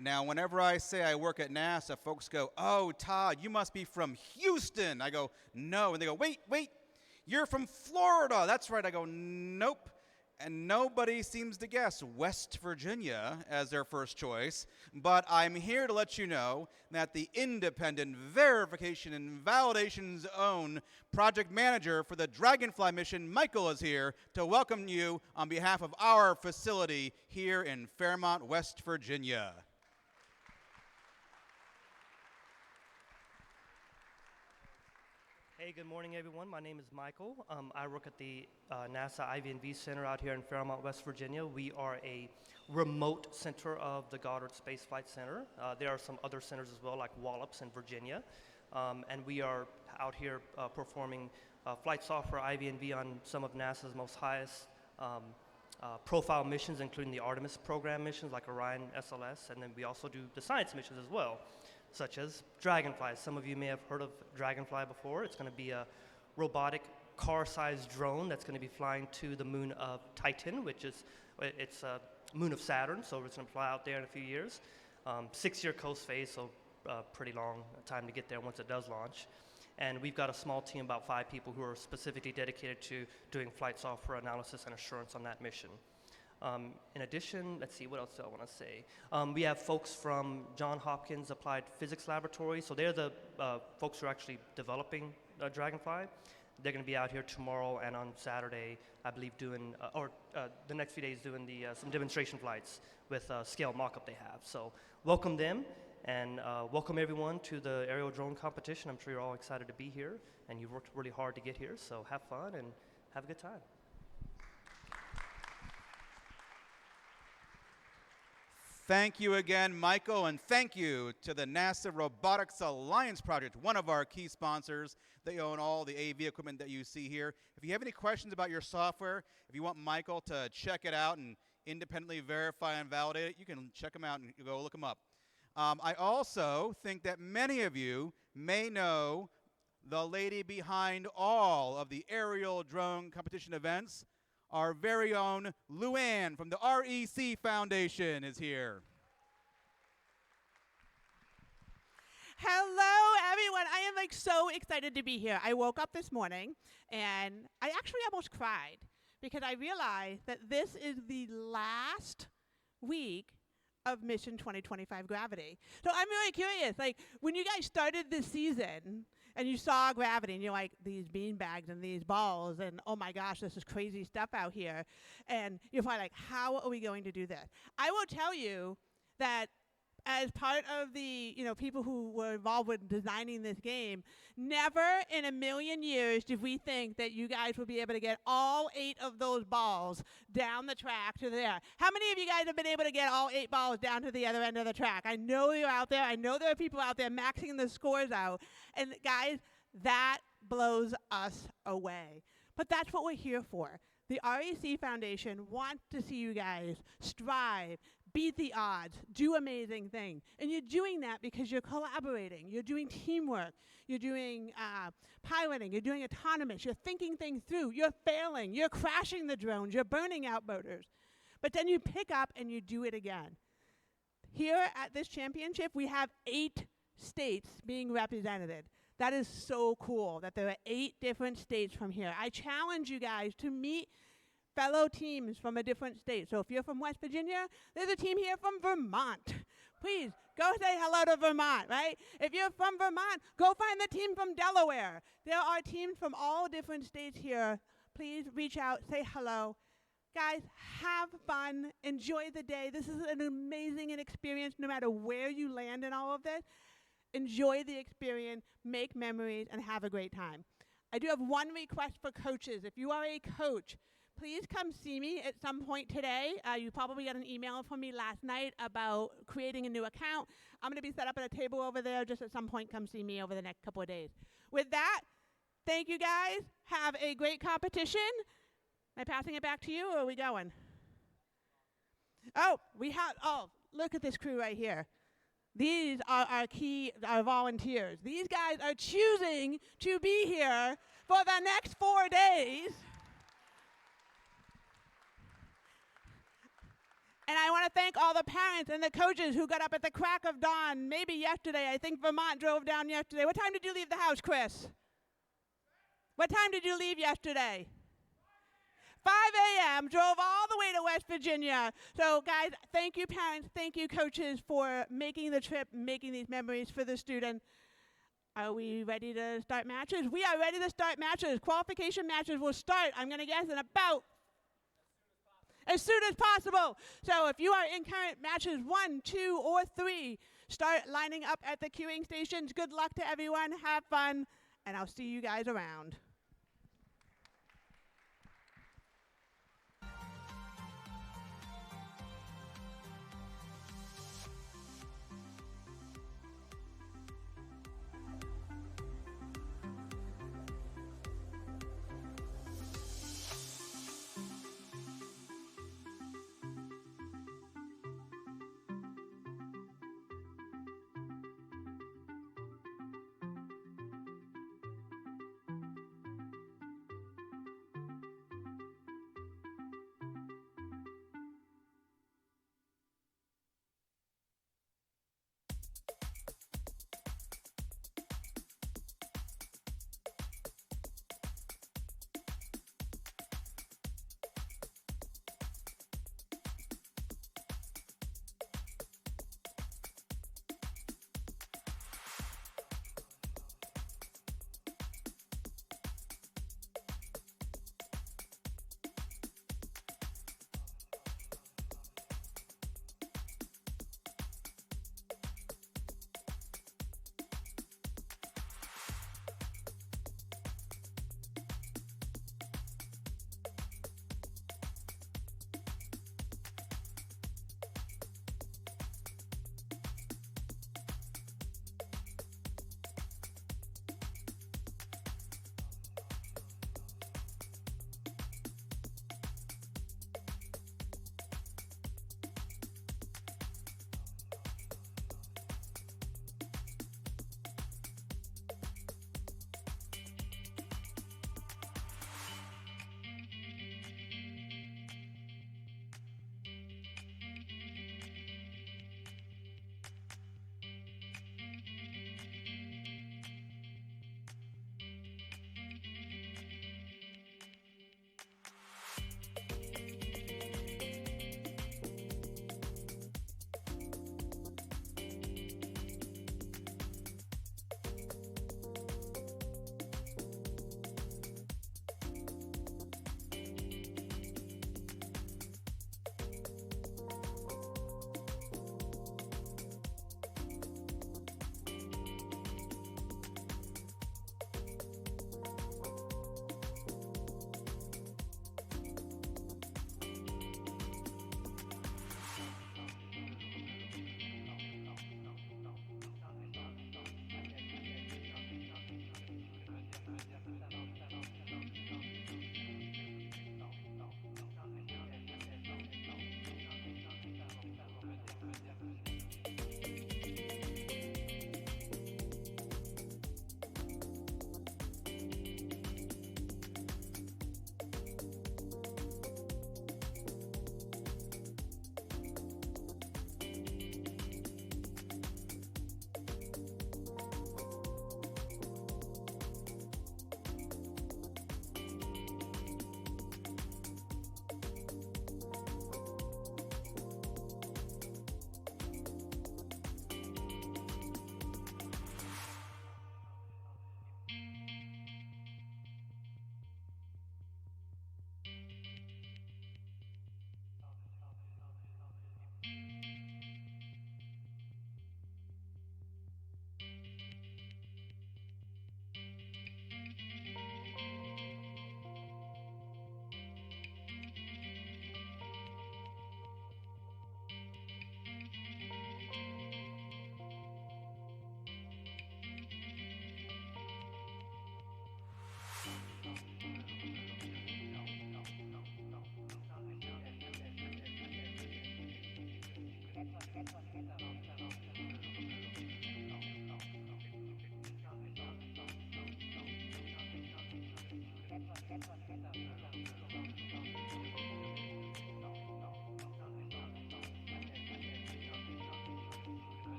Now, whenever I say I work at NASA, folks go, "Oh, Todd, you must be from Houston." I go, "No." And they go, "Wait, wait, you're from Florida." That's right. I go, "Nope." And nobody seems to guess West Virginia as their first choice. But I'm here to let you know that the independent verification and validation's own project manager for the Dragonfly mission, Michael, is here to welcome you on behalf of our facility here in Fairmont, West Virginia. Hey, good morning, everyone. My name is Michael. I work at the NASA IV&V Center out here in Fairmont, West Virginia. We are a remote center of the Goddard Space Flight Center. There are some other centers as well, like Wallops in Virginia. And we are out here performing flight software IV&V on some of NASA's most highest profile missions, including the Artemis program missions like Orion SLS, and then we also do the science missions as well, such as Dragonfly. Some of you may have heard of Dragonfly before. It's going to be a robotic car-sized drone that's going to be flying to the moon of Titan, which is it's a moon of Saturn, so it's going to fly out there in a few years. 6-year coast phase, so pretty long time to get there once it does launch. And we've got a small team, about 5 people, who are specifically dedicated to doing flight software analysis and assurance on that mission. In addition, let's see, what else do I want to say? We have folks from Johns Hopkins Applied Physics Laboratory, so they're the folks who are actually developing Dragonfly. They're going to be out here tomorrow and on Saturday, I believe, doing, the next few days doing some demonstration flights with scale mock-up they have. So welcome them, and welcome everyone to the aerial drone competition. I'm sure you're all excited to be here, and you've worked really hard to get here, so have fun and have a good time. Thank you again, Michael, and thank you to the NASA Robotics Alliance Project, one of our key sponsors. They own all the AV equipment that you see here. If you have any questions about your software, if you want Michael to check it out and independently verify and validate it, you can check them out and go look them up. I also think that many of you may know the lady behind all of the aerial drone competition events. Our very own Luann from the REC Foundation is here. Hello, everyone. I am so excited to be here. I woke up this morning and I actually almost cried because I realized that this is the last week of Mission 2025 Gravity. So I'm really curious, when you guys started this season and you saw Gravity and you're like, these beanbags and these balls and oh my gosh, this is crazy stuff out here. And you're probably like, how are we going to do this? I will tell you that as part of the people who were involved with designing this game, never in a million years did we think that you guys would be able to get all 8 of those balls down the track to there. How many of you guys have been able to get all 8 balls down to the other end of the track? I know you're out there. I know there are people out there maxing the scores out. And guys, that blows us away. But that's what we're here for. The REC Foundation wants to see you guys strive, beat the odds, do amazing things. And you're doing that because you're collaborating, you're doing teamwork, you're doing piloting, you're doing autonomous, you're thinking things through, you're failing, you're crashing the drones, you're burning out motors. But then you pick up and you do it again. Here at this championship, we have 8 states being represented. That is so cool that there are 8 different states from here. I challenge you guys to meet fellow teams from a different state. So if you're from West Virginia, there's a team here from Vermont. Please, go say hello to Vermont, right? If you're from Vermont, go find the team from Delaware. There are teams from all different states here. Please reach out, say hello. Guys, have fun, enjoy the day. This is an amazing experience no matter where you land in all of this. Enjoy the experience, make memories, and have a great time. I do have one request for coaches. If you are a coach, please come see me at some point today. You probably got an email from me last night about creating a new account. I'm going to be set up at a table over there. Just at some point, come see me over the next couple of days. With that, thank you guys. Have a great competition. Am I passing it back to you, or are we going? Oh, look at this crew right here. These are our volunteers. These guys are choosing to be here for the next 4 days. And I want to thank all the parents and the coaches who got up at the crack of dawn, maybe yesterday. I think Vermont drove down yesterday. What time did you leave the house, Chris? What time did you leave yesterday? 5 a.m., drove all the way to West Virginia. So, guys, thank you, parents. Thank you, coaches, for making the trip, making these memories for the student. Are we ready to start matches? We are ready to start matches. Qualification matches will start, I'm going to guess, in about as soon as possible. So if you are in current matches 1, 2, or 3, start lining up at the queuing stations. Good luck to everyone. Have fun, and I'll see you guys around.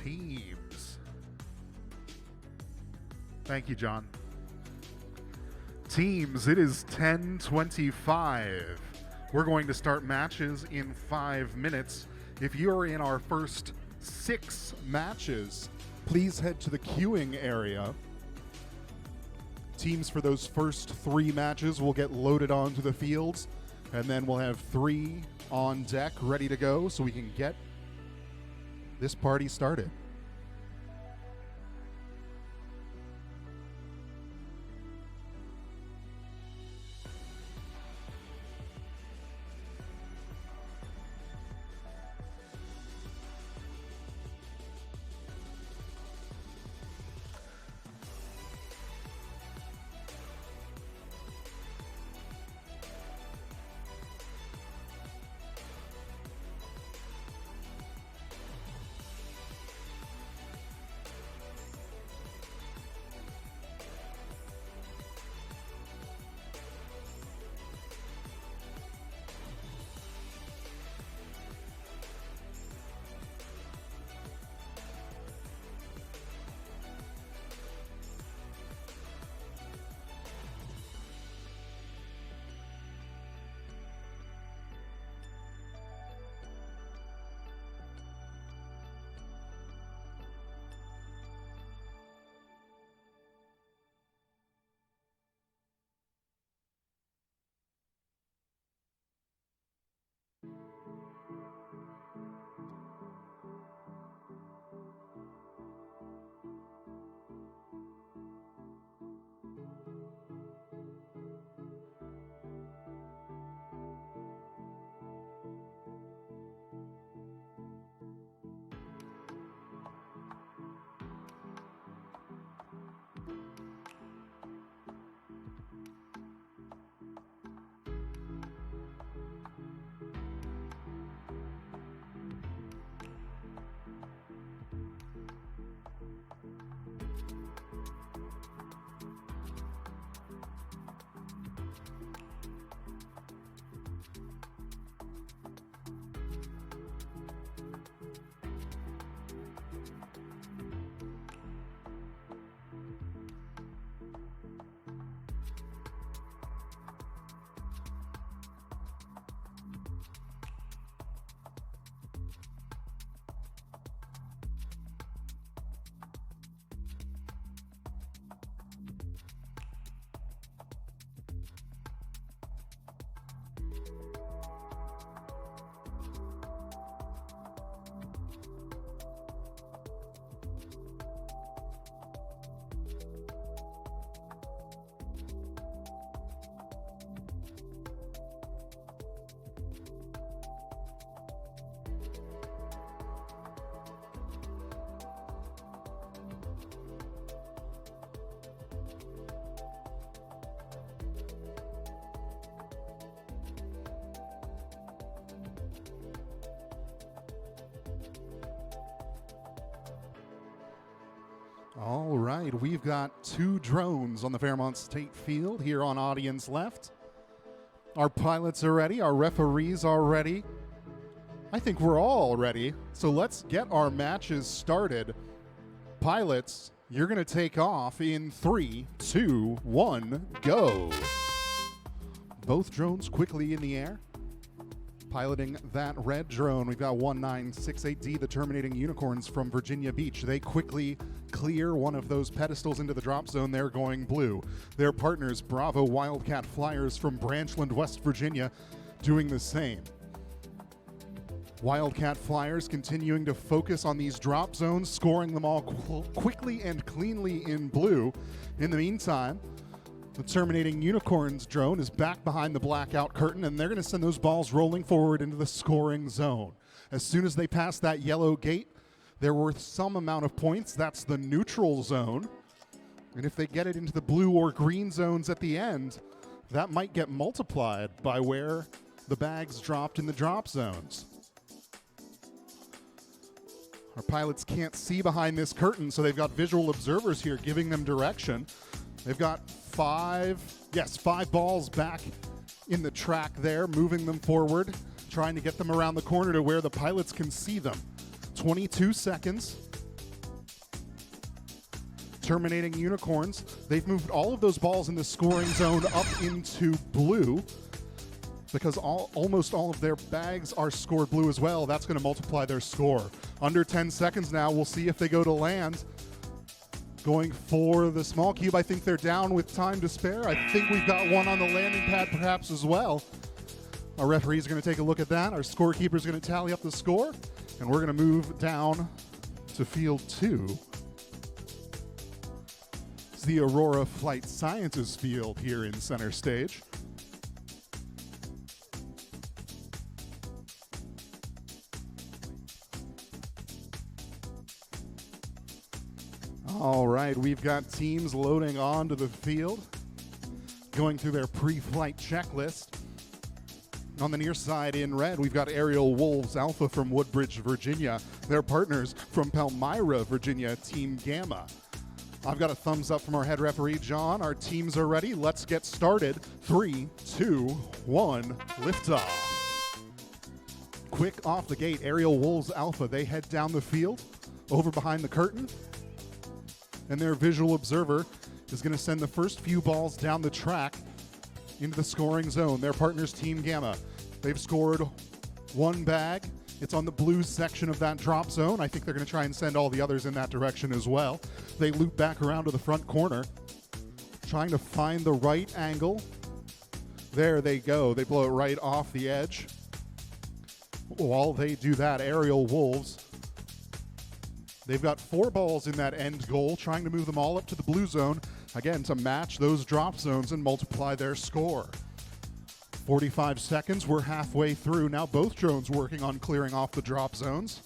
teams. Thank you, John. Teams, it is 10:25. We're going to start matches in 5 minutes. If you're in our first 6 matches, please head to the queuing area. Teams for those first 3 matches will get loaded onto the fields, and then we'll have 3 on deck ready to go so we can get this party started. All right, we've got 2 drones on the Fairmont State Field here on audience left. Our pilots are ready, our referees are ready. I think we're all ready, so let's get our matches started. Pilots, you're going to take off in 3, 2, 1, go. Both drones quickly in the air. Piloting that red drone, we've got 1968D, the Terminating Unicorns from Virginia Beach. They quickly clear one of those pedestals into the drop zone. They're going blue. Their partners, Bravo Wildcat Flyers from Branchland, West Virginia, doing the same. Wildcat Flyers continuing to focus on these drop zones, scoring them all quickly and cleanly in blue. In the meantime, the Terminating Unicorns drone is back behind the blackout curtain, and they're going to send those balls rolling forward into the scoring zone. As soon as they pass that yellow gate, they're worth some amount of points. That's the neutral zone. And if they get it into the blue or green zones at the end, that might get multiplied by where the bags dropped in the drop zones. Our pilots can't see behind this curtain, so they've got visual observers here giving them direction. They've got 5 balls back in the track there, moving them forward, trying to get them around the corner to where the pilots can see them. 22 seconds Terminating Unicorns, they've moved all of those balls in the scoring zone up into blue because almost all of their bags are scored blue as well. That's going to multiply their score. Under 10 seconds now. We'll see if they go to land. Going for the small cube. I think they're down with time to spare. I think we've got one on the landing pad perhaps as well. Our referees are going to take a look at that. Our scorekeeper is going to tally up the score. And we're going to move down to field 2. It's the Aurora Flight Sciences field here in center stage. All right, we've got teams loading onto the field, going through their pre-flight checklist. On the near side in red, we've got Aerial Wolves Alpha from Woodbridge, Virginia. Their partners from Palmyra, Virginia, Team Gamma. I've got a thumbs up from our head referee, John. Our teams are ready. Let's get started. 3, 2, 1, liftoff. Quick off the gate, Aerial Wolves Alpha. They head down the field, over behind the curtain. And their visual observer is going to send the first few balls down the track into the scoring zone. Their partners, Team Gamma. They've scored one bag. It's on the blue section of that drop zone. I think they're going to try and send all the others in that direction as well. They loop back around to the front corner, trying to find the right angle. There they go. They blow it right off the edge. While they do that, Aerial Wolves, they've got 4 balls in that end goal, trying to move them all up to the blue zone, again, to match those drop zones and multiply their score. 45 seconds, we're halfway through. Now both drones working on clearing off the drop zones.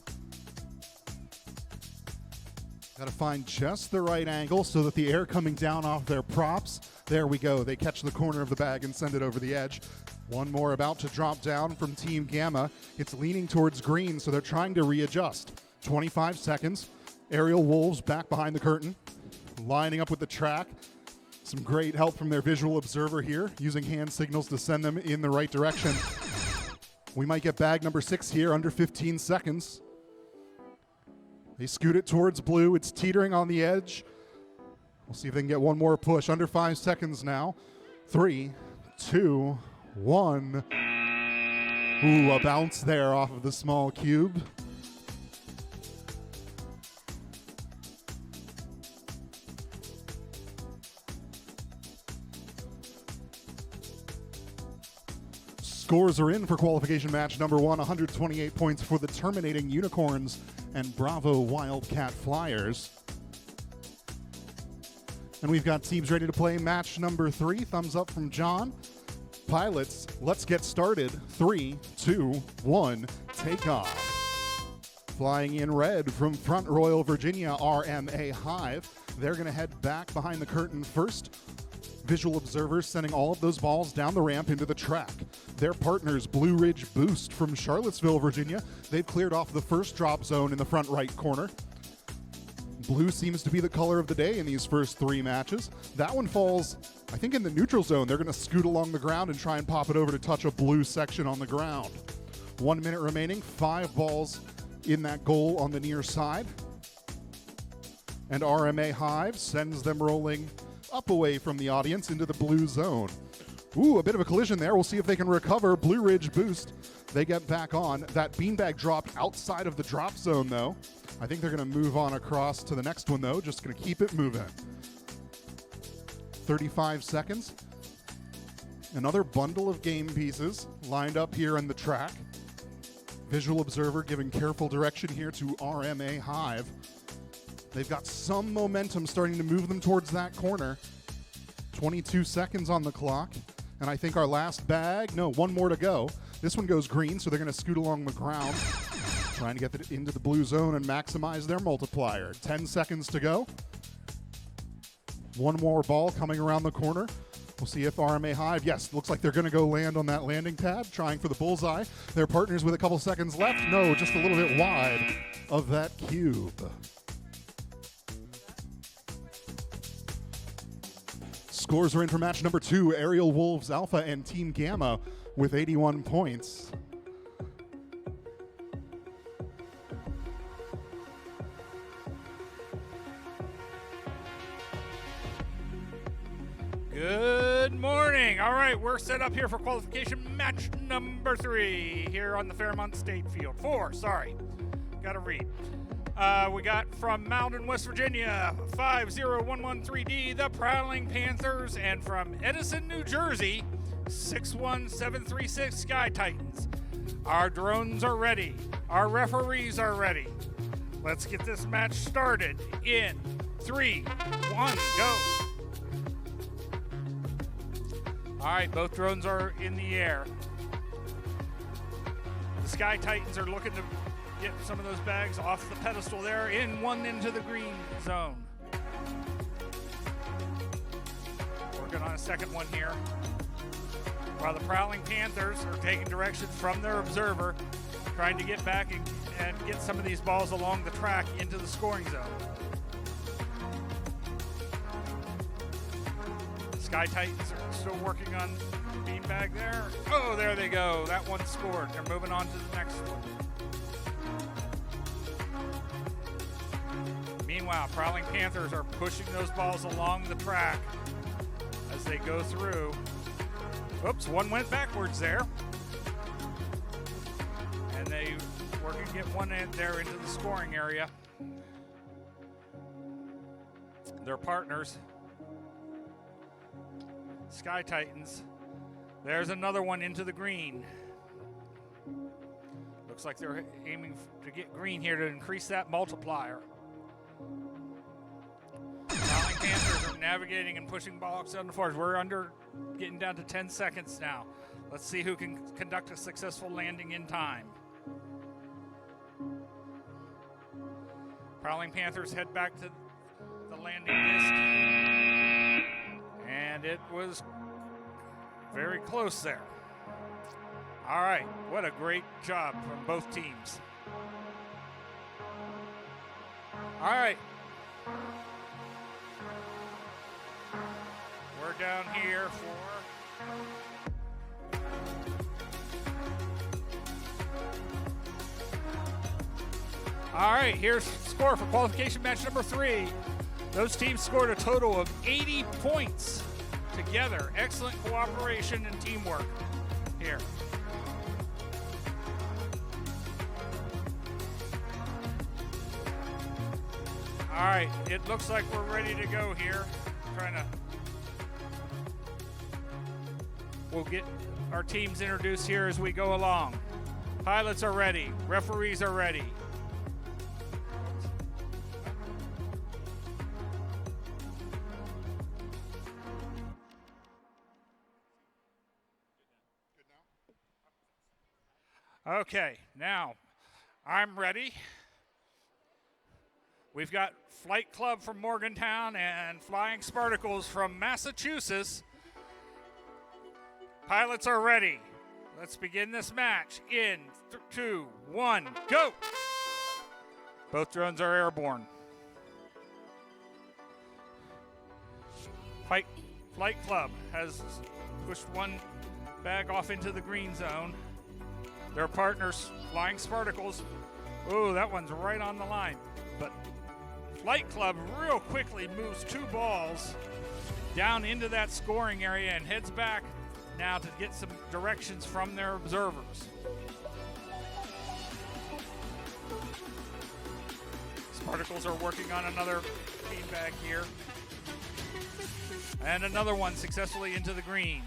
Got to find just the right angle so that the air coming down off their props. There we go. They catch the corner of the bag and send it over the edge. One more about to drop down from Team Gamma. It's leaning towards green, so they're trying to readjust. 25 seconds. Aerial Wolves back behind the curtain, lining up with the track. Some great help from their visual observer here, using hand signals to send them in the right direction. We might get bag number 6 here, under 15 seconds. They scoot it towards blue. It's teetering on the edge. We'll see if they can get one more push. Under 5 seconds now. 3, 2, 1. Ooh, a bounce there off of the small cube. Scores are in for qualification match number 1. 128 points for the Terminating Unicorns and Bravo Wildcat Flyers. And we've got teams ready to play match number 3. Thumbs up from John. Pilots, let's get started. 3, 2, 1, take off. Flying in red from Front Royal, Virginia, RMA Hive. They're going to head back behind the curtain first. Visual observers sending all of those balls down the ramp into the track. Their partners, Blue Ridge Boost from Charlottesville, Virginia. They've cleared off the first drop zone in the front right corner. Blue seems to be the color of the day in these first 3 matches. That one falls, I think, in the neutral zone. They're going to scoot along the ground and try and pop it over to touch a blue section on the ground. 1 minute remaining, 5 balls in that goal on the near side. And RMA Hive sends them rolling up away from the audience into the blue zone. Ooh, a bit of a collision there. We'll see if they can recover. Blue Ridge Boost, they get back on. That beanbag dropped outside of the drop zone, though. I think they're going to move on across to the next one, though. Just going to keep it moving. 35 seconds. Another bundle of game pieces lined up here on the track. Visual observer giving careful direction here to RMA Hive. They've got some momentum starting to move them towards that corner. 22 seconds on the clock. And I think our last bag, no, one more to go. This one goes green, so they're going to scoot along the ground, trying to get it into the blue zone and maximize their multiplier. 10 seconds to go. One more ball coming around the corner. We'll see if RMA Hive, yes, looks like they're going to go land on that landing pad, trying for the bullseye. Their partners with a couple seconds left. No, just a little bit wide of that cube. Scores are in for match number 2. Aerial Wolves Alpha and Team Gamma with 81 points. Good morning. All right, we're set up here for qualification match number 3 here on the Fairmont State Field. 4, sorry. Got to read. We got from Malden, West Virginia, 50113D, the Prowling Panthers, and from Edison, New Jersey, 61736 Sky Titans. Our drones are ready. Our referees are ready. Let's get this match started in 3, 1, go. All right, both drones are in the air. The Sky Titans are looking to get some of those bags off the pedestal there, one into the green zone. Working on a second one here. While the Prowling Panthers are taking directions from their observer, trying to get back and get some of these balls along the track into the scoring zone. Sky Titans are still working on beanbag there. Oh, there they go. That one scored. They're moving on to the next one. Meanwhile, Prowling Panthers are pushing those balls along the track as they go through. Oops, one went backwards there. And they were going to get one in there into the scoring area. Their partners, Sky Titans. There's another one into the green. Looks like they're aiming to get green here to increase that multiplier. Prowling Panthers are navigating and pushing balls on the forward. We're getting down to 10 seconds now. Let's see who can conduct a successful landing in time. Prowling Panthers head back to the landing disc. And it was very close there. All right, what a great job from both teams. All right. We're down here for all right, here's the score for qualification match number 3. Those teams scored a total of 80 points together. Excellent cooperation and teamwork here. All right, it looks like we're ready to go here. We'll get our teams introduced here as we go along. Pilots are ready. Referees are ready. Okay, now I'm ready. We've got Flight Club from Morgantown and Flying Spartacles from Massachusetts. Pilots are ready. Let's begin this match in 2, 1, go! Both drones are airborne. Flight Club has pushed one bag off into the green zone. Their partners, Flying Spartacles, oh, that one's right on the line. But Flight Club real quickly moves 2 balls down into that scoring area and heads back now to get some directions from their observers. Spartacles are working on another beanbag here. And another one successfully into the green.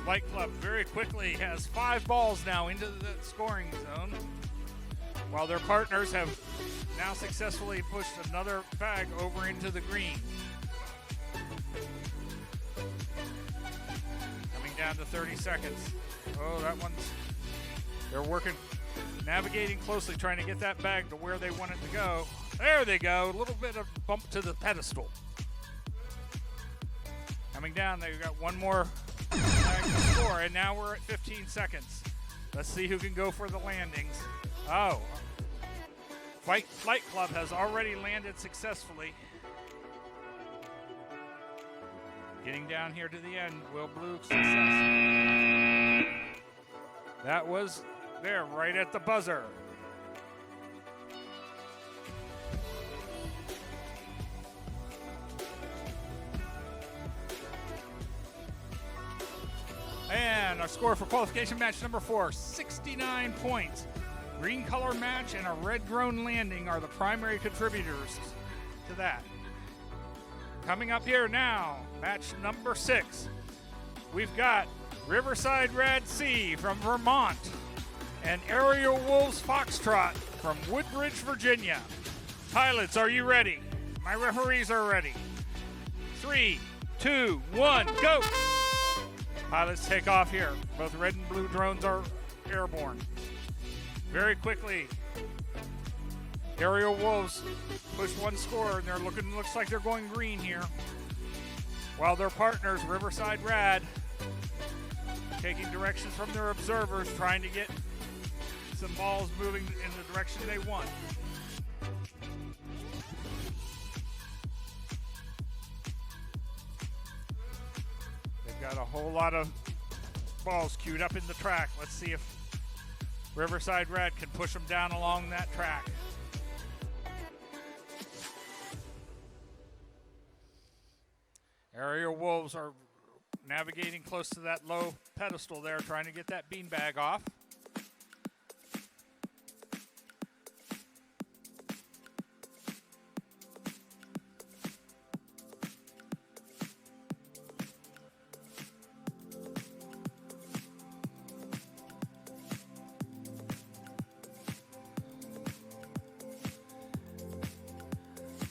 Flight Club very quickly has 5 balls now into the scoring zone, while their partners have now successfully pushed another bag over into the green. Coming down to 30 seconds. Oh, they're working, navigating closely, trying to get that bag to where they want it to go. There they go, a little bit of bump to the pedestal. Coming down, they've got one more bag to score, and now we're at 15 seconds. Let's see who can go for the landings. Oh, Flight Club has already landed successfully. Getting down here to the end, Will Blue success. That was there, right at the buzzer. score for qualification match number 4, 69 points. Green color match and a red drone landing are the primary contributors to that. Coming up here now, match number 6. We've got Riverside Rad C from Vermont and Aerial Wolves Foxtrot from Woodbridge, Virginia. Pilots, are you ready? My referees are ready. 3, 2, 1, go! Pilots take off here. Both red and blue drones are airborne. Very quickly, Aerial Wolves push one score, and looks like they're going green here. While their partners, Riverside Rad, taking directions from their observers, trying to get some balls moving in the direction they want. They've got a whole lot of balls queued up in the track. Let's see if Riverside Rad can push them down along that track. Aerial Wolves are navigating close to that low pedestal there, trying to get that beanbag off.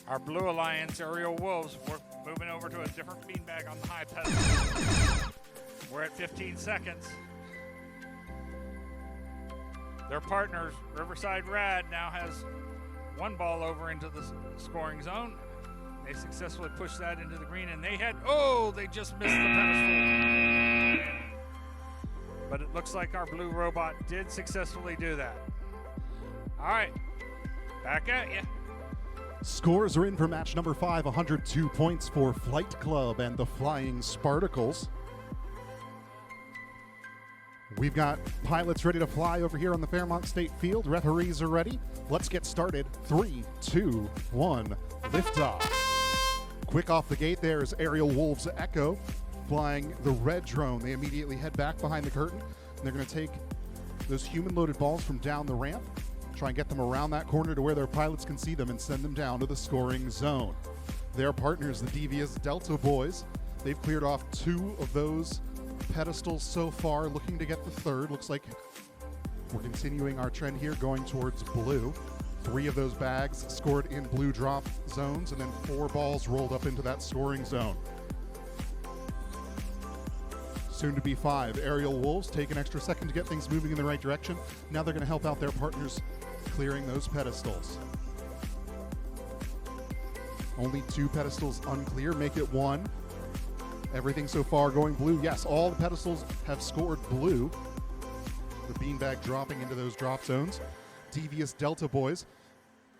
Our Blue Alliance Aerial Wolves, we're moving over to a different beanbag on the high pedestal. We're at 15 seconds. Their partners, Riverside Rad, now has one ball over into the scoring zone. They successfully pushed that into the green, and they just missed the pedestal. But it looks like our blue robot did successfully do that. All right, back at you. Scores are in for match number 5, 102 points for Flight Club and the Flying Spartacles. We've got pilots ready to fly over here on the Fairmont State Field. Referees are ready. Let's get started. 3, 2, 1, liftoff. Quick off the gate there is Aerial Wolves Echo flying the red drone. They immediately head back behind the curtain, and they're going to take those human-loaded balls from down the ramp, try and get them around that corner to where their pilots can see them and send them down to the scoring zone. Their partners, the Devious Delta Boys, they've cleared off 2 of those pedestals so far, looking to get the 3rd. Looks like we're continuing our trend here, going towards blue. 3 of those bags scored in blue drop zones, and then 4 balls rolled up into that scoring zone. Soon to be 5. Aerial Wolves take an extra second to get things moving in the right direction. Now they're going to help out their partners clearing those pedestals. Only 2 pedestals unclear, make it 1. Everything so far going blue. Yes, all the pedestals have scored blue. The beanbag dropping into those drop zones. Devious Delta Boys.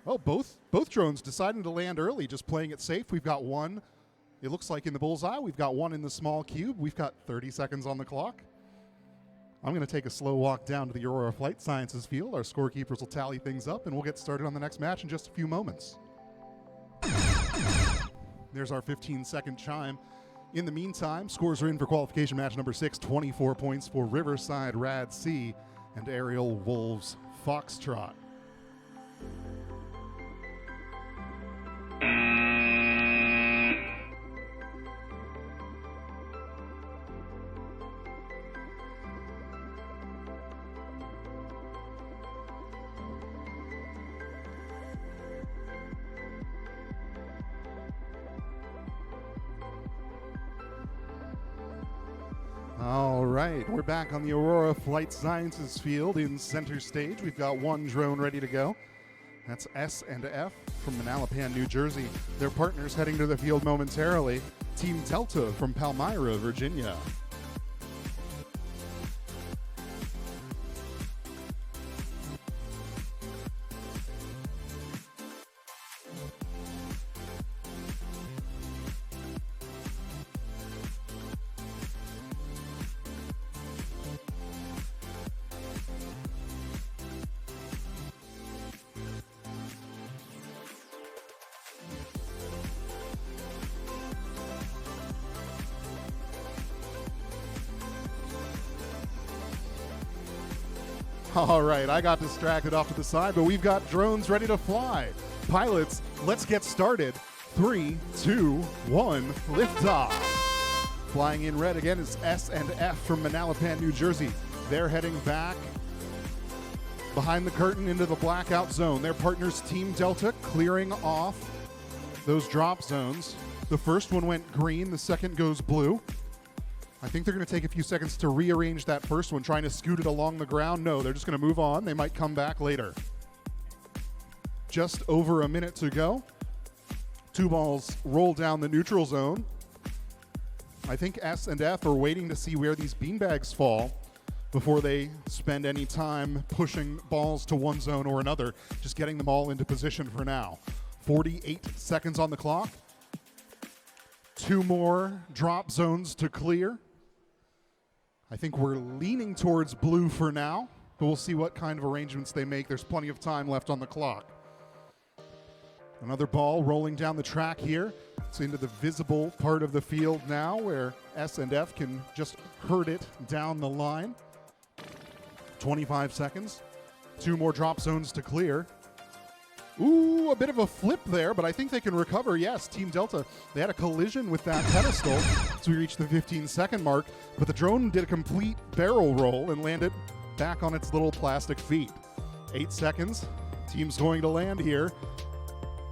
Oh, both drones deciding to land early, just playing it safe. We've got 1, it looks like, in the bullseye. We've got 1 in the small cube. We've got 30 seconds on the clock. I'm going to take a slow walk down to the Aurora Flight Sciences field. Our scorekeepers will tally things up, and we'll get started on the next match in just a few moments. There's our 15-second chime. In the meantime, scores are in for qualification match number 6, 24 points for Riverside Rad C and Aerial Wolves Foxtrot. All right, we're back on the Aurora Flight Sciences field in center stage. We've got 1 drone ready to go. That's S and F from Manalapan, New Jersey. Their partners heading to the field momentarily. Team Delta from Palmyra, Virginia. All right, I got distracted off to the side, but we've got drones ready to fly. Pilots, let's get started. 3, 2, 1, liftoff. Flying in red again is S&F from Manalapan, New Jersey. They're heading back behind the curtain into the blackout zone. Their partners, Team Delta, clearing off those drop zones. The first one went green, the second goes blue. I think they're going to take a few seconds to rearrange that first one, trying to scoot it along the ground. No, they're just going to move on. They might come back later. Just over a minute to go. 2 balls roll down the neutral zone. I think S and F are waiting to see where these beanbags fall before they spend any time pushing balls to one zone or another, just getting them all into position for now. 48 seconds on the clock. 2 more drop zones to clear. I think we're leaning towards blue for now, but we'll see what kind of arrangements they make. There's plenty of time left on the clock. Another ball rolling down the track here. It's into the visible part of the field now where S and F can just herd it down the line. 25 seconds. 2 more drop zones to clear. Ooh, a bit of a flip there, but I think they can recover. Yes, Team Delta, they had a collision with that pedestal as we reached the 15-second mark, but the drone did a complete barrel roll and landed back on its little plastic feet. 8 seconds. Team's going to land here.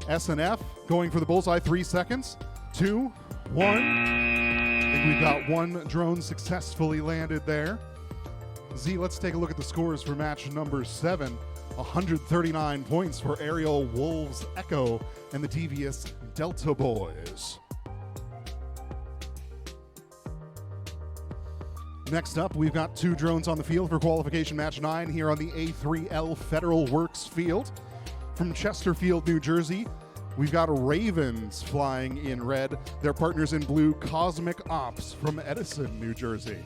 S&F going for the bullseye. 3 seconds. 2, 1. I think we've got 1 drone successfully landed there. Z, let's take a look at the scores for match number 7. 139 points for Aerial Wolves Echo and the devious Delta Boys. Next up, we've got 2 drones on the field for qualification match 9 here on the A3L Federal Works field. From Chesterfield, New Jersey, we've got Ravens flying in red. Their partners in blue, Cosmic Ops from Edison, New Jersey.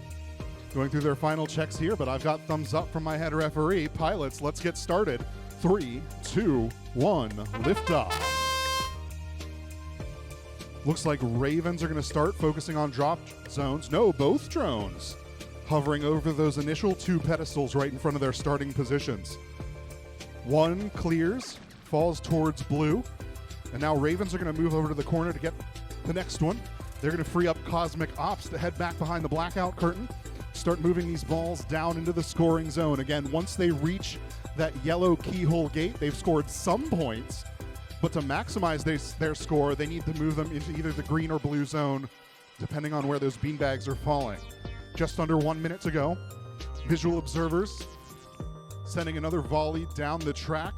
Going through their final checks here, but I've got thumbs up from my head referee. Pilots, let's get started. 3, 2, 1, liftoff. Looks like Ravens are going to start focusing on drop zones. No, both drones hovering over those initial 2 pedestals right in front of their starting positions. 1 clears, falls towards blue, and now Ravens are going to move over to the corner to get the next one. They're going to free up Cosmic Ops to head back behind the blackout curtain. Start moving these balls down into the scoring zone. Again, once they reach that yellow keyhole gate, they've scored some points, but to maximize their score, they need to move them into either the green or blue zone, depending on where those beanbags are falling. Just under 1 minute to go. Visual observers sending another volley down the track.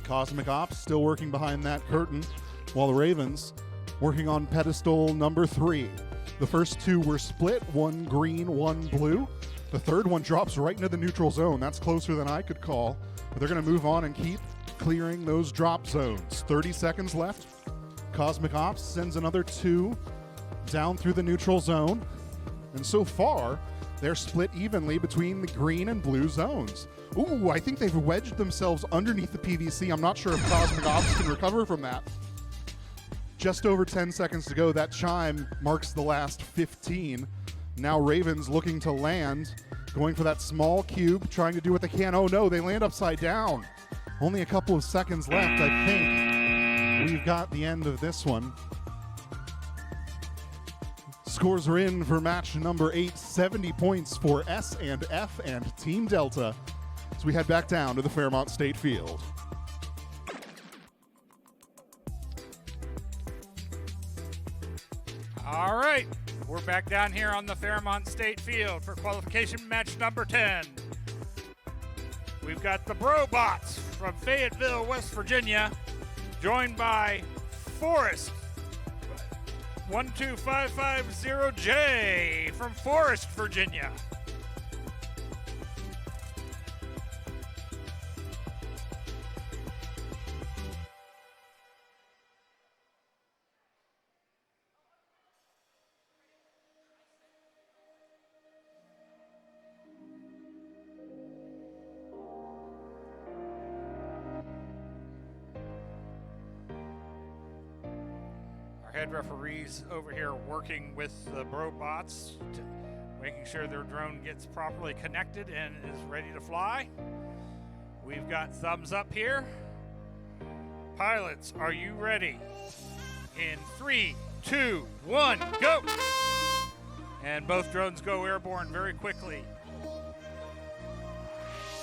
Cosmic Ops still working behind that curtain, while the Ravens working on pedestal number 3. The first 2 were split, 1 green, 1 blue. The third one drops right into the neutral zone. That's closer than I could call. But they're going to move on and keep clearing those drop zones. 30 seconds left. Cosmic Ops sends another 2 down through the neutral zone. And so far, they're split evenly between the green and blue zones. Ooh, I think they've wedged themselves underneath the PVC. I'm not sure if Cosmic Ops can recover from that. Just over 10 seconds to go. That chime marks the last 15. Now Ravens looking to land, going for that small cube, trying to do what they can. Oh no, they land upside down. Only a couple of seconds left. I think we've got the end of this one. Scores are in for match number 8. 70 points for S and F and Team Delta as we head back down to the Fairmont State Field. All right, we're back down here on the Fairmont State Field for qualification match number 10. We've got the Brobots from Fayetteville, West Virginia, joined by Forrest 12550J from Forest, Virginia. Head referees over here working with the Brobots making sure their drone gets properly connected and is ready to fly. We've got thumbs up here. Pilots, are you ready? In 3, 2, 1, go! And both drones go airborne very quickly.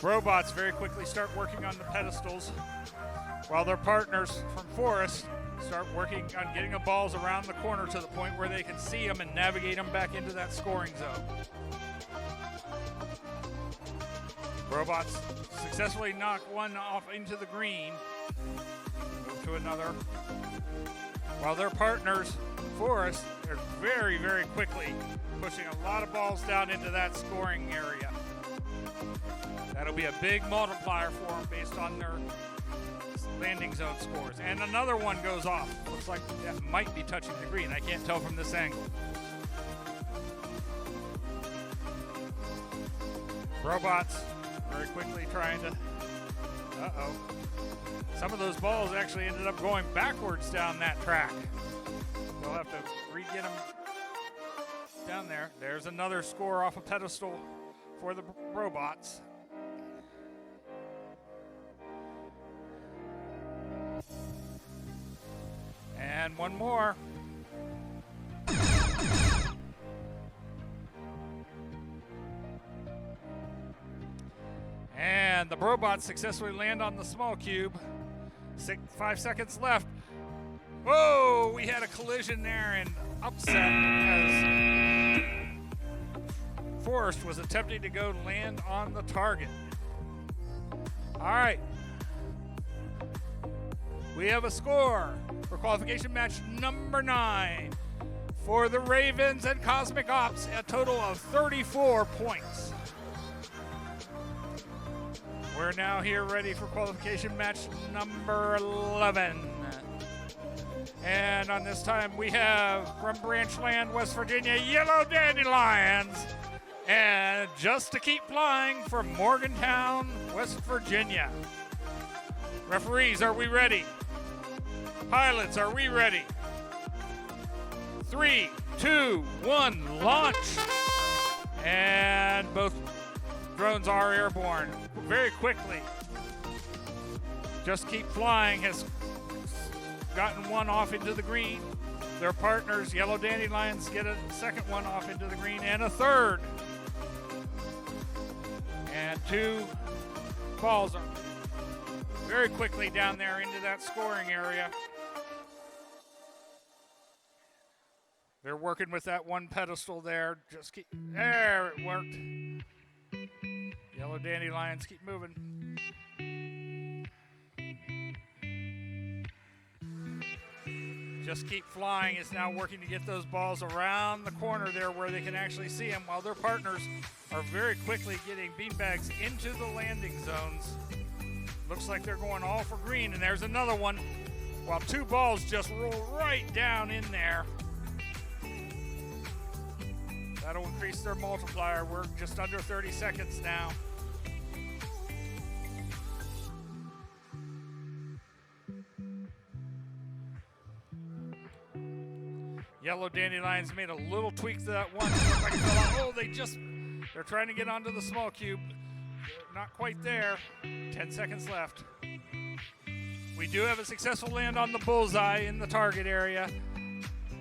Robots very quickly start working on the pedestals, while their partners from Forest start working on getting the balls around the corner to the point where they can see them and navigate them back into that scoring zone. Robots successfully knock one off into the green, move to another, while their partners, Forest, are very, very quickly pushing a lot of balls down into that scoring area. That'll be a big multiplier for them based on their landing zone scores. And another one goes off. Looks like that might be touching the green. I can't tell from this angle. Robots very quickly trying to... Uh-oh. Some of those balls actually ended up going backwards down that track. They'll have to re-get them down there. There's another score off a pedestal for the robots. And one more. And the robots successfully land on the small cube. 5 seconds left. Whoa, we had a collision there and upset as Forrest was attempting to go land on the target. All right. We have a score for qualification match number 9 for the Ravens and Cosmic Ops, a total of 34 points. We're now here ready for qualification match number 11. And on this time we have from Branchland, West Virginia, Yellow Dandelions. And just to keep flying from Morgantown, West Virginia. Referees, are we ready? Pilots, are we ready? 3, 2, 1, launch. And both drones are airborne very quickly. Just Keep Flying has gotten one off into the green. Their partners, Yellow Dandelions, get a second one off into the green and a third. And 2 balls are very quickly down there into that scoring area. They're working with that one pedestal there. Just keep, there, it worked. Yellow Dandelions keep moving. Just Keep Flying is now working to get those balls around the corner there where they can actually see them, while their partners are very quickly getting beanbags into the landing zones. Looks like they're going all for green, and there's another one, while 2 balls just roll right down in there. That'll increase their multiplier. We're just under 30 seconds now. Yellow Dandelions made a little tweak to that one. Like it fell out. Oh, they're trying to get onto the small cube. Not quite there. 10 seconds left. We do have a successful land on the bullseye in the target area.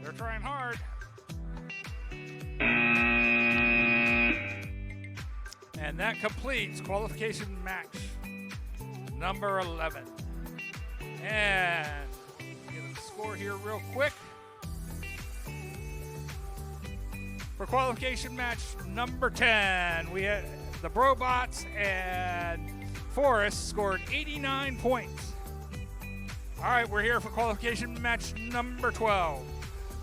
They're trying hard. And that completes qualification match number 11. And get a score here real quick. For qualification match number 10, we had the Brobots and Forrest scored 89 points. All right, we're here for qualification match number 12.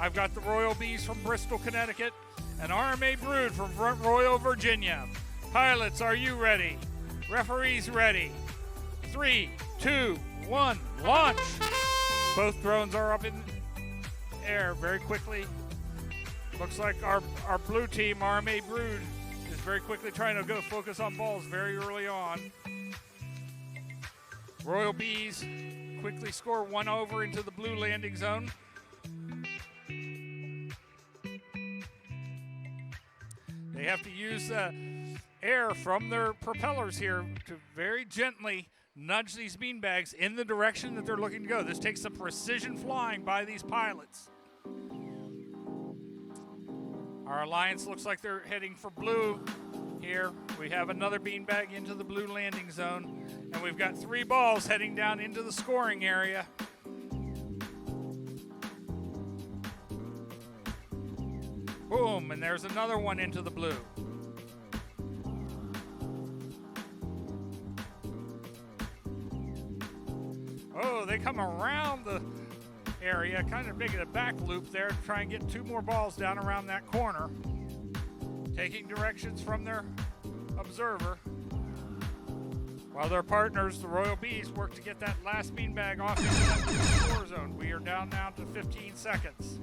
I've got the Royal Bees from Bristol, Connecticut, and RMA Brood from Front Royal, Virginia. Pilots, are you ready? Referees ready. 3, 2, 1, launch. Both drones are up in air very quickly. Looks like our blue team, RMA Brood, is very quickly trying to go focus on balls very early on. Royal Bees quickly score one over into the blue landing zone. They have to use air from their propellers here to very gently nudge these beanbags in the direction that they're looking to go. This takes some precision flying by these pilots. Our Alliance looks like they're heading for blue here. We have another beanbag into the blue landing zone, and we've got 3 balls heading down into the scoring area. Boom, and there's another one into the blue. Oh, they come around the area, kind of making a back loop there to try and get 2 more balls down around that corner. Taking directions from their observer. While their partners, the Royal Bees, work to get that last beanbag off into that score zone. We are down now to 15 seconds.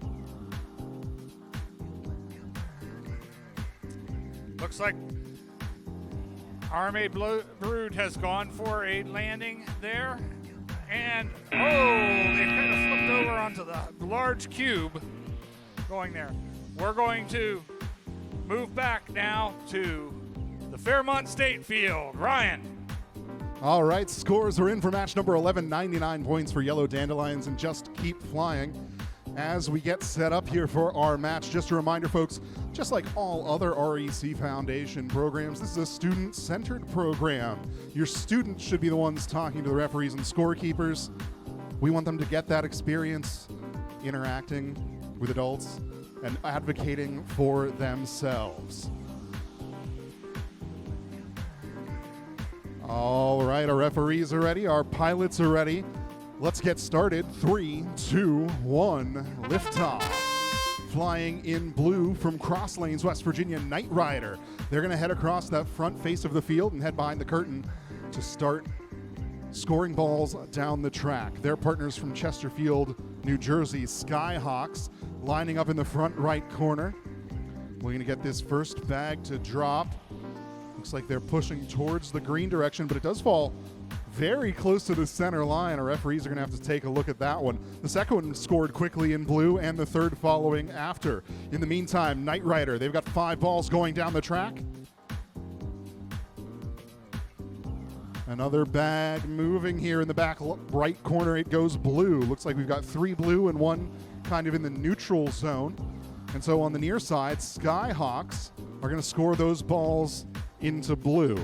Looks like RMA Brood has gone for a landing there. And, oh, they kind of flipped over onto the large cube going there. We're going to move back now to the Fairmont State Field. Ryan. All right, scores are in for match number 11, 99 points for Yellow Dandelions, and just keep flying. As we get set up here for our match, just a reminder, folks, just like all other REC Foundation programs, this is a student-centered program. Your students should be the ones talking to the referees and scorekeepers. We want them to get that experience interacting with adults and advocating for themselves. All right, our referees are ready, our pilots are ready. Let's get started. 3, 2, 1, liftoff. Flying in blue from Cross Lanes, West Virginia, Knight Rider. They're going to head across that front face of the field and head behind the curtain to start scoring balls down the track. Their partners from Chesterfield, New Jersey, Skyhawks, lining up in the front right corner. We're going to get this first bag to drop. Looks like they're pushing towards the green direction, but it does fall very close to the center line. Our referees are going to have to take a look at that one. The second one scored quickly in blue, and the third following after. In the meantime, Knight Rider, they've got 5 balls going down the track. Another bag moving here in the back right corner. It goes blue. Looks like we've got 3 blue and 1 kind of in the neutral zone. And so on the near side, Skyhawks are going to score those balls into blue.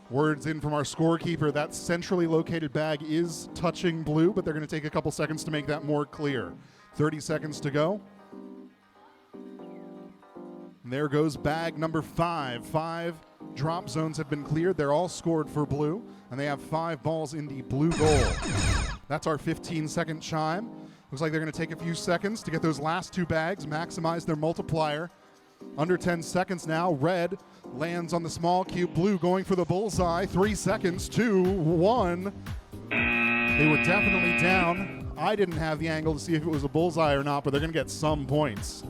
Words in from our scorekeeper, that centrally located bag is touching blue, but they're going to take a couple seconds to make that more clear. 30 seconds to go. And there goes bag number 5. 5 drop zones have been cleared. They're all scored for blue, and they have 5 balls in the blue goal. That's our 15-second chime. Looks like they're going to take a few seconds to get those last 2 bags, maximize their multiplier. Under 10 seconds now. Red lands on the small cube. Blue going for the bullseye. 3 seconds. 2, 1. They were definitely down. I didn't have the angle to see if it was a bullseye or not, but they're going to get some points.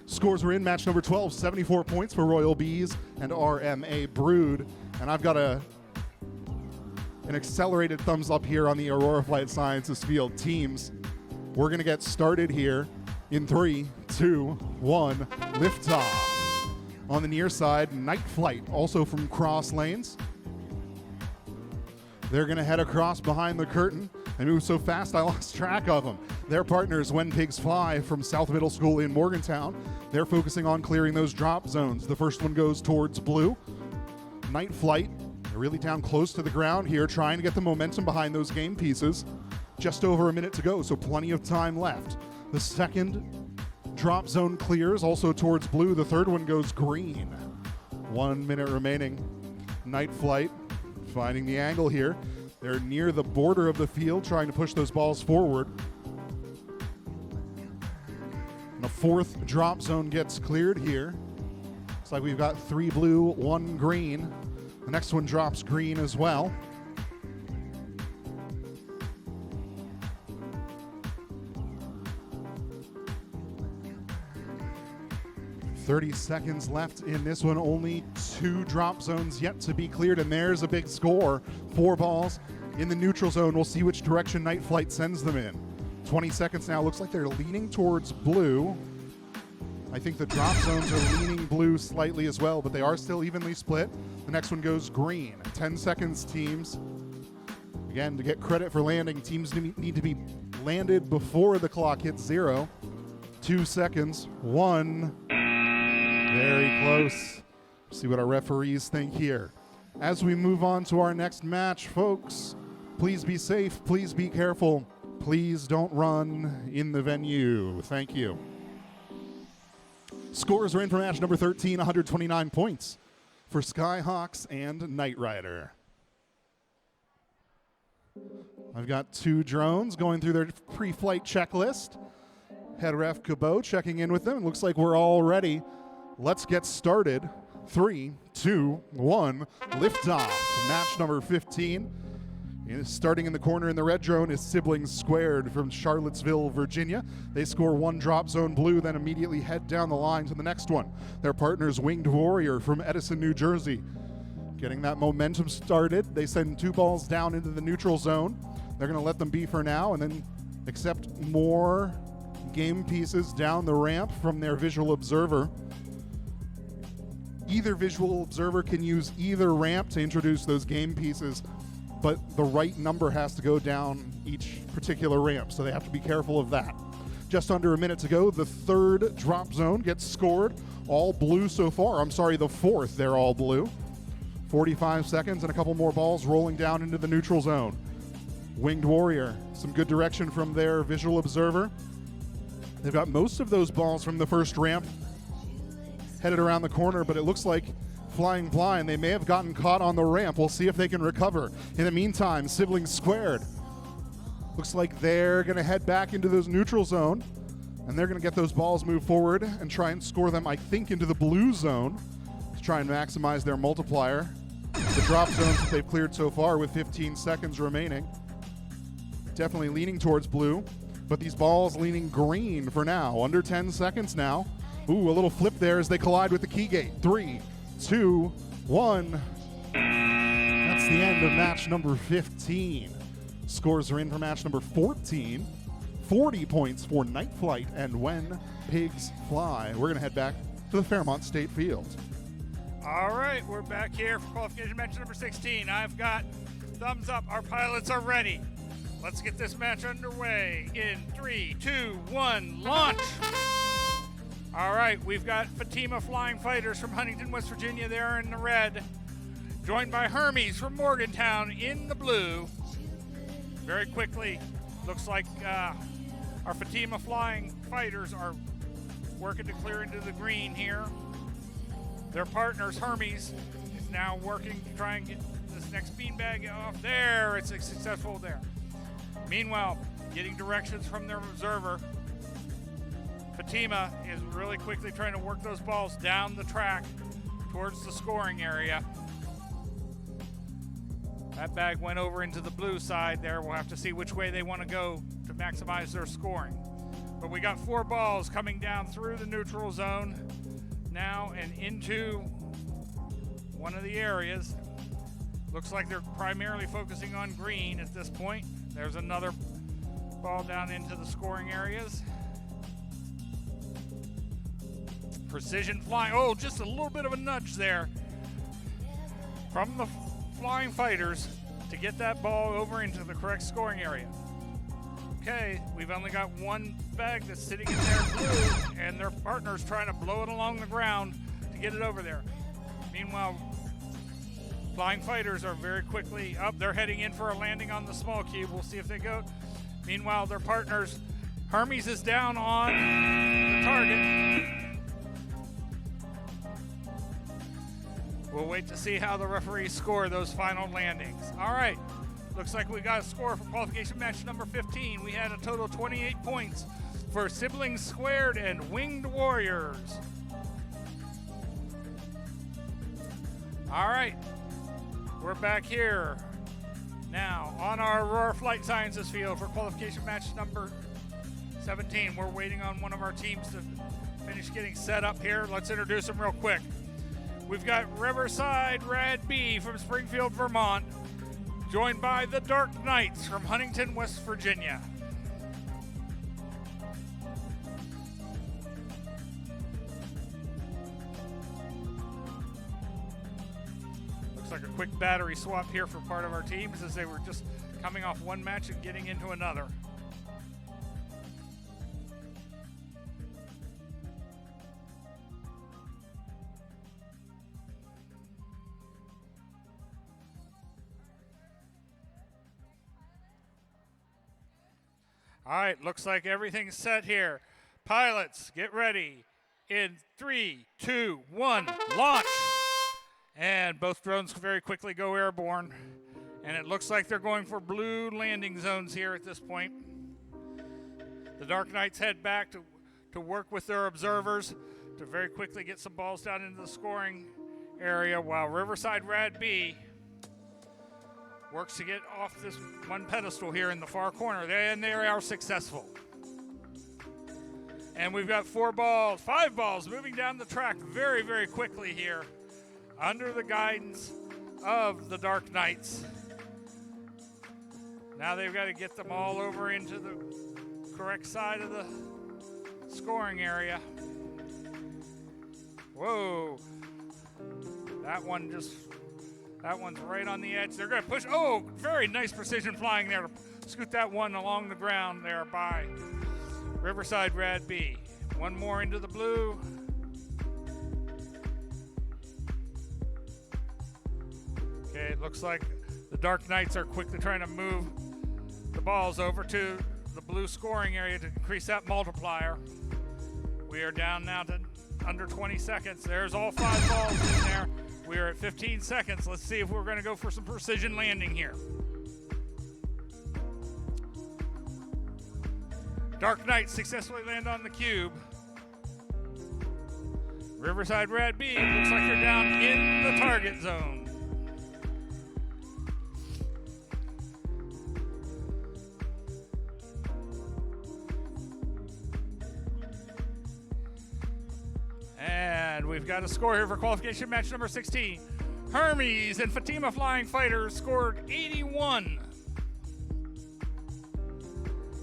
Scores were in match number 12. 74 points for Royal Bees and RMA Brood. And I've got an accelerated thumbs up here on the Aurora Flight Sciences field teams. We're going to get started here in 3, 2, 1, liftoff. On the near side, Night Flight, also from Cross Lanes. They're going to head across behind the curtain and move so fast I lost track of them. Their partners, When Pigs Fly, from South Middle School in Morgantown. They're focusing on clearing those drop zones. The first one goes towards blue. Night Flight, they're really down close to the ground here, trying to get the momentum behind those game pieces. Just over a minute to go, so plenty of time left. The second drop zone clears, also towards blue. The third one goes green. 1 minute remaining. Night Flight finding the angle here. They're near the border of the field, trying to push those balls forward. And a 4th drop zone gets cleared here. Looks like we've got 3 blue, 1 green. The next one drops green as well. 30 seconds left in this one. Only 2 drop zones yet to be cleared, and there's a big score. 4 balls in the neutral zone. We'll see which direction Night Flight sends them in. 20 seconds now. Looks like they're leaning towards blue. I think the drop zones are leaning blue slightly as well, but they are still evenly split. The next one goes green. 10 seconds, teams. Again, to get credit for landing, teams need to be landed before the clock hits 0. 2 seconds. 1. Very close. See what our referees think here. As we move on to our next match, folks, please be safe. Please be careful. Please don't run in the venue. Thank you. Scores are in for match number 13, 129 points for Skyhawks and Knight Rider. I've got 2 drones going through their pre-flight checklist. Head ref Cabot checking in with them. It looks like we're all ready. Let's get started. 3, 2, 1, liftoff. Match number 15. Starting in the corner in the red drone is Siblings Squared from Charlottesville, Virginia. They score 1 drop zone blue, then immediately head down the line to the next one. Their partner's Winged Warrior from Edison, New Jersey. Getting that momentum started, they send 2 balls down into the neutral zone. They're going to let them be for now and then accept more game pieces down the ramp from their visual observer. Either visual observer can use either ramp to introduce those game pieces, but the right number has to go down each particular ramp, so they have to be careful of that. Just under a minute to go, the 3rd drop zone gets scored. All blue so far. I'm sorry, the 4th, they're all blue. 45 seconds and a couple more balls rolling down into the neutral zone. Winged Warrior, some good direction from their visual observer. They've got most of those balls from the first ramp headed around the corner, but it looks like flying blind, they may have gotten caught on the ramp. We'll see if they can recover. In the meantime, Siblings Squared. Looks like they're going to head back into those neutral zone, and they're going to get those balls moved forward and try and score them, I think, into the blue zone to try and maximize their multiplier. The drop zones that they've cleared so far with 15 seconds remaining. Definitely leaning towards blue, but these balls leaning green for now. Under 10 seconds now. Ooh, a little flip there as they collide with the key gate. 3, 2, 1. That's the end of match number 15. Scores are in for match number 14. 40 points for Night Flight and When Pigs Fly. We're going to head back to the Fairmont State Field. All right, we're back here for qualification match number 16. I've got thumbs up. Our pilots are ready. Let's get this match underway in 3, 2, 1, launch. All right, we've got Fatima Flying Fighters from Huntington, West Virginia. They're in the red. Joined by Hermes from Morgantown in the blue. Very quickly, looks like our Fatima Flying Fighters are working to clear into the green here. Their partners, Hermes, is now working to try and get this next beanbag off there. It's successful there. Meanwhile, getting directions from their observer, Fatima is really quickly trying to work those balls down the track towards the scoring area. That bag went over into the blue side there. We'll have to see which way they want to go to maximize their scoring. But we got 4 balls coming down through the neutral zone now and into one of the areas. Looks like they're primarily focusing on green at this point. There's another ball down into the scoring areas. Precision flying. Oh, just a little bit of a nudge there from the Flying Fighters to get that ball over into the correct scoring area. Okay, we've only got one bag that's sitting in there blue, and their partner's trying to blow it along the ground to get it over there. Meanwhile, Flying Fighters are very quickly up. They're heading in for a landing on the small cube. We'll see if they go. Meanwhile, their partners, Hermes is down on the target. We'll wait to see how the referees score those final landings. All right, looks like we got a score for qualification match number 15. We had a total of 28 points for Siblings Squared and Winged Warriors. All right, we're back here now on our Aurora Flight Sciences field for qualification match number 17. We're waiting on one of our teams to finish getting set up here. Let's introduce them real quick. We've got Riverside Rad B from Springfield, Vermont, joined by the Dark Knights from Huntington, West Virginia. like a quick battery swap here for part of our teams as they were just coming off one match and getting into another. All right, looks like everything's set here. Pilots, get ready. In 3, 2, 1, launch. And both drones very quickly go airborne. And it looks like they're going for blue landing zones here at this point. The Dark Knights head back to work with their observers to very quickly get some balls down into the scoring area, while Riverside Rad B works to get off this one pedestal here in the far corner. And they are successful. And we've got 5 balls moving down the track very, very quickly here under the guidance of the Dark Knights. Now they've got to get them all over into the correct side of the scoring area. Whoa. That one's right on the edge. They're going to push. Oh, very nice precision flying there to scoot that one along the ground there by Riverside Rad B. One more into the blue. Okay, it looks like the Dark Knights are quickly trying to move the balls over to the blue scoring area to increase that multiplier. We are down now to under 20 seconds. There's all 5 balls in there. We are at 15 seconds. Let's see if we're going to go for some precision landing here. Dark Knight successfully land on the cube. Riverside Rad B looks like they're down in the target zone. And we've got a score here for qualification match number 16. Hermes and Fatima Flying Fighters scored 81.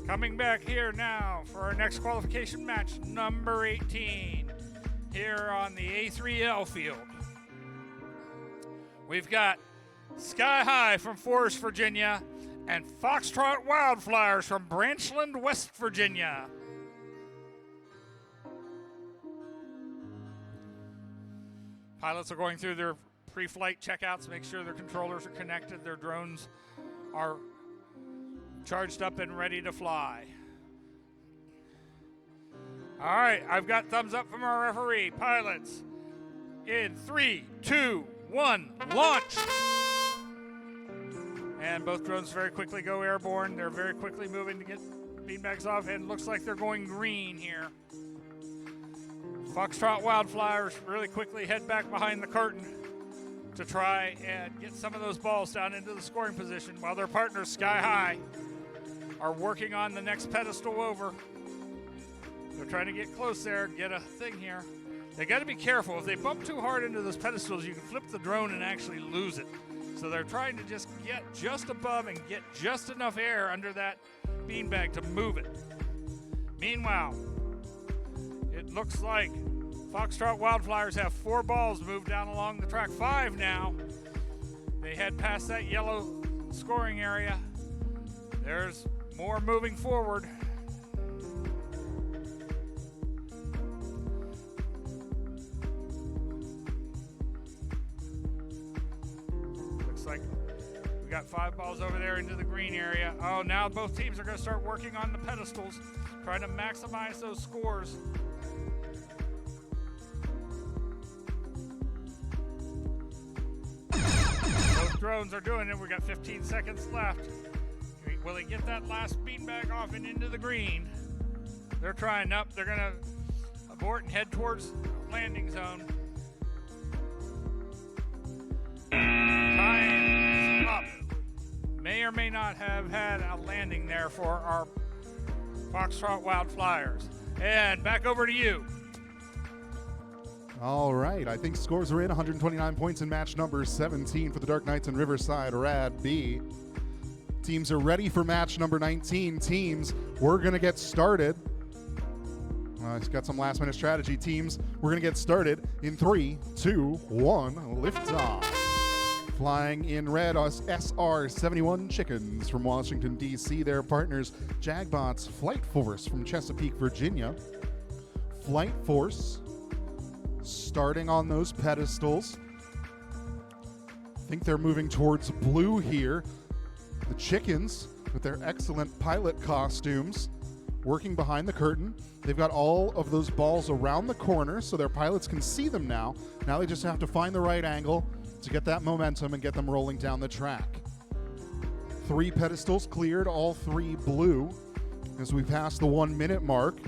Coming back here now for our next qualification match, number 18, here on the A3L field. We've got Sky High from Forest, Virginia, and Foxtrot Wildflowers from Branchland, West Virginia. Pilots are going through their pre-flight checkouts, make sure their controllers are connected, their drones are charged up and ready to fly. All right, I've got thumbs up from our referee. Pilots, in 3, 2, 1, launch! And both drones very quickly go airborne. They're very quickly moving to get beanbags off, and it looks like they're going green here. Foxtrot Wildflowers really quickly head back behind the curtain to try and get some of those balls down into the scoring position, while their partners, Sky High, are working on the next pedestal over. They're trying to get close there, get a thing here. They got to be careful. If they bump too hard into those pedestals, you can flip the drone and actually lose it. So they're trying to just get just above and get just enough air under that beanbag to move it. Meanwhile, it looks like Foxtrot Wildflowers have 4 balls moved down along the track. 5 now. They head past that yellow scoring area. There's more moving forward. Looks like we got 5 balls over there into the green area. Oh, now both teams are going to start working on the pedestals, trying to maximize those scores. Both drones are doing it. We got 15 seconds left. Will they get that last beanbag off and into the green? They're trying. Nope, they're going to abort and head towards landing zone. Time is up. May or may not have had a landing there for our Foxtrot Wildflowers. And back over to you. All right, I think scores are in. 129 points in match number 17 for the Dark Knights and Riverside Rad B. Teams are ready for match number 19. Teams, we're going to get started. It's got some last-minute strategy. Teams, we're going to get started in 3, 2, 1, lift off. Flying in red, SR-71 Chickens from Washington, D.C. Their partners, Jagbots Flight Force from Chesapeake, Virginia. Flight Force starting on those pedestals. I think they're moving towards blue here. The Chickens, with their excellent pilot costumes, working behind the curtain. They've got all of those balls around the corner so their pilots can see them now. Now they just have to find the right angle to get that momentum and get them rolling down the track. 3 pedestals cleared, all 3 blue. As we pass the 1 minute mark,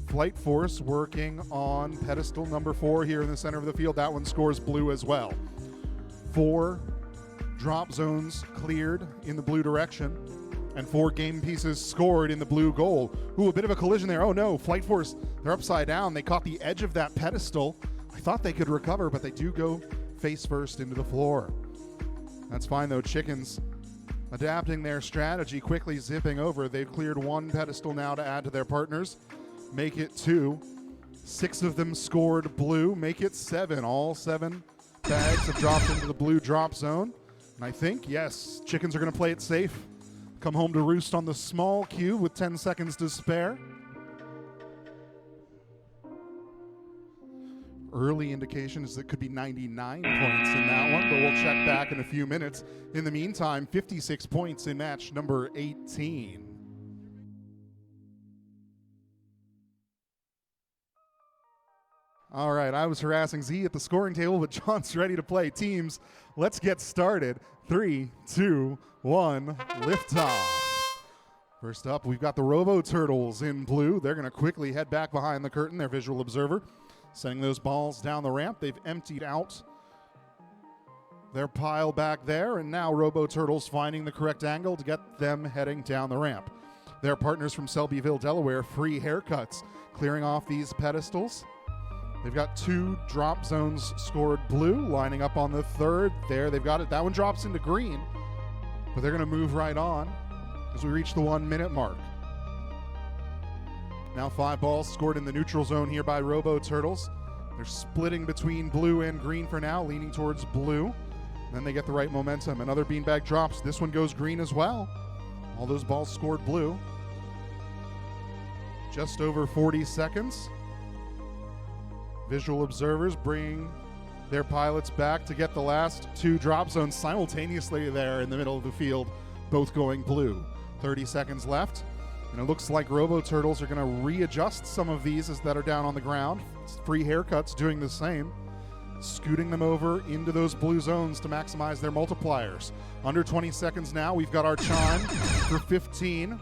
Flight Force working on pedestal number 4 here in the center of the field. That one scores blue as well. 4 drop zones cleared in the blue direction and 4 game pieces scored in the blue goal. Ooh, a bit of a collision there. Oh no, Flight Force, they're upside down. They caught the edge of that pedestal. I thought they could recover, but they do go face first into the floor. That's fine though. Chickens adapting their strategy, quickly zipping over. They've cleared 1 pedestal now to add to their partners. Make it 2. 6 of them scored blue. Make it 7. All 7 bags have dropped into the blue drop zone. And I think, yes, Chickens are going to play it safe. Come home to roost on the small cube with 10 seconds to spare. Early indications that could be 99 points in that one, but we'll check back in a few minutes. In the meantime, 56 points in match number 18. All right, I was harassing Z at the scoring table, but John's ready to play. Teams, let's get started. 3, 2, 1, liftoff. First up, we've got the Robo Turtles in blue. They're going to quickly head back behind the curtain, their visual observer. Sending those balls down the ramp. They've emptied out their pile back there, and now Robo Turtles finding the correct angle to get them heading down the ramp. Their partners from Selbyville, Delaware, Free Haircuts, clearing off these pedestals. They've got 2 drop zones scored blue, lining up on the 3rd. There, they've got it. That one drops into green, but they're going to move right on as we reach the 1 minute mark. Now 5 balls scored in the neutral zone here by Robo Turtles. They're splitting between blue and green for now, leaning towards blue. Then they get the right momentum. Another beanbag drops. This one goes green as well. All those balls scored blue. Just over 40 seconds. Visual observers bring their pilots back to get the last 2 drop zones simultaneously there in the middle of the field, both going blue. 30 seconds left, and it looks like Robo Turtles are going to readjust some of these as that are down on the ground. Free Haircuts doing the same, scooting them over into those blue zones to maximize their multipliers. Under 20 seconds now, we've got our chime for 15.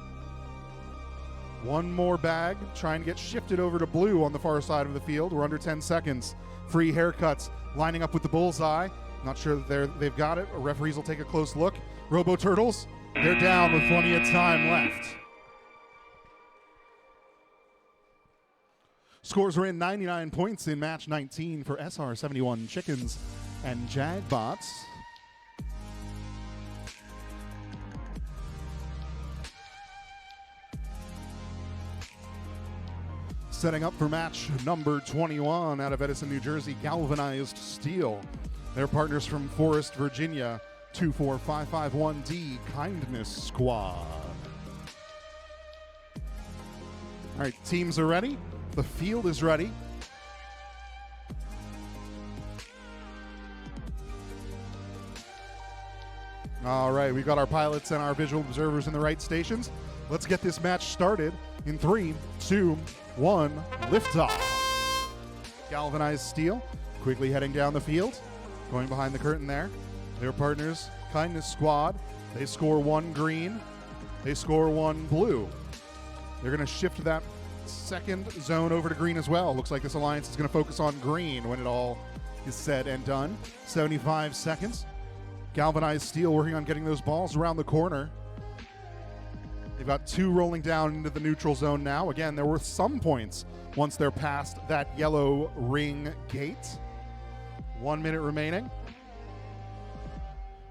1 more bag, trying to get shifted over to blue on the far side of the field. We're under 10 seconds. Free Haircuts lining up with the bullseye. Not sure that they've got it. Referees will take a close look. Robo Turtles, they're down with plenty of time left. Scores are in. 99 points in match 19 for SR-71 Chickens and Jagbots. Setting up for match number 21 out of Edison, New Jersey, Galvanized Steel. Their partners from Forest, Virginia, 24551D Kindness Squad. All right, teams are ready. The field is ready. All right, we've got our pilots and our visual observers in the right stations. Let's get this match started in 3, 2, 1, liftoff. Galvanized Steel quickly heading down the field, going behind the curtain there. Their partners, Kindness Squad, they score 1 green, they score 1 blue. They're going to shift that second zone over to green as well. Looks like this alliance is going to focus on green when it all is said and done. 75 seconds. Galvanized Steel working on getting those balls around the corner. They've got 2 rolling down into the neutral zone now. Again, there were some points once they're past that yellow ring gate. 1 minute remaining.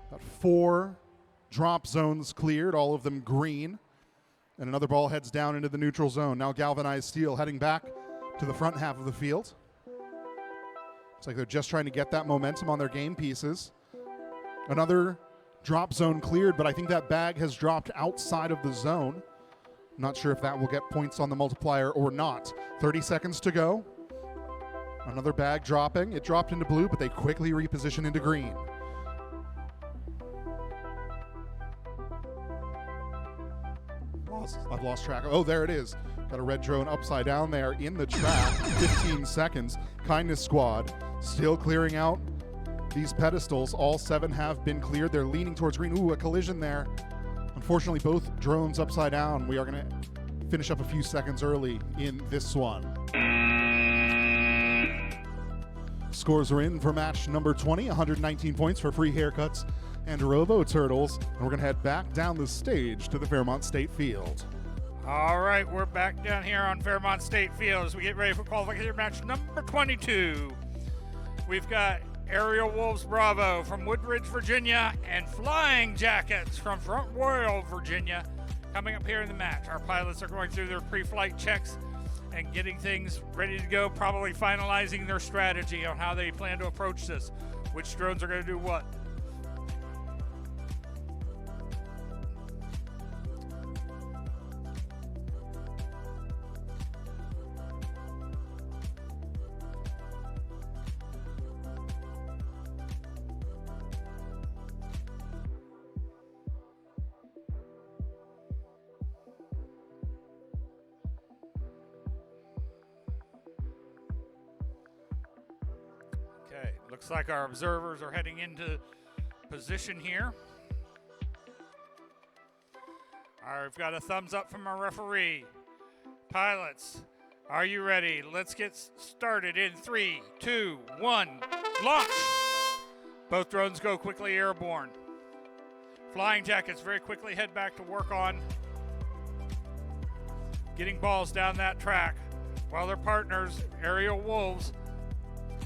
Got 4 drop zones cleared, all of them green. And another ball heads down into the neutral zone. Now Galvanized Steel heading back to the front half of the field. Looks like they're just trying to get that momentum on their game pieces. Another drop zone cleared, but I think that bag has dropped outside of the zone. Not sure if that will get points on the multiplier or not. 30 seconds to go. Another bag dropping. It dropped into blue, but they quickly reposition into green. I've lost track. Oh, there it is. Got a red drone upside down there in the track. 15 seconds. Kindness Squad still clearing out these pedestals. All 7 have been cleared. They're leaning towards green. Ooh, a collision there. Unfortunately, both drones upside down. We are going to finish up a few seconds early in this one. Scores are in for match number 20. 119 points for free haircuts and Robo Turtles. And we're going to head back down the stage to the Fairmont State Field. All right, we're back down here on Fairmont State Field as we get ready for qualification match number 22. We've got Aerial Wolves Bravo from Woodridge, Virginia, and Flying Jackets from Front Royal, Virginia, coming up here in the match. Our pilots are going through their pre-flight checks and getting things ready to go, probably finalizing their strategy on how they plan to approach this, which drones are going to do what. Looks like our observers are heading into position here. All right, we've got a thumbs up from our referee. Pilots, are you ready? Let's get started in 3, 2, 1, launch! Both drones go quickly airborne. Flying Jackets very quickly head back to work on getting balls down that track, while their partners, Aerial Wolves,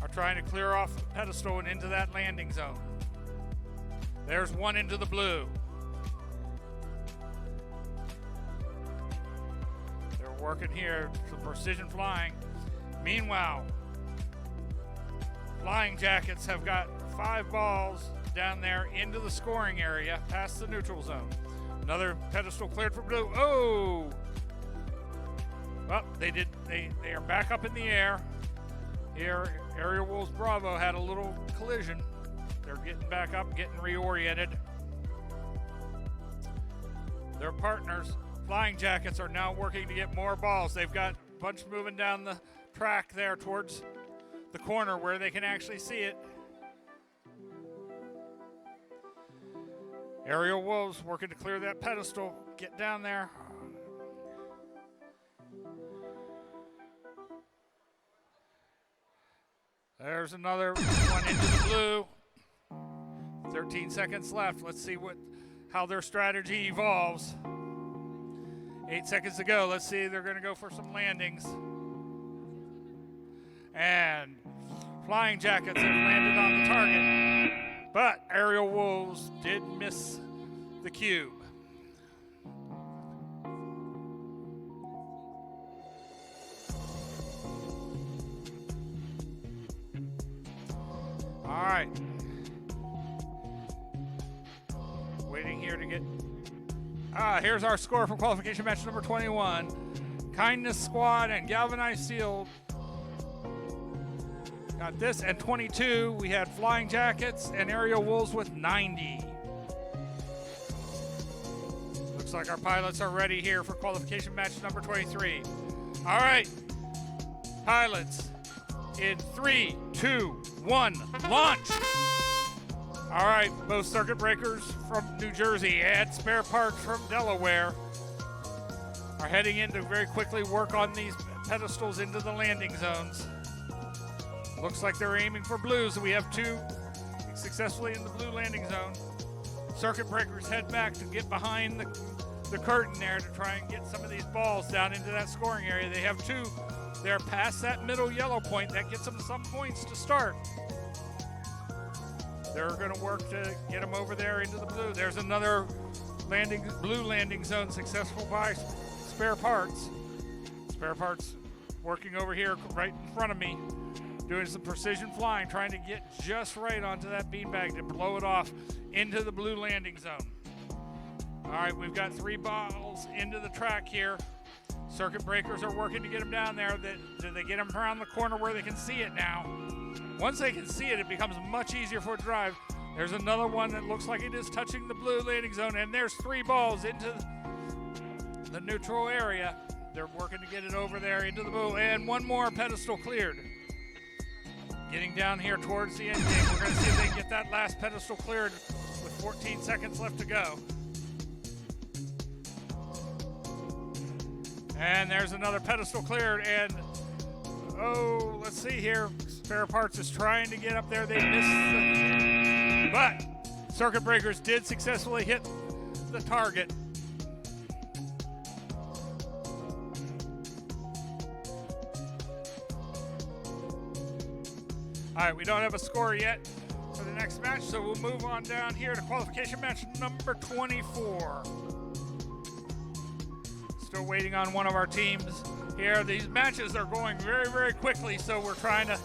are trying to clear off the pedestal and into that landing zone. There's one into the blue. They're working here, some precision flying. Meanwhile, Flying Jackets have got 5 balls down there into the scoring area, past the neutral zone. Another pedestal cleared for blue. Oh! Well, they are back up in the air. Here, Aerial Wolves Bravo had a little collision. They're getting back up, getting reoriented. Their partners, Flying Jackets, are now working to get more balls. They've got a bunch moving down the track there towards the corner where they can actually see it. Aerial Wolves working to clear that pedestal, get down there. There's another one into the blue. 13 seconds left. Let's see how their strategy evolves. 8 seconds to go. Let's see. They're going to go for some landings. And Flying Jackets have landed on the target. But Aerial Wolves did miss the cube. All right. Waiting here to get... here's our score for qualification match number 21. Kindness Squad and Galvanized Steel got this. And 22, we had Flying Jackets and Aerial Wolves with 90. Looks like our pilots are ready here for qualification match number 23. All right. Pilots, in 3, 2, 1, launch! All right, both circuit breakers from New Jersey and spare parts from Delaware are heading in to very quickly work on these pedestals into the landing zones. Looks like they're aiming for blues, so we have 2 successfully in the blue landing zone. Circuit breakers head back to get behind the curtain there to try and get some of these balls down into that scoring area. They have 2. They're past that middle yellow point. That gets them some points to start. They're going to work to get them over there into the blue. There's another blue landing zone successful by spare parts. Spare parts working over here right in front of me, doing some precision flying, trying to get just right onto that beanbag to blow it off into the blue landing zone. All right, we've got 3 balls into the track here. Circuit breakers are working to get them down there. Did they get them around the corner where they can see it now? Once they can see it, it becomes much easier for it to drive. There's another one that looks like it is touching the blue landing zone, and there's 3 balls into the neutral area. They're working to get it over there into the blue, and 1 more pedestal cleared. Getting down here towards the end game. We're going to see if they can get that last pedestal cleared with 14 seconds left to go. And there's another pedestal cleared, and oh, let's see here. Spare Parts is trying to get up there. They missed but Circuit Breakers did successfully hit the target. All right, we don't have a score yet for the next match, so we'll move on down here to qualification match number 24. Still waiting on one of our teams here. These matches are going very, very quickly, so we're trying to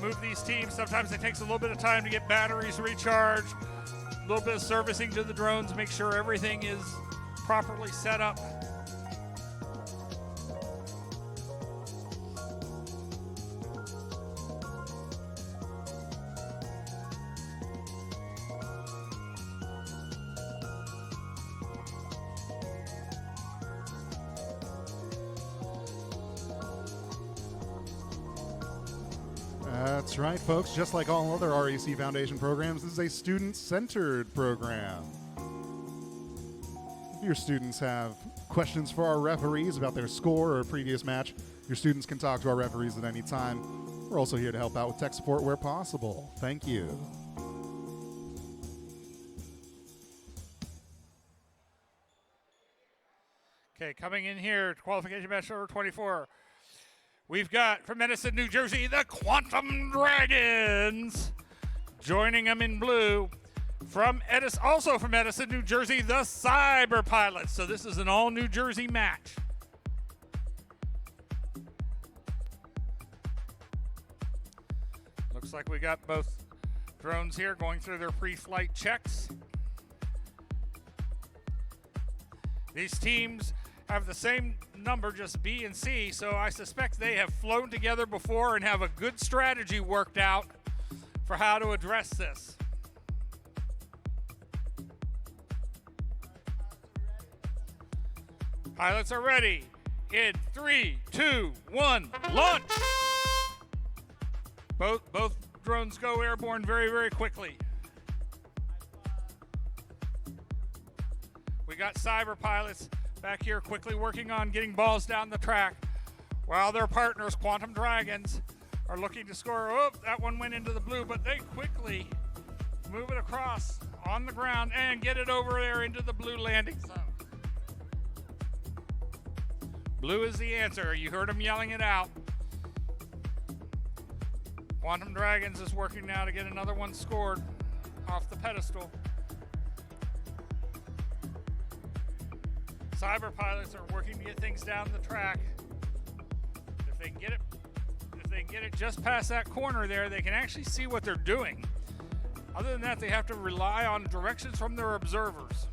move these teams. Sometimes it takes a little bit of time to get batteries recharged, a little bit of servicing to the drones, make sure everything is properly set up. That's right, folks. Just like all other REC Foundation programs, this is a student-centered program. If your students have questions for our referees about their score or a previous match, your students can talk to our referees at any time. We're also here to help out with tech support where possible. Thank you. Okay, coming in here, qualification match number 24. We've got from Edison, New Jersey, the Quantum Dragons. Joining them in blue. Also from Edison, New Jersey, the Cyber Pilots. So this is an all New Jersey match. Looks like we got both drones here going through their pre-flight checks. These teams have the same number, just B and C, so I suspect they have flown together before and have a good strategy worked out for how to address this. Pilots are ready. In 3, 2, 1, launch! Both drones go airborne very, very quickly. We got Cyber Pilots back here quickly working on getting balls down the track, while their partners, Quantum Dragons, are looking to score. Oh, that one went into the blue, but they quickly move it across on the ground and get it over there into the blue landing zone. Blue is the answer. You heard them yelling it out. Quantum Dragons is working now to get another one scored off the pedestal. Cyber Pilots are working to get things down the track. If they can get it just past that corner there, they can actually see what they're doing. Other than that, they have to rely on directions from their observers.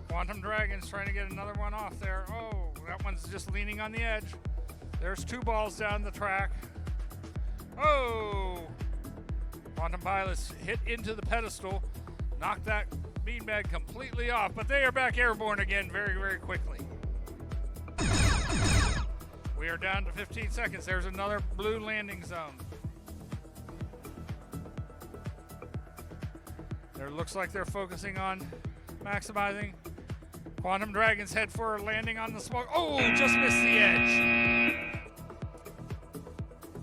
Quantum Dragons trying to get another one off there. Oh, that one's just leaning on the edge. There's 2 balls down the track. Oh! Quantum Pilots hit into the pedestal, knocked that beanbag completely off, but they are back airborne again very, very quickly. We are down to 15 seconds. There's another blue landing zone. There looks like they're focusing on maximizing. Quantum Dragons head for a landing on the smoke. Oh, just missed the edge.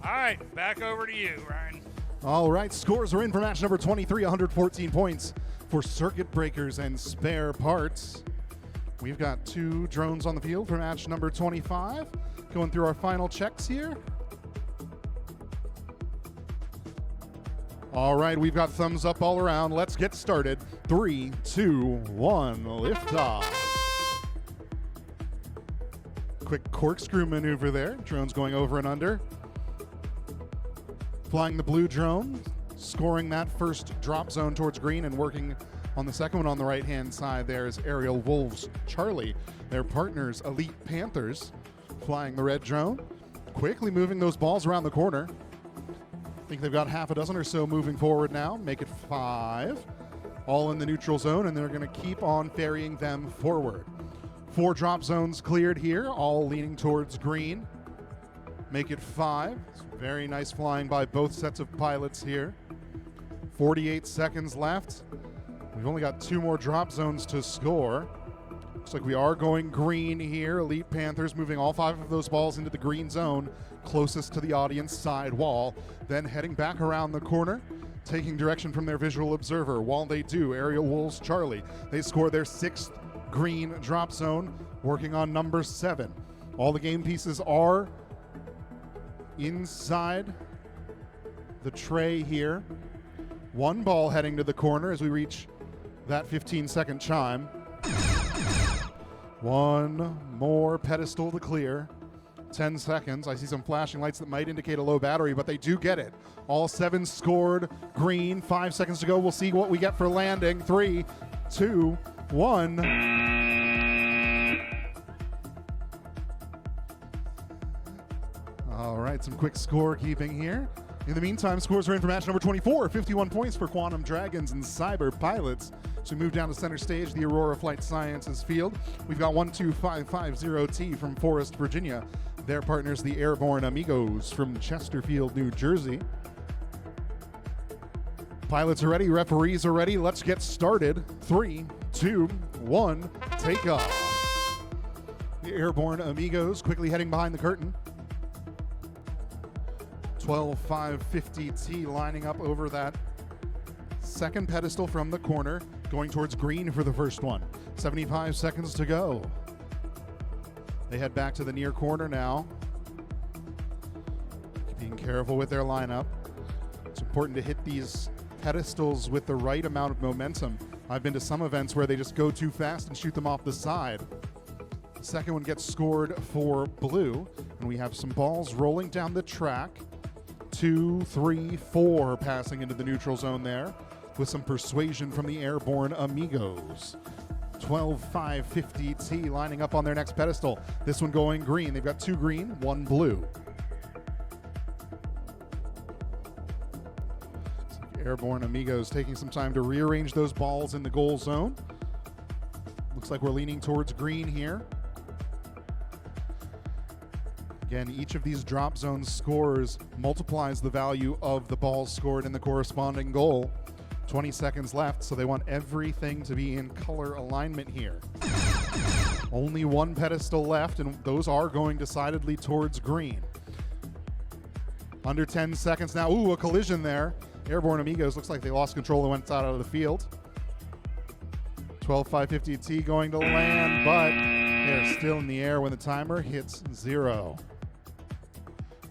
All right, back over to you, Ryan. All right, scores are in for match number 23, 114 points for Circuit Breakers and Spare Parts. We've got 2 drones on the field for match number 25. Going through our final checks here. All right, we've got thumbs up all around. Let's get started. 3, 2, 1, liftoff. Quick corkscrew maneuver there. Drone's going over and under. Flying the blue drone. scoring that first drop zone towards green, and working on the second one on the right-hand side there is Aerial Wolves Charlie. Their partners, Elite Panthers, flying the red drone, quickly moving those balls around the corner. I think they've got half a dozen or so moving forward now. Make it 5, all in the neutral zone, and they're going to keep on ferrying them forward. 4 drop zones cleared here, all leaning towards green. Make it 5. It's very nice flying by both sets of pilots here. 48 seconds left. We've only got 2 more drop zones to score. Looks like we are going green here. Elite Panthers moving all 5 of those balls into the green zone, closest to the audience side wall. Then heading back around the corner, taking direction from their visual observer. While they do, Aerial Wolves Charlie, they score their 6th green drop zone, working on number 7. All the game pieces are inside the tray here. 1 ball heading to the corner as we reach that 15-second chime. 1 more pedestal to clear. 10 seconds. I see some flashing lights that might indicate a low battery, but they do get it. All 7 scored green. 5 seconds to go. We'll see what we get for landing. 3, 2, 1. All right, some quick scorekeeping here. In the meantime, scores are in for match number 24. 51 points for Quantum Dragons and Cyber Pilots. So we move down to center stage, the Aurora Flight Sciences field. We've got 12550T from Forest, Virginia. Their partners, the Airborne Amigos from Chesterfield, New Jersey. Pilots are ready, referees are ready. Let's get started. 3, 2, 1, take off. The Airborne Amigos quickly heading behind the curtain. 12550T lining up over that second pedestal from the corner, going towards green for the first one. 75 seconds to go. They head back to the near corner now. Being careful with their lineup. It's important to hit these pedestals with the right amount of momentum. I've been to some events where they just go too fast and shoot them off the side. The second one gets scored for blue, and we have some balls rolling down the track. 2, 3, 4 passing into the neutral zone there with some persuasion from the Airborne Amigos. 12550T lining up on their next pedestal. This one going green. They've got 2 green, 1 blue. Airborne Amigos taking some time to rearrange those balls in the goal zone. Looks like we're leaning towards green here. Again, each of these drop zone scores multiplies the value of the balls scored in the corresponding goal. 20 seconds left, so they want everything to be in color alignment here. Only 1 pedestal left, and those are going decidedly towards green. Under 10 seconds now. Ooh, a collision there. Airborne Amigos looks like they lost control and went out of the field. 12550T going to land, but they're still in the air when the timer hits 0.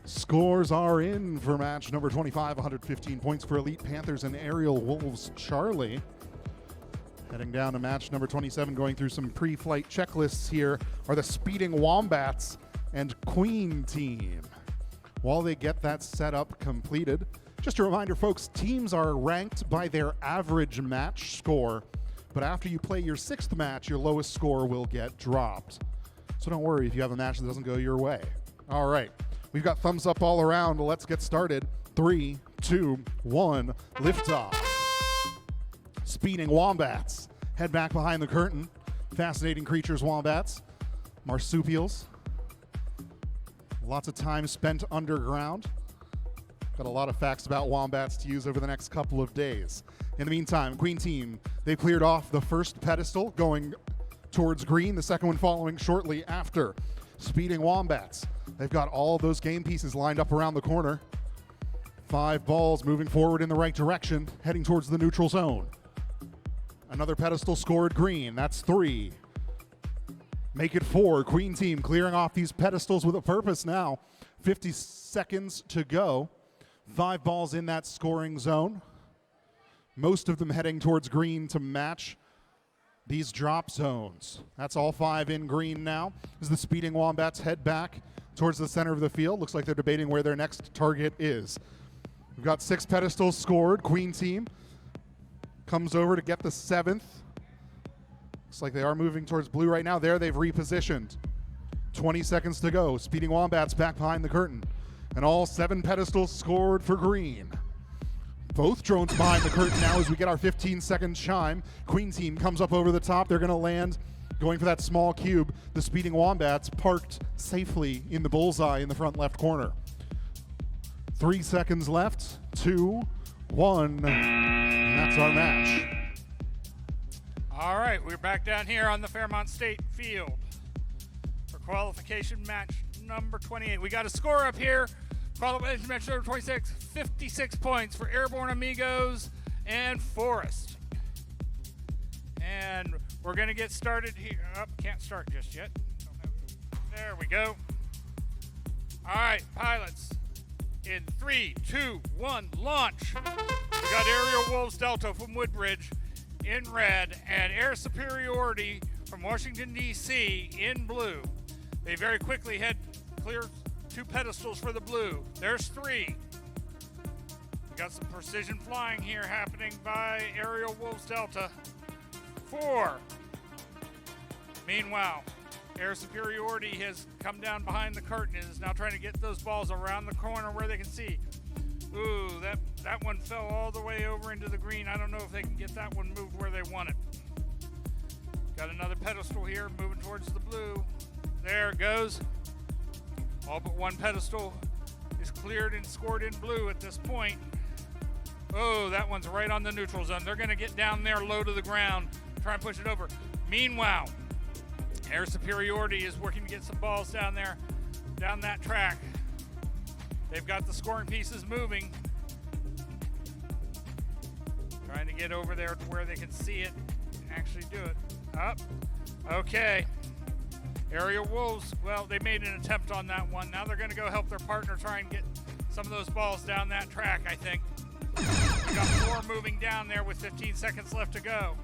Scores are in for match number 25, 115 points for Elite Panthers and Aerial Wolves Charlie. Heading down to match number 27, going through some pre-flight checklists here, are the Speeding Wombats and Queen team. While they get that setup completed, just a reminder, folks, teams are ranked by their average match score, but after you play your 6th match, your lowest score will get dropped. So don't worry if you have a match that doesn't go your way. All right. We've got thumbs up all around. Let's get started. 3, 2, 1, liftoff. Speeding Wombats head back behind the curtain. Fascinating creatures, wombats. Marsupials. Lots of time spent underground. Got a lot of facts about wombats to use over the next couple of days. In the meantime, Queen team, they cleared off the first pedestal going towards green, the second one following shortly after. Speeding Wombats, they've got all of those game pieces lined up around the corner. 5 balls moving forward in the right direction, heading towards the neutral zone. Another pedestal scored green, that's 3. Make it 4, Queen team clearing off these pedestals with a purpose now. 50 seconds to go. 5 balls in that scoring zone. Most of them heading towards green to match these drop zones. That's all 5 in green now as the Speeding Wombats head back towards the center of the field. Looks like they're debating where their next target is. We've got 6 pedestals scored. Queen team comes over to get the 7th. Looks like they are moving towards blue right now. There, they've repositioned. 20 seconds to go. Speeding Wombats back behind the curtain. And all 7 pedestals scored for green. Both drones behind the curtain now as we get our 15-second chime. Queen team comes up over the top. They're going to land going for that small cube. The Speeding Wombats parked safely in the bullseye in the front left corner. 3 seconds left. 2, 1. And that's our match. All right, we're back down here on the Fairmont State Field for qualification match number 28. We got a score up here. Qualification match number 26, 56 points for Airborne Amigos and Forest. And we're going to get started here. Oh, can't start just yet. There we go. All right, pilots. In 3, 2, 1, launch. We got Aerial Wolves Delta from Woodbridge in red and Air Superiority from Washington, D.C. in blue. They very quickly had clear 2 pedestals for the blue. There's 3. We got some precision flying here happening by Aerial Wolves Delta. 4. Meanwhile, Air Superiority has come down behind the curtain and is now trying to get those balls around the corner where they can see. Ooh, that one fell all the way over into the green. I don't know if they can get that one moved where they want it. Got another pedestal here moving towards the blue. There it goes. All but 1 pedestal is cleared and scored in blue at this point. Oh, that one's right on the neutral zone. They're going to get down there low to the ground, try and push it over. Meanwhile, Air Superiority is working to get some balls down there, down that track. They've got the scoring pieces moving. Trying to get over there to where they can see it and actually do it. Up. Okay. Aerial Wolves, well, they made an attempt on that one. Now they're going to go help their partner try and get some of those balls down that track, I think. We got 4 moving down there with 15 seconds left to go.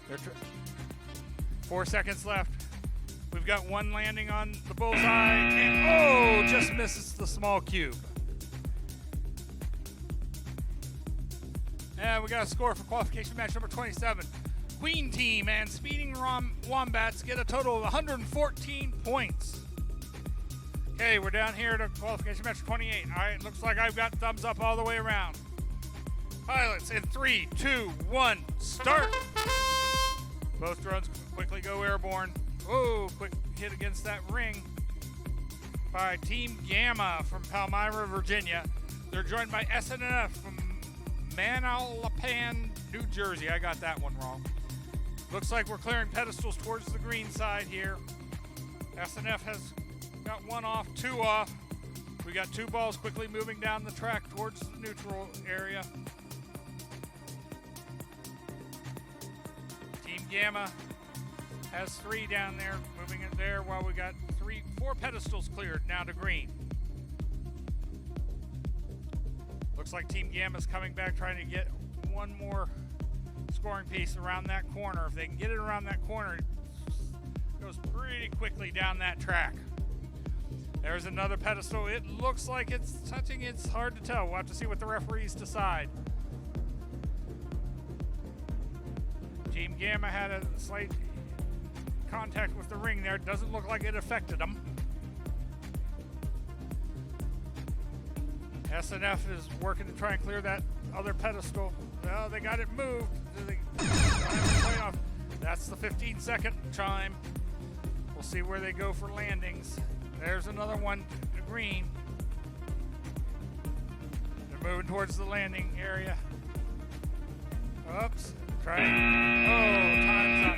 They're 4 seconds left. We've got 1 landing on the bullseye, and oh, just misses the small cube. And we got a score for qualification match number 27. Queen team and Speeding Wombats get a total of 114 points. Okay, we're down here to qualification match 28. All right, looks like I've got thumbs up all the way around. Pilots in 3, 2, 1, start. Both drones quickly go airborne. Oh, quick hit against that ring by Team Gamma from Palmyra, Virginia. They're joined by SNF from Manalapan, New Jersey. I got that one wrong. Looks like we're clearing pedestals towards the green side here. SNF has got 1 off, 2 off. We got 2 balls quickly moving down the track towards the neutral area. Team Gamma has 3 down there, moving it there while we got 4 pedestals cleared now to green. Looks like Team Gamma's coming back trying to get 1 more scoring piece around that corner. If they can get it around that corner, it goes pretty quickly down that track. There's another pedestal. It looks like it's touching. It's hard to tell. We'll have to see what the referees decide. Team Gamma had a slight contact with the ring there. It doesn't look like it affected them. SNF is working to try and clear that other pedestal. Well, they got it moved. That's the 15-second chime. We'll see where they go for landings. There's another one to green. They're moving towards the landing area. Oops. Try. Oh, time's up.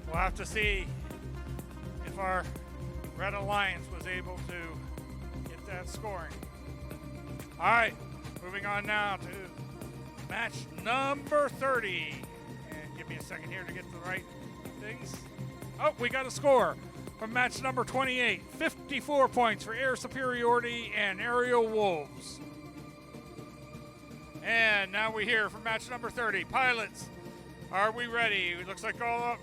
We'll have to see if our Red Alliance was able to get that scoring. All right, moving on now to match number 30. And give me a second here to get the right things. Oh, we got a score from match number 28. 54 points for Air Superiority and Aerial Wolves. And now we hear from match number 30. Pilots, are we ready? It looks like all up.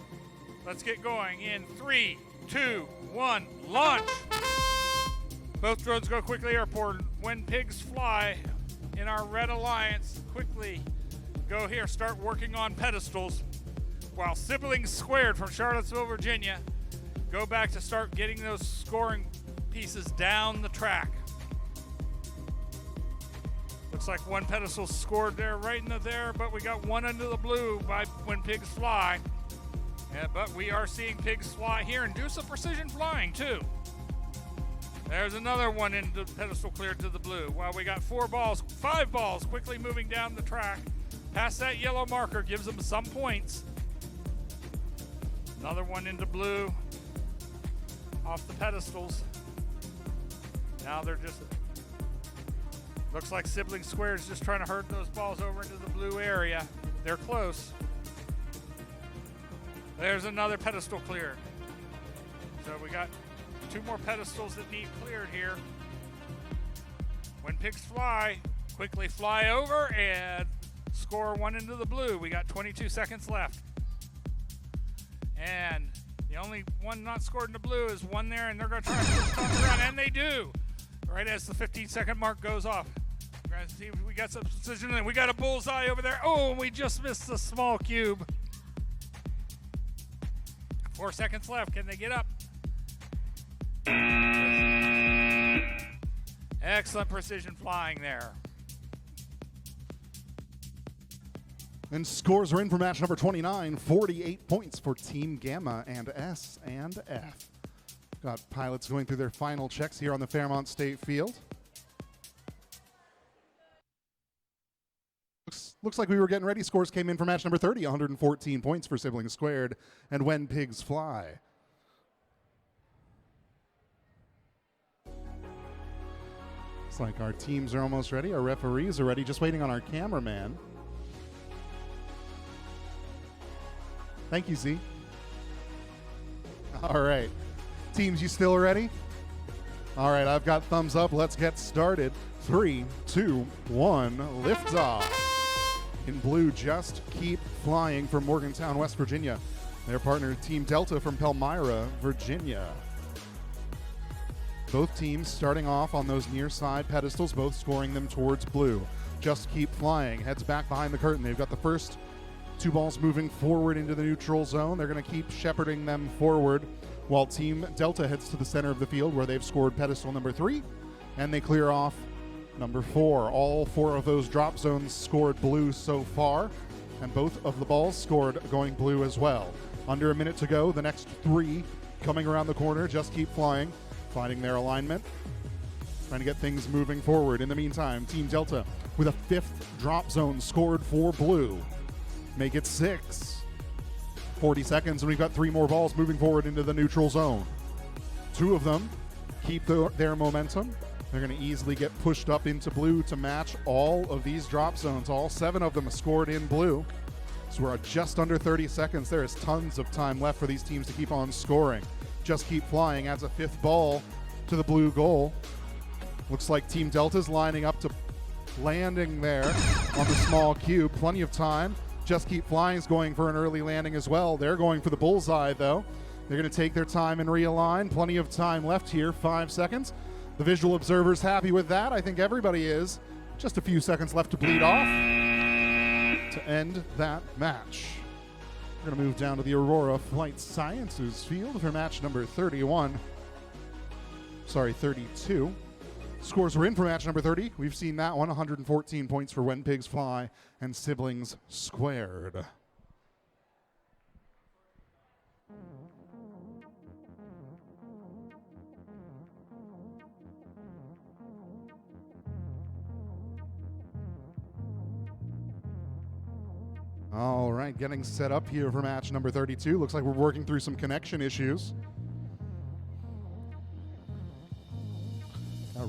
Let's get going in 3, 2, 1, launch. Both drones go quickly airport. When pigs fly in our Red Alliance, quickly go here, start working on pedestals. While siblings squared from Charlottesville, Virginia, go back to start getting those scoring pieces down the track. Looks like one pedestal scored there, right into there, but we got one under the blue by when pigs fly. Yeah, but we are seeing pigs fly here and do some precision flying too. There's another one in the pedestal cleared to the blue. While we got 5 balls quickly moving down the track. Past that yellow marker gives them some points. Another one into blue off the pedestals. Now they're just, looks like Sibling Square is just trying to herd those balls over into the blue area. They're close. There's another pedestal cleared. So we got 2 more pedestals that need cleared here. When pigs fly, quickly fly over and score one into the blue. We got 22 seconds left. And the only one not scored in the blue is one there, and they're going to try to turn around, and they do. Right as the 15-second mark goes off. We're going to see if we got some precision, and we got a bullseye over there. Oh, and we just missed the small cube. 4 seconds left. Can they get up? Excellent precision flying there. And scores are in for match number 29. 48 points for Team Gamma and S and F. Got pilots going through their final checks here on the Fairmont State Field. Looks like we were getting ready. Scores came in for match number 30. 114 points for Siblings Squared and When Pigs Fly. Looks like our teams are almost ready. Our referees are ready. Just waiting on our cameraman. Thank you, Z. All right. Teams, you still ready? All right, I've got thumbs up. Let's get started. 3, 2, 1, liftoff. In blue, Just Keep Flying from Morgantown, West Virginia. Their partner, Team Delta from Palmyra, Virginia. Both teams starting off on those near side pedestals, both scoring them towards blue. Just Keep Flying heads back behind the curtain. They've got the first 2 balls moving forward into the neutral zone. They're going to keep shepherding them forward while Team Delta heads to the center of the field where they've scored pedestal number 3, and they clear off number 4. All 4 of those drop zones scored blue so far, and both of the balls scored going blue as well. Under a minute to go. The next 3 coming around the corner. Just Keep Flying, finding their alignment, trying to get things moving forward. In the meantime, Team Delta with a 5th drop zone scored for blue. Make it 6. 40 seconds, and we've got 3 more balls moving forward into the neutral zone. 2 of them keep their momentum. They're going to easily get pushed up into blue to match all of these drop zones. All 7 of them scored in blue. So we're at just under 30 seconds. There is tons of time left for these teams to keep on scoring. Just Keep Flying adds a 5th ball to the blue goal. Looks like Team Delta's lining up to landing there on the small cube. Plenty of time. Just Keep Flying is going for an early landing as well. They're going for the bullseye, though. They're going to take their time and realign. Plenty of time left here, 5 seconds. The visual observer's happy with that. I think everybody is. Just a few seconds left to bleed off to end that match. We're going to move down to the Aurora Flight Sciences field for match number 32. Scores were in for match number 30. We've seen that one. 114 points for When Pigs Fly and Siblings Squared. All right, getting set up here for match number 32. Looks like we're working through some connection issues.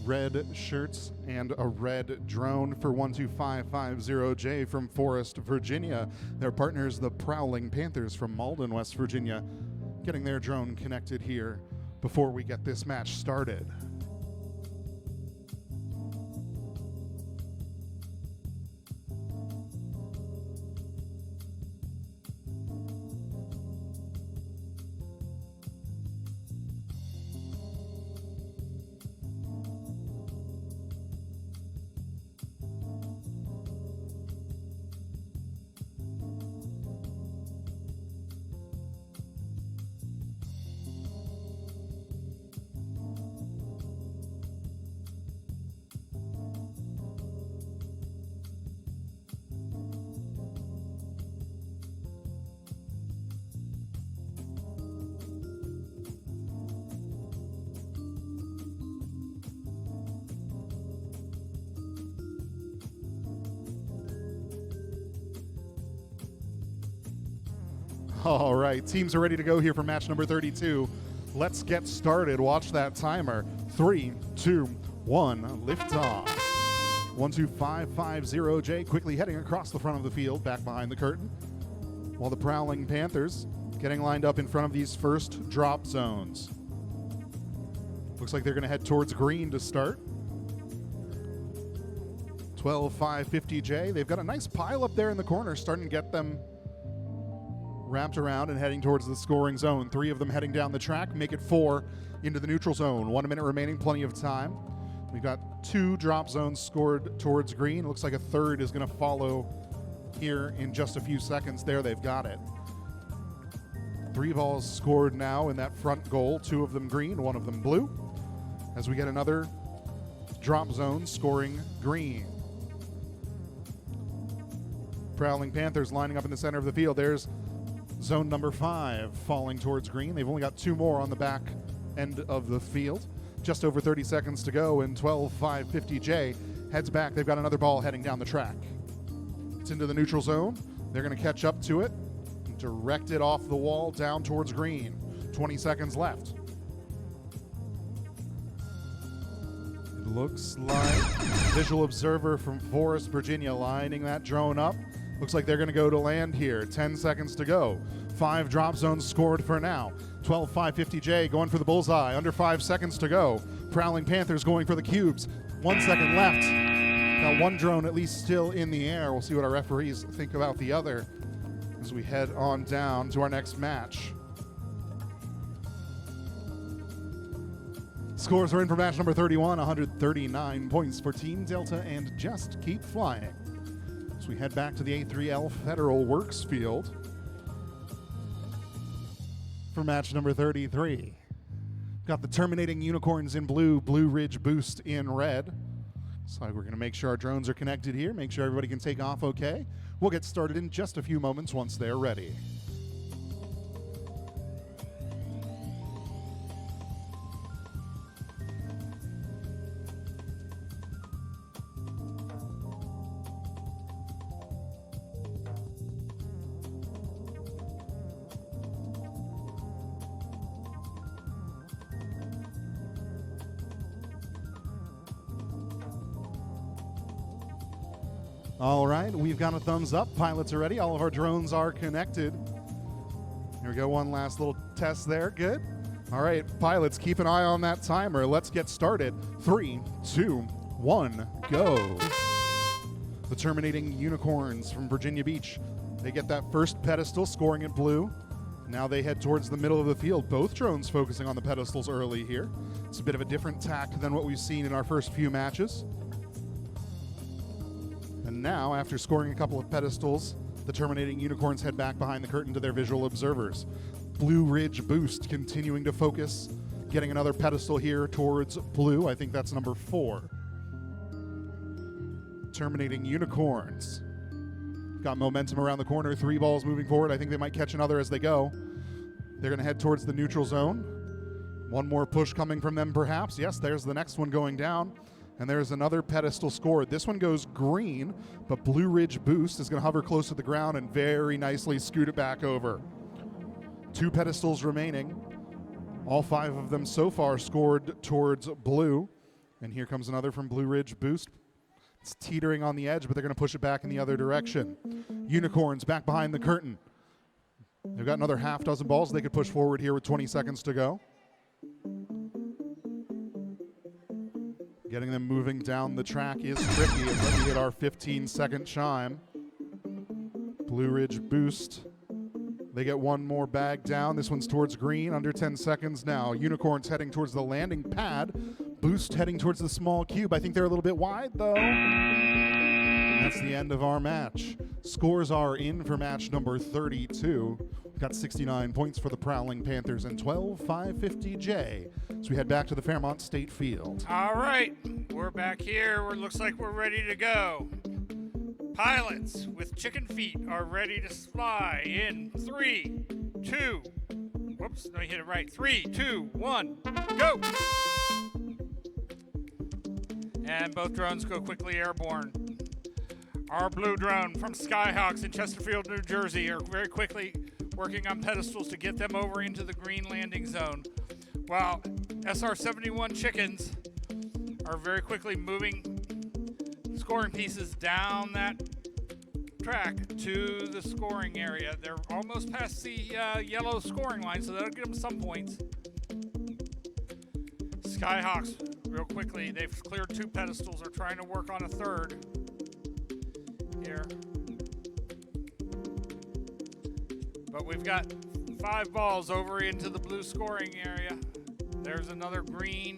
Red shirts and a red drone for 12550J from Forest, Virginia. Their partners, the Prowling Panthers from Malden, West Virginia, getting their drone connected here before we get this match started. All right, teams are ready to go here for match number 32. Let's get started. Watch that timer. 3, 2, 1, lift off. 12550J quickly heading across the front of the field, back behind the curtain, while the Prowling Panthers getting lined up in front of these first drop zones. Looks like they're going to head towards green to start. 12550J. They've got a nice pile up there in the corner, starting to get them wrapped around and heading towards the scoring zone. 3 of them heading down the track, make it 4 into the neutral zone. 1 minute remaining, plenty of time. We've got 2 drop zones scored towards green. Looks like a third is going to follow here in just a few seconds. There, they've got it. 3 balls scored now in that front goal. 2 of them green, 1 of them blue. As we get another drop zone scoring green. Prowling Panthers lining up in the center of the field. There's zone number 5 falling towards green. They've only got 2 more on the back end of the field. Just over 30 seconds to go, and 12550J heads back. They've got another ball heading down the track. It's into the neutral zone. They're going to catch up to it and direct it off the wall down towards green. 20 seconds left. It looks like visual observer from Forest, Virginia, lining that drone up. Looks like they're going to go to land here. 10 seconds to go. 5 drop zones scored for now. 12550J going for the bullseye. Under 5 seconds to go. Prowling Panthers going for the cubes. 1 second left. Got 1 drone at least still in the air. We'll see what our referees think about the other as we head on down to our next match. Scores are in for match number 31. 139 points for Team Delta and Just Keep Flying. As we head back to the A3L Federal Works field for match number 33. Got the Terminating Unicorns in blue, Blue Ridge Boost in red. So we're going to make sure our drones are connected here, make sure everybody can take off okay. We'll get started in just a few moments once they're ready. All right, we've got a thumbs up. Pilots are ready. All of our drones are connected. Here we go, one last little test there. Good. All right, pilots, keep an eye on that timer. Let's get started. 3, 2, 1, go. The Terminating Unicorns from Virginia Beach. They get that first pedestal, scoring it blue. Now they head towards the middle of the field. Both drones focusing on the pedestals early here. It's a bit of a different tack than what we've seen in our first few matches. And now, after scoring a couple of pedestals, the Terminating Unicorns head back behind the curtain to their visual observers. Blue Ridge Boost continuing to focus, getting another pedestal here towards blue. I think that's number 4. Terminating Unicorns. Got momentum around the corner, 3 balls moving forward. I think they might catch another as they go. They're going to head towards the neutral zone. 1 more push coming from them, perhaps. Yes, there's the next one going down. And there's another pedestal scored. This one goes green, but Blue Ridge Boost is going to hover close to the ground and very nicely scoot it back over. 2 pedestals remaining. All 5 of them so far scored towards blue. And here comes another from Blue Ridge Boost. It's teetering on the edge, but they're going to push it back in the other direction. Unicorns back behind the curtain. They've got another half dozen balls they could push forward here with 20 seconds to go. Getting them moving down the track is tricky as we hit our 15-second chime. Blue Ridge Boost. They get 1 more bag down. This one's towards green, under 10 seconds now. Unicorns heading towards the landing pad. Boost heading towards the small cube. I think they're a little bit wide, though. That's the end of our match. Scores are in for match number 32. We've got 69 points for the Prowling Panthers and 12550J. So we head back to the Fairmont State Field. All right, we're back here. Looks like we're ready to go. Pilots with chicken feet are ready to fly in 3, 2, whoops, let me hit it right. 3, 2, 1, go! And both drones go quickly airborne. Our blue drone from Skyhawks in Chesterfield, New Jersey are very quickly working on pedestals to get them over into the green landing zone. While SR-71 chickens are very quickly moving scoring pieces down that track to the scoring area. They're almost past the yellow scoring line, so that'll get them some points. Skyhawks, real quickly, they've cleared 2 pedestals. They're trying to work on a third here. But we've got 5 balls over into the blue scoring area. There's another green.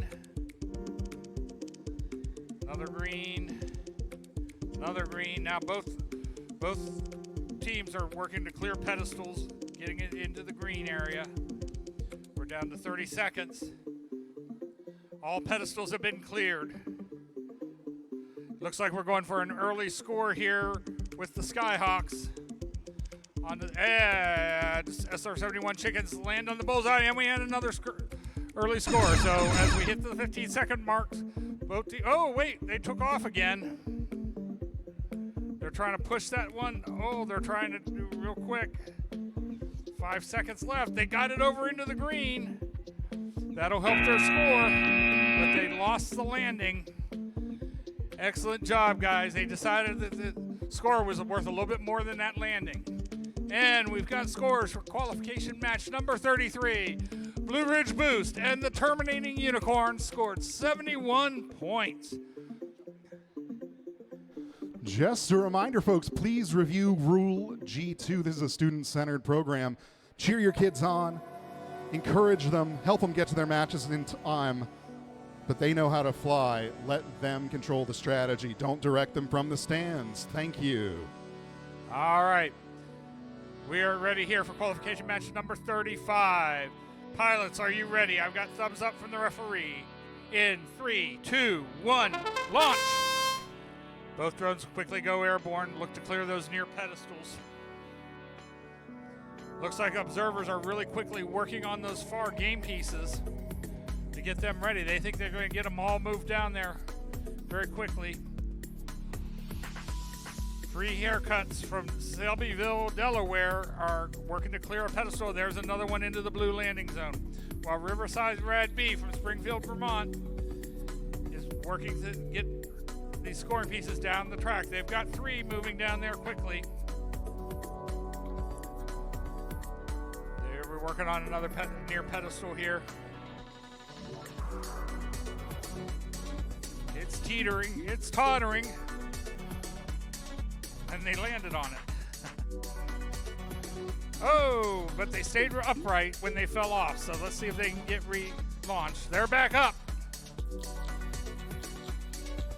Another green. Another green. Now both teams are working to clear pedestals, getting it into the green area. We're down to 30 seconds. All pedestals have been cleared. Looks like we're going for an early score here with the Skyhawks. On the SR-71 chickens land on the bullseye, and we had another early score. So as we hit the 15-second mark, both oh wait, they took off again. They're trying to push that one. Oh, they're trying to do real quick. 5 seconds left. They got it over into the green. That'll help their score, but they lost the landing. Excellent job, guys. They decided that the score was worth a little bit more than that landing. And we've got scores for qualification match number 33. Blue Ridge Boost and the Terminating Unicorn scored 71 points. Just a reminder, folks, please review Rule G2. This is a student-centered program. Cheer your kids on, encourage them, help them get to their matches in time, but they know how to fly. Let them control the strategy. Don't direct them from the stands. Thank you. All right. We are ready here for qualification match number 35. Pilots, are you ready? I've got thumbs up from the referee. In 3, 2, 1, launch! Both drones quickly go airborne. Look to clear those near pedestals. Looks like observers are really quickly working on those far game pieces to get them ready. They think they're going to get them all moved down there very quickly. 3 haircuts from Shelbyville, Delaware are working to clear a pedestal. There's another one into the blue landing zone. While Riverside Rad B from Springfield, Vermont is working to get these scoring pieces down the track. They've got 3 moving down there quickly. We're working on another near pedestal here. It's teetering, it's tottering. And they landed on it. Oh, but they stayed upright when they fell off. So let's see if they can get relaunched. They're back up.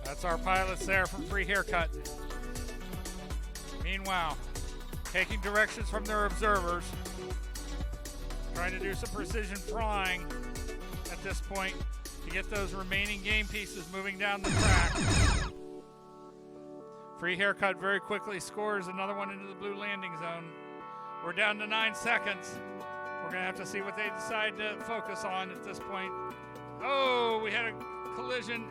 That's our pilots there from Free Haircut. Meanwhile, taking directions from their observers, trying to do some precision flying at this point to get those remaining game pieces moving down the track. Free Haircut very quickly scores another one into the blue landing zone. We're down to 9 seconds. We're going to have to see what they decide to focus on at this point. Oh, we had a collision.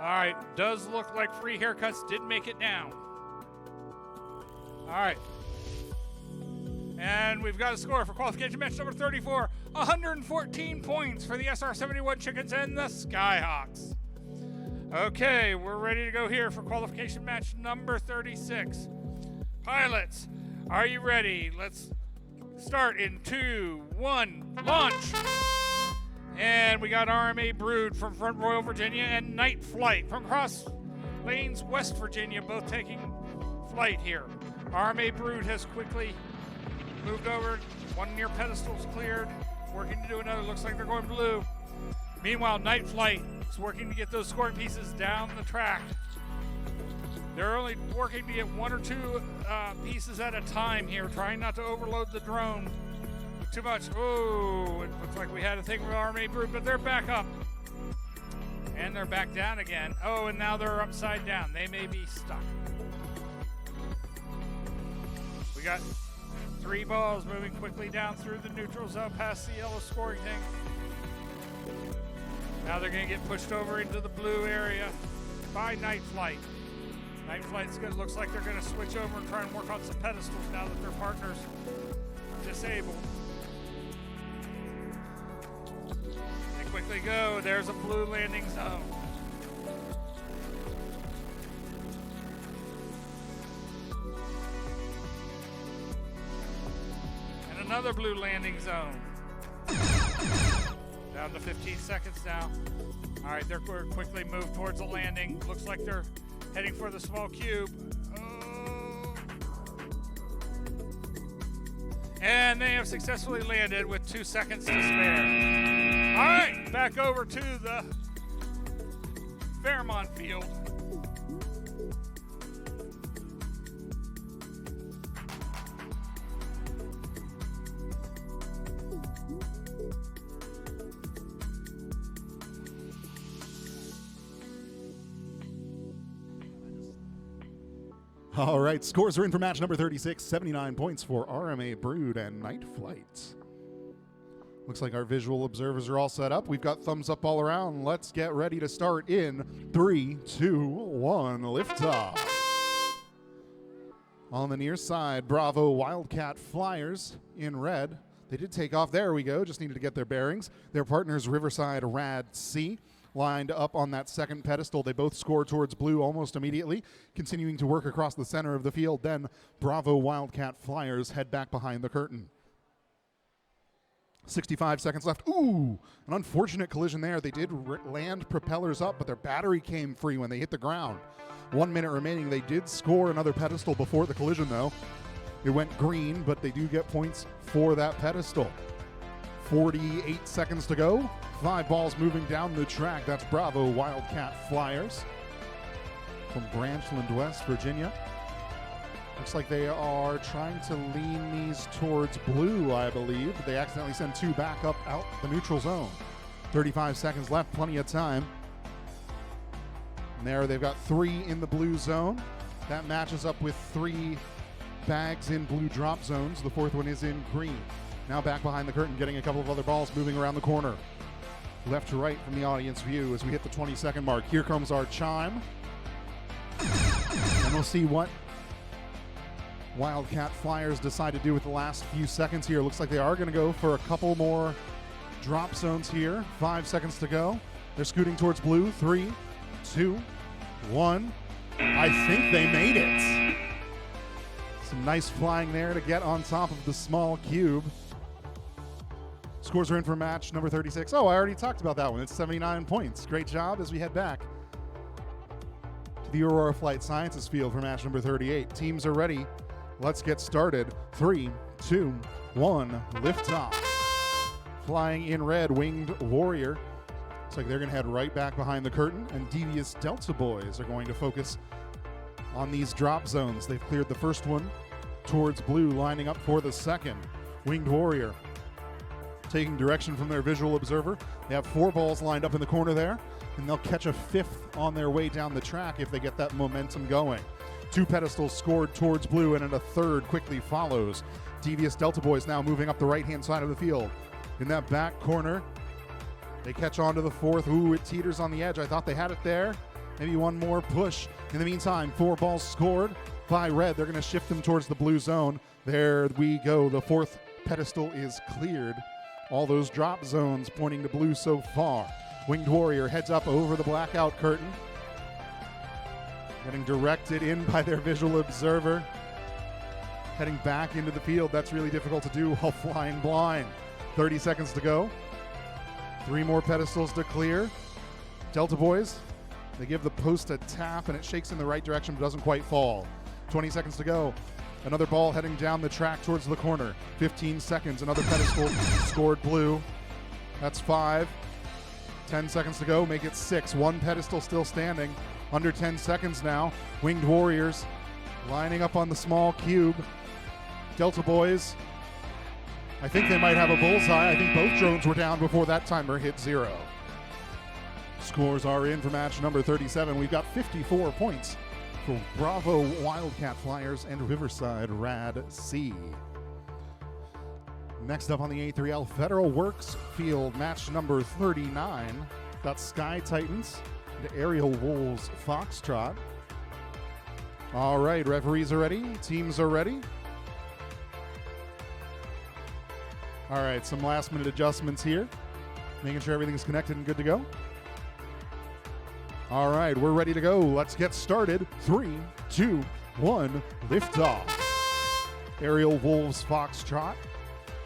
All right, does look like Free Haircuts did make it down. All right. And we've got a score for qualification match number 34. 114 points for the SR-71 Chickens and the Skyhawks. Okay, we're ready to go here for qualification match number 36. Pilots, are you ready? Let's start in 2, 1, launch! And we got RMA Brood from Front Royal, Virginia, and Night Flight from Cross Lanes, West Virginia, both taking flight here. RMA Brood has quickly moved over. One near pedestal's cleared. Working to do another. Looks like they're going blue. Meanwhile, Night Flight is working to get those scoring pieces down the track. They're only working to get 1 or 2 pieces at a time here, trying not to overload the drone too much. Oh, it looks like we had a thing with RMA Brood, but they're back up. And they're back down again. Oh, and now they're upside down. They may be stuck. We got 3 balls moving quickly down through the neutral zone past the yellow scoring thing. Now they're going to get pushed over into the blue area by Night Flight. Night Flight's good. Looks like they're going to switch over and try and work on some pedestals now that their partners are disabled. They quickly go. There's a blue landing zone. And another blue landing zone. Down to 15 seconds now. All right, they're going to quickly move towards the landing. Looks like they're heading for the small cube. Oh. And they have successfully landed with 2 seconds to spare. All right, back over to the Fairmont field. All right, scores are in for match number 36. 79 points for RMA Brood and Night Flight. Looks like our visual observers are all set up. We've got thumbs up all around. Let's get ready to start in 3, 2, 1, liftoff. On the near side, Bravo Wildcat Flyers in red. They did take off. There we go. Just needed to get their bearings. Their partners, Riverside Rad C, lined up on that second pedestal. They both score towards blue almost immediately, continuing to work across the center of the field. Then Bravo Wildcat Flyers head back behind the curtain. 65 seconds left. Ooh, an unfortunate collision there. They did land propellers up, but their battery came free when they hit the ground. 1 minute remaining. They did score another pedestal before the collision, though. It went green, but they do get points for that pedestal. 48 seconds to go. 5 balls moving down the track. That's Bravo Wildcat Flyers from Branchland, West Virginia. Looks like they are trying to lean these towards blue, I believe. They accidentally send 2 back up out the neutral zone. 35 seconds left, plenty of time. And there they've got 3 in the blue zone. That matches up with 3 bags in blue drop zones. The 4th one is in green. Now back behind the curtain, getting a couple of other balls moving around the corner. Left to right from the audience view as we hit the 20-second mark. Here comes our chime. And we'll see what Wildcat Flyers decide to do with the last few seconds here. Looks like they are going to go for a couple more drop zones here. 5 seconds to go. They're scooting towards blue. 3, 2, 1. I think they made it. Some nice flying there to get on top of the small cube. Scores are in for match number 36. Oh, I already talked about that one. It's 79 points. Great job as we head back to the Aurora Flight Sciences field for match number 38. Teams are ready. Let's get started. 3, 2, 1, liftoff. Flying in red, Winged Warrior. Looks like they're going to head right back behind the curtain, and Devious Delta Boys are going to focus on these drop zones. They've cleared the first one towards blue, lining up for the second. Winged Warrior taking direction from their visual observer. They have 4 balls lined up in the corner there, and they'll catch a 5th on their way down the track if they get that momentum going. 2 pedestals scored towards blue, and then a 3rd quickly follows. Devious Delta Boys now moving up the right-hand side of the field. In that back corner, they catch on to the 4th. Ooh, it teeters on the edge. I thought they had it there. Maybe one more push. In the meantime, 4 balls scored by red. They're going to shift them towards the blue zone. There we go. The 4th pedestal is cleared. All those drop zones pointing to blue so far. Winged Warrior heads up over the blackout curtain. Getting directed in by their visual observer. Heading back into the field. That's really difficult to do while flying blind. 30 seconds to go. 3 more pedestals to clear. Delta Boys, they give the post a tap and it shakes in the right direction but doesn't quite fall. 20 seconds to go. Another ball heading down the track towards the corner. 15 seconds, another pedestal scored blue. That's 5. 10 seconds to go, make it 6. 1 pedestal still standing. Under 10 seconds now. Winged Warriors lining up on the small cube. Delta Boys, I think they might have a bullseye. I think both drones were down before that timer hit 0. Scores are in for match number 37. We've got 54 points for Bravo Wildcat Flyers and Riverside Rad C. Next up on the A3L Federal Works field, match number 39. Got Sky Titans and Aerial Wolves Foxtrot. All right, referees are ready. Teams are ready. All right, some last-minute adjustments here. Making sure everything's connected and good to go. All right, we're ready to go. Let's get started. 3, 2, 1, liftoff. Aerial Wolves Foxtrot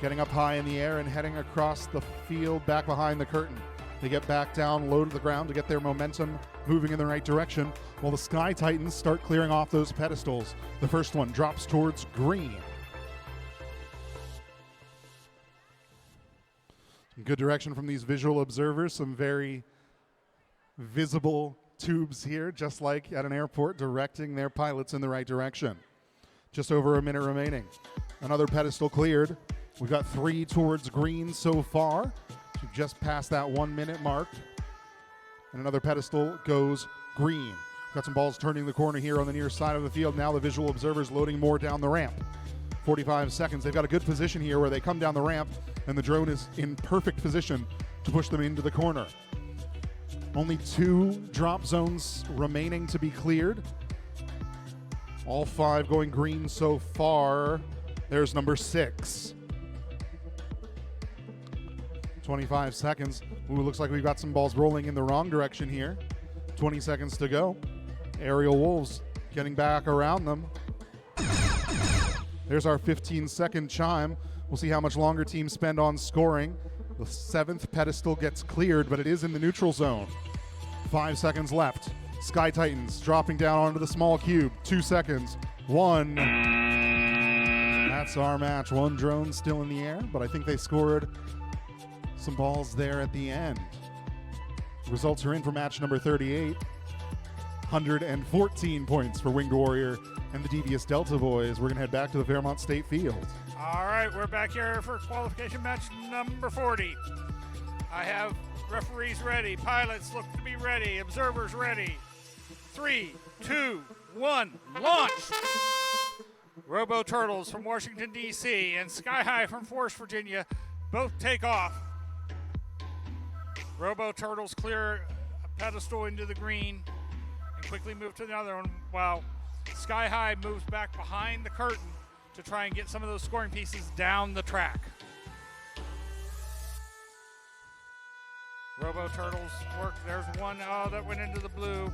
getting up high in the air and heading across the field back behind the curtain. They get back down low to the ground to get their momentum moving in the right direction while the Sky Titans start clearing off those pedestals. The first one drops towards green. Some good direction from these visual observers. Some very visible tubes here, just like at an airport, directing their pilots in the right direction. Just over a minute remaining. Another pedestal cleared. We've got 3 towards green so far. We've just passed that 1 minute mark. And another pedestal goes green. Got some balls turning the corner here on the near side of the field. Now the visual observers loading more down the ramp. 45 seconds. They've got a good position here where they come down the ramp and the drone is in perfect position to push them into the corner. Only 2 drop zones remaining to be cleared. All 5 going green so far. There's number 6. 25 seconds. Ooh, looks like we've got some balls rolling in the wrong direction here. 20 seconds to go. Aerial Wolves getting back around them. There's our 15-second chime. We'll see how much longer teams spend on scoring. The 7th pedestal gets cleared, but it is in the neutral zone. 5 seconds left. Sky Titans dropping down onto the small cube. 2 seconds. 1. That's our match. 1 drone still in the air, but I think they scored some balls there at the end. Results are in for match number 38. 114 points for Winged Warrior and the Devious Delta Boys. We're going to head back to the Fairmont State Field. All right, we're back here for qualification match number 40. I have referees ready, pilots look to be ready, observers ready. 3, 2, 1, launch! Robo Turtles from Washington, D.C. and Sky High from Forest, Virginia both take off. Robo Turtles clear a pedestal into the green and quickly move to the other one, while Sky High moves back behind the curtain to try and get some of those scoring pieces down the track. Robo Turtles work. There's one that went into the blue.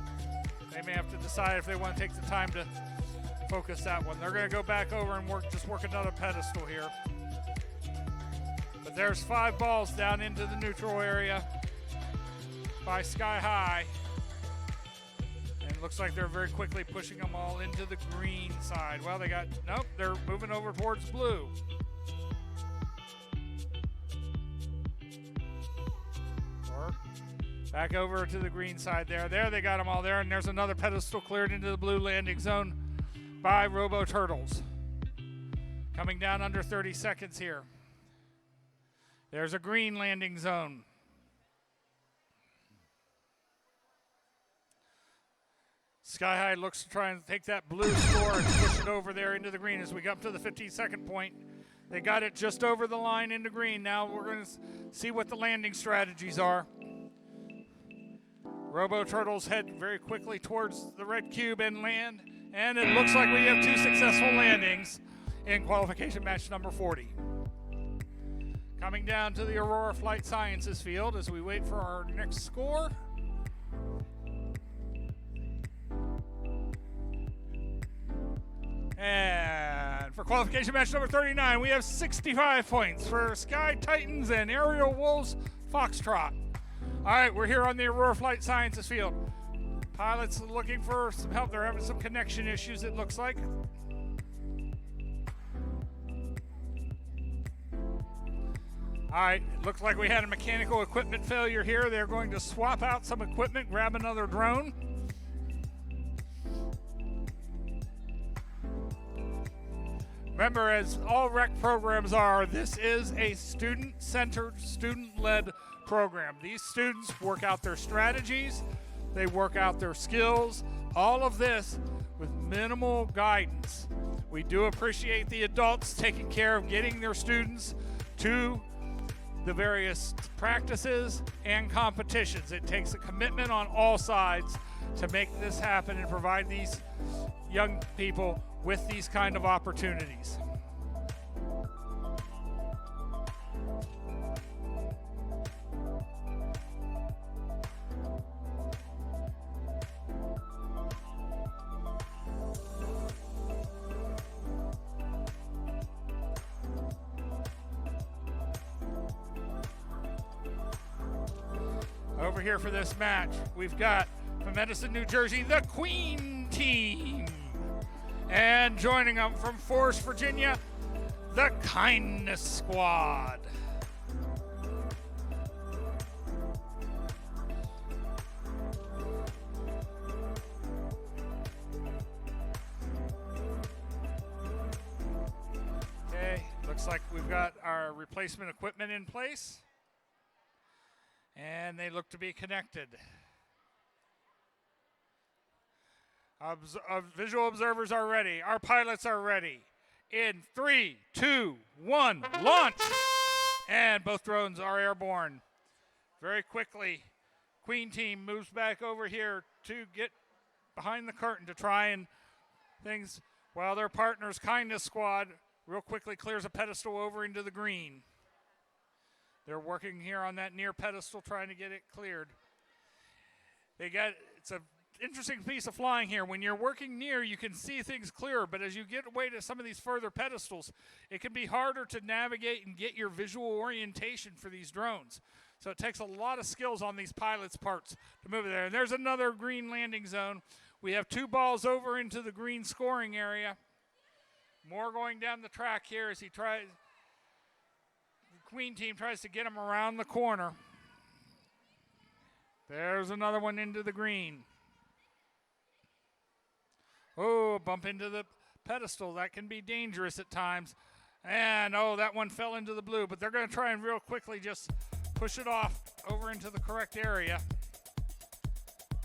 They may have to decide if they want to take the time to focus that one. They're going to go back over and work another pedestal here. But there's 5 balls down into the neutral area by Sky High. And it looks like they're very quickly pushing them all into the green side. Well, they're moving over towards blue. Back over to the green side there. There, they got them all there, and there's another pedestal cleared into the blue landing zone by Robo Turtles. Coming down under 30 seconds here. There's a green landing zone. Sky High looks to try and take that blue score and push it over there into the green as we get up to the 15-second point. They got it just over the line into green. Now we're going to see what the landing strategies are. Robo Turtles head very quickly towards the red cube and land, and it looks like we have 2 successful landings in qualification match number 40. Coming down to the Aurora Flight Sciences field as we wait for our next score. And for qualification match number 39, we have 65 points for Sky Titans and Aerial Wolves Foxtrot. All right, we're here on the Aurora Flight Sciences field. Pilots looking for some help. They're having some connection issues, it looks like. All right, it looks like we had a mechanical equipment failure here. They're going to swap out some equipment, grab another drone. Remember, as all rec programs are, this is a student-centered, student-led program. These students work out their strategies, they work out their skills, all of this with minimal guidance. We do appreciate the adults taking care of getting their students to the various practices and competitions. It takes a commitment on all sides to make this happen and provide these young people with these kind of opportunities. Over here for this match, we've got from Edison, New Jersey, the Queen Team. And joining them from Forest, Virginia, the Kindness Squad. Okay, looks like we've got our replacement equipment in place. And they look to be connected. Visual observers are ready. Our pilots are ready. In 3, 2, 1, launch! And both drones are airborne. Very quickly, Queen Team moves back over here to get behind the curtain to try and things, while their partners, Kindness Squad, real quickly clears a pedestal over into the green. They're working here on that near pedestal, trying to get it cleared. It's an interesting piece of flying here. When you're working near, you can see things clearer, but as you get away to some of these further pedestals, it can be harder to navigate and get your visual orientation for these drones. So it takes a lot of skills on these pilots' parts to move it there. And there's another green landing zone. We have 2 balls over into the green scoring area. More going down the track here as he tries. Queen Team tries to get him around the corner. There's another one into the green. Oh, bump into the pedestal. That can be dangerous at times. And, oh, that one fell into the blue. But they're going to try and real quickly just push it off over into the correct area.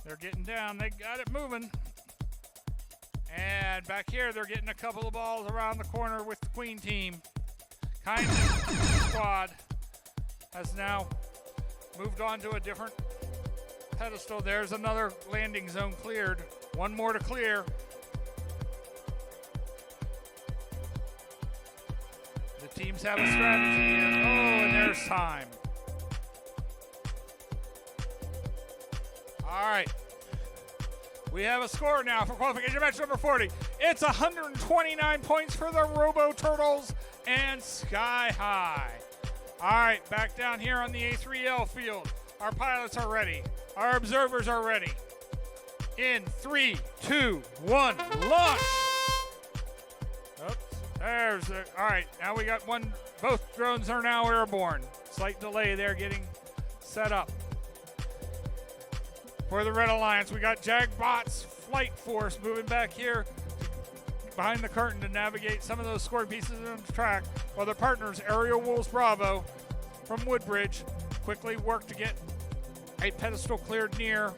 They're getting down. They got it moving. And back here, they're getting a couple of balls around the corner with the Queen Team. Kindness Squad has now moved on to a different pedestal. There's another landing zone cleared. One more to clear. The teams have a strategy here. Oh, and there's time. All right. We have a score now for qualification match number 40. It's 129 points for the Robo Turtles and Sky High. All right, back down here on the A3L field. Our pilots are ready. Our observers are ready. In 3, 2, 1, launch! Oops, all right, now we got one. Both drones are now airborne. Slight delay there getting set up. For the Red Alliance, we got Jagbot's Flight Force moving back here behind the curtain to navigate some of those scoring pieces on the track, while their partners, Aerial Wolves Bravo from Woodbridge, quickly work to get a pedestal cleared near,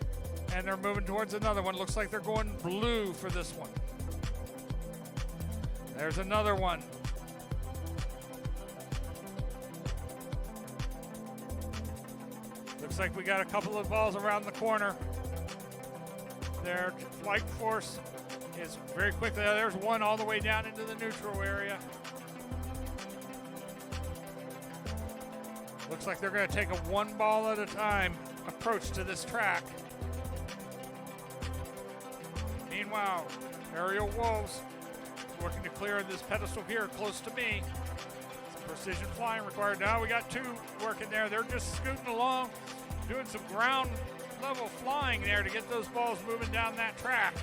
and they're moving towards another one. Looks like they're going blue for this one. There's another one. Looks like we got a couple of balls around the corner. Their Flight Force is very quickly. There's one all the way down into the neutral area. Looks like they're going to take a one ball at a time approach to this track. Meanwhile, Aerial Wolves working to clear this pedestal here close to me. Some precision flying required. Now we got 2 working there. They're just scooting along, doing some ground level flying there to get those balls moving down that track.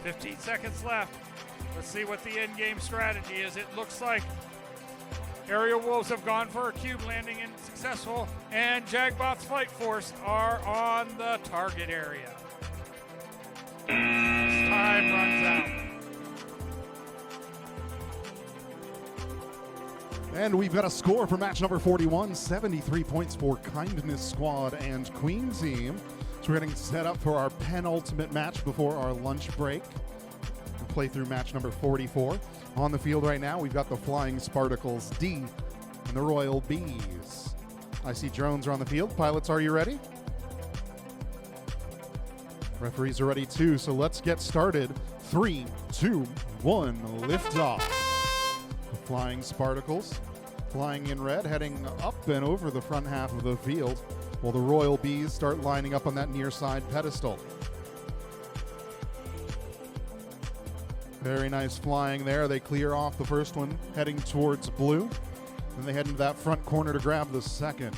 15 seconds left. Let's see what the end-game strategy is. It looks like Aerial Wolves have gone for a cube landing and successful, and Jagbot's Flight Force are on the target area. As time runs out. And we've got a score for match number 41, 73 points for Kindness Squad and Queen Team. So we're getting set up for our penultimate match before our lunch break. We'll play through match number 44. On the field right now, we've got the Flying Spartacles D and the Royal Bees. I see drones are on the field. Pilots, are you ready? Referees are ready too, so let's get started. 3, 2, 1, lift off. The Flying Spartacles flying in red, heading up and over the front half of the field, while the Royal Bees start lining up on that near side pedestal. Very nice flying there. They clear off the first one, heading towards blue. Then they head into that front corner to grab the second.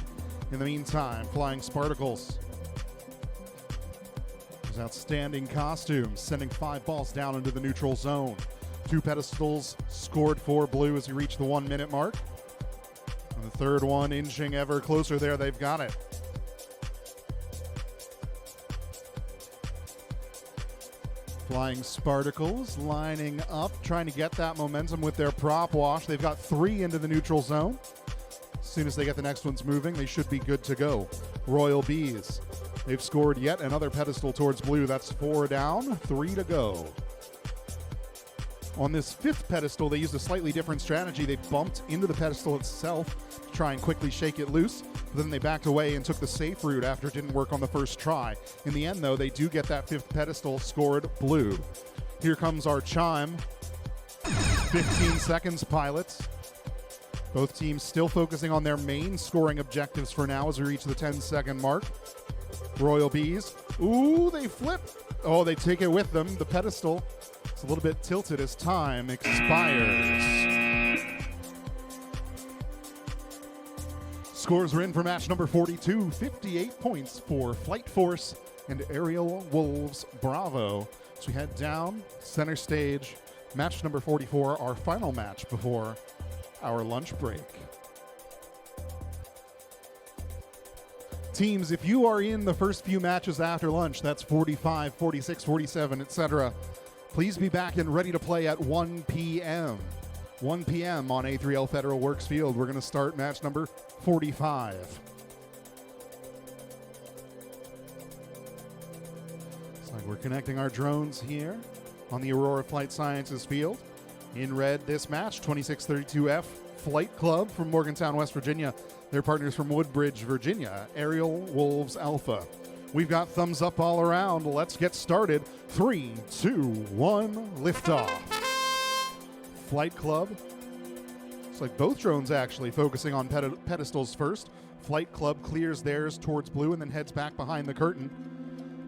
In the meantime, Flying Spartacles. Those outstanding costumes, sending 5 balls down into the neutral zone. 2 pedestals scored for blue as we reach the 1 minute mark. And the third one inching ever closer there. They've got it. Flying Spartacles lining up, trying to get that momentum with their prop wash. They've got 3 into the neutral zone. As soon as they get the next ones moving, they should be good to go. Royal Bees, they've scored yet another pedestal towards blue. That's 4 down, 3 to go. On this 5th pedestal, they used a slightly different strategy. They bumped into the pedestal itself to try and quickly shake it loose. But then they backed away and took the safe route after it didn't work on the first try. In the end, though, they do get that 5th pedestal scored blue. Here comes our chime. 15 seconds, pilots. Both teams still focusing on their main scoring objectives for now as we reach the 10-second mark. Royal Bees. Ooh, they flip. Oh, they take it with them. The pedestal is a little bit tilted as time expires. Scores are in for match number 42. 58 points for Flight Force and Aerial Wolves Bravo. So we head down, center stage, match number 44, our final match before our lunch break. Teams, if you are in the first few matches after lunch, that's 45, 46, 47, etc., please be back and ready to play at 1 p.m. 1 p.m. on A3L Federal Works Field. We're going to start match number 45. Looks like we're connecting our drones here on the Aurora Flight Sciences field. In red this match, 2632F Flight Club from Morgantown, West Virginia. They're partners from Woodbridge, Virginia. Aerial Wolves Alpha. We've got thumbs up all around. Let's get started. 3, 2, 1, liftoff. Flight Club. Looks like both drones actually focusing on pedestals first. Flight Club clears theirs towards blue and then heads back behind the curtain.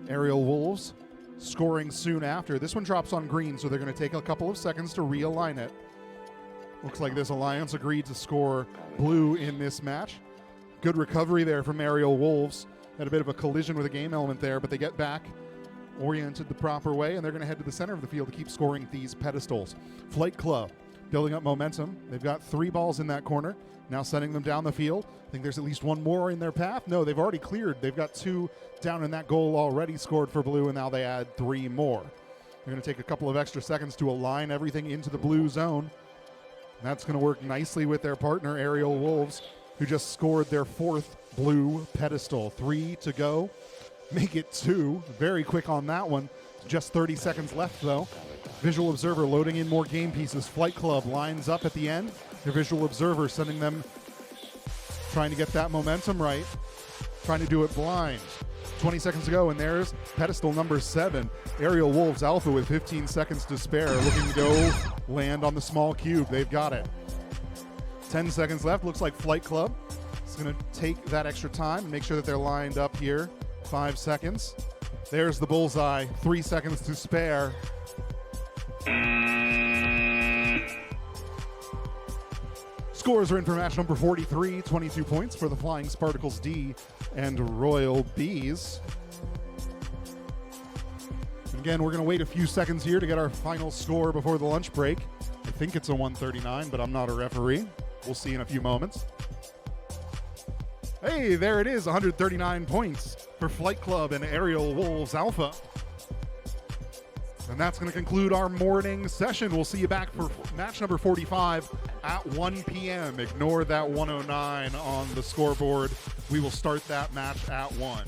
Aerial Wolves scoring soon after. This one drops on green, so they're going to take a couple of seconds to realign it. Looks like this alliance agreed to score blue in this match. Good recovery there from Aerial Wolves. Had a bit of a collision with a game element there, but they get back, oriented the proper way, and they're going to head to the center of the field to keep scoring these pedestals. Flight Club building up momentum. They've got 3 balls in that corner, now sending them down the field. I think there's at least 1 more in their path. No, they've already cleared. They've got 2 down in that goal already scored for blue, and now they add 3 more. They're going to take a couple of extra seconds to align everything into the blue zone. And that's going to work nicely with their partner, Aerial Wolves, who just scored their 4th blue pedestal. 3 to go. Make it 2. Very quick on that one. Just 30 seconds left, though. Visual Observer loading in more game pieces. Flight Club lines up at the end. Their Visual Observer sending them, trying to get that momentum right. Trying to do it blind. 20 seconds to go, and there's pedestal number 7. Aerial Wolves Alpha with 15 seconds to spare, looking to go land on the small cube. They've got it. 10 seconds left. Looks like Flight Club is going to take that extra time and make sure that they're lined up here. 5 seconds. There's the bullseye. 3 seconds to spare. Scores are in for match number 43. 22 points for the Flying Spartacles D and Royal Bees. Again, we're going to wait a few seconds here to get our final score before the lunch break. I think it's a 139, but I'm not a referee. We'll see in a few moments. Hey, there it is, 139 points for Flight Club and Aerial Wolves Alpha. And that's going to conclude our morning session. We'll see you back for match number 45 at 1 p.m. Ignore that 109 on the scoreboard. We will start that match at 1.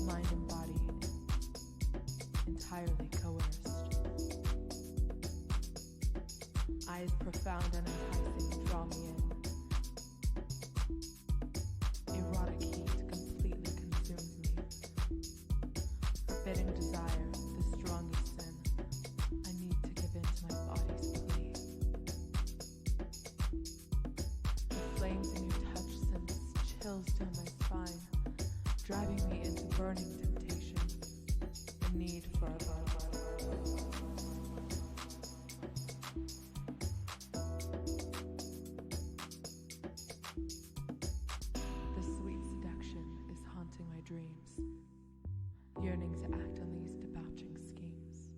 mind embodied, entirely coerced. Eyes profound and enticing draw me in. Erotic heat completely consumes me. Forbidding desire, the strongest sin. I need to give in to my body's plea. The flames in your touch sends chills down my spine, driving me into burning temptation, the need for a body. The sweet seduction is haunting my dreams, yearning to act on these debauching schemes.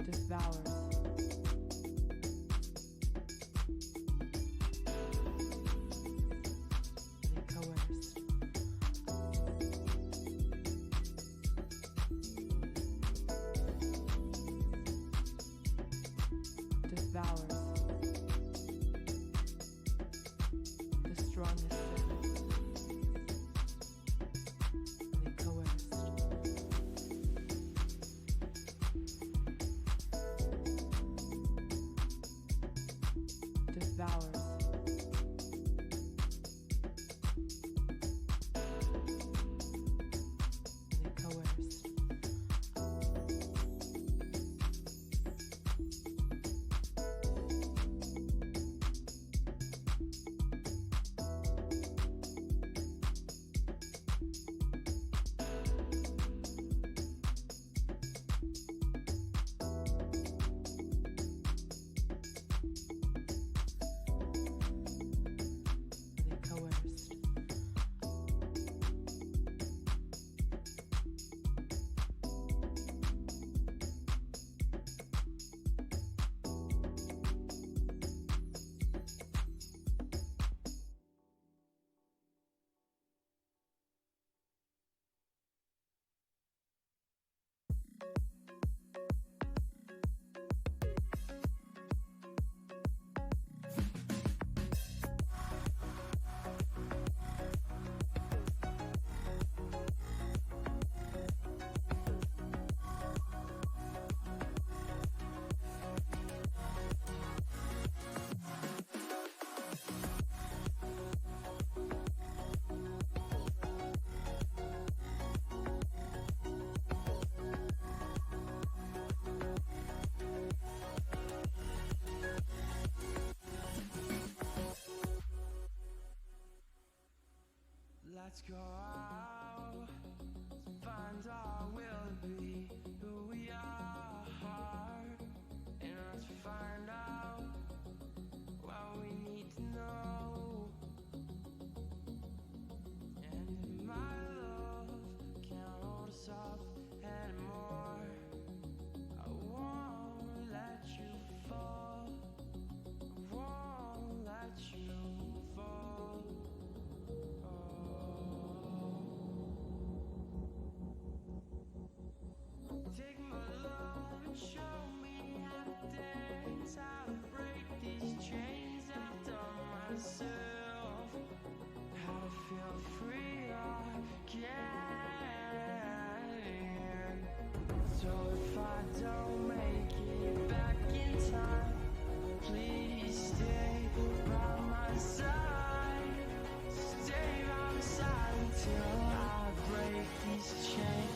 Devours. They coerced. Devours. The strongest sin. They coerced. Devours. They coerced. They coerced. Let's go out, find our will be who we are, and let's find out what we need to know. And if my love can't hold us up anymore, I won't let you fall. I won't let you fall. Take my love and show me how to dance, how to break these chains I've done myself, how to feel free again. So if I don't make it back in time, please stay by my side. Stay by my side until I break these chains.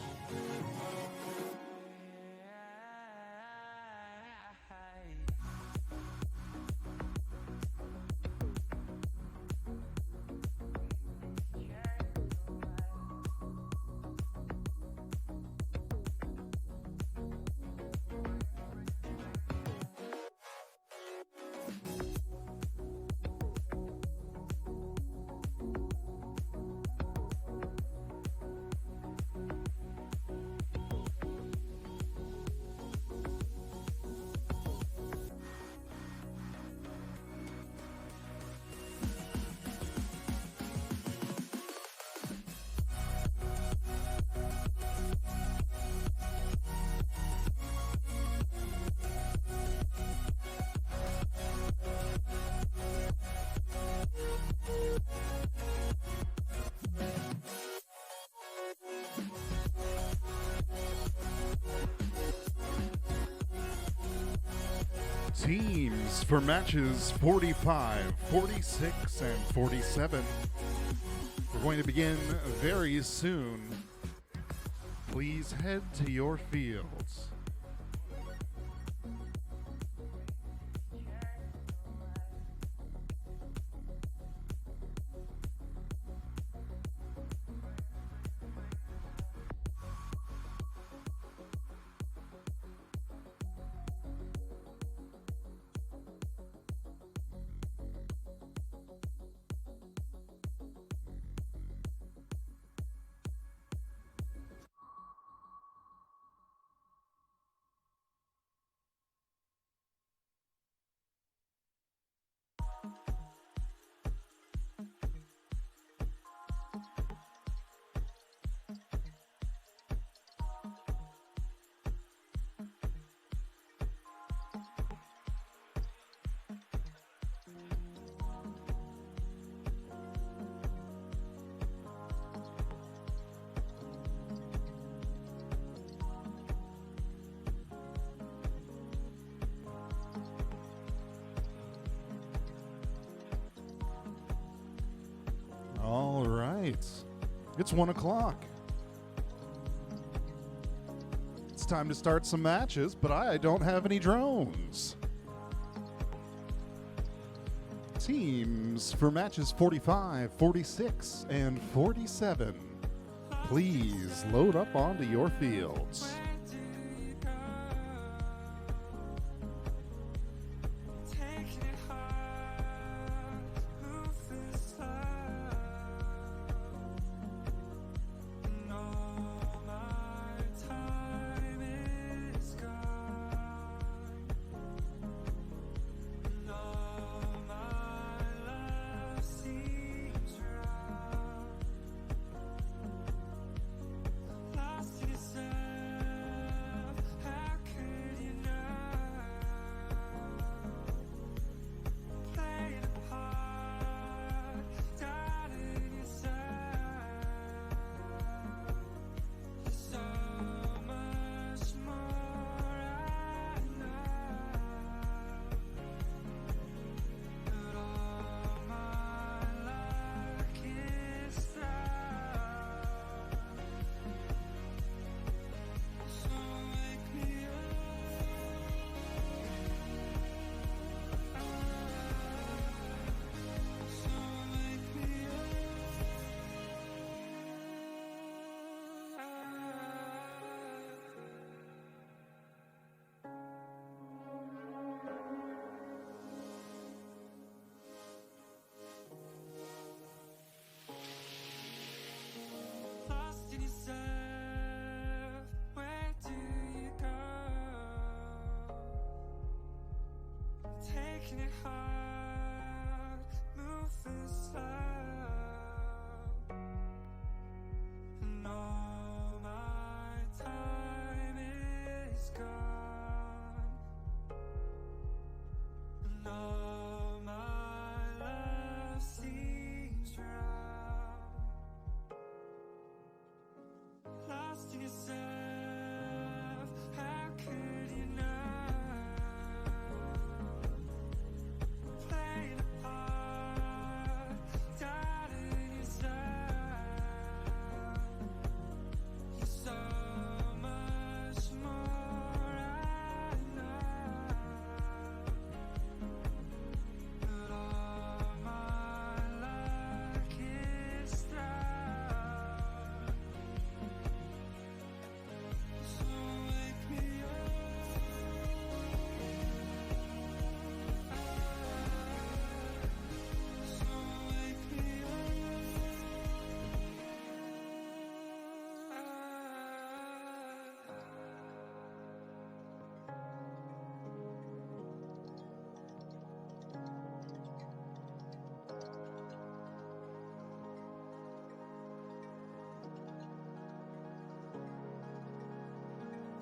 Teams for matches 45, 46, and 47. We're going to begin very soon. Please head to your fields. All right. It's 1 o'clock. It's time to start some matches, but I don't have any drones. Teams for matches 45, 46, and 47. Please load up onto your fields.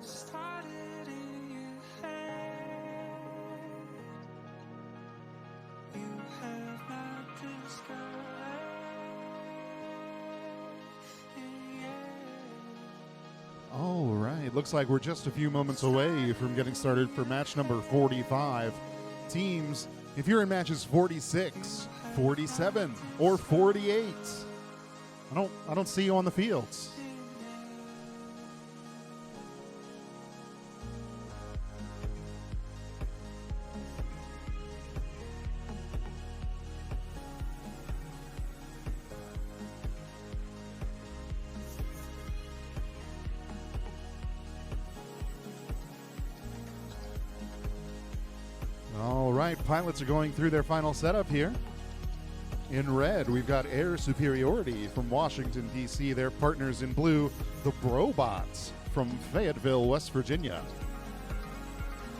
Started in your head. You have not discovered All right, right, looks like we're just a few moments away from getting started for match number 45. Teams, if you're in matches 46, 47, or 48, I don't see you on the fields. All right, pilots are going through their final setup here. In red, we've got Air Superiority from Washington, D.C. Their partners in blue, the Brobots from Fayetteville, West Virginia.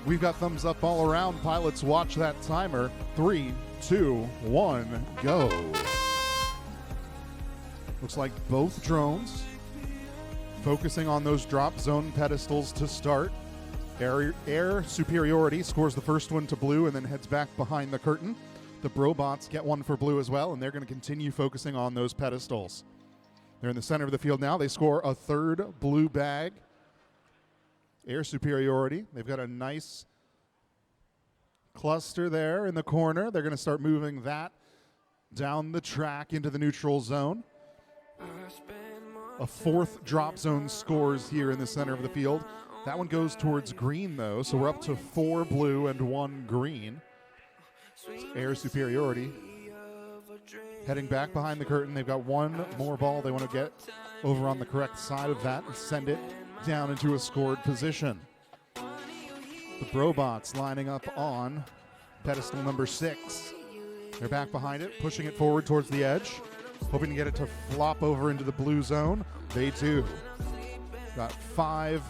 We've got thumbs up all around. Pilots, watch that timer. 3, 2, 1, go. Looks like both drones focusing on those drop zone pedestals to start. Air Superiority scores the first one to blue and then heads back behind the curtain. The Brobots get one for blue as well, and they're going to continue focusing on those pedestals. They're in the center of the field now. They score a third blue bag. Air Superiority, they've got a nice cluster there in the corner. They're going to start moving that down the track into the neutral zone. A fourth drop zone scores here in the center of the field. That one goes towards green, though, so we're up to 4 blue and 1 green. Air Superiority heading back behind the curtain. They've got one more ball they want to get over on the correct side of that and send it down into a scored position. The Brobots lining up on pedestal number 6. They're back behind it, pushing it forward towards the edge, hoping to get it to flop over into the blue zone. They do. Got 5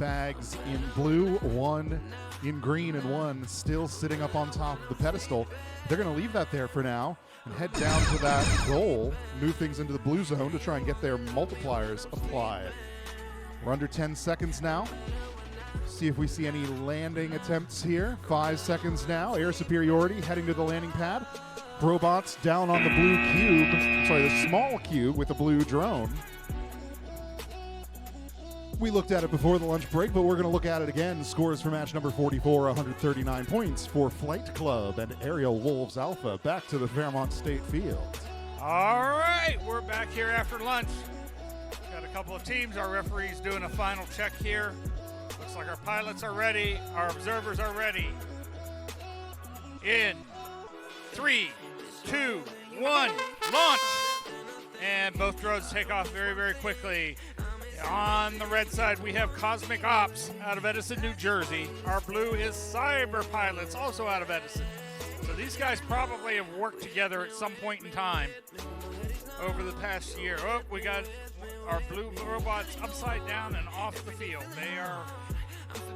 bags in blue, 1 in green, and 1 still sitting up on top of the pedestal. They're going to leave that there for now and head down to that goal, move things into the blue zone to try and get their multipliers applied. We're under 10 seconds now. See if we see any landing attempts here. 5 seconds now. Air Superiority heading to the landing pad. Brobots down on the blue cube, sorry, the small cube with the blue drone. We looked at it before the lunch break, but we're going to look at it again. Scores for match number 44, 139 points for Flight Club and Aerial Wolves Alpha. Back to the Fairmont State Field. All right, we're back here after lunch. Got a couple of teams. Our referee's doing a final check here. Looks like our pilots are ready. Our observers are ready. In 3, 2, 1, launch! And both drones take off very, very quickly. On the red side, we have Cosmic Ops out of Edison, New Jersey. Our blue is Cyber Pilots, also out of Edison. So these guys probably have worked together at some point in time over the past year. Oh, we got our blue robots upside down and off the field. They are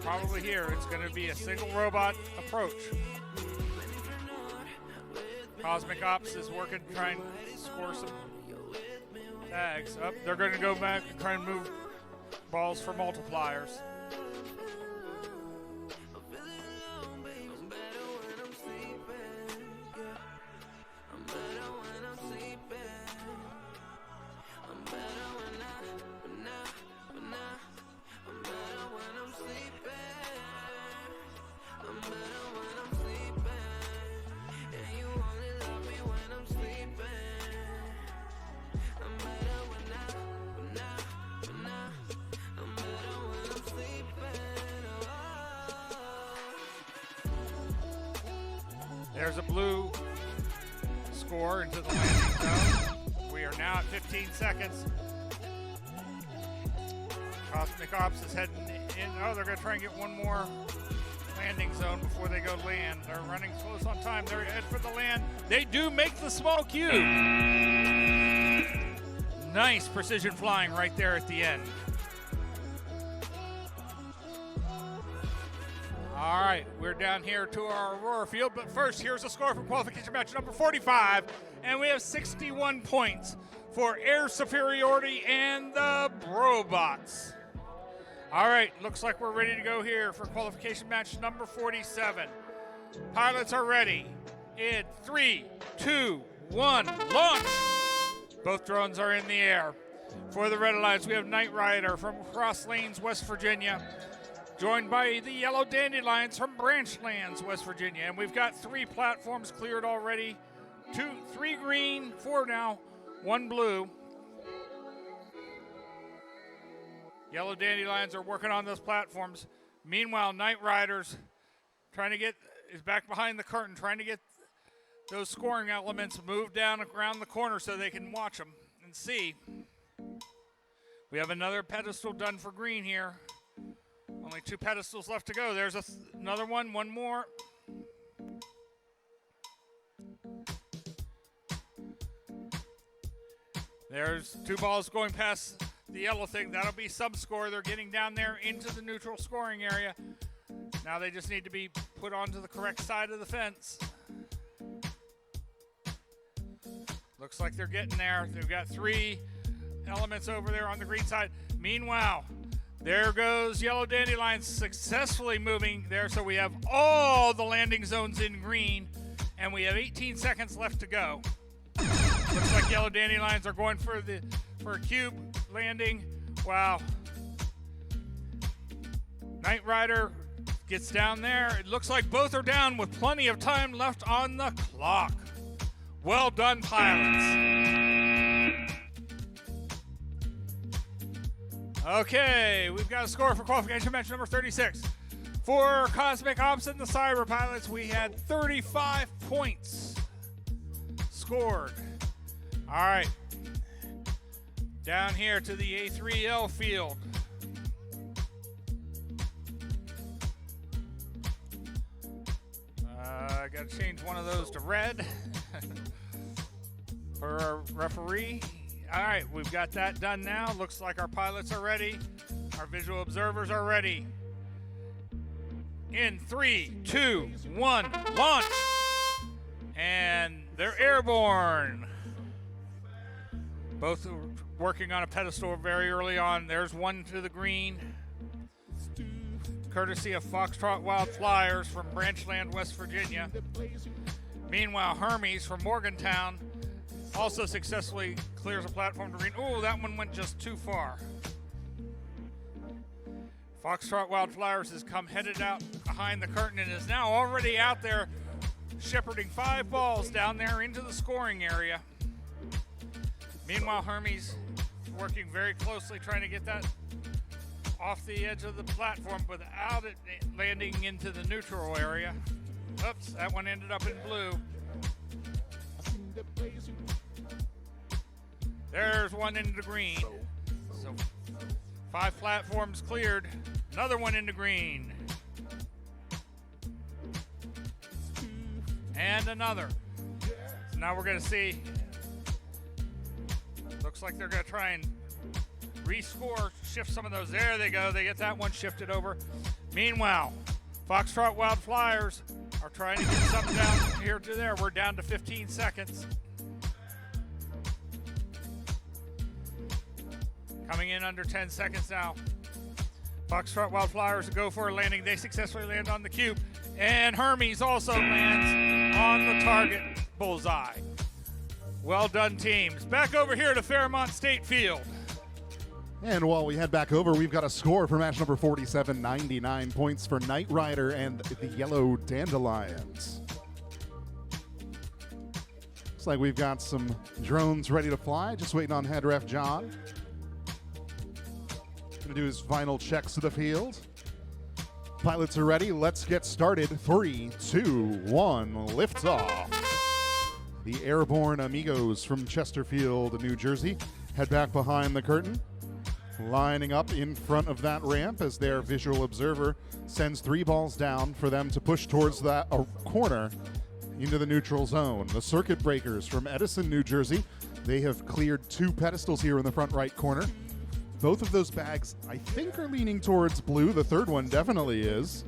probably here. It's going to be a single robot approach. Cosmic Ops is working, trying to score some tags. Up, they're going to go back and try and move balls for multipliers. There's a blue score into the landing zone. We are now at 15 seconds. Cosmic Ops is heading in. Oh, they're going to try and get one more landing zone before they go land. They're running close on time. They're head for the land. They do make the small cube. Nice precision flying right there at the end. All right, we're down here to our Aurora field, but first, here's the score for qualification match number 45, and we have 61 points for Air Superiority and the Brobots. All right, looks like we're ready to go here for qualification match number 47. Pilots are ready. In 3, 2, 1, launch! Both drones are in the air. For the Red Alliance, we have Knight Rider from Cross Lanes, West Virginia, joined by the Yellow Dandelions from Branchlands, West Virginia. And we've got 3 platforms cleared already. 3 green, 4 now, 1 blue. Yellow Dandelions are working on those platforms. Meanwhile, Knight Riders is back behind the curtain, trying to get those scoring elements moved down around the corner so they can watch them and see. We have another pedestal done for green here. Only 2 pedestals left to go. There's another one more. There's 2 balls going past the yellow thing. That'll be sub-score. They're getting down there into the neutral scoring area. Now they just need to be put onto the correct side of the fence. Looks like they're getting there. They've got 3 elements over there on the green side. Meanwhile, there goes Yellow Dandelions successfully moving there. So we have all the landing zones in green, and we have 18 seconds left to go. Looks like Yellow Dandelions are going for a cube landing. Wow. Knight Rider gets down there. It looks like both are down with plenty of time left on the clock. Well done, pilots. Okay, we've got a score for qualification match number 36. For Cosmic Ops and the Cyber Pilots, we had 35 points scored. All right, down here to the A3L field. I got to change one of those to red for our referee. All right, we've got that done now. Looks like our pilots are ready. Our visual observers are ready. In 3, 2, 1, launch. And they're airborne. Both are working on a pedestal very early on. There's one to the green, courtesy of Foxtrot Wild Flyers from Branchland, West Virginia. Meanwhile, Hermes from Morgantown also successfully clears a platform to green. Oh, that one went just too far. Foxtrot Wild Flyers has come headed out behind the curtain and is now already out there shepherding 5 balls down there into the scoring area. Meanwhile, Hermes working very closely trying to get that off the edge of the platform without it landing into the neutral area. Oops, that one ended up in blue. There's one into green. So 5 platforms cleared. Another one into green. And another. So now we're going to see. Looks like they're going to try and rescore, shift some of those. There they go. They get that one shifted over. Meanwhile, Foxtrot Wild Flyers are trying to get something down here to there. We're down to 15 seconds. Coming in under 10 seconds now. Foxtrot Wild Flyers go for a landing. They successfully land on the cube. And Hermes also lands on the target bullseye. Well done, teams. Back over here to Fairmont State Field. And while we head back over, we've got a score for match number 47, 99 points for Knight Rider and the Yellow Dandelions. Looks like we've got some drones ready to fly, just waiting on head ref John. Gonna do his final checks of the field. Pilots are ready, let's get started. 3, 2, 1, liftoff. The airborne amigos from Chesterfield, New Jersey, head back behind the curtain, lining up in front of that ramp as their visual observer sends 3 balls down for them to push towards that corner into the neutral zone. The circuit breakers from Edison, New Jersey, they have cleared 2 pedestals here in the front right corner. Both of those bags, I think, are leaning towards blue. The third one definitely is.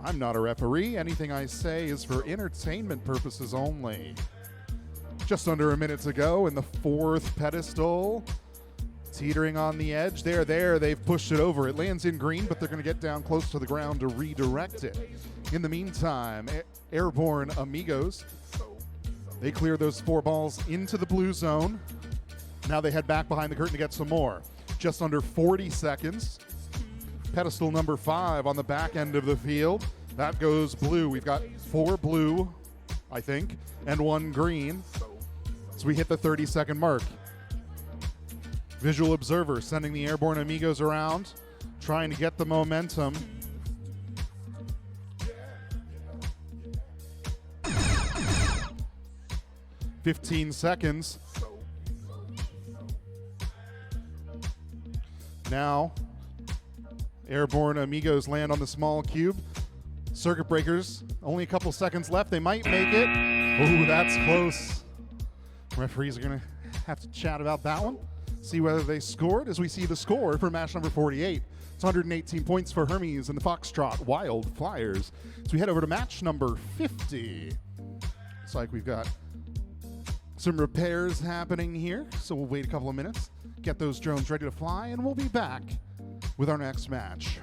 I'm not a referee. Anything I say is for entertainment purposes only. Just under a minute to go in the 4th pedestal. Teetering on the edge. There, they've pushed it over. It lands in green, but they're going to get down close to the ground to redirect it. In the meantime, airborne amigos, they clear those 4 balls into the blue zone. Now they head back behind the curtain to get some more. Just under 40 seconds. Pedestal number 5 on the back end of the field. That goes blue. We've got 4 blue, I think, and 1 green. So we hit the 30-second mark. Visual observer sending the airborne amigos around, trying to get the momentum. "15 seconds. Now, airborne amigos land on the small cube. Circuit breakers, only a couple seconds left. They might make it. Ooh, that's close. Referees are going to have to chat about that one. See whether they scored as we see the score for match number 48. It's 118 points for Hermes and the Foxtrot Wild Flyers. So we head over to match number 50. Looks like we've got some repairs happening here, so we'll wait a couple of minutes, get those drones ready to fly, and we'll be back with our next match.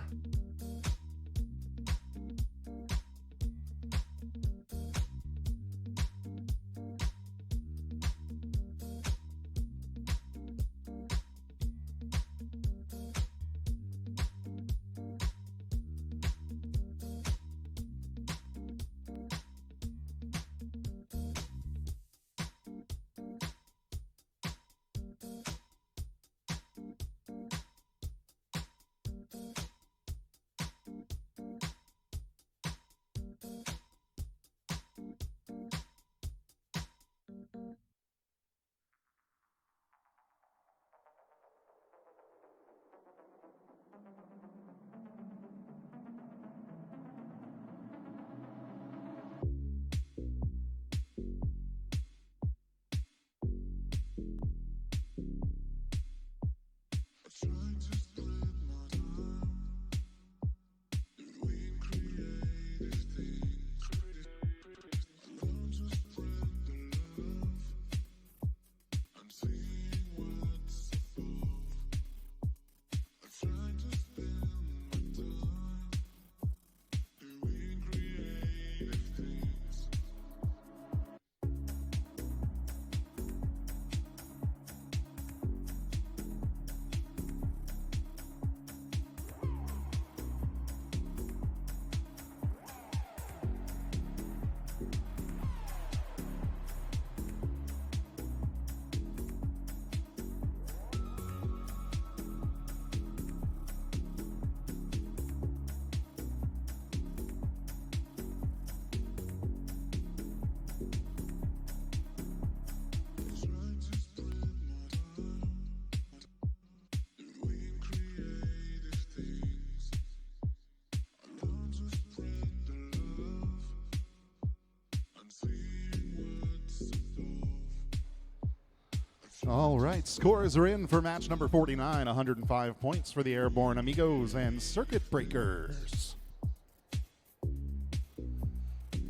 All right, scores are in for match number 49, 105 points for the airborne amigos and circuit breakers.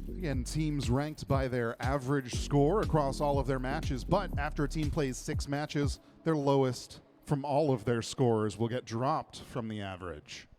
Again, teams ranked by their average score across all of their matches, but after a team plays 6 matches, their lowest from all of their scores will get dropped from the average.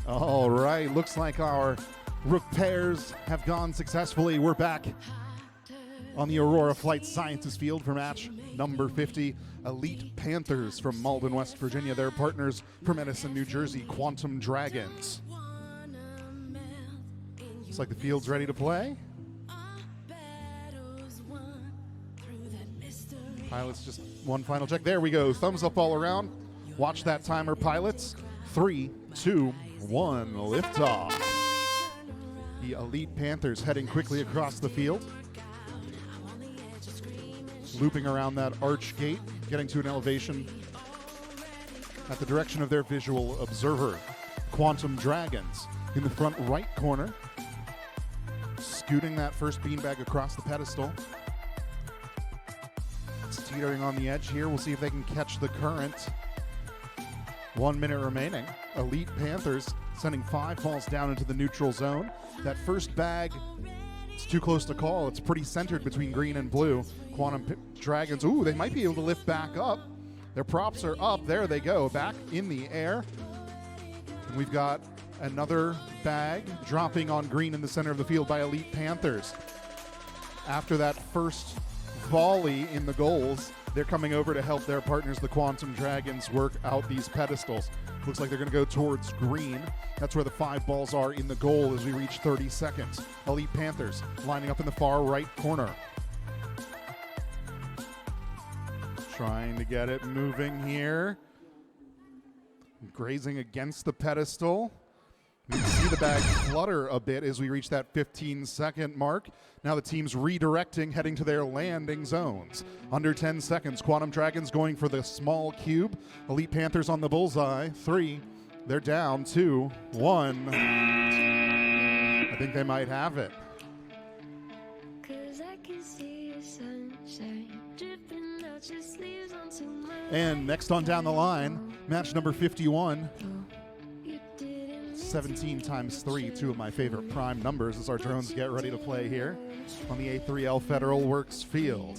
All right, looks like our repairs have gone successfully. We're back on the Aurora Flight Sciences field for match number 50. Elite Panthers from Malden, West Virginia. Their partners from Edison, New Jersey, Quantum Dragons. Looks like the field's ready to play. Pilots, just one final check. There we go. Thumbs up all around. Watch that timer, pilots. 3, 2, 1, liftoff. The Elite Panthers heading quickly across the field. Looping around that arch gate, getting to an elevation at the direction of their visual observer. Quantum Dragons in the front right corner, scooting that first beanbag across the pedestal. It's teetering on the edge here. We'll see if they can catch the current. 1 minute remaining. Elite Panthers sending 5 balls down into the neutral zone. That first bag, it's too close to call. It's pretty centered between green and blue. Dragons, ooh, they might be able to lift back up. Their props are up. There they go, back in the air. And we've got another bag dropping on green in the center of the field by Elite Panthers. After that first volley in the goals, they're coming over to help their partners, the Quantum Dragons, work out these pedestals. Looks like they're going to go towards green. That's where the 5 balls are in the goal as we reach 30 seconds. Elite Panthers lining up in the far right corner. Trying to get it moving here. Grazing against the pedestal. You can see the bag flutter a bit as we reach that 15-second mark. Now the team's redirecting, heading to their landing zones. Under 10 seconds, Quantum Dragons going for the small cube. Elite Panthers on the bullseye. 3, they're down. 2, 1. I think they might have it. And next on down the line, match number 51. 17 times 3, 2 of my favorite prime numbers as our drones get ready to play here on the A3L Federal Works field.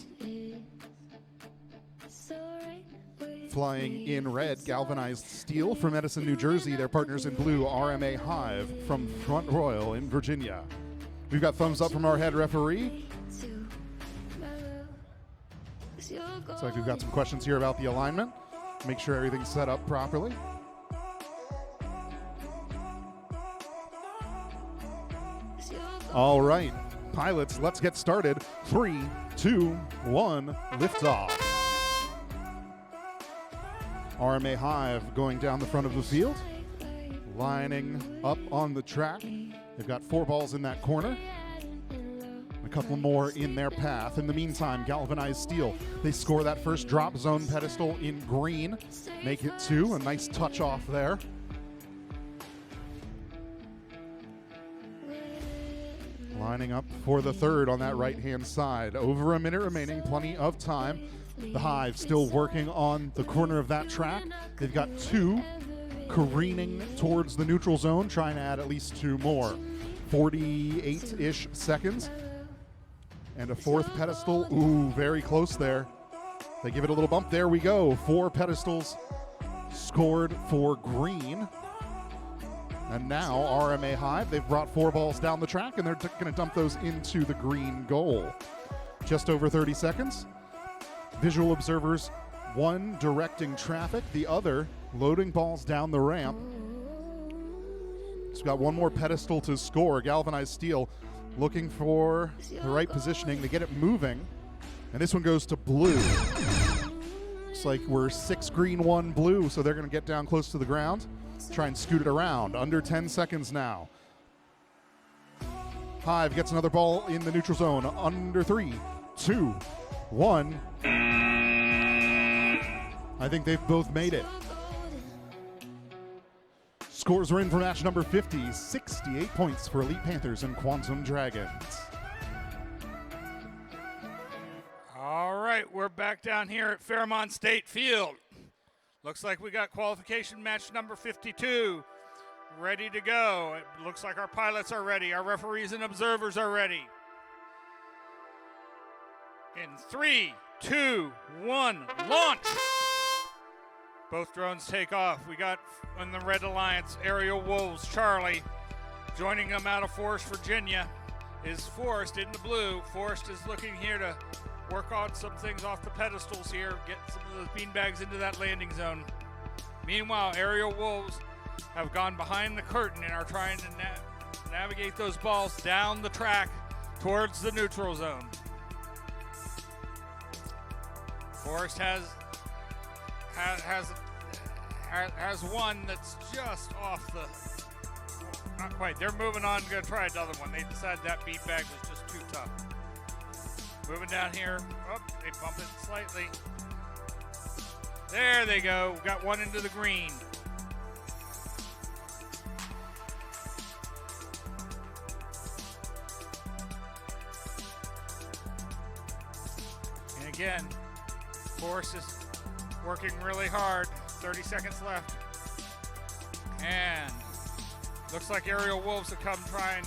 Flying in red, galvanized steel from Edison, New Jersey. Their partners in blue, RMA Hive from Front Royal in Virginia. We've got thumbs up from our head referee. Looks like we've got some questions here about the alignment. Make sure everything's set up properly. All right, pilots, let's get started. 3, 2, 1, liftoff. RMA Hive going down the front of the field, lining up on the track. They've got 4 balls in that corner. A couple more in their path. In the meantime, galvanized steel. They score that first drop zone pedestal in green. Make it 2. A nice touch off there. Lining up for the third on that right-hand side. Over a minute remaining. Plenty of time. The Hive still working on the corner of that track. They've got 2 careening towards the neutral zone, trying to add at least 2 more. 48-ish seconds. And a 4th pedestal. Ooh, very close there. They give it a little bump. There we go. 4 pedestals scored for green. And now RMA Hive, they've brought 4 balls down the track, and they're going to dump those into the green goal. Just over 30 seconds. Visual observers, one directing traffic, the other loading balls down the ramp. So we've got 1 more pedestal to score. Galvanized steel looking for the right positioning to get it moving. And this one goes to blue. Looks like we're 6 green, 1 blue, so they're going to get down close to the ground. Try and scoot it around. Under 10 seconds now. Hive gets another ball in the neutral zone. Under 3, 2, 1. I think they've both made it. Scores are in for match number 50. 68 points for Elite Panthers and Quantum Dragons. All right, we're back down here at Fairmont State Field. Looks like we got qualification match number 52 ready to go. It looks like our pilots are ready. Our referees and observers are ready. In 3, 2, 1, launch! Both drones take off. We got in the Red Alliance, Aerial Wolves, Charlie. Joining them out of Forest, Virginia is Forrest in the blue. Forrest is looking here to work on some things off the pedestals here, get some of those beanbags into that landing zone. Meanwhile, Aerial Wolves have gone behind the curtain and are trying to navigate those balls down the track towards the neutral zone. Forest has one that's just off the, not quite. They're moving on, gonna try another one. They decided that beanbag was just too tough. Moving down here, oh, they bump it slightly. There they go, got one into the green. And again, Forrest is working really hard. 30 seconds left. And looks like Aerial Wolves have come try and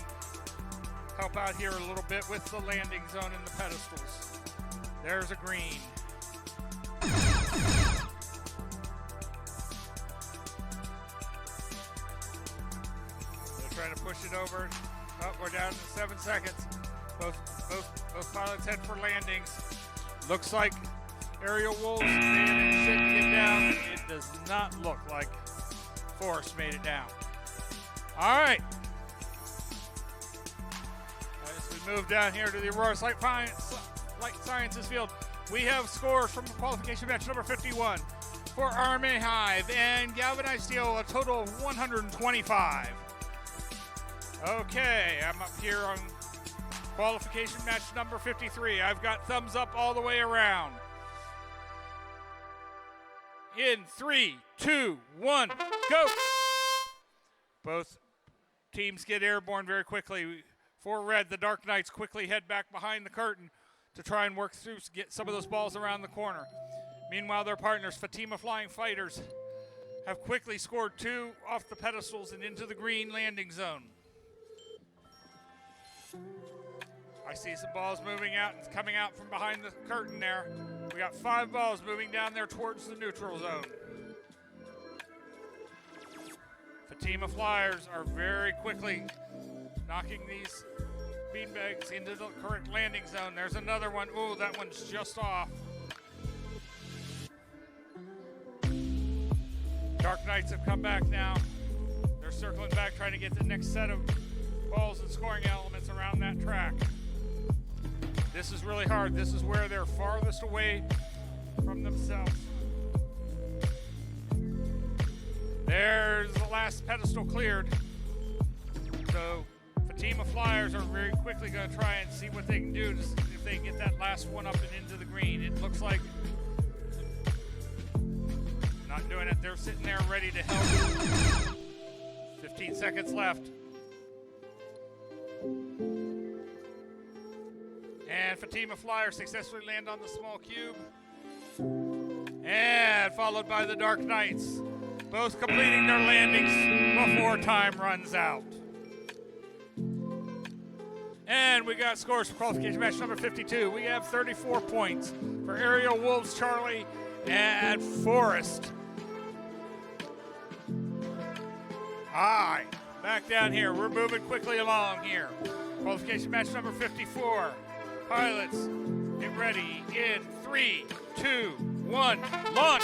help out here a little bit with the landing zone and the pedestals. There's a green. They're trying to push it over. Oh, we're down to 7 seconds. Both pilots head for landings. Looks like Aerial Wolves made it to get down. It does not look like Forrest made it down. All right. As we move down here to the Aurora Light Sciences field, we have scores from qualification match number 51 for Army Hive and Galvanized Steel, a total of 125. Okay, I'm up here on qualification match number 53. I've got thumbs up all the way around. In 3, 2, 1, go! Both teams get airborne very quickly. For red, the Dark Knights quickly head back behind the curtain to try and work through, get some of those balls around the corner. Meanwhile, their partners, Fatima Flying Fighters, have quickly scored 2 off the pedestals and into the green landing zone. I see some balls moving out and coming out from behind the curtain there. We got 5 balls moving down there towards the neutral zone. Fatima Flyers are very quickly knocking these beanbags into the correct landing zone. There's another one. Ooh, that one's just off. Dark Knights have come back now. They're circling back, trying to get the next set of balls and scoring elements around that track. This is really hard. This is where they're farthest away from themselves. There's the last pedestal cleared. So Fatima Flyers are very quickly going to try and see what they can do to see if they can get that last one up and into the green. It looks like not doing it. They're sitting there ready to help. 15 seconds left. And Fatima Flyers successfully land on the small cube. And followed by the Dark Knights, both completing their landings before time runs out. And we got scores for qualification match number 52. We have 34 points for Aerial Wolves Charlie and Forrest. All right, back down here. We're moving quickly along here. Qualification match number 54. Pilots, get ready in 3, 2, 1, launch!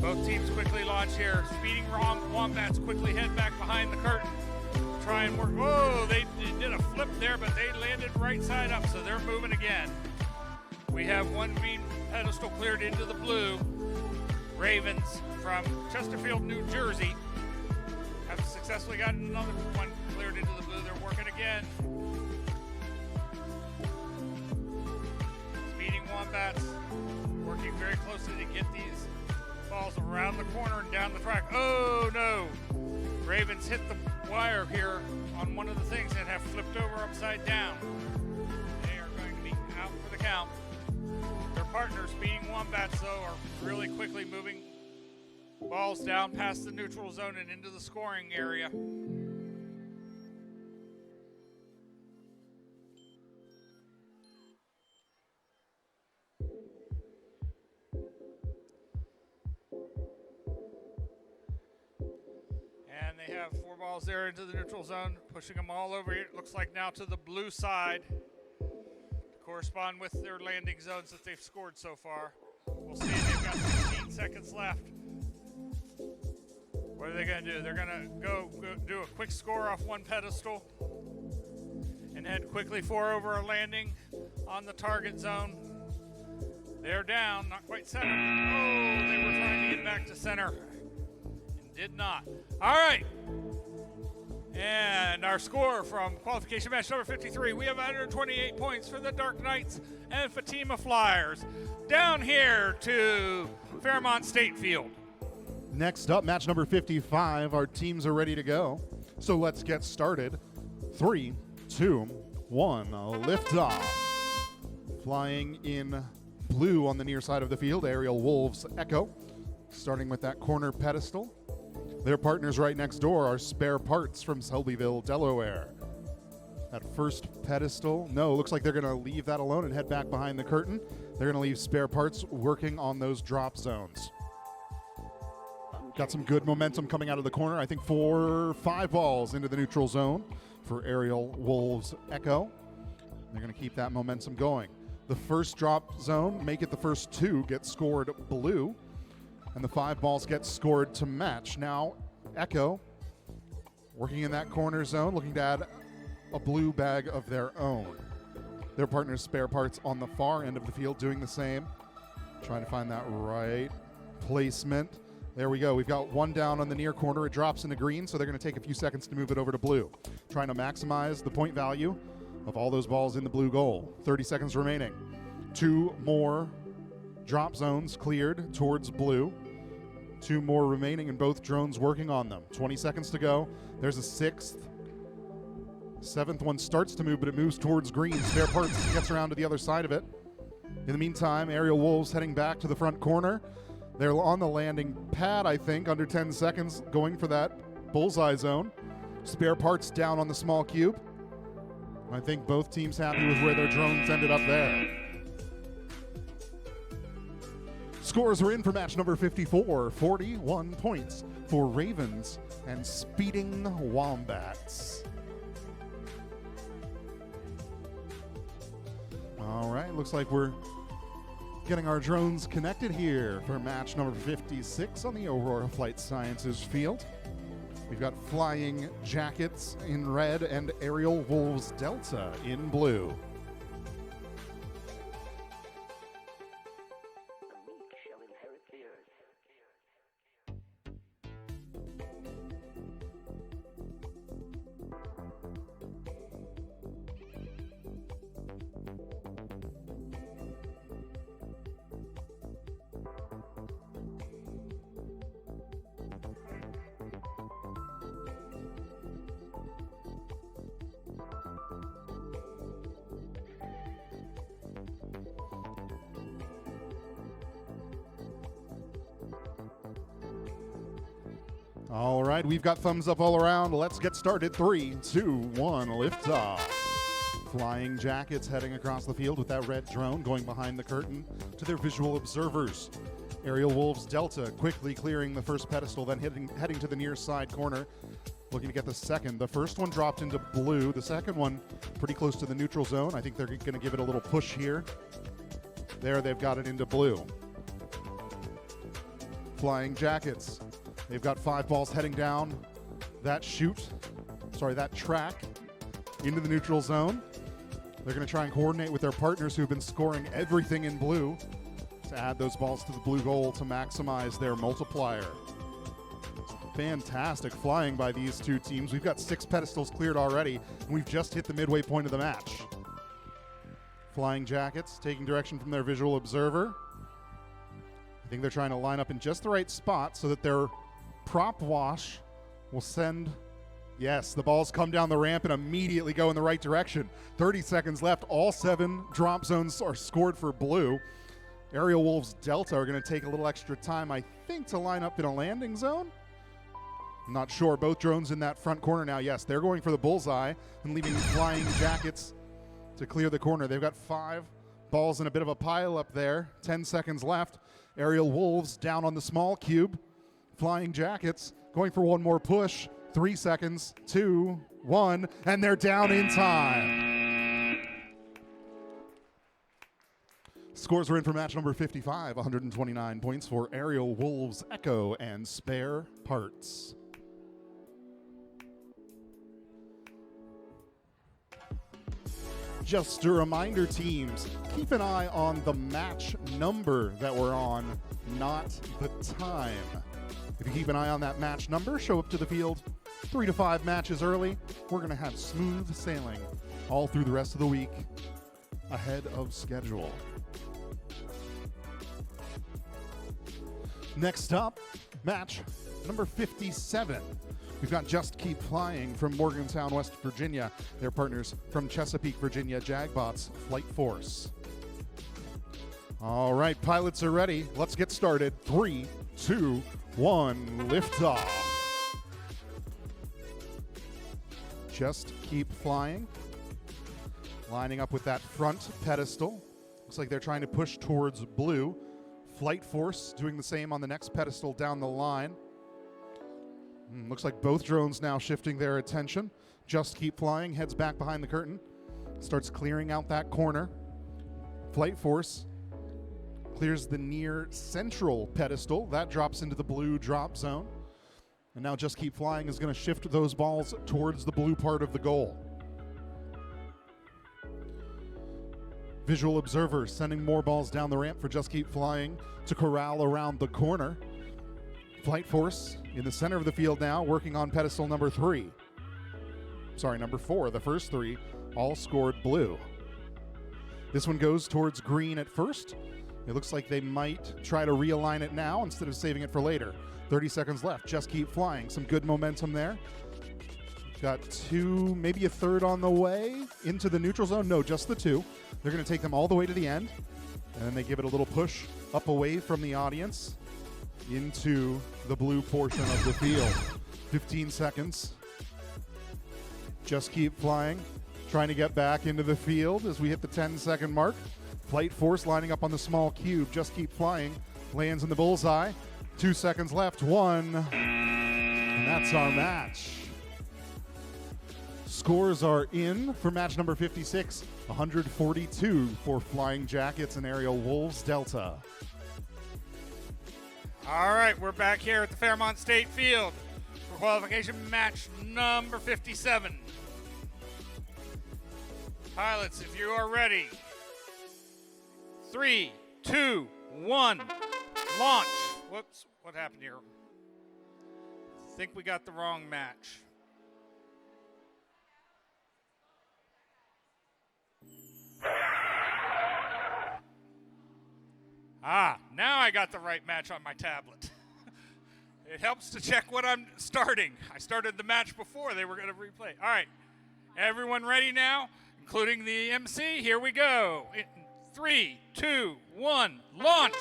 Both teams quickly launch here. Speeding Wombats quickly head back behind the curtain. Try and work. Whoa, they did a flip there, but they landed right side up, so they're moving again. We have one beam pedestal cleared into the blue. Ravens from Chesterfield, New Jersey have successfully gotten another one cleared into the blue. They're working again. Speeding Wombats working very closely to get these balls around the corner and down the track. Oh no! Ravens hit the wire here on one of the things that have flipped over upside down. They are going to be out for the count. Their partners, Speeding Wombats, though, are really quickly moving balls down past the neutral zone and into the scoring area. And they have 4 balls there into the neutral zone, pushing them all over here. It looks like now to the blue side to correspond with their landing zones that they've scored so far. We'll see. They've got 15 seconds left. What are they going to do? They're going to go do a quick score off one pedestal and head quickly for over a landing on the target zone. They're down, not quite center. Oh, they were trying to get back to center and did not. All right. And our score from qualification match number 53, we have 128 points for the Dark Knights and Fatima Flyers. Down here to Fairmont State Field. Next up, match number 55. Our teams are ready to go. So let's get started. 3, 2, 1, lift off. Flying in blue on the near side of the field, Aerial Wolves Echo. Starting with that corner pedestal. Their partners right next door are Spare Parts from Selbyville, Delaware. That first pedestal, no, looks like they're going to leave that alone and head back behind the curtain. They're going to leave Spare Parts working on those drop zones. Got some good momentum coming out of the corner. I think 4 or 5 balls into the neutral zone for Aerial Wolves Echo. They're going to keep that momentum going. The first drop zone, make it the first 2, get scored blue. And the 5 balls get scored to match. Now, Echo, working in that corner zone, looking to add a blue bag of their own. Their partners, Spare Parts, on the far end of the field, doing the same. Trying to find that right placement. There we go. We've got 1 down on the near corner. It drops into green, so they're going to take a few seconds to move it over to blue. Trying to maximize the point value of all those balls in the blue goal. 30 seconds remaining. 2 more drop zones cleared towards blue. 2 more remaining and both drones working on them. 20 seconds to go. There's a 6th. 7th one starts to move, but it moves towards green. Spare Parts gets around to the other side of it. In the meantime, Aerial Wolves heading back to the front corner. They're on the landing pad, I think, under 10 seconds, going for that bullseye zone. Spare Parts down on the small cube. I think both teams happy with where their drones ended up there. Scores are in for match number 54. 41 points for Ravens and Speeding Wombats. All right, looks like we're getting our drones connected here for match number 56 on the Aurora Flight Sciences field. We've got Flying Jackets in red and Aerial Wolves Delta in blue. All right, we've got thumbs up all around. Let's get started. 3, 2, 1, lift off. Flying Jackets heading across the field with that red drone going behind the curtain to their visual observers. Aerial Wolves Delta quickly clearing the first pedestal, then heading to the near side corner, looking to get the second. The first one dropped into blue. The second one pretty close to the neutral zone. I think they're going to give it a little push here. There, they've got it into blue. Flying Jackets. They've got 5 balls heading down that track into the neutral zone. They're going to try and coordinate with their partners who've been scoring everything in blue to add those balls to the blue goal to maximize their multiplier. Fantastic flying by these 2 teams. We've got 6 pedestals cleared already, and we've just hit the midway point of the match. Flying Jackets taking direction from their visual observer. I think they're trying to line up in just the right spot so that their prop wash will send, yes, the balls come down the ramp and immediately go in the right direction. 30 seconds left. All 7 drop zones are scored for blue. Aerial Wolves Delta are going to take a little extra time, I think, to line up in a landing zone. I'm not sure. Both drones in that front corner now. Yes, they're going for the bullseye and leaving Flying Jackets to clear the corner. They've got 5 balls in a bit of a pile up there. 10 seconds left. Aerial Wolves down on the small cube. Flying Jackets going for one more push. 3 seconds, 2, 1, and they're down in time. Scores are in for match number 55. 129 points for Aerial Wolves Echo and Spare Parts. Just a reminder, teams, keep an eye on the match number that we're on, not the time. If you keep an eye on that match number, show up to the field 3 to 5 matches early. We're going to have smooth sailing all through the rest of the week ahead of schedule. Next up, match number 57. We've got Just Keep Flying from Morgantown, West Virginia. Their partners from Chesapeake, Virginia, Jagbots Flight Force. All right, pilots are ready. Let's get started. 3, 2, 1, liftoff. Just Keep Flying. Lining up with that front pedestal. Looks like they're trying to push towards blue. Flight Force doing the same on the next pedestal down the line. Looks like both drones now shifting their attention. Just Keep Flying heads back behind the curtain. Starts clearing out that corner. Flight Force clears the near central pedestal. That drops into the blue drop zone. And now Just Keep Flying is going to shift those balls towards the blue part of the goal. Visual observers sending more balls down the ramp for Just Keep Flying to corral around the corner. Flight Force in the center of the field now, working on pedestal number 3. Sorry, number 4. The first 3 all scored blue. This one goes towards green at first. It looks like they might try to realign it now instead of saving it for later. 30 seconds left. Just Keep Flying. Some good momentum there. Got 2, maybe a third on the way into the neutral zone. No, just the 2. They're going to take them all the way to the end. And then they give it a little push up away from the audience into the blue portion of the field. 15 seconds. Just Keep Flying. Trying to get back into the field as we hit the 10-second mark. Flight Force lining up on the small cube. Just Keep Flying. Lands in the bullseye. 2 seconds left. 1. And that's our match. Scores are in for match number 56. 142 for Flying Jackets and Aerial Wolves Delta. All right, we're back here at the Fairmont State Field for qualification match number 57. Pilots, if you are ready. 3, 2, 1, launch. Whoops, what happened here? I think we got the wrong match. Now I got the right match on my tablet. It helps to check what I'm starting. I started the match before they were going to replay. All right, everyone ready now, including the MC? Here we go. 3, 2, 1, launch.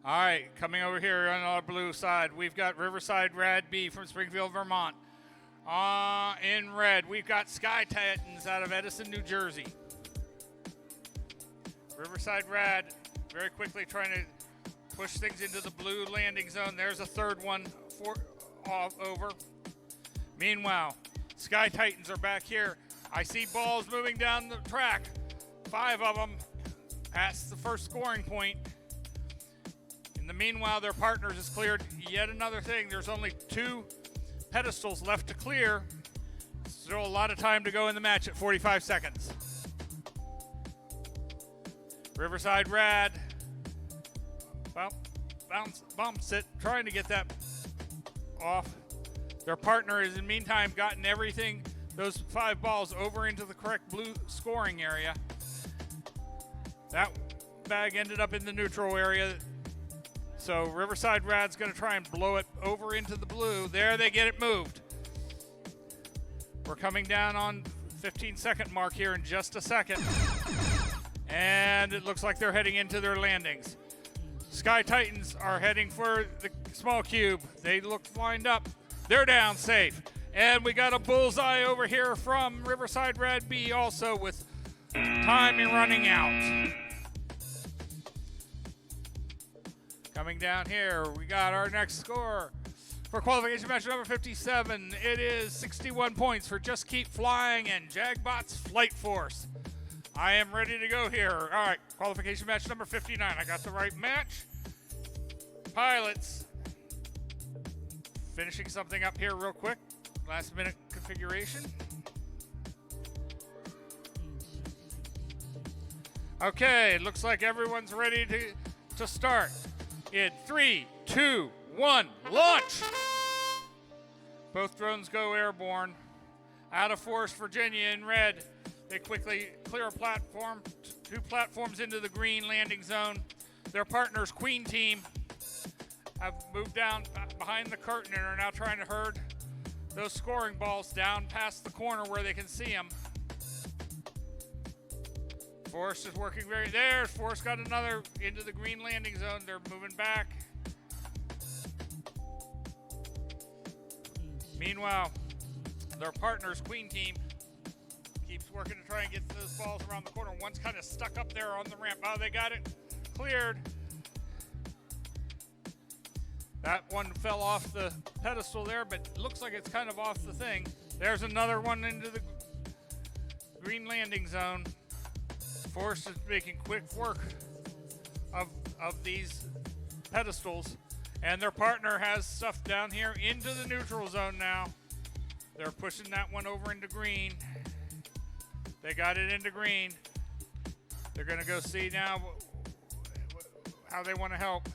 All right, coming over here on our blue side, we've got Riverside Rad B from Springfield, Vermont. In red, we've got Sky Titans out of Edison, New Jersey. Riverside Rad very quickly trying to push things into the blue landing zone. There's a third one over. Meanwhile, Sky Titans are back here. I see balls moving down the track. 5 of them past the first scoring point. In the meanwhile, their partners has cleared yet another thing. There's only 2 pedestals left to clear. Still a lot of time to go in the match at 45 seconds. Riverside Rad, well, bumps it, trying to get that off. Their partner has in the meantime gotten everything, those 5 balls over into the correct blue scoring area. That bag ended up in the neutral area. So Riverside Rad's going to try and blow it over into the blue. There they get it moved. We're coming down on 15-second mark here in just a second. And it looks like they're heading into their landings. Sky Titans are heading for the small cube. They look lined up. They're down safe. And we got a bullseye over here from Riverside Rad B also with time running out. Coming down here, we got our next score for qualification match number 57. It is 61 points for Just Keep Flying and Jagbots Flight Force. I am ready to go here. All right, qualification match number 59. I got the right match. Pilots, finishing something up here real quick. Last minute configuration. Okay, looks like everyone's ready to start. In 3, 2, 1, launch! Both drones go airborne. Out of Forest, Virginia in red. They quickly clear a platform, 2 platforms into the green landing zone. Their partners, Queen Team, have moved down behind the curtain and are now trying to herd those scoring balls down past the corner where they can see them. Forest is working there. Forest got another into the green landing zone. They're moving back. Meanwhile, their partners, Queen Team, keeps working to try and get those balls around the corner. One's kind of stuck up there on the ramp. Oh, they got it cleared. That one fell off the pedestal there, but looks like it's kind of off the thing. There's another one into the green landing zone. Forest is making quick work of these pedestals, and their partner has stuff down here into the neutral zone now. They're pushing that one over into green. They got it into green. They're going to go see now how they want to help.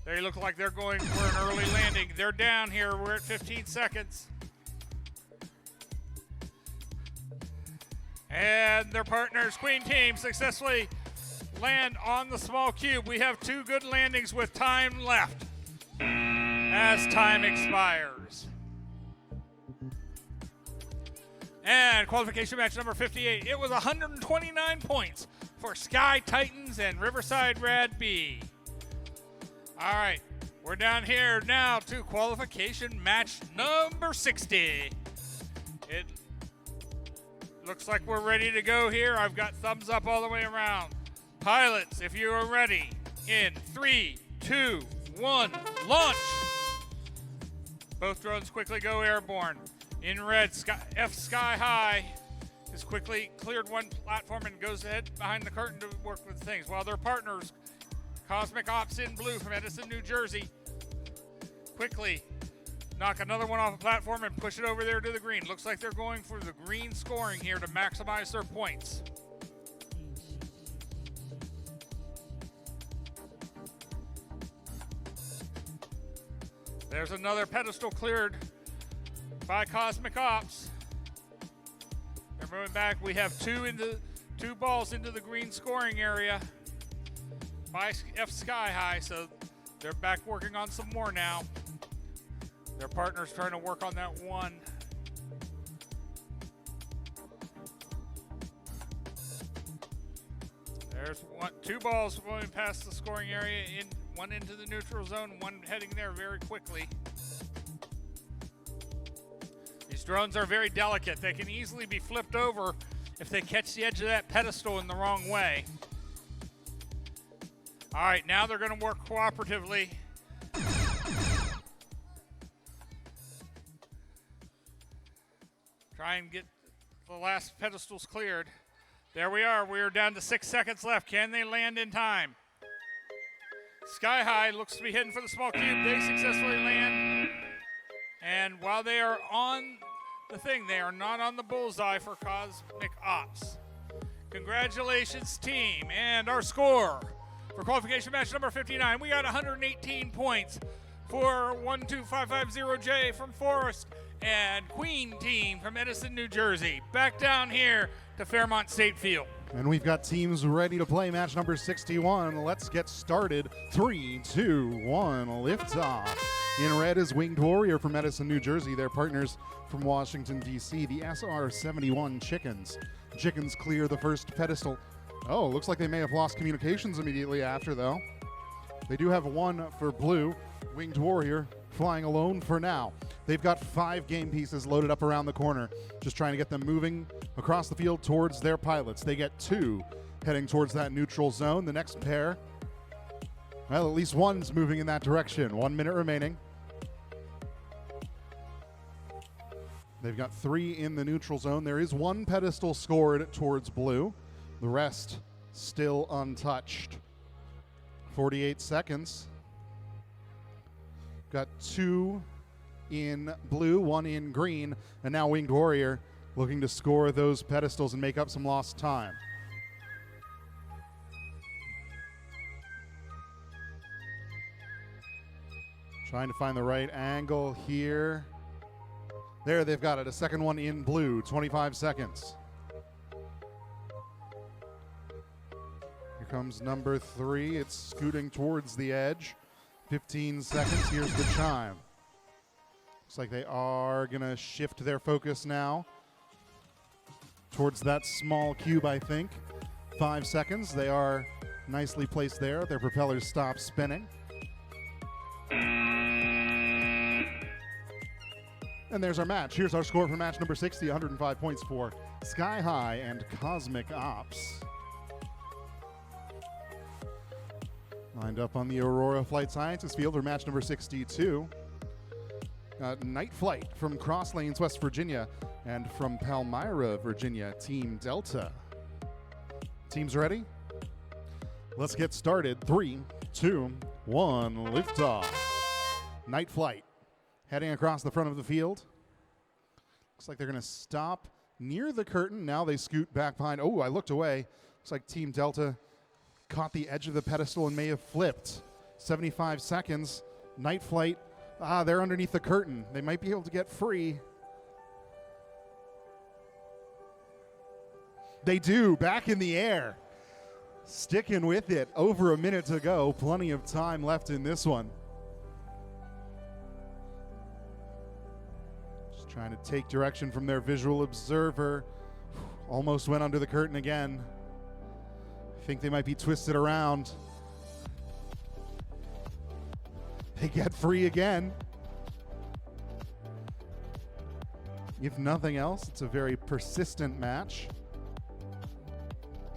They look like they're going for an early landing. They're down here. We're at 15 seconds. And their partners, Queen Team, successfully land on the small cube. We have 2 good landings with time left as time expires. And qualification match number 58. It was 129 points for Sky Titans and Riverside Rad B. All right, we're down here now to qualification match number 60. It looks like we're ready to go here. I've got thumbs up all the way around. Pilots, if you are ready, in 3, 2, 1, launch. Both drones quickly go airborne. In red, F Sky High has quickly cleared one platform and goes ahead behind the curtain to work with things, while their partners, Cosmic Ops in blue from Edison, New Jersey, quickly knock another one off a platform and push it over there to the green. Looks like they're going for the green scoring here to maximize their points. There's another pedestal cleared by Cosmic Ops. They're moving back. We have 2 balls into the green scoring area by F Sky High, so they're back working on some more now. Their partner's trying to work on that one. There's 2 balls going past the scoring area, one into the neutral zone, one heading there very quickly. These drones are very delicate. They can easily be flipped over if they catch the edge of that pedestal in the wrong way. All right, now they're going to work cooperatively. Try and get the last pedestals cleared. There we are. We are down to 6 seconds left. Can they land in time? Sky High looks to be heading for the small cube. They successfully land. And while they are on the thing, they are not on the bullseye for Cosmic Ops. Congratulations, team. And our score for qualification match number 59, we got 118 points for 12550J from Forest and Queen Team from Edison, New Jersey. Back down here to Fairmont State Field. And we've got teams ready to play match number 61. Let's get started. 3, 2, 1, liftoff. In red is Winged Warrior from Edison, New Jersey. Their partners from Washington, D.C., the SR-71 Chickens. Chickens clear the first pedestal. Oh, looks like they may have lost communications immediately after, though. They do have one for blue. Winged Warrior flying alone for now. They've got 5 game pieces loaded up around the corner, just trying to get them moving across the field towards their pilots. They get 2 heading towards that neutral zone. The next pair, well, at least one's moving in that direction. 1 minute remaining. They've got 3 in the neutral zone. There is 1 pedestal scored towards blue. The rest still untouched. 48 seconds. Got 2 in blue, 1 in green, and now Winged Warrior looking to score those pedestals and make up some lost time. Trying to find the right angle here. There, they've got it. A second one in blue, 25 seconds. Here comes number 3. It's scooting towards the edge. 15 seconds. Here's the chime. Looks like they are going to shift their focus now towards that small cube, I think. 5 seconds. They are nicely placed there. Their propellers stop spinning. And there's our match. Here's our score for match number 60, 105 points for Sky High and Cosmic Ops. Lined up on the Aurora Flight Sciences field for match number 62. Night Flight from Cross Lanes, West Virginia, and from Palmyra, Virginia, Team Delta. Teams ready? Let's get started. 3, 2, 1, liftoff. Night Flight heading across the front of the field. Looks like they're going to stop near the curtain. Now they scoot back behind. Oh, I looked away. Looks like Team Delta caught the edge of the pedestal and may have flipped. 75 seconds. Night Flight. They're underneath the curtain. They might be able to get free. They do. Back in the air. Sticking with it. Over a minute to go. Plenty of time left in this one. Just trying to take direction from their visual observer. Almost went under the curtain again. I think they might be twisted around. They get free again. If nothing else, it's a very persistent match.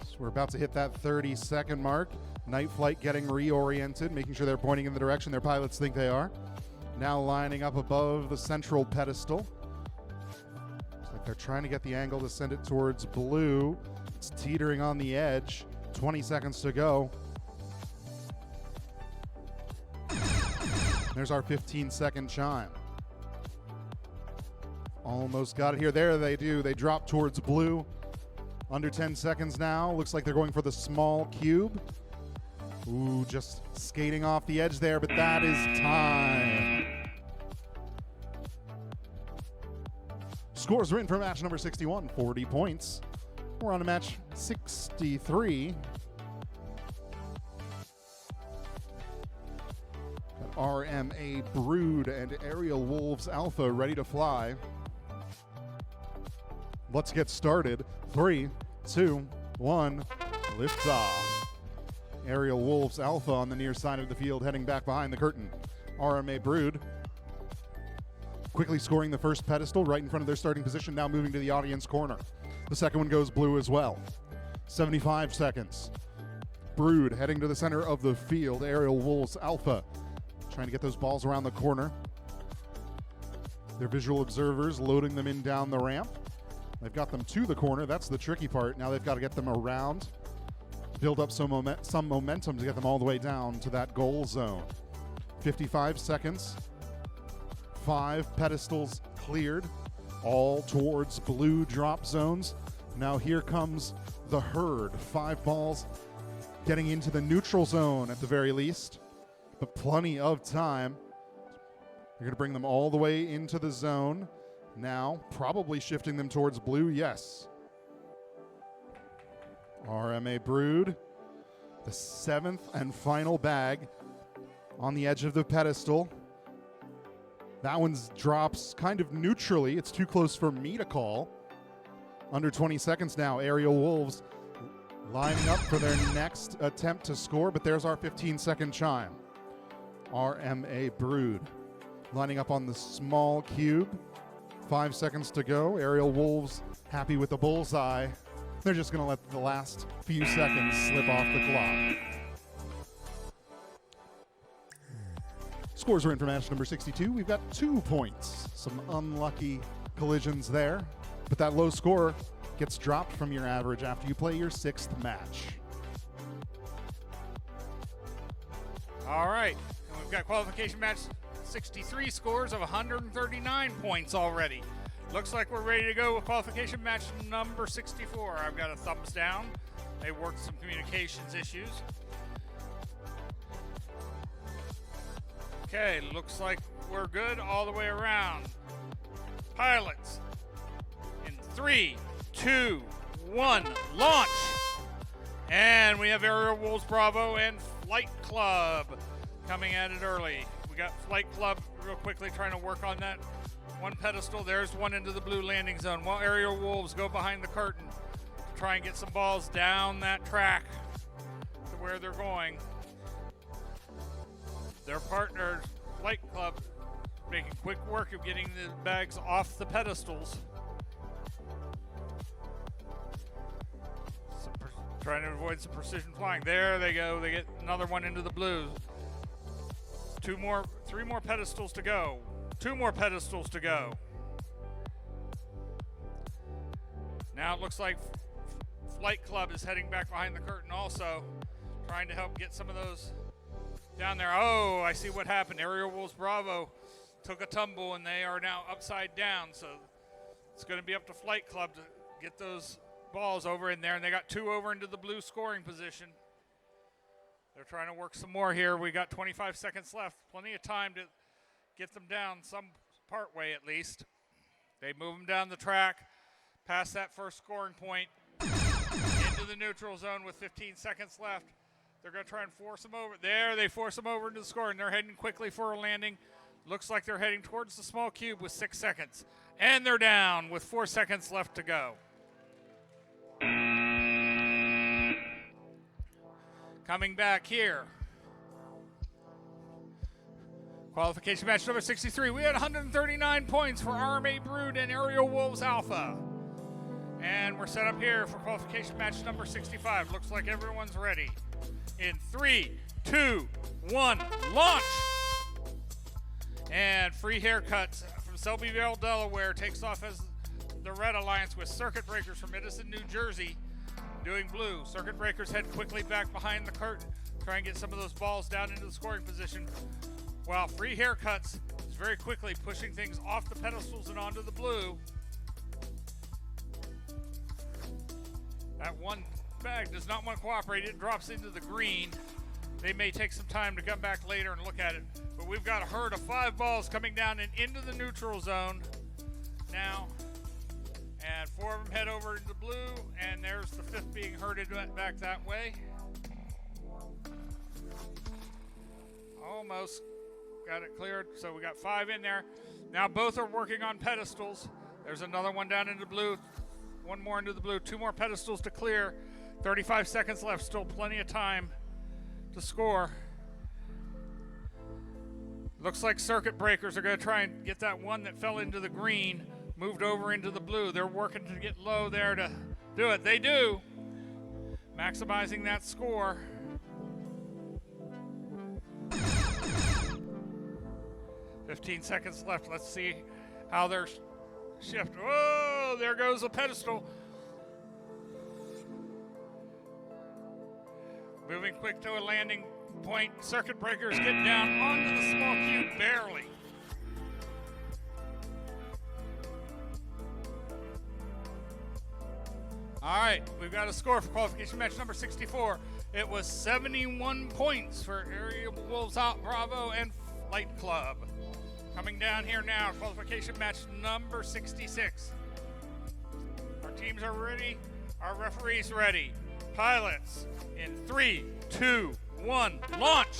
So we're about to hit that 30-second mark. Night Flight getting reoriented, making sure they're pointing in the direction their pilots think they are. Now lining up above the central pedestal. Looks like they're trying to get the angle to send it towards blue. It's teetering on the edge. 20 seconds to go. There's our 15-second chime. Almost got it here. There they do. They drop towards blue. Under 10 seconds now. Looks like they're going for the small cube. Ooh, just skating off the edge there, but that is time. Scores written for match number 61, 40 points. We're on to match 63. Got RMA Brood and Aerial Wolves Alpha ready to fly. Let's get started. 3, 2, 1, liftoff. Aerial Wolves Alpha on the near side of the field, heading back behind the curtain. RMA Brood quickly scoring the first pedestal right in front of their starting position, now moving to the audience corner. The second one goes blue as well. 75 seconds. Brood heading to the center of the field. Aerial Wolves Alpha trying to get those balls around the corner. Their visual observers loading them in down the ramp. They've got them to the corner. That's the tricky part. Now they've got to get them around, build up some momentum to get them all the way down to that goal zone. 55 seconds. 5 pedestals cleared, all towards blue drop zones. Now here comes the herd. 5 balls getting into the neutral zone at the very least, but plenty of time. They're going to bring them all the way into the zone. Now, probably shifting them towards blue, yes. RMA Brood, the 7th and final bag on the edge of the pedestal. That one drops kind of neutrally. It's too close for me to call. Under 20 seconds now. Aerial Wolves lining up for their next attempt to score, but there's our 15-second chime. RMA Brood lining up on the small cube. 5 seconds to go. Aerial Wolves happy with the bullseye. They're just going to let the last few seconds slip off the clock. Scores are in for match number 62. We've got 2 points. Some unlucky collisions there, but that low score gets dropped from your average after you play your 6th match. All right, and we've got qualification match 63 scores of 139 points already. Looks like we're ready to go with qualification match number 64. I've got a thumbs down. They worked some communications issues. Okay, looks like we're good all the way around. Pilots, in 3, 2, 1, launch! And we have Aerial Wolves Bravo and Flight Club coming at it early. We got Flight Club real quickly trying to work on that one pedestal. There's one into the blue landing zone, while Aerial Wolves go behind the curtain to try and get some balls down that track to where they're going. Their partner, Flight Club, making quick work of getting the bags off the pedestals. Trying to avoid some precision flying. There they go. They get another one into the blue. 3 more pedestals to go. 2 more pedestals to go. Now it looks like Flight Club is heading back behind the curtain also, trying to help get some of those down there. Oh, I see what happened. Aerial Wolves Bravo took a tumble and they are now upside down. So it's going to be up to Flight Club to get those balls over in there, and they got 2 over into the blue scoring position. They're trying to work some more here. We got 25 seconds left. Plenty of time to get them down some part way at least. They move them down the track, past that first scoring point, into the neutral zone with 15 seconds left. They're going to try and force them over. There, they force them over into the score, and they're heading quickly for a landing. Looks like they're heading towards the small cube with 6 seconds. And they're down with 4 seconds left to go. Coming back here. Qualification match number 63. We had 139 points for RMA Brood and Aerial Wolves Alpha. And we're set up here for qualification match number 65. Looks like everyone's ready. In 3, 2, 1, launch! And Free Haircuts from Selbyville, Delaware takes off as the Red Alliance with Circuit Breakers from Edison, New Jersey, doing blue. Circuit Breakers head quickly back behind the curtain, try and get some of those balls down into the scoring position, while Free Haircuts is very quickly pushing things off the pedestals and onto the blue. That one bag does not want to cooperate. It drops into the green. They may take some time to come back later and look at it, but we've got a herd of 5 balls coming down and into the neutral zone now. And 4 of them head over into blue, and there's the 5th being herded back that way. Almost got it cleared, so we got 5 in there. Now both are working on pedestals. There's another one down into blue, 1 more into the blue, 2 more pedestals to clear. 35 seconds left, still plenty of time to score. Looks like Circuit Breakers are going to try and get that one that fell into the green moved over into the blue. They're working to get low there to do it. They do. Maximizing that score. $15 seconds left. Let's see how they're shift. Oh, there goes a pedestal. Moving quick to a landing point. Circuit Breakers get down onto the small cube barely. All right, we've got a score for qualification match number 64. It was 71 points for Aerial Wolves Out Bravo and Flight Club. Coming down here now, qualification match number 66. Our teams are ready, our referees ready. Pilots, in 3, 2, 1, launch!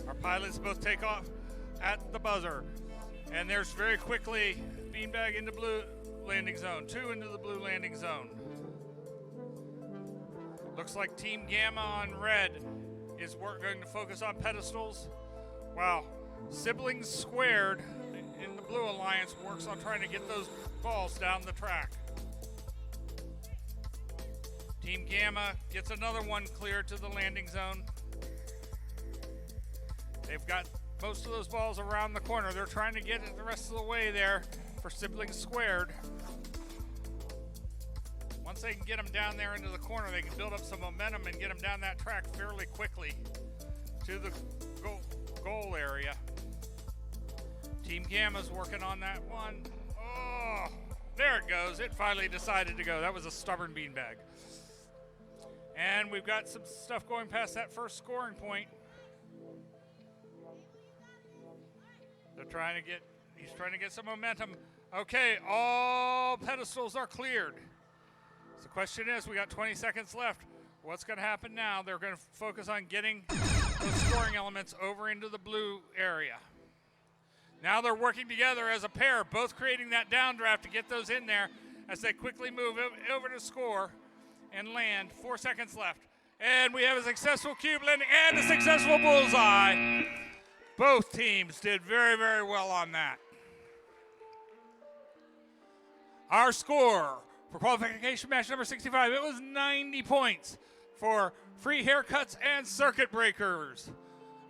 Our pilots both take off at the buzzer. And there's very quickly beanbag into blue landing zone, 2 into the blue landing zone. Looks like Team Gamma on red is going to focus on pedestals. Wow. Siblings Squared in the Blue Alliance works on trying to get those balls down the track. Team Gamma gets another one cleared to the landing zone. They've got most of those balls around the corner. They're trying to get it the rest of the way there for Siblings Squared. Once they can get them down there into the corner, they can build up some momentum and get them down that track fairly quickly to the goal area. Team Gamma's working on that one. Oh, there it goes. It finally decided to go. That was a stubborn beanbag. And we've got some stuff going past that first scoring point. He's trying to get some momentum. Okay, all pedestals are cleared. So the question is, we got 20 seconds left. What's going to happen now? They're going to focus on getting those scoring elements over into the blue area. Now they're working together as a pair, both creating that downdraft to get those in there as they quickly move over to score and land. 4 seconds left. And we have a successful cube landing and a successful bullseye. Both teams did very, very well on that. Our score for qualification match number 65, it was 90 points for free haircuts and circuit breakers.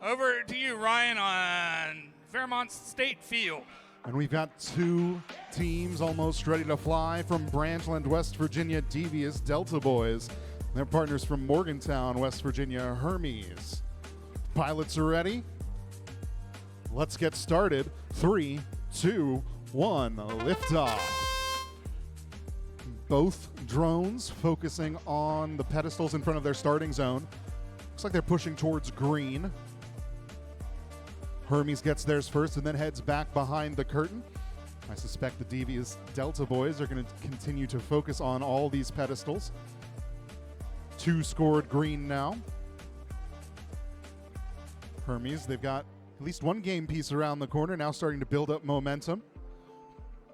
Over to you, Ryan, on Fairmont State Field. And we've got two teams almost ready to fly from Branchland, West Virginia, Devious Delta Boys. Their partners from Morgantown, West Virginia, Hermes. Pilots are ready. Let's get started. 3, 2, 1, liftoff. Both drones focusing on the pedestals in front of their starting zone. Looks like they're pushing towards green. Hermes gets theirs first and then heads back behind the curtain. I suspect the Devious Delta Boys are going to continue to focus on all these pedestals. 2 scored green now. Hermes, they've got at least one game piece around the corner, now starting to build up momentum.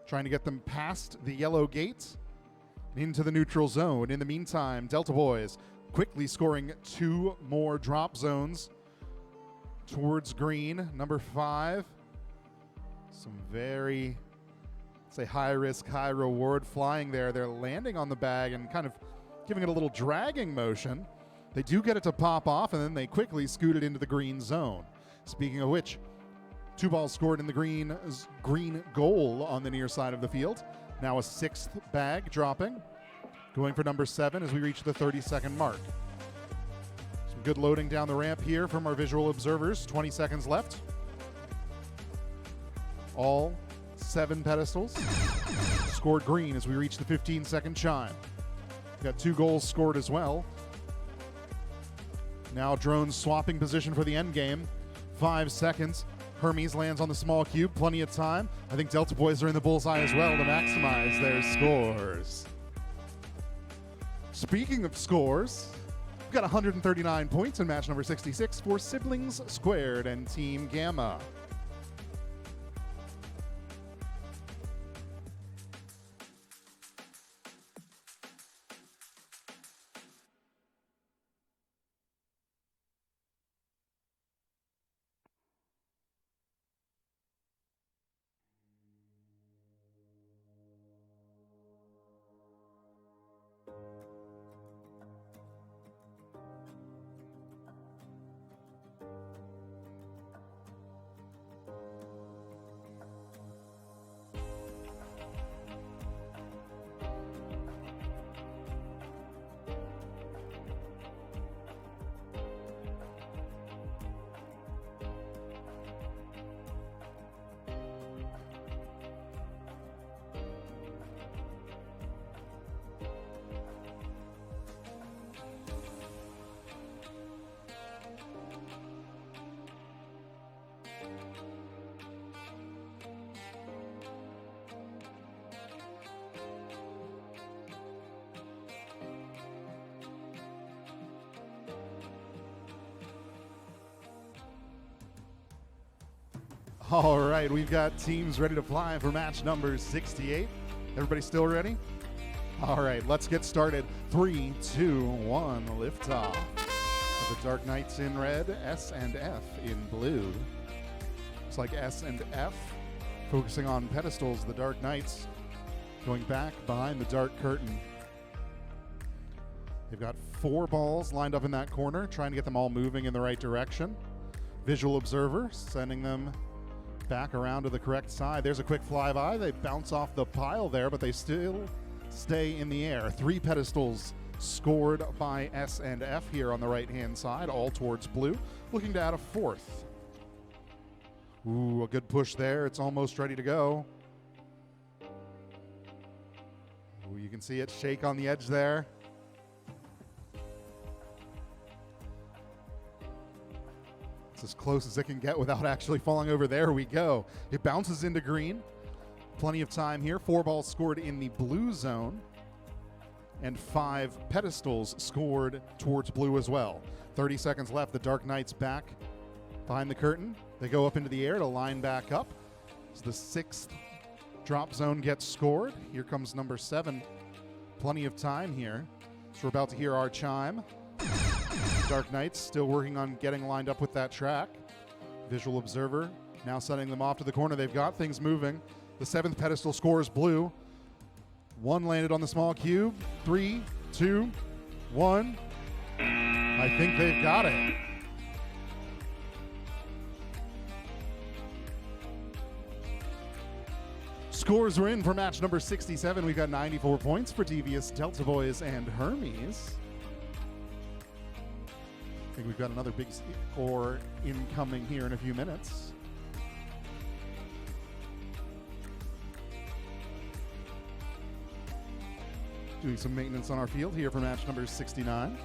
Trying to get them past the yellow gate into the neutral zone. In the meantime, Delta Boys quickly scoring 2 more drop zones towards green. Number 5. Some very, say, high risk, high reward flying there. They're landing on the bag and kind of giving it a little dragging motion. They do get it to pop off, and then they quickly scoot it into the green zone. Speaking of which, 2 balls scored in the green goal on the near side of the field. Now a 6th bag dropping. Going for number 7 as we reach the 30-second mark. Some good loading down the ramp here from our visual observers. 20 seconds left. All 7 pedestals scored green as we reach the 15-second chime. Got 2 goals scored as well. Now drones swapping position for the end game. 5 seconds. Hermes lands on the small cube. Plenty of time. I think Delta Boys are in the bullseye as well to maximize their scores. Speaking of scores, we've got 139 points in match number 66 for Siblings Squared and Team Gamma. All right, we've got teams ready to fly for match number 68. Everybody still ready? All right, let's get started. 3, 2, 1, liftoff. The Dark Knights in red, S and F in blue. Looks like S and F focusing on pedestals. The Dark Knights going back behind the dark curtain. They've got 4 balls lined up in that corner, trying to get them all moving in the right direction. Visual observer sending them back around to the correct side. There's a quick flyby. They bounce off the pile there, but they still stay in the air. 3 pedestals scored by S and F here on the right-hand side, all towards blue, looking to add a 4th. Ooh, a good push there. It's almost ready to go. Ooh, you can see it shake on the edge there. It's as close as it can get without actually falling over. There we go. It bounces into green. Plenty of time here. 4 balls scored in the blue zone. And 5 pedestals scored towards blue as well. 30 seconds left. The Dark Knights back behind the curtain. They go up into the air to line back up. As the 6th drop zone gets scored. Here comes number 7. Plenty of time here. So we're about to hear our chime. Dark Knights still working on getting lined up with that track. Visual observer now sending them off to the corner. They've got things moving. The 7th pedestal scores blue. 1 landed on the small cube. 3, 2, 1. I think they've got it. Scores are in for match number 67. We've got 94 points for Devious, Delta Boys, and Hermes. I think we've got another big score incoming here in a few minutes. Doing some maintenance on our field here for match number 69.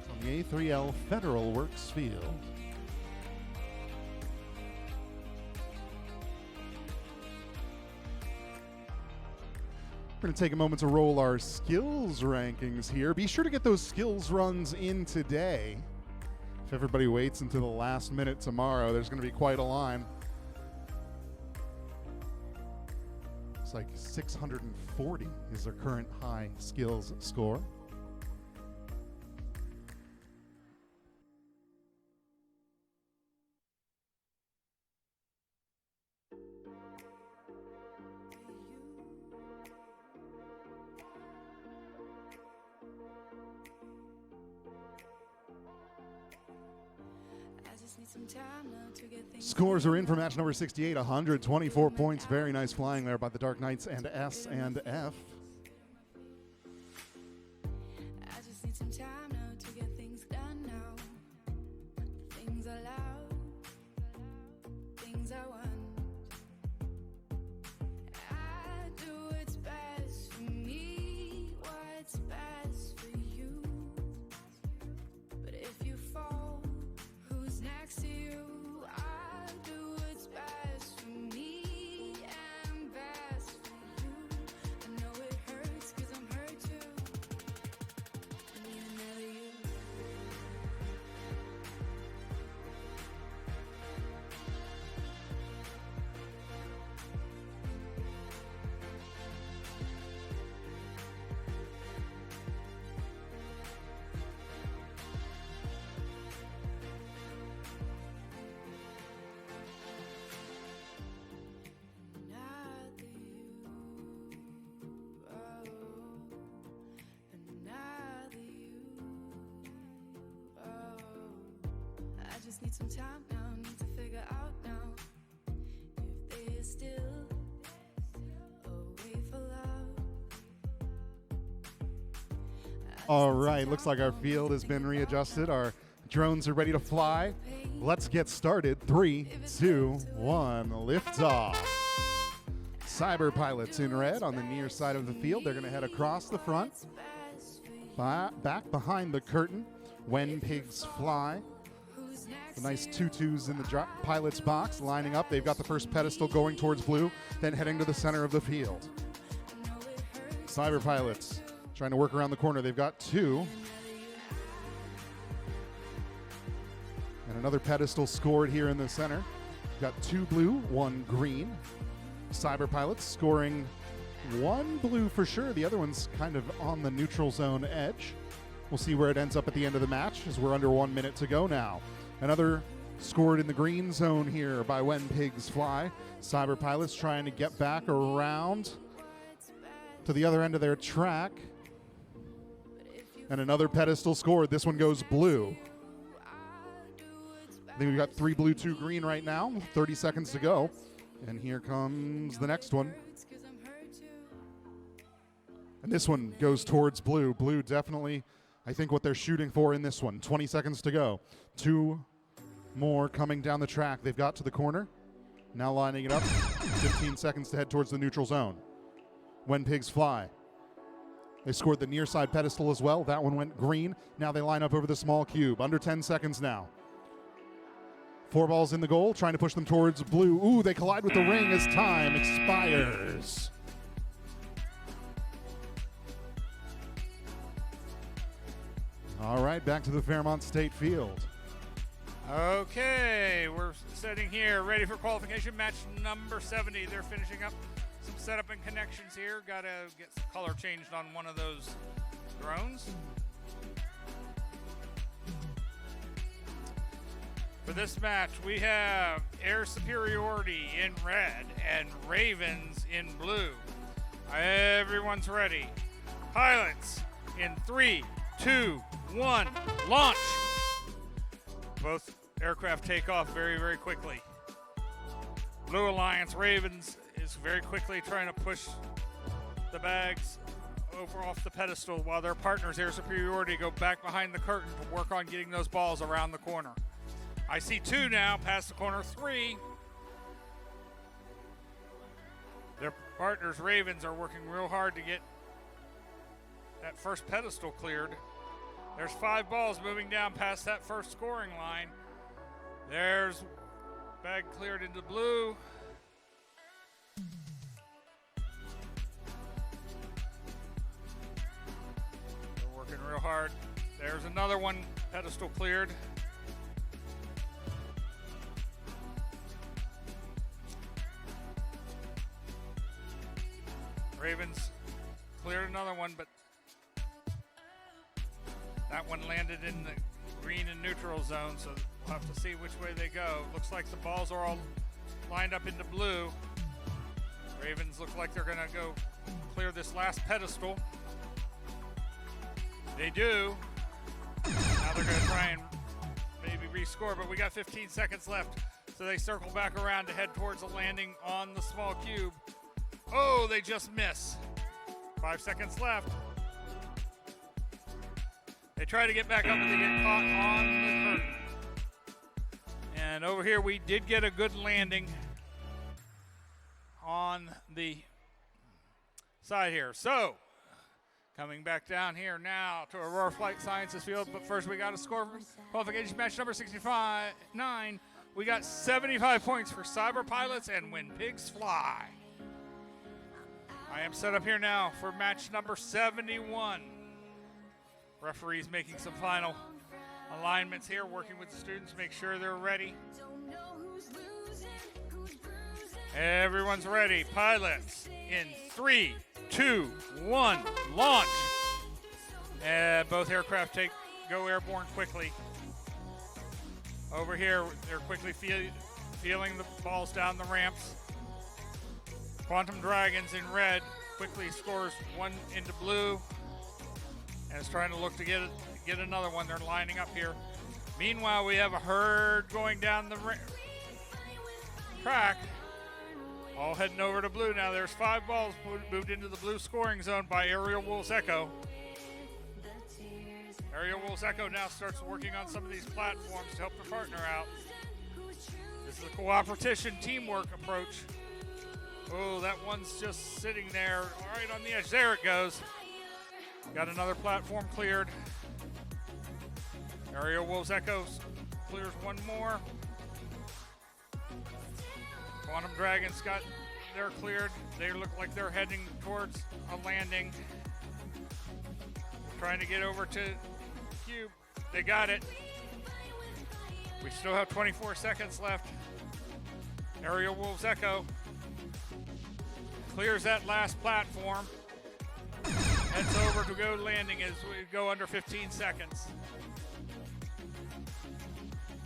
It's on the A3L Federal Works field. We're going to take a moment to roll our skills rankings here. Be sure to get those skills runs in today. If everybody waits until the last minute tomorrow, there's going to be quite a line. It's like 640 is our current high skills score. Scores are in for match number 68, 124 points. Very nice flying there by the Dark Knights and S and F. I just need some time now to get things done now. Things allowed, things I want. I do what's best for me, what's best for you. But if you fall, who's next to you? I do what's best for me and best for you. I know it hurts 'cause I'm hurt too. I need another you. Another you. Oh, another you. Oh, I just need some time now. Need to figure out now if there's still a way for love. All right, looks like our field has been readjusted. Our drones are ready to fly. Let's get started. 3, 2, 1, lift off. Cyber pilots in red on the near side of the field. They're going to head across the front, back behind the curtain. When pigs fly. The nice tutus in the pilot's box lining up. They've got the first pedestal going towards blue, then heading to the center of the field. Cyber pilots trying to work around the corner. They've got 2. And another pedestal scored here in the center. Got 2 blue, 1 green. Cyber pilots scoring 1 blue for sure. The other one's kind of on the neutral zone edge. We'll see where it ends up at the end of the match as we're under 1 minute to go now. Another scored in the green zone here by When Pigs Fly. Cyber pilots trying to get back around to the other end of their track. And another pedestal scored. This one goes blue. I think we've got 3 blue, 2 green right now. 30 seconds to go. And here comes the next one. And this one goes towards blue. Blue definitely, I think, what they're shooting for in this one. 20 seconds to go. 2 More coming down the track. They've got to the corner. Now lining it up. 15 seconds to head towards the neutral zone. When pigs fly. They scored the near side pedestal as well. That one went green. Now they line up over the small cube. Under 10 seconds now. 4 balls in the goal, trying to push them towards blue. Ooh, they collide with the ring as time expires. All right, back to the Fairmont State Field. Okay, we're sitting here ready for qualification match number 70. They're finishing up some setup and connections here. Got to get some color changed on one of those drones. For this match, we have Air Superiority in red and Ravens in blue. Everyone's ready. Pilots in 3, 2, 1, launch. Both aircraft take off very, very quickly. Blue Alliance Ravens is very quickly trying to push the bags over off the pedestal while their partners, Air Superiority, go back behind the curtain to work on getting those balls around the corner. I see 2 now, past the corner, 3. Their partners, Ravens, are working real hard to get that first pedestal cleared. There's 5 balls moving down past that first scoring line. There's bag cleared into blue. They're working real hard. There's another one, pedestal cleared. Ravens cleared another one, but that one landed in the green and neutral zone, so we'll have to see which way they go. Looks like the balls are all lined up into blue. Ravens look like they're gonna go clear this last pedestal. They do. Now they're gonna try and maybe rescore, but we got 15 seconds left. So they circle back around to head towards a landing on the small cube. Oh, they just miss. 5 seconds left. They try to get back up, but they get caught on the curtain. And over here, we did get a good landing on the side here. So, coming back down here now to Aurora Flight Sciences Field. But first, we got a score from qualification match number 65-9. We got 75 points for Cyber Pilots and When Pigs Fly. I am set up here now for match number 71. Referees making some final alignments here, working with the students to make sure they're ready. Everyone's ready. Pilots in 3, 2, 1, launch. And both aircraft go airborne quickly. Over here, they're quickly feeling the balls down the ramps. Quantum Dragons in red quickly scores one into blue and is trying to look to get another one. They're lining up here. Meanwhile, we have a herd going down the track, all heading over to blue. Now there's 5 balls moved into the blue scoring zone by Aerial Wolves Echo. Aerial Wolves Echo now starts working on some of these platforms to help their partner out. This is a cooperation teamwork approach. Oh, that one's just sitting there right on the edge. There it goes. Got another platform cleared. Aerial Wolves Echo clears one more. Quantum Dragons got their cleared. They look like they're heading towards a landing. Trying to get over to Cube. They got it. We still have 24 seconds left. Aerial Wolves Echo clears that last platform. Heads over to go landing as we go under 15 seconds.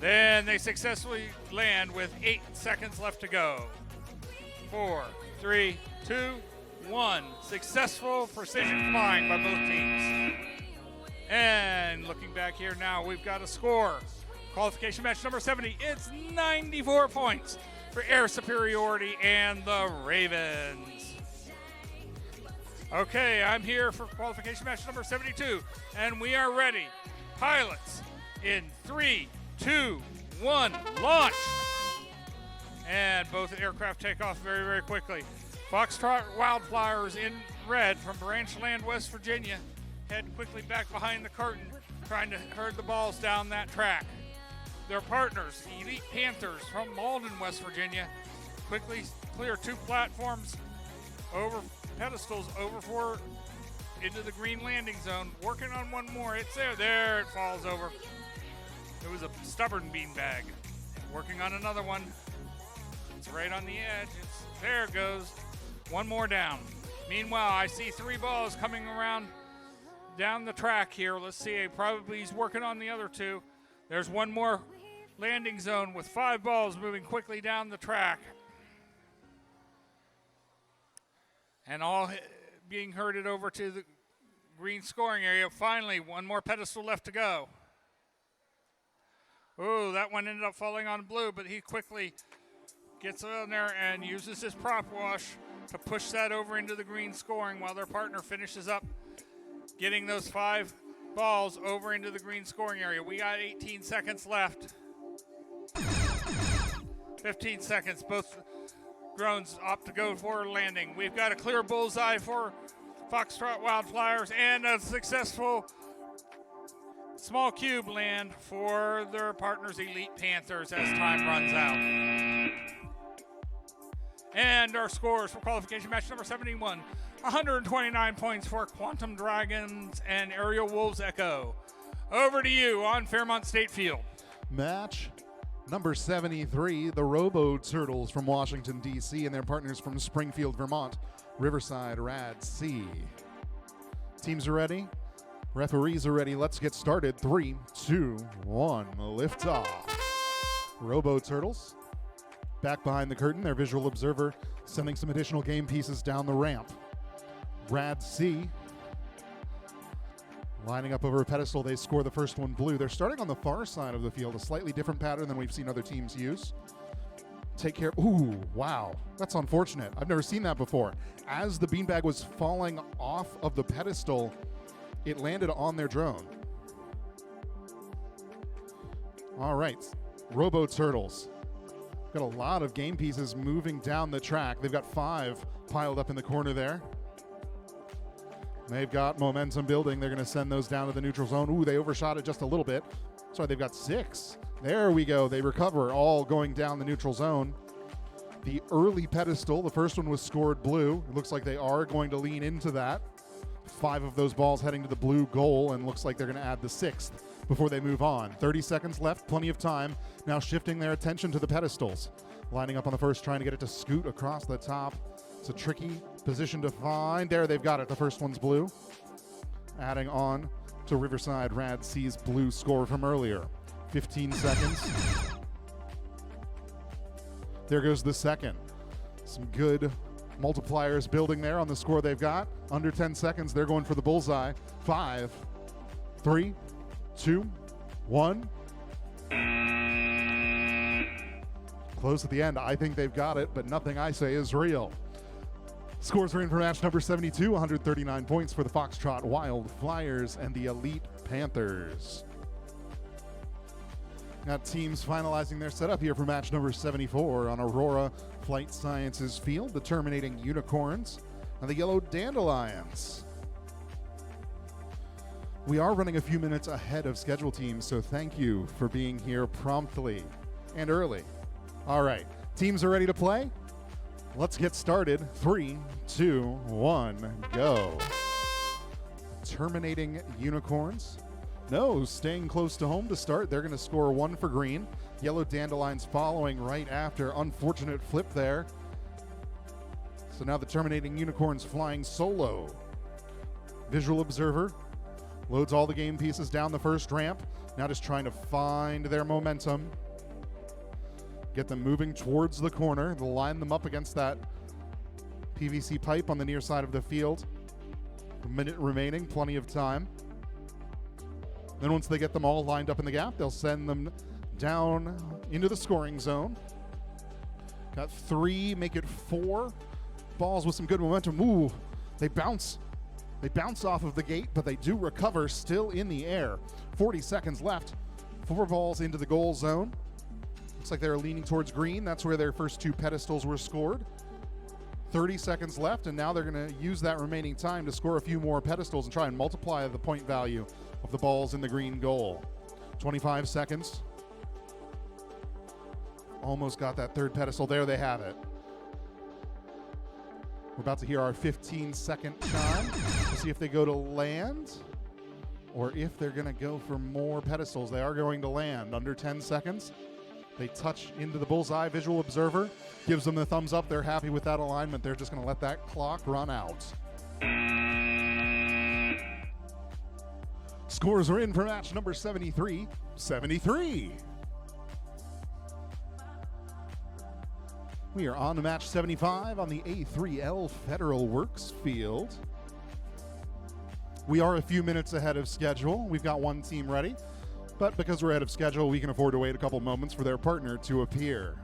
Then they successfully land with 8 seconds left to go. 4, 3, 2, 1. Successful precision flying by both teams. And looking back here now, we've got a score. Qualification match number 70. It's 94 points for Air Superiority and the Ravens. Okay, I'm here for qualification match number 72, and we are ready. Pilots in 3, 2, 1, launch! And both aircraft take off very, very quickly. Foxtrot Wildflowers in red from Branchland, West Virginia, head quickly back behind the curtain, trying to herd the balls down that track. Their partners, Elite Panthers from Malden, West Virginia, quickly clear 2 platforms over pedestals into the green landing zone, working on one more. It's there it falls over. It was a stubborn beanbag. Working on another one. It's right on the edge. There it goes. One more down. Meanwhile, I see 3 balls coming around down the track here. Let's see, probably he's working on the other 2. There's one more landing zone with 5 balls moving quickly down the track. And all being herded over to the green scoring area. Finally, one more pedestal left to go. Oh, that one ended up falling on blue, but he quickly gets on there and uses his prop wash to push that over into the green scoring while their partner finishes up getting those 5 balls over into the green scoring area. We got 18 seconds left. 15 seconds. Both drones opt to go for landing. We've got a clear bullseye for Foxtrot Wildflowers and a successful small cube land for their partners Elite Panthers as time runs out. And our scores for qualification match number 71. 129 points for Quantum Dragons and Aerial Wolves Echo. Over to you on Fairmont State Field. Match number 73, the Robo Turtles from Washington, D.C. and their partners from Springfield, Vermont, Riverside Rad C. Teams are ready. Referees are ready. Let's get started. 3, 2, 1, lift off. Robo Turtles back behind the curtain. Their visual observer sending some additional game pieces down the ramp. Rad C lining up over a pedestal. They score the first one blue. They're starting on the far side of the field, a slightly different pattern than we've seen other teams use. Take care. Ooh, wow. That's unfortunate. I've never seen that before. As the beanbag was falling off of the pedestal, it landed on their drone. All right. Robo Turtles. Got a lot of game pieces moving down the track. They've got 5 piled up in the corner there. They've got momentum building. They're going to send those down to the neutral zone. Ooh, they overshot it just a little bit. Sorry, they've got 6. There we go. They recover, all going down the neutral zone. The early pedestal, the first one was scored blue. It looks like they are going to lean into that. 5 of those balls heading to the blue goal, and looks like they're going to add the 6th before they move on. 30 seconds left, plenty of time. Now shifting their attention to the pedestals. Lining up on the first, trying to get it to scoot across the top. It's a tricky position to find. There, they've got it. The first one's blue. Adding on to Riverside Rad C's blue score from earlier. 15 seconds. There goes the second. Some good multipliers building there on the score they've got. Under 10 seconds, they're going for the bullseye. 5, 3, 2, 1. Close at the end. I think they've got it, but nothing I say is real. Scores are in for match number 72, 139 points for the Foxtrot Wild Flyers and the Elite Panthers. Got teams finalizing their setup here for match number 74 on Aurora Flight Sciences Field, the Terminating Unicorns and the Yellow Dandelions. We are running a few minutes ahead of schedule, teams, so thank you for being here promptly and early. All right, teams are ready to play. Let's get started. 3, 2, 1, go. Terminating Unicorns. No, staying close to home to start. They're going to score 1 for green. Yellow Dandelions following right after. Unfortunate flip there. So now the Terminating Unicorns flying solo. Visual observer loads all the game pieces down the first ramp. Now just trying to find their momentum. Get them moving towards the corner. They'll line them up against that PVC pipe on the near side of the field. A minute remaining, plenty of time. Then once they get them all lined up in the gap, they'll send them down into the scoring zone. Got 3, make it 4 balls with some good momentum. Ooh, they bounce. They bounce off of the gate, but they do recover still in the air. 40 seconds left. 4 balls into the goal zone. Looks like they're leaning towards green. That's where their first 2 pedestals were scored. 30 seconds left, and now they're going to use that remaining time to score a few more pedestals and try and multiply the point value of the balls in the green goal. 25 seconds. Almost got that 3rd pedestal. There they have it. We're about to hear our 15-second chime to see if they go to land or if they're going to go for more pedestals. They are going to land under 10 seconds. They touch into the bullseye. Visual observer gives them the thumbs up. They're happy with that alignment. They're just going to let that clock run out. Scores are in for match number 73. 73. We are on to match 75 on the A3L Federal Works field. We are a few minutes ahead of schedule. We've got one team ready, but because we're ahead of schedule, we can afford to wait a couple moments for their partner to appear.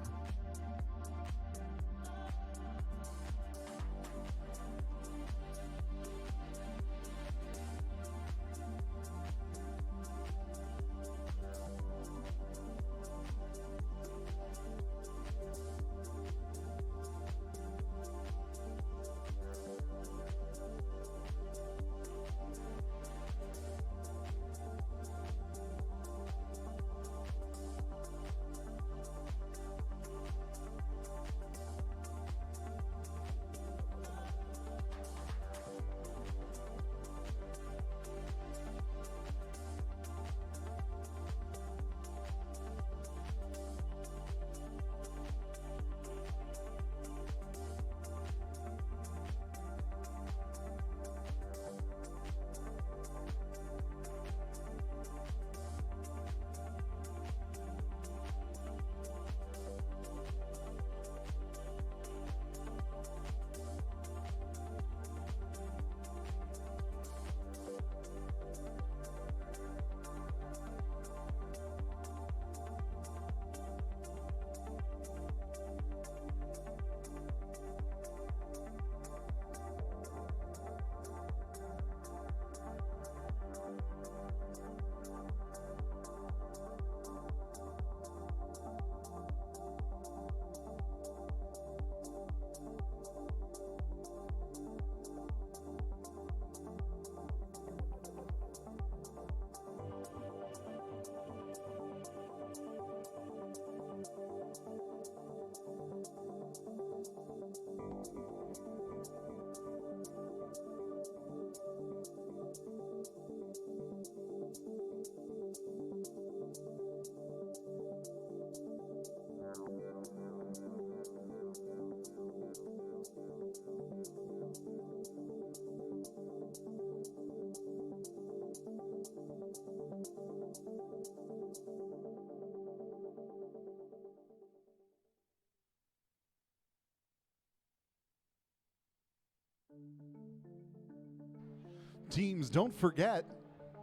Teams, don't forget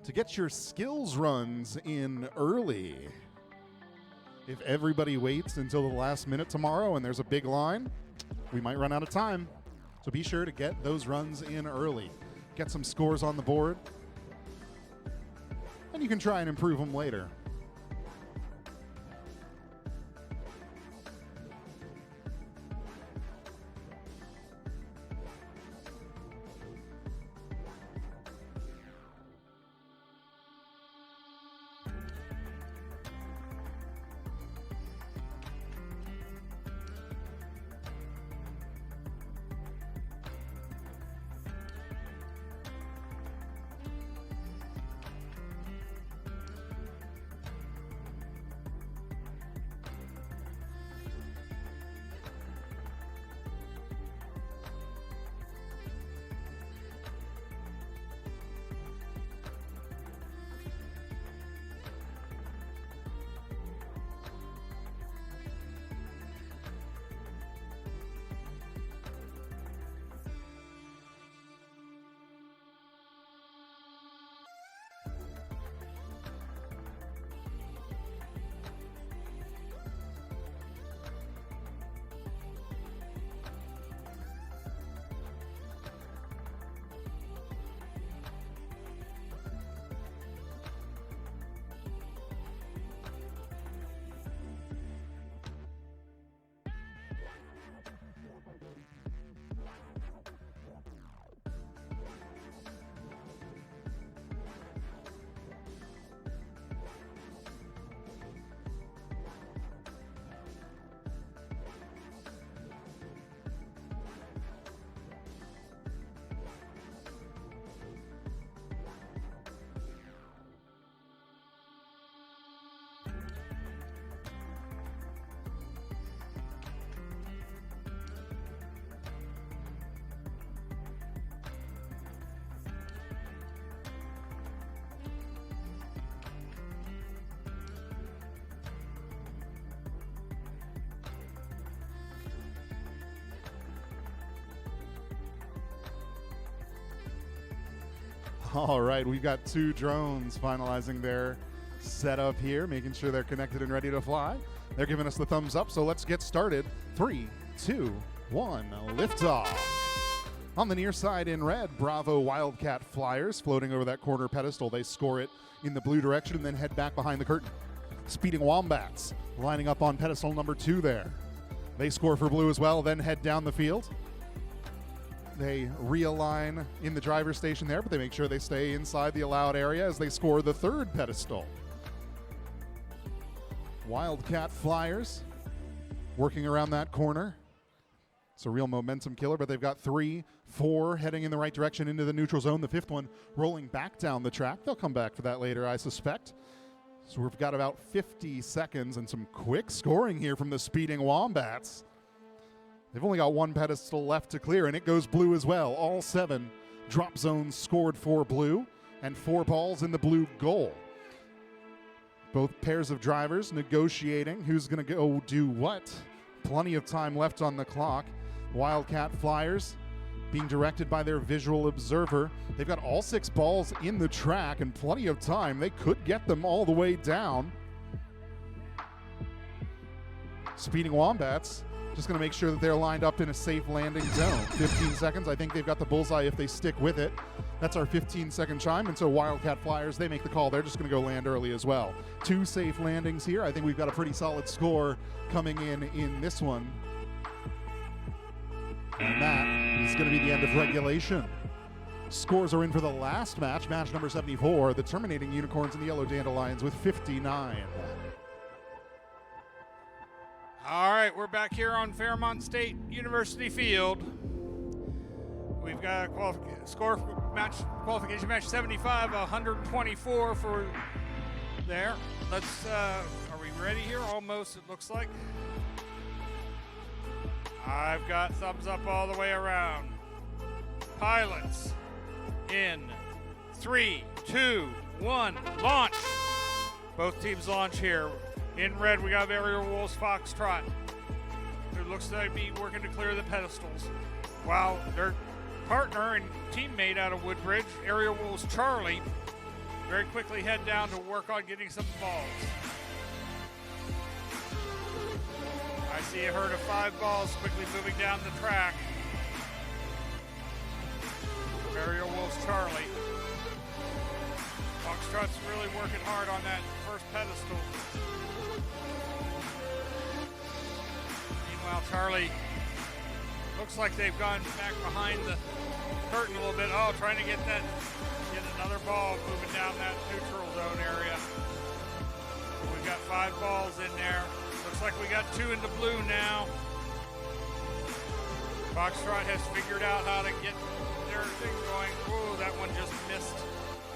to get your skills runs in early. If everybody waits until the last minute tomorrow and there's a big line, we might run out of time. So be sure to get those runs in early. Get some scores on the board, and you can try and improve them later. All right, we've got 2 drones finalizing their setup here, making sure they're connected and ready to fly. They're giving us the thumbs up, so let's get started. 3, 2, 1, liftoff. On the near side in red, Bravo Wildcat Flyers floating over that corner pedestal. They score it in the blue direction and then head back behind the curtain. Speeding Wombats lining up on pedestal number 2 there. They score for blue as well, then head down the field. They realign in the driver's station there, but they make sure they stay inside the allowed area as they score the 3rd pedestal. Wildcat Flyers working around that corner. It's a real momentum killer, but they've got 3, 4 heading in the right direction into the neutral zone. The 5th one rolling back down the track. They'll come back for that later, I suspect. So we've got about 50 seconds and some quick scoring here from the Speeding Wombats. They've only got 1 pedestal left to clear, and it goes blue as well. All 7 drop zones scored for blue, and 4 balls in the blue goal. Both pairs of drivers negotiating who's going to go do what. Plenty of time left on the clock. Wildcat Flyers being directed by their visual observer. They've got all 6 balls in the track and plenty of time. They could get them all the way down. Speeding Wombats just going to make sure that they're lined up in a safe landing zone. 15 seconds. I think they've got the bullseye if they stick with it. That's our 15-second chime, and so Wildcat Flyers, they make the call. They're just going to go land early as well. 2 safe landings here. I think we've got a pretty solid score coming in this one. And that is going to be the end of regulation. Scores are in for the last match, match number 74, the Terminating Unicorns and the Yellow Dandelions with 59. All right, we're back here on Fairmont State University Field. We've got a score for qualification match 75, 124 for there. Let's, are we ready here? Almost, it looks like. I've got thumbs up all the way around. Pilots in 3, 2, 1, launch. Both teams launch here. In red, we got Aerial Wolves Foxtrot, who looks like be working to clear the pedestals, while their partner and teammate out of Woodbridge, Aerial Wolves Charlie, very quickly head down to work on getting some balls. I see a herd of 5 balls quickly moving down the track. Aerial Wolves Charlie. Foxtrot's really working hard on that first pedestal. Meanwhile, Charlie looks like they've gone back behind the curtain a little bit. Oh, trying to get another ball moving down that neutral zone area. We've got 5 balls in there. Looks like we got 2 in the blue now. Foxtrot has figured out how to get their thing going. Ooh, that one just missed.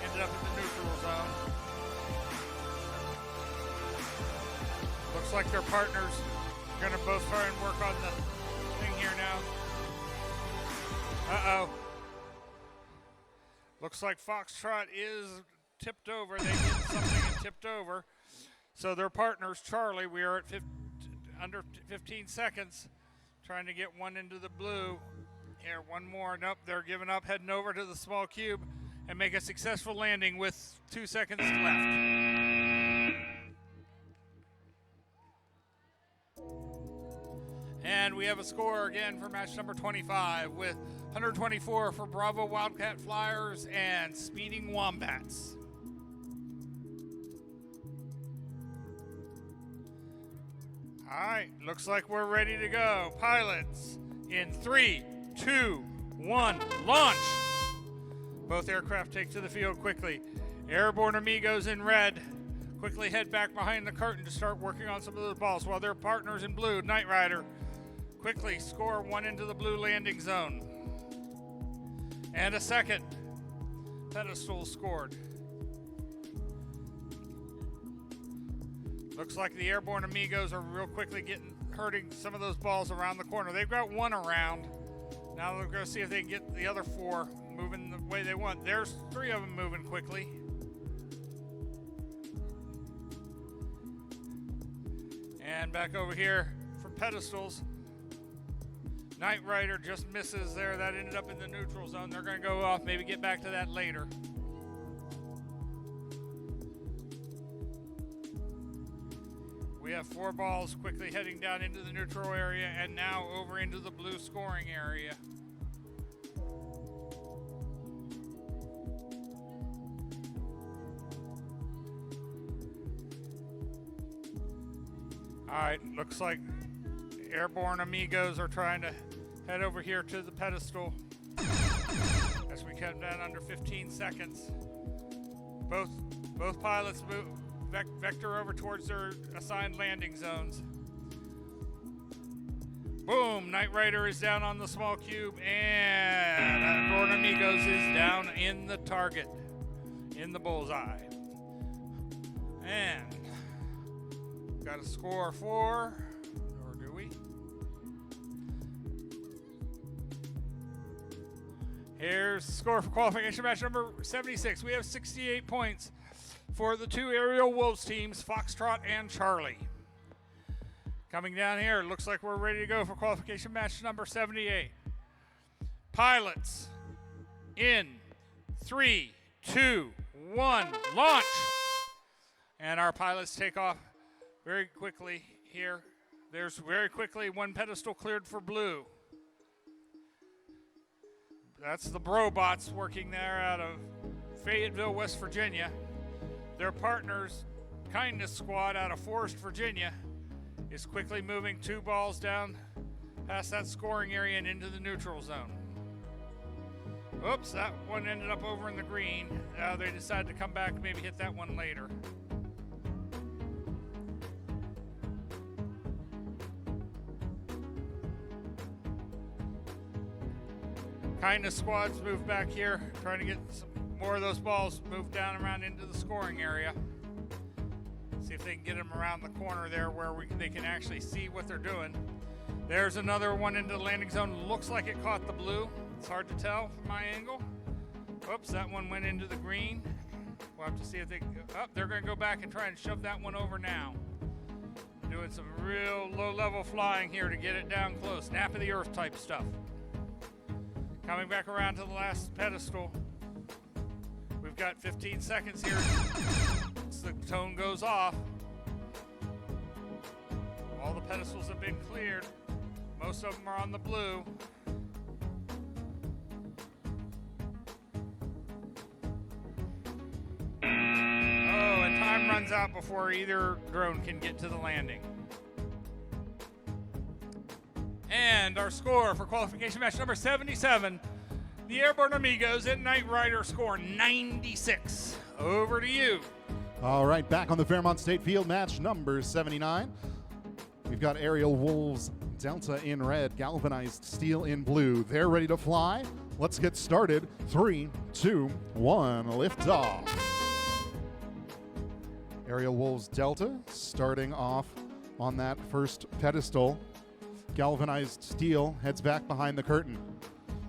Ended up in the neutral zone. Looks like their partners are going to both try and work on the thing here now. Uh-oh. Looks like Foxtrot is tipped over. They did something and tipped over. So their partners, Charlie, we are at under 15 seconds, trying to get one into the blue. Here, one more. Nope, they're giving up, heading over to the small cube and make a successful landing with 2 seconds left. And we have a score again for match number 25 with 124 for Bravo Wildcat Flyers and Speeding Wombats. All right, looks like we're ready to go. Pilots in 3, 2, 1, launch. Both aircraft take to the field quickly. Airborne Amigos in red quickly head back behind the curtain to start working on some of those balls, while their partners in blue, Knight Rider, quickly score one into the blue landing zone. And a second pedestal scored. Looks like the Airborne Amigos are real quickly hurting some of those balls around the corner. They've got one around. Now they're going to see if they can get the other 4 moving the way they want. There's 3 of them moving quickly. And back over here for pedestals. Knight Rider just misses there. That ended up in the neutral zone. They're going to go off, maybe get back to that later. We have 4 balls quickly heading down into the neutral area and now over into the blue scoring area. All right, looks like airborne amigos are trying to head over here to the pedestal as we come down under 15 seconds. Both pilots move vector over towards their assigned landing zones. Boom, Knight Rider is down on the small cube, and Airborne Amigos is down in the target, in the bullseye. And got a score for, or do we? Here's the score for qualification match number 76. We have 68 points for the 2 aerial wolves teams, Foxtrot and Charlie. Coming down here, it looks like we're ready to go for qualification match number 78. Pilots in 3, 2, 1, launch. And our pilots take off very quickly here. There's very quickly 1 pedestal cleared for blue. That's the Brobots working there out of Fayetteville, West Virginia. Their partners, Kindness Squad out of Forest, Virginia, is quickly moving 2 balls down past that scoring area and into the neutral zone. Oops, that one ended up over in the green. They decided to come back, maybe hit that one later. Kindness Squads move back here, trying to get some more of those balls moved down around into the scoring area. See if they can get them around the corner there where they can actually see what they're doing. There's another one into the landing zone. Looks like it caught the blue. It's hard to tell from my angle. Oops, that one went into the green. We'll have to see if they, they're gonna go back and try and shove that one over now. Doing some real low level flying here to get it down close. Nap of the earth type stuff. Coming back around to the last pedestal. We've got 15 seconds here. The tone goes off. All the pedestals have been cleared. Most of them are on the blue. Oh, and time runs out before either drone can get to the landing. And our score for qualification match number 77, the Airborne Amigos and Knight Rider score 96. Over to you. All right, back on the Fairmont State Field, match number 79. We've got Aerial Wolves Delta in red, Galvanized Steel in blue. They're ready to fly. Let's get started. 3, 2, 1, lift off. Aerial Wolves Delta starting off on that first pedestal. Galvanized Steel heads back behind the curtain.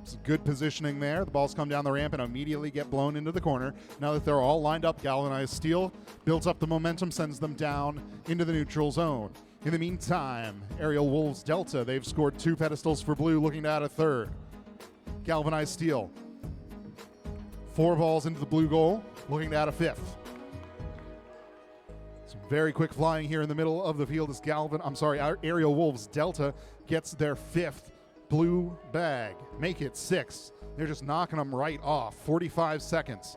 It's good positioning there. The balls come down the ramp and immediately get blown into the corner. Now that they're all lined up, Galvanized Steel builds up the momentum, sends them down into the neutral zone. In the meantime, Aerial Wolves Delta, they've scored 2 pedestals for blue, looking to add a third. Galvanized Steel, 4 balls into the blue goal, looking to add a 5th. Some very quick flying here in the middle of the field as Aerial Wolves Delta gets their 5th blue bag. Make it 6. They're just knocking them right off. 45 seconds.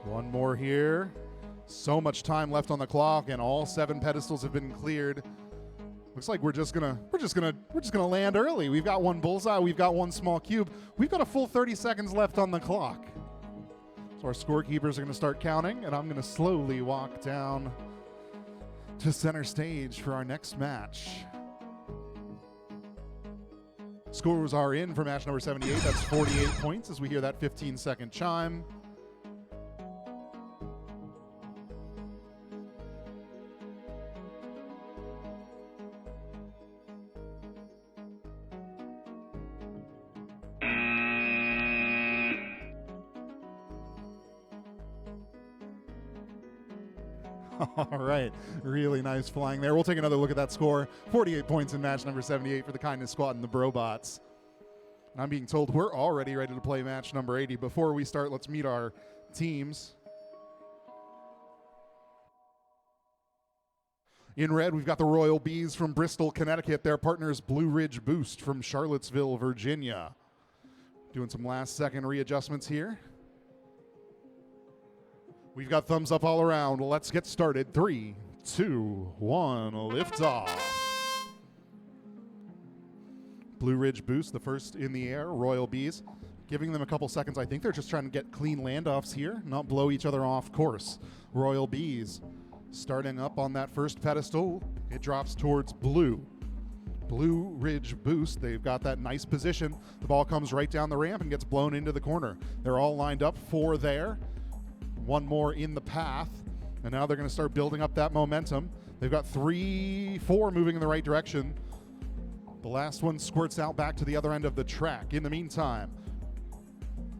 One more here. So much time left on the clock, and all 7 pedestals have been cleared. Looks like we're just gonna land early. We've got 1 bullseye. We've got 1 small cube. We've got a full 30 seconds left on the clock. So our scorekeepers are gonna start counting, and I'm gonna slowly walk down to center stage for our next match. Scores are in for match number 78. That's 48 points as we hear that 15-second chime. All right, really nice flying there. We'll take another look at that score. 48 points in match number 78 for the Kindness Squad and the Brobots. And I'm being told we're already ready to play match number 80. Before we start, let's meet our teams. In red, we've got the Royal Bees from Bristol, Connecticut. Their partners, Blue Ridge Boost from Charlottesville, Virginia. Doing some last-second readjustments here. We've got thumbs up all around. Let's get started. 3, 2, 1, liftoff. Blue Ridge Boost, the first in the air. Royal Bees, giving them a couple seconds. I think they're just trying to get clean landoffs here, not blow each other off course. Royal Bees starting up on that first pedestal. It drops towards Blue. Blue Ridge Boost, they've got that nice position. The ball comes right down the ramp and gets blown into the corner. They're all lined up, 4 there. 1 more in the path. And now they're going to start building up that momentum. They've got 3, 4 moving in the right direction. The last one squirts out back to the other end of the track. In the meantime,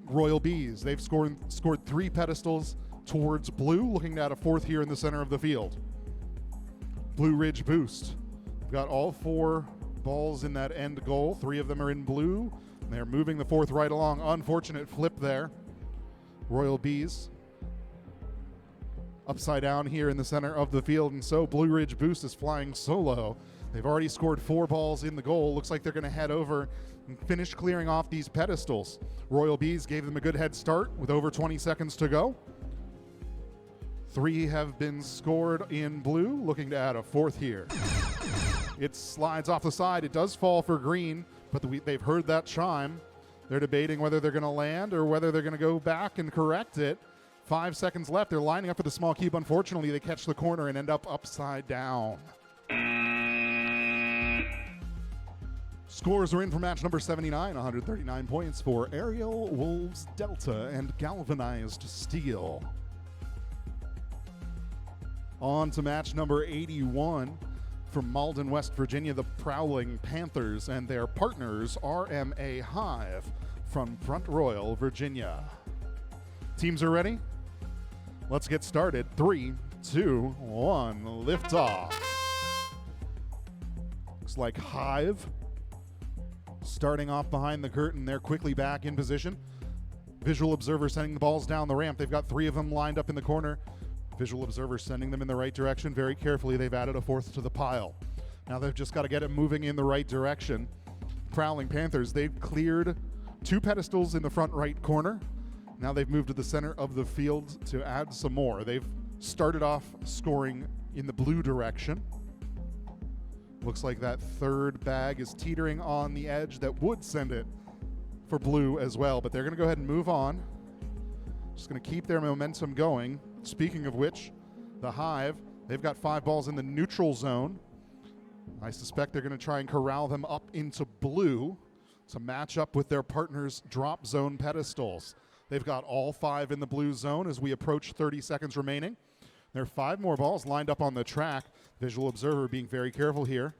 Royal Bees, they've scored 3 pedestals towards Blue, looking to add a 4th here in the center of the field. Blue Ridge Boost, we've got all 4 balls in that end goal. 3 of them are in blue. And they're moving the 4th right along. Unfortunate flip there. Royal Bees upside down here in the center of the field, and so Blue Ridge Boost is flying solo. They've already scored 4 balls in the goal. Looks like they're going to head over and finish clearing off these pedestals. Royal Bees gave them a good head start with over 20 seconds to go. 3 have been scored in blue, looking to add a 4th here. It slides off the side. It does fall for green, but they've heard that chime. They're debating whether they're going to land or whether they're going to go back and correct it. 5 seconds left. They're lining up for the small cube. Unfortunately, they catch the corner and end up upside down. Scores are in for match number 79, 139 points for Aerial Wolves Delta and Galvanized Steel. On to match number 81 from Malden, West Virginia, the Prowling Panthers and their partners, RMA Hive from Front Royal, Virginia. Teams are ready? Let's get started. 3, 2, 1, liftoff. Looks like Hive starting off behind the curtain. They're quickly back in position. Visual Observer sending the balls down the ramp. They've got 3 of them lined up in the corner. Visual Observer sending them in the right direction. Very carefully, they've added a 4th to the pile. Now they've just got to get it moving in the right direction. Prowling Panthers, they've cleared 2 pedestals in the front right corner. Now they've moved to the center of the field to add some more. They've started off scoring in the blue direction. Looks like that 3rd bag is teetering on the edge that would send it for blue as well, but they're going to go ahead and move on. Just going to keep their momentum going. Speaking of which, the Hive, they've got 5 balls in the neutral zone. I suspect they're going to try and corral them up into blue to match up with their partners' drop zone pedestals. They've got all 5 in the blue zone as we approach 30 seconds remaining. There are 5 more balls lined up on the track. Visual Observer being very careful here,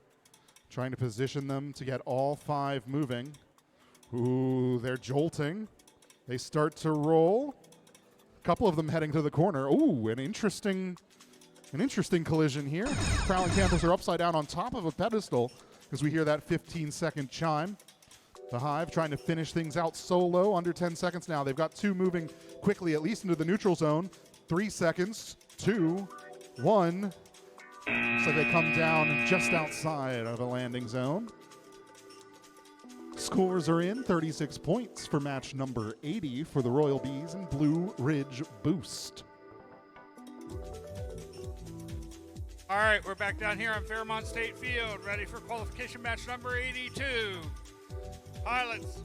trying to position them to get all 5 moving. Ooh, they're jolting. They start to roll. A couple of them heading to the corner. Ooh, an interesting collision here. Prowling Panthers are upside down on top of a pedestal as we hear that 15-second chime. The Hive trying to finish things out solo, under 10 seconds now. They've got 2 moving quickly, at least into the neutral zone. 3 seconds, 2, 1. Looks like they come down just outside of the landing zone. Scores are in, 36 points for match number 80 for the Royal Bees and Blue Ridge Boost. All right, we're back down here on Fairmont State Field, ready for qualification match number 82. Pilots,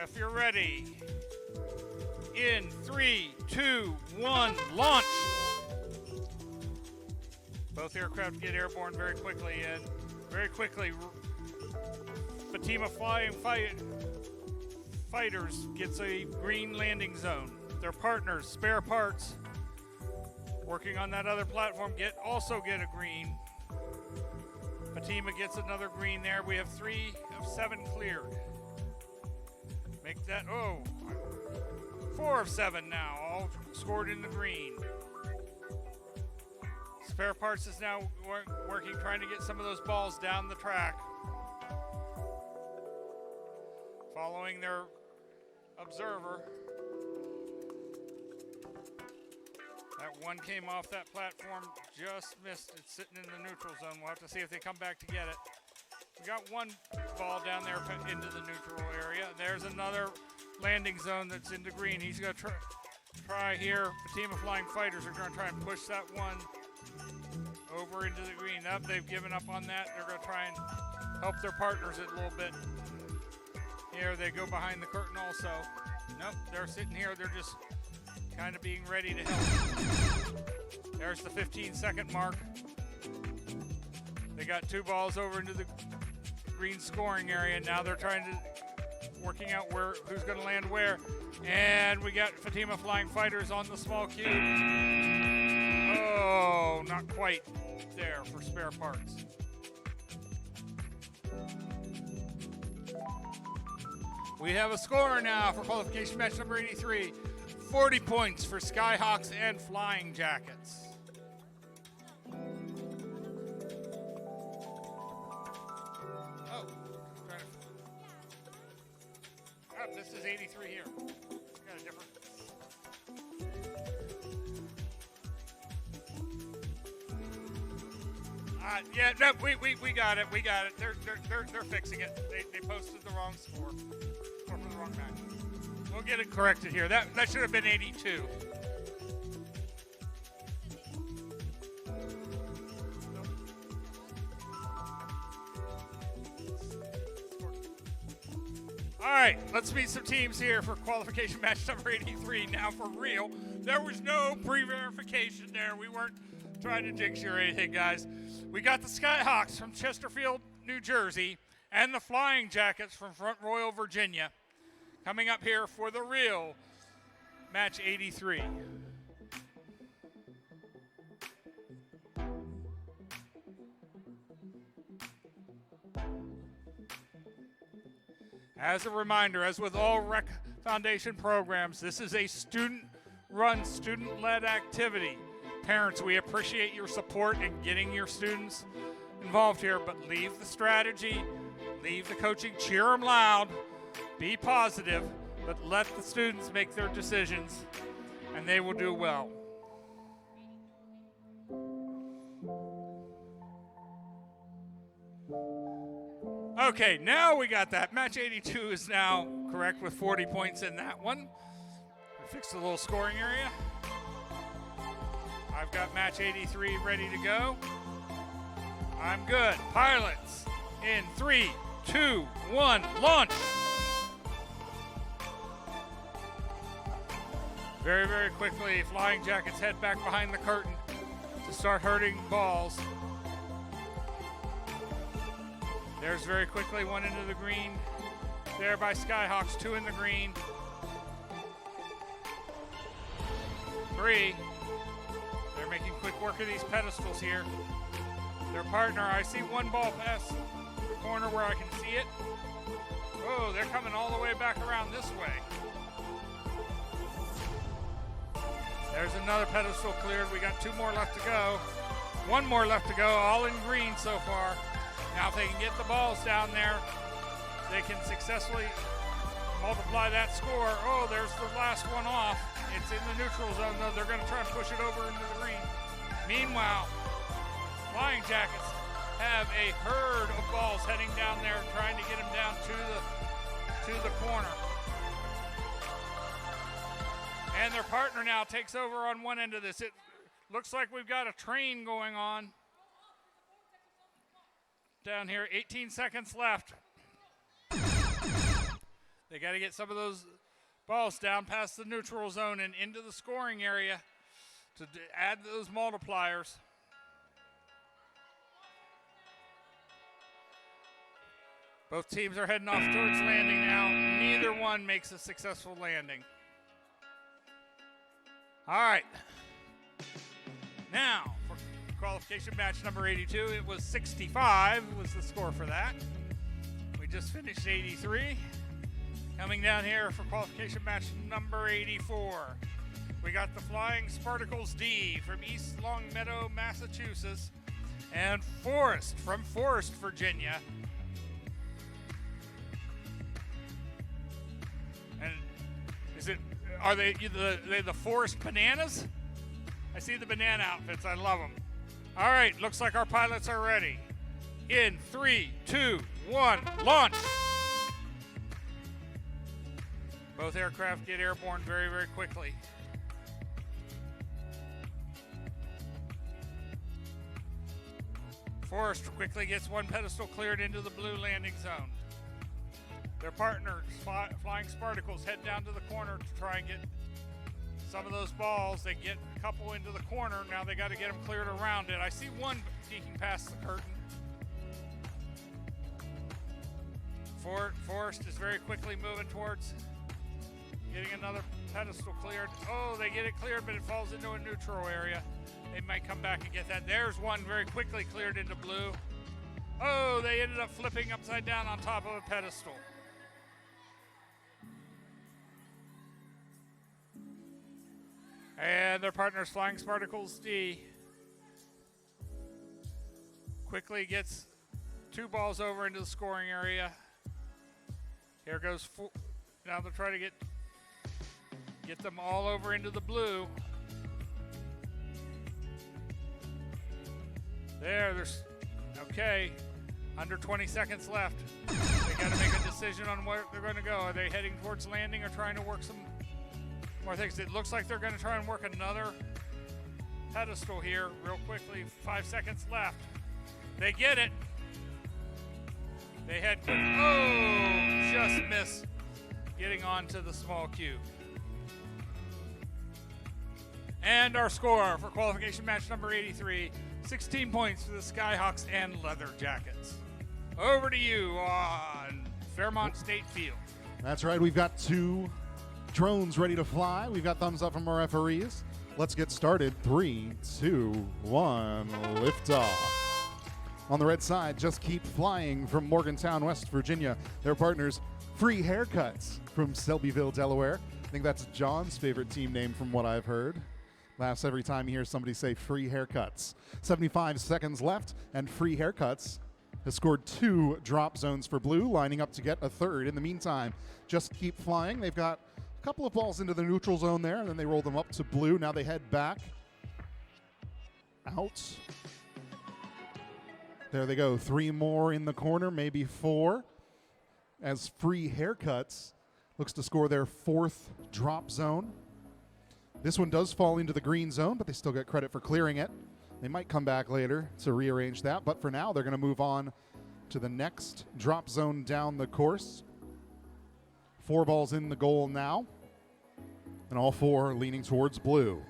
if you're ready, in 3, 2, 1, launch. Both aircraft get airborne very quickly, and very quickly, Fatima Flying Fighters gets a green landing zone. Their partners, Spare Parts, working on that other platform, also get a green. Fatima gets another green there. We have 3 of 7 cleared. Make that, 4 of 7 now, all scored in the green. Spare Parts is now working, trying to get some of those balls down the track. Following their observer. That one came off that platform, just missed. It's sitting in the neutral zone. We'll have to see if they come back to get it. We got one ball down there into the neutral area. There's another landing zone that's into green. He's going to try here. The team of flying fighters are going to try and push that one over into the green. Nope, they've given up on that. They're going to try and help their partners a little bit. Here they go behind the curtain also. Nope, they're sitting here. They're just kind of being ready to help. There's the 15-second mark. They got 2 balls over into the green scoring area. Now they're working out who's going to land where. And we got Fatima Flying Fighters on the small cube. Oh, not quite there for spare parts. We have a score now for qualification match number 83. 40 points for Skyhawks and Flying Jackets. Oh, this is 83 here. Got a different. Yeah, no, we got it. We got it. They're fixing it. They posted the wrong score. Score for the wrong match. We'll get it corrected here. That should have been 82. All right, let's meet some teams here for qualification match number 83. Now for real, there was no pre-verification there. We weren't trying to jinx you or anything, guys. We got the Skyhawks from Chesterfield, New Jersey, and the Flying Jackets from Front Royal, Virginia, coming up here for the real match 83. As a reminder, as with all Rec Foundation programs, this is a student-run, student-led activity. Parents, we appreciate your support in getting your students involved here, but leave the strategy, leave the coaching, cheer them loud, be positive, but let the students make their decisions, and they will do well. Okay, now we got that. Match 82 is now correct with 40 points in that one. We fixed the little scoring area. I've got match 83 ready to go. I'm good. Pilots in 3, 2, 1, launch. Very, very quickly, Flying Jackets head back behind the curtain to start hurting balls. There's very quickly one into the green. There by Skyhawks, 2 in the green. 3. They're making quick work of these pedestals here. Their partner, I see one ball past the corner where I can see it. Oh, they're coming all the way back around this way. There's another pedestal cleared. We got 2 more left to go. 1 more left to go, all in green so far. Now if they can get the balls down there, they can successfully multiply that score. Oh, there's the last one off. It's in the neutral zone, though. They're going to try and push it over into the green. Meanwhile, Flying Jackets have a herd of balls heading down there, trying to get them down to the corner. And their partner now takes over on one end of this. It looks like we've got a train going on down here. 18 seconds left. They got to get some of those balls down past the neutral zone and into the scoring area to add those multipliers. Both teams are heading off towards landing now. Neither one makes a successful landing. All right. Now, for qualification match number 82, it was 65 was the score for that. We just finished 83. Coming down here for qualification match number 84. We got the Flying Spartacles D from East Longmeadow, Massachusetts, and Forrest from Forest, Virginia. And are they the Forest Bananas? I see the banana outfits. I love them. All right, looks like our pilots are ready. In 3, 2, 1, launch. Both aircraft get airborne very, very quickly. Forrest quickly gets one pedestal cleared into the blue landing zone. Their partners, Flying Spartacles, head down to the corner to try and get some of those balls. They get a couple into the corner. Now they got to get them cleared around it. I see one peeking past the curtain. Forrest is very quickly moving towards getting another pedestal cleared. Oh, they get it cleared, but it falls into a neutral area. They might come back and get that. There's one very quickly cleared into blue. Oh, they ended up flipping upside down on top of a pedestal. And their partners, Flying Spartacles D, quickly gets 2 balls over into the scoring area. Here goes now they're trying to get them all over into the blue. There's okay. Under 20 seconds left. They got to make a decision on where they're going to go. Are they heading towards landing or trying to work some more things? It looks like they're going to try and work another pedestal here real quickly. 5 seconds left. They get it. They head quick. Oh, just missed getting onto the small cube. And our score for qualification match number 83, 16 points for the Skyhawks and Leather Jackets. Over to you on Fairmont State Field. That's right. We've got 2 drones ready to fly. We've got thumbs up from our referees. Let's get started. 3, 2, 1, liftoff. On the red side, Just Keep Flying from Morgantown, West Virginia. Their partners, Free Haircuts from Selbyville, Delaware. I think that's John's favorite team name from what I've heard. Laughs every time he hears somebody say Free Haircuts. 75 seconds left, and Free Haircuts has scored 2 drop zones for blue, lining up to get a third. In the meantime, Just Keep Flying. They've got a couple of balls into the neutral zone there, and then they roll them up to blue. Now they head back. Out. There they go. 3 more in the corner, maybe 4. As Free Haircuts looks to score their 4th drop zone. This one does fall into the green zone, but they still get credit for clearing it. They might come back later to rearrange that, but for now they're going to move on to the next drop zone down the course. 4 balls in the goal now, and all 4 leaning towards blue.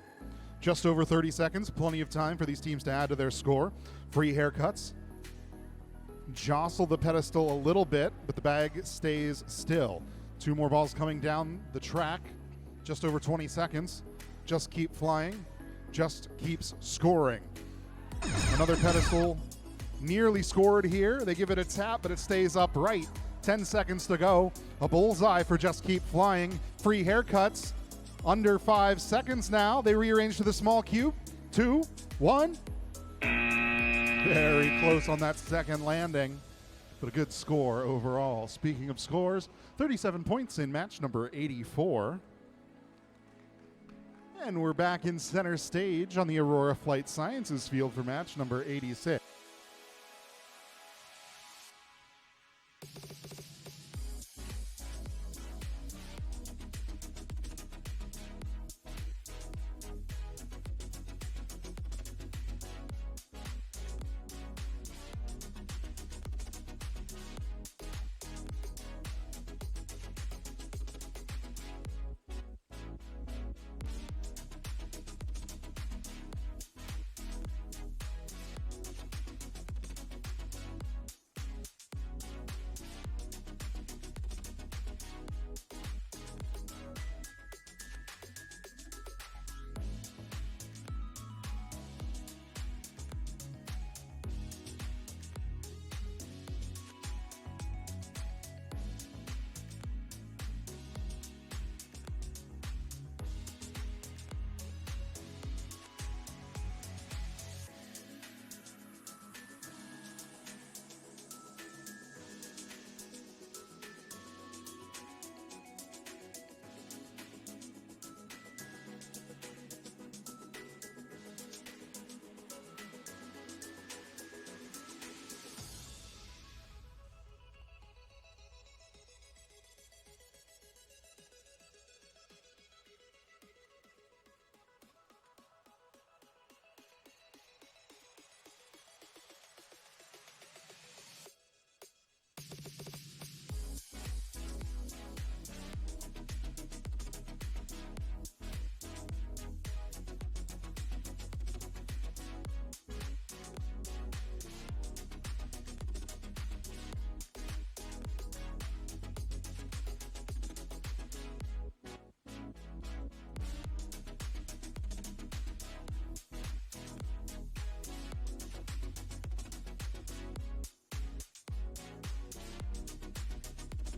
Just over 30 seconds, plenty of time for these teams to add to their score. Free Haircuts jostle the pedestal a little bit, but the bag stays still. 2 more balls coming down the track, just over 20 seconds. Just Keep Flying, just keeps scoring. Another pedestal nearly scored here. They give it a tap, but it stays upright. 10 seconds to go. A bullseye for Just Keep Flying. Free Haircuts, under 5 seconds now. They rearrange to the small cube. 2, 1. Very close on that second landing, but a good score overall. Speaking of scores, 37 points in match number 84. And we're back in center stage on the Aurora Flight Sciences field for match number 86.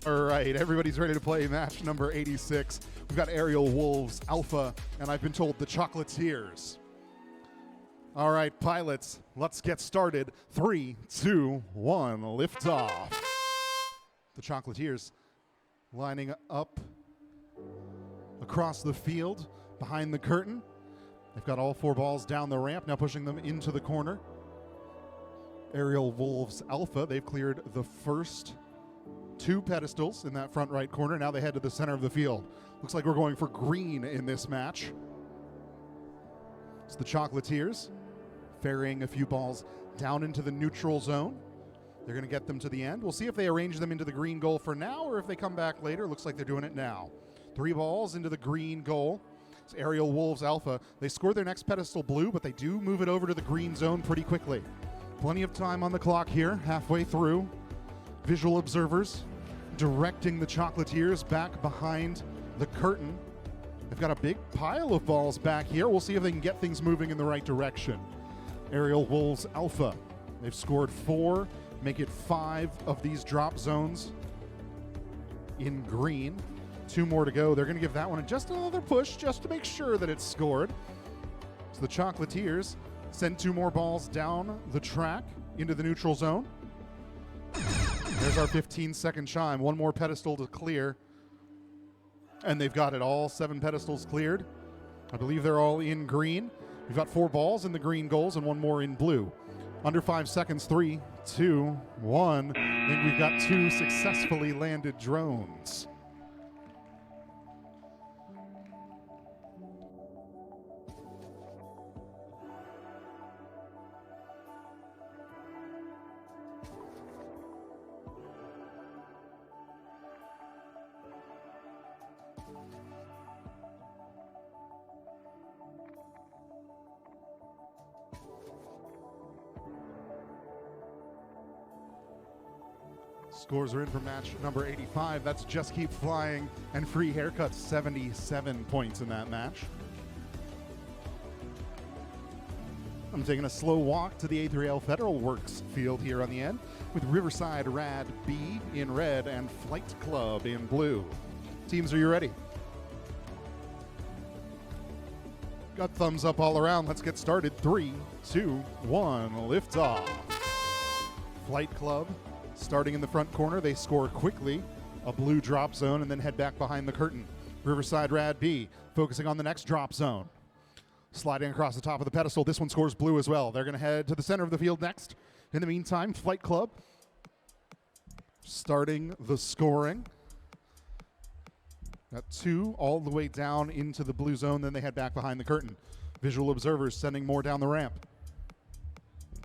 All right, everybody's ready to play match number 86. We've got Aerial Wolves Alpha, and I've been told the Chocolatiers. All right, pilots, let's get started. 3, 2, 1, lift off. The Chocolatiers lining up across the field behind the curtain. They've got all 4 balls down the ramp, now pushing them into the corner. Aerial Wolves Alpha, they've cleared the first 2 pedestals in that front right corner. Now they head to the center of the field. Looks like we're going for green in this match. It's the Chocolatiers ferrying a few balls down into the neutral zone. They're going to get them to the end. We'll see if they arrange them into the green goal for now or if they come back later. Looks like they're doing it now. 3 balls into the green goal. It's Aerial Wolves Alpha. They score their next pedestal blue, but they do move it over to the green zone pretty quickly. Plenty of time on the clock here, halfway through. Visual observers directing the Chocolatiers back behind the curtain. They've got a big pile of balls back here. We'll see if they can get things moving in the right direction. Aerial Wolves Alpha. They've scored 4, make it 5 of these drop zones in green. 2 more to go. They're going to give that one just another push just to make sure that it's scored. So the Chocolatiers send 2 more balls down the track into the neutral zone. There's our 15-second chime. 1 more pedestal to clear. And they've got it all 7 pedestals cleared. I believe they're all in green. We've got 4 balls in the green goals and 1 more in blue. Under 5 seconds, 3, 2, 1. I think we've got 2 successfully landed drones. Scores are in for match number 85. That's Just Keep Flying and Free Haircuts, 77 points in that match. I'm taking a slow walk to the A3L Federal Works field here on the end with Riverside Rad B in red and Flight Club in blue. Teams, are you ready? Got thumbs up all around. Let's get started. 3, 2, 1, lift off. Flight Club starting in the front corner. They score quickly, a blue drop zone, and then head back behind the curtain. Riverside Rad B focusing on the next drop zone. Sliding across the top of the pedestal. This one scores blue as well. They're going to head to the center of the field next. In the meantime, Flight Club starting the scoring. Got 2 all the way down into the blue zone, then they head back behind the curtain. Visual observers sending more down the ramp.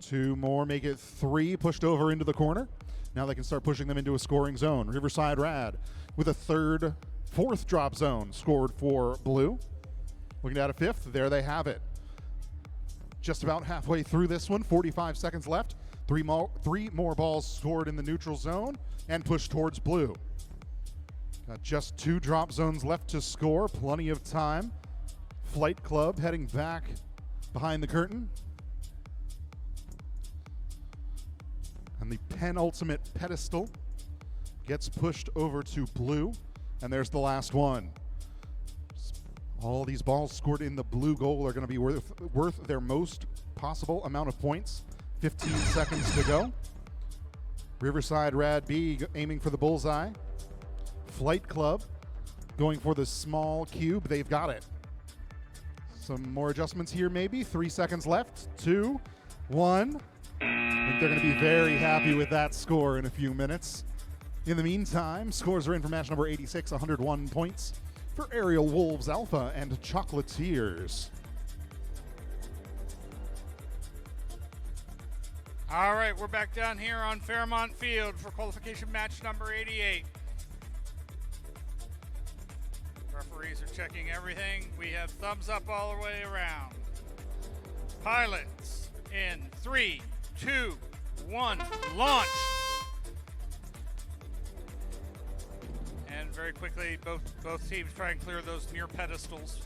2 more, make it 3, pushed over into the corner. Now they can start pushing them into a scoring zone. Riverside Rad with a 3rd, 4th drop zone scored for blue. Looking at a 5th, there they have it. Just about halfway through this one, 45 seconds left. 3 more balls scored in the neutral zone and pushed towards blue. Got just 2 drop zones left to score, plenty of time. Flight Club heading back behind the curtain. And the penultimate pedestal gets pushed over to blue. And there's the last one. All these balls scored in the blue goal are going to be worth their most possible amount of points. 15 seconds to go. Riverside Rad B aiming for the bullseye. Flight Club going for the small cube. They've got it. Some more adjustments here maybe. 3 seconds left. 2, 1. I think they're going to be very happy with that score in a few minutes. In the meantime, scores are in for match number 86, 101 points for Aerial Wolves Alpha and Chocolatiers. All right, we're back down here on Fairmont Field for qualification match number 88. Referees are checking everything. We have thumbs up all the way around. Pilots in 3, 2, 1, launch. And very quickly, both teams try and clear those near pedestals.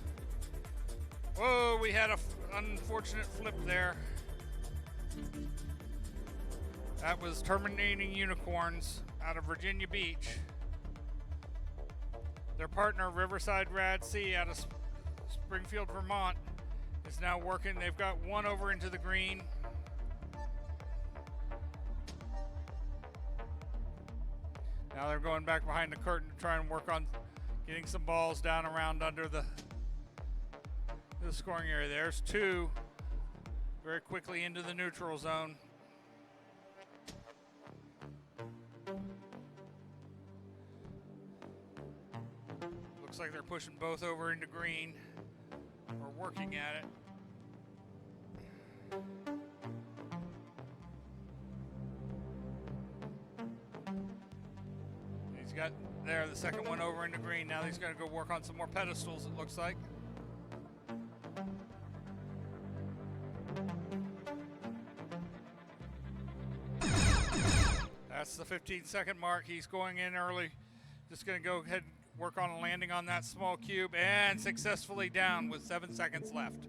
Whoa, we had an unfortunate flip there. That was Terminating Unicorns out of Virginia Beach. Their partner, Riverside Rad C out of Springfield, Vermont, is now working. They've got one over into the green. Now they're going back behind the curtain to try and work on getting some balls down around under the scoring area. There's two very quickly into the neutral zone. Looks like they're pushing both over into green, or working at it. He's got there the second one over into green. Now he's going to go work on some more pedestals, it looks like. That's the 15-second mark. He's going in early. Just going to go ahead and work on a landing on that small cube, and successfully down with 7 seconds left.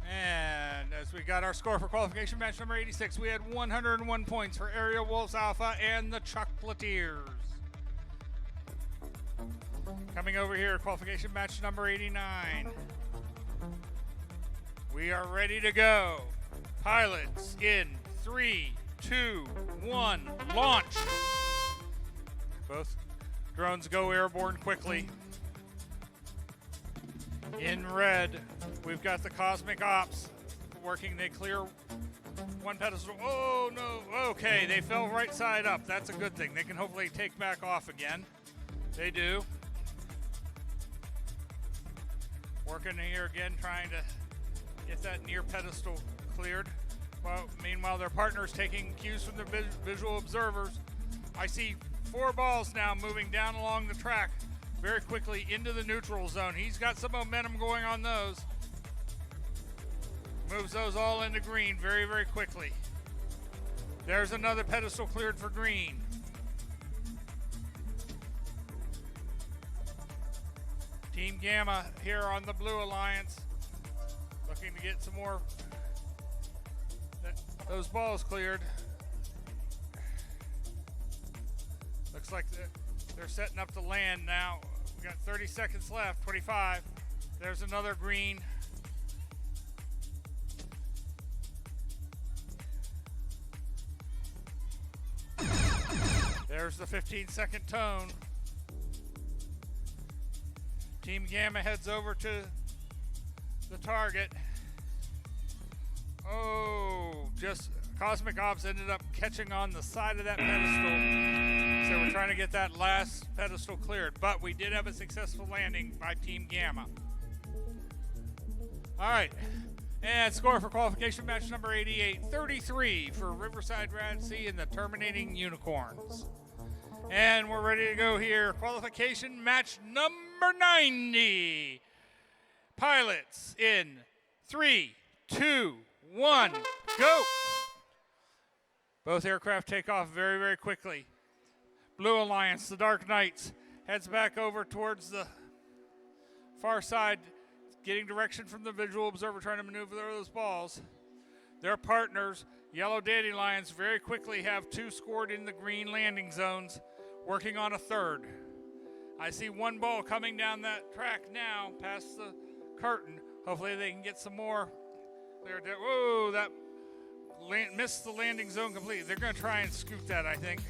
And as we got our score for qualification match number 86, we had 101 points for Area Wolves Alpha and the Chocolatiers. Coming over here, qualification match number 89. We are ready to go. Pilots in 3, 2, 1, launch. Both drones go airborne quickly. In red, we've got the Cosmic Ops working. They clear one pedestal. Oh, no. Okay, they fell right side up. That's a good thing. They can hopefully take back off again. They do. Working here again, trying to get that near pedestal cleared. Well, meanwhile, their partners taking cues from the visual observers. I see 4 balls now moving down along the track very quickly into the neutral zone. He's got some momentum going on those. Moves those all into green very, very quickly. There's another pedestal cleared for green. Team Gamma here on the Blue Alliance, looking to get some more those balls cleared. Looks like they're setting up to land now. We got 30 seconds left, 25. There's another green. There's the 15-second tone. Team Gamma heads over to the target. Oh, just Cosmic Ops ended up catching on the side of that pedestal. So we're trying to get that last pedestal cleared, but we did have a successful landing by Team Gamma. All right, and score for qualification match number 88, 33 for Riverside Rad C and the Terminating Unicorns. And we're ready to go here. Qualification match number 90. Pilots in 3, 2, 1, go. Both aircraft take off very, very quickly. Blue Alliance, the Dark Knights, heads back over towards the far side, getting direction from the visual observer, trying to maneuver those balls. Their partners, Yellow Dandelions, very quickly have 2 scored in the green landing zones, working on a third. I see 1 ball coming down that track now, past the curtain. Hopefully they can get some more. Whoa, that missed the landing zone completely. They're going to try and scoop that, I think.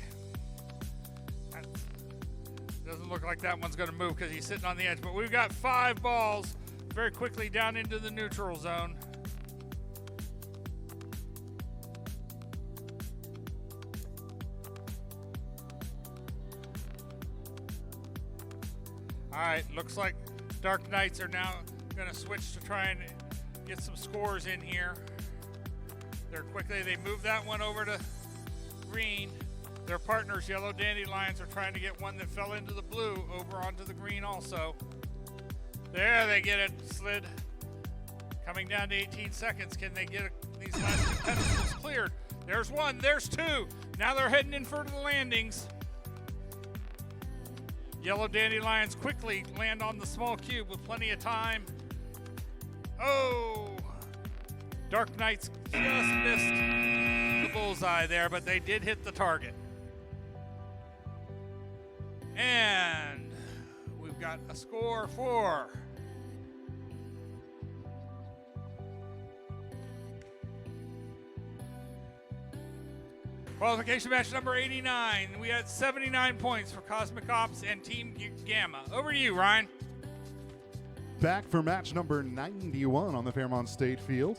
Doesn't look like that one's going to move because he's sitting on the edge. But we've got 5 balls very quickly down into the neutral zone. All right, looks like Dark Knights are now going to switch to try and get some scores in here. They're quickly, they move that one over to green. Their partners, Yellow Dandelions, are trying to get one that fell into the blue over onto the green also. There, they get it slid. Coming down to 18 seconds. Can they get these last 2 pedestals cleared? There's 1, there's 2. Now they're heading in for the landings. Yellow Dandelions quickly land on the small cube with plenty of time. Oh! Dark Knights just missed the bullseye there, but they did hit the target. And we've got a score for qualification match number 89. We had 79 points for Cosmic Ops and Team Gamma. Over to you, Ryan. Back for match number 91 on the Fairmont State Field.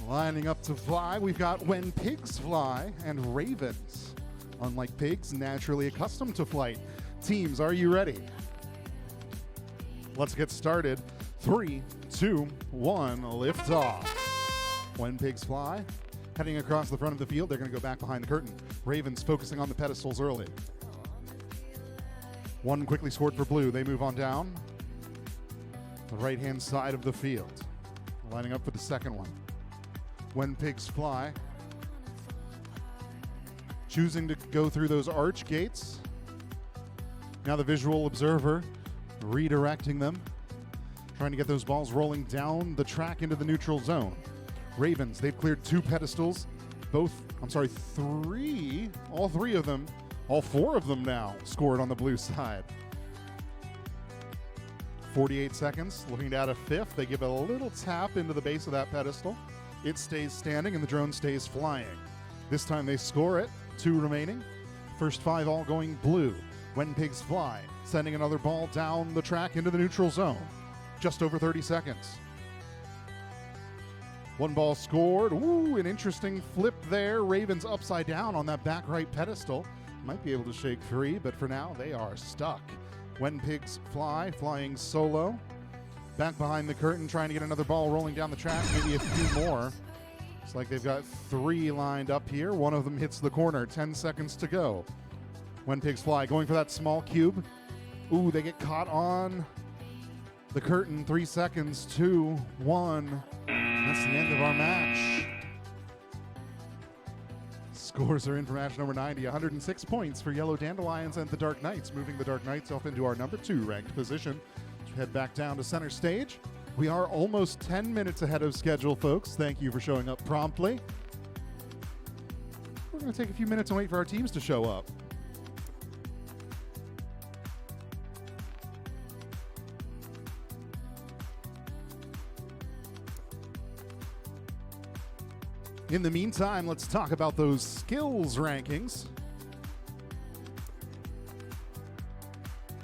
Lining up to fly, we've got When Pigs Fly and Ravens. Unlike pigs, naturally accustomed to flight. Teams, are you ready? Let's get started. 3, 2, 1, lift off. When Pigs Fly, heading across the front of the field, they're going to go back behind the curtain. Ravens focusing on the pedestals early. One quickly scored for blue. They move on down the right-hand side of the field. Lining up for the second one. When Pigs Fly, choosing to go through those arch gates. Now the visual observer redirecting them, trying to get those balls rolling down the track into the neutral zone. Ravens, they've cleared 2 pedestals, all 4 of them now scored on the blue side. 48 seconds, looking to add a 5th. They give it a little tap into the base of that pedestal. It stays standing and the drone stays flying. This time they score it, 2 remaining. First 5 all going blue. When Pigs Fly, sending another ball down the track into the neutral zone. Just over 30 seconds. 1 ball scored. Ooh, an interesting flip there. Ravens upside down on that back right pedestal. Might be able to shake free, but for now they are stuck. When Pigs Fly, flying solo. Back behind the curtain, trying to get another ball rolling down the track, maybe a few more. Looks like they've got 3 lined up here. One of them hits the corner, 10 seconds to go. When Pigs Fly, going for that small cube. Ooh, they get caught on the curtain. 3 seconds, 2, 1. That's the end of our match. Scores are in for match number 90. 106 points for Yellow Dandelions and the Dark Knights, moving the Dark Knights off into our number 2 ranked position. Head back down to center stage. We are almost 10 minutes ahead of schedule, folks. Thank you for showing up promptly. We're going to take a few minutes and wait for our teams to show up. In the meantime, let's talk about those skills rankings.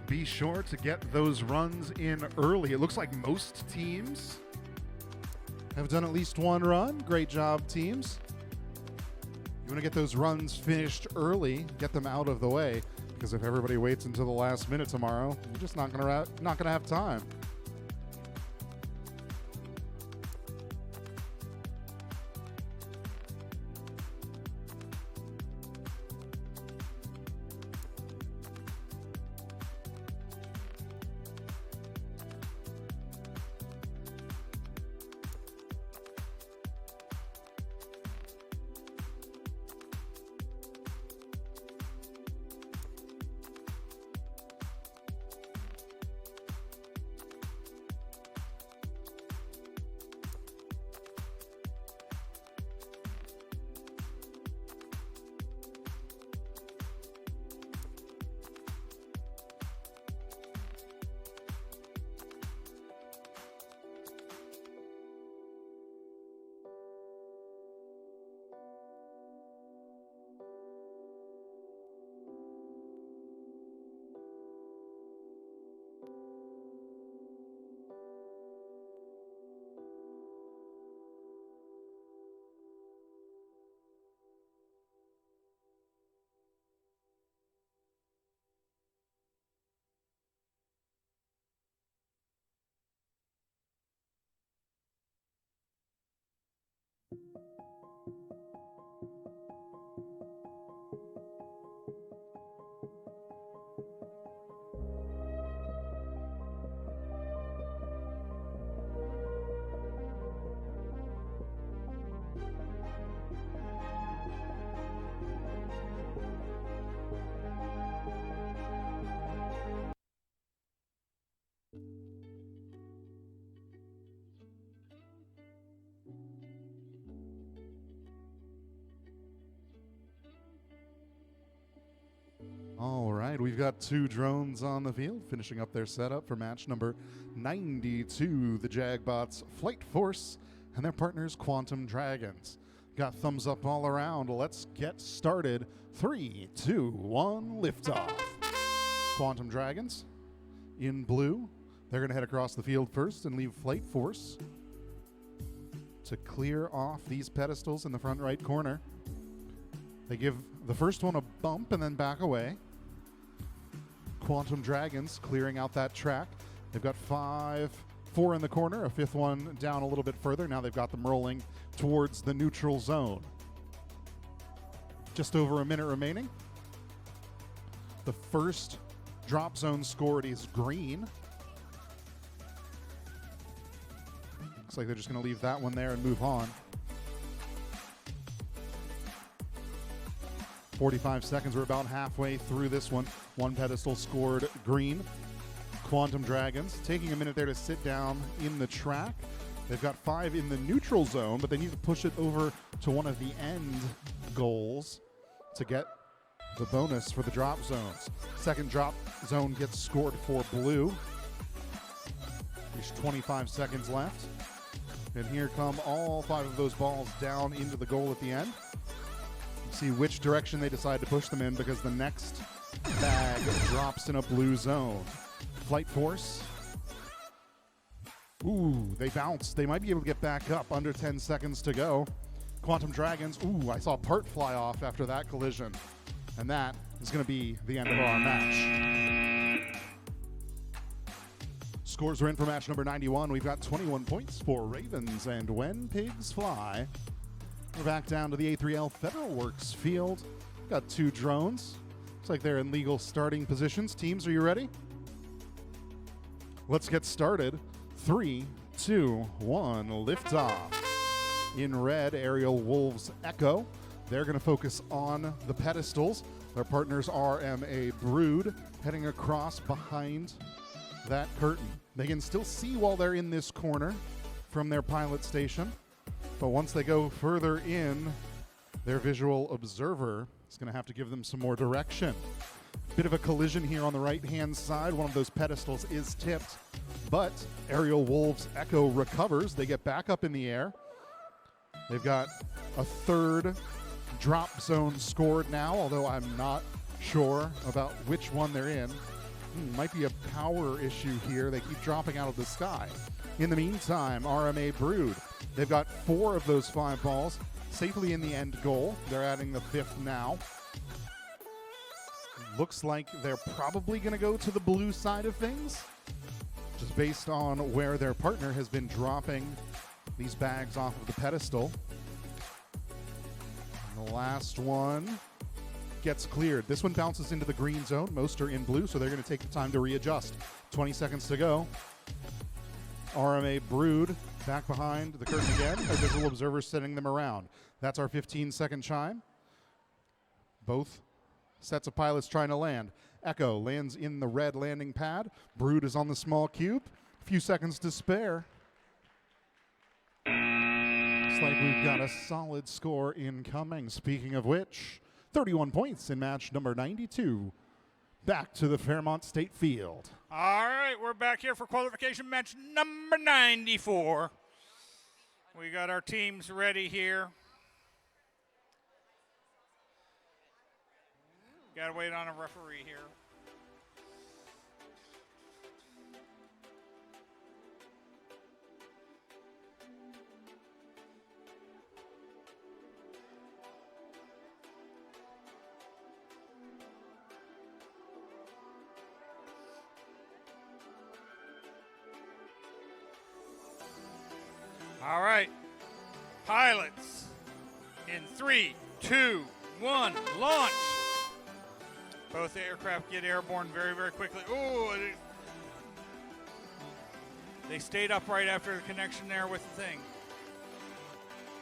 Be sure to get those runs in early. It looks like most teams have done at least 1 run. Great job, teams. You want to get those runs finished early, get them out of the way, because if everybody waits until the last minute tomorrow, you're just not gonna have time. right, we've got 2 drones on the field finishing up their setup for match number 92. The Jagbots Flight Force and their partners Quantum Dragons. Got thumbs up all around. Let's get started. 3, 2, 1, liftoff. Quantum Dragons in blue. They're going to head across the field first and leave Flight Force to clear off these pedestals in the front right corner. They give the first one a bump and then back away. Quantum Dragons clearing out that track. They've got 4 in the corner, a 5th one down a little bit further. Now they've got them rolling towards the neutral zone. Just over a minute remaining. The first drop zone scored is green. Looks like they're just going to leave that one there and move on. 45 seconds. We're about halfway through this one. One pedestal scored green. Quantum Dragons taking a minute there to sit down in the track. They've got 5 in the neutral zone, but they need to push it over to one of the end goals to get the bonus for the drop zones. Second drop zone gets scored for blue. There's 25 seconds left. And here come all 5 of those balls down into the goal at the end. See which direction they decide to push them in, because the next bag drops in a blue zone. Flight Force. Ooh, they bounce. They might be able to get back up. Under 10 seconds to go. Quantum Dragons. Ooh, I saw part fly off after that collision. And that is going to be the end of our match. Scores are in for match number 91. We've got 21 points for Ravens and When Pigs Fly. We're back down to the A3L Federal Works field. Got 2 drones. Looks like they're in legal starting positions. Teams, are you ready? Let's get started. 3, 2, 1, liftoff. In red, Aerial Wolves Echo. They're going to focus on the pedestals. Their partners RMA Brood heading across behind that curtain. They can still see while they're in this corner from their pilot station. But once they go further in, their visual observer is going to have to give them some more direction. Bit of a collision here on the right-hand side. One of those pedestals is tipped, but Aerial Wolves Echo recovers. They get back up in the air. They've got a 3rd drop zone scored now, although I'm not sure about which one they're in. Might be a power issue here. They keep dropping out of the sky. In the meantime, RMA Brood. They've got 4 of those 5 balls safely in the end goal. They're adding the 5th now. Looks like they're probably going to go to the blue side of things, just based on where their partner has been dropping these bags off of the pedestal. And the last one gets cleared. This one bounces into the green zone. Most are in blue, so they're going to take the time to readjust. 20 seconds to go. RMA Brood back behind the curtain again. Our visual observer setting them around. That's our 15-second chime. Both sets of pilots trying to land. Echo lands in the red landing pad. Brood is on the small cube. A few seconds to spare. Looks like we've got a solid score incoming. Speaking of which, 31 points in match number 92. Back to the Fairmont State Field. All right, we're back here for qualification match number 94. We got our teams ready here. Got to wait on a referee here. All right, pilots, in 3, 2, 1, launch. Both aircraft get airborne very, very quickly. Ooh, they stayed upright after the connection there with the thing.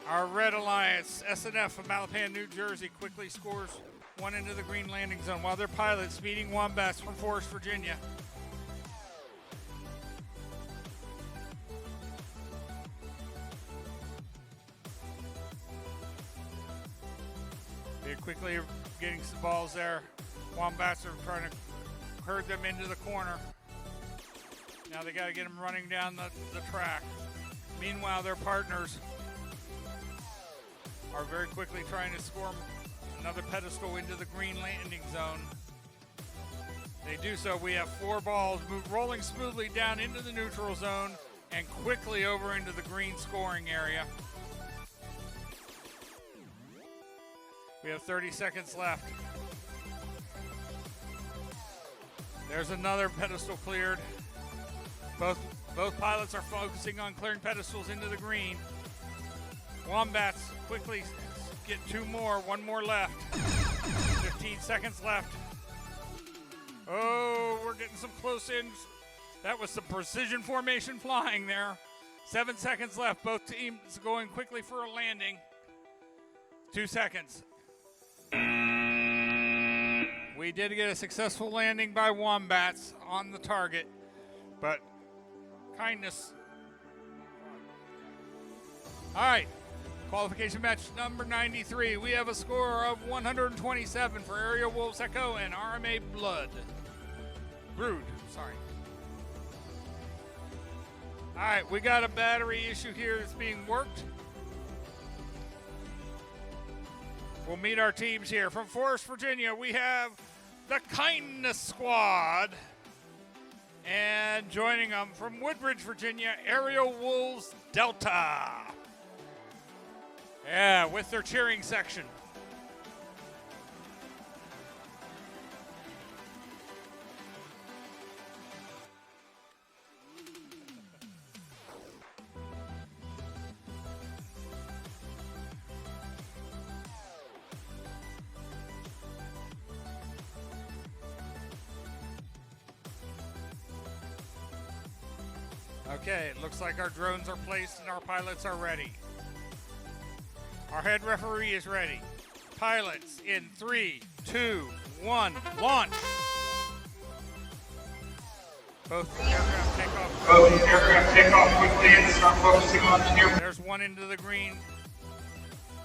Our Red Alliance, SNF from Malapan, New Jersey, quickly scores 1 into the green landing zone, while their pilot, Speeding Wombats from Forest, Virginia. They're quickly getting some balls there. Wombats are trying to herd them into the corner. Now they got to get them running down the track. Meanwhile, their partners are very quickly trying to score another pedestal into the green landing zone. They do so. We have 4 balls rolling smoothly down into the neutral zone and quickly over into the green scoring area. We have 30 seconds left. There's another pedestal cleared. Both pilots are focusing on clearing pedestals into the green. Wombats quickly get 2 more, 1 more left. 15 seconds left. Oh, we're getting some close ins. That was some precision formation flying there. 7 seconds left. Both teams going quickly for a landing. 2 seconds. We did get a successful landing by Wombats on the target, but kindness. All right, qualification match number 93. We have a score of 127 for Aerial Wolves Echo and RMA Brood, sorry. All right, we got a battery issue here that's being worked. We'll meet our teams here. From Forest, Virginia, we have the Kindness Squad. And joining them from Woodbridge, Virginia, Aerial Wolves Delta. Yeah, with their cheering section. Okay, it looks like our drones are placed and our pilots are ready. Our head referee is ready. Pilots in 3, 2, 1, launch. Both aircraft take off quickly and start focusing on the near. There's 1 into the green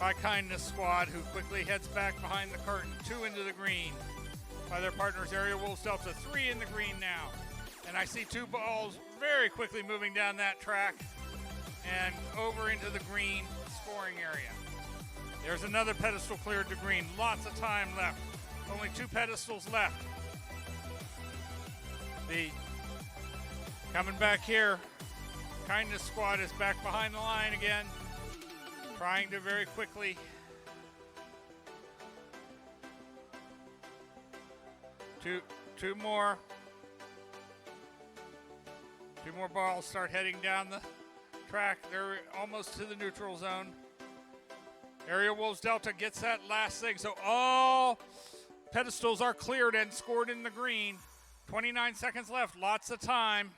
by Kindness Squad, who quickly heads back behind the curtain. 2 into the green by their partners Aerial Wolves Delta. 3 in the green now. And I see 2 balls very quickly moving down that track and over into the green scoring area. There's another pedestal cleared to green. Lots of time left. Only 2 pedestals left. Coming back here, Kindness Squad is back behind the line again, trying to very quickly two more balls start heading down the track. They're almost to the neutral zone. Aerial Wolves Delta gets that last thing. So all pedestals are cleared and scored in the green. 29 seconds left. Lots of time.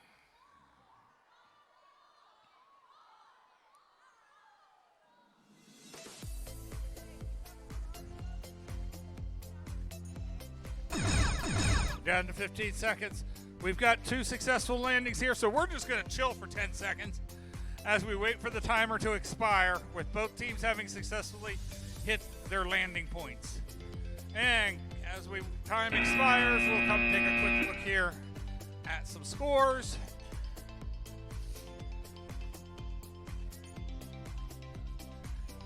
Down to 15 seconds. We've got 2 successful landings here, so we're just going to chill for 10 seconds as we wait for the timer to expire, with both teams having successfully hit their landing points. And as time expires, we'll come take a quick look here at some scores.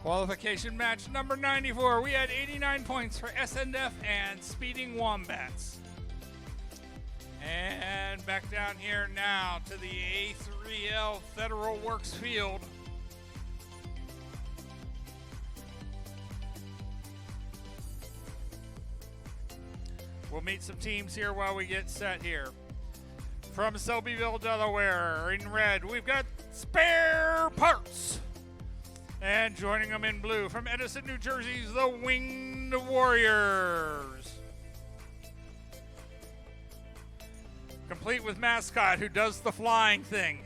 Qualification match number 94. We had 89 points for SNF and Speeding Wombats. And back down here now to the A3L Federal Works Field. We'll meet some teams here while we get set here. From Selbyville, Delaware, in red, we've got Spare Parts. And joining them in blue, from Edison, New Jersey's the Winged Warriors. Complete with mascot who does the flying thing.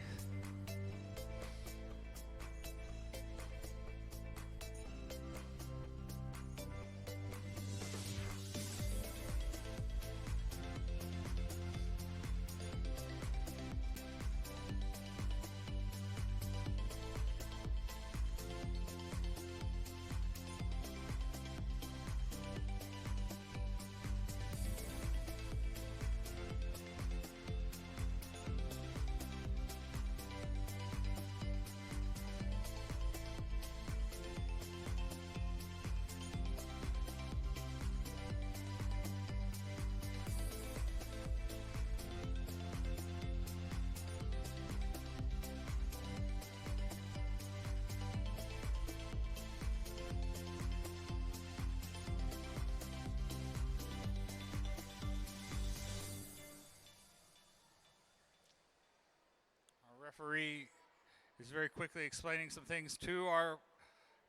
He's very quickly explaining some things to our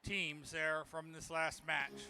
teams there from this last match.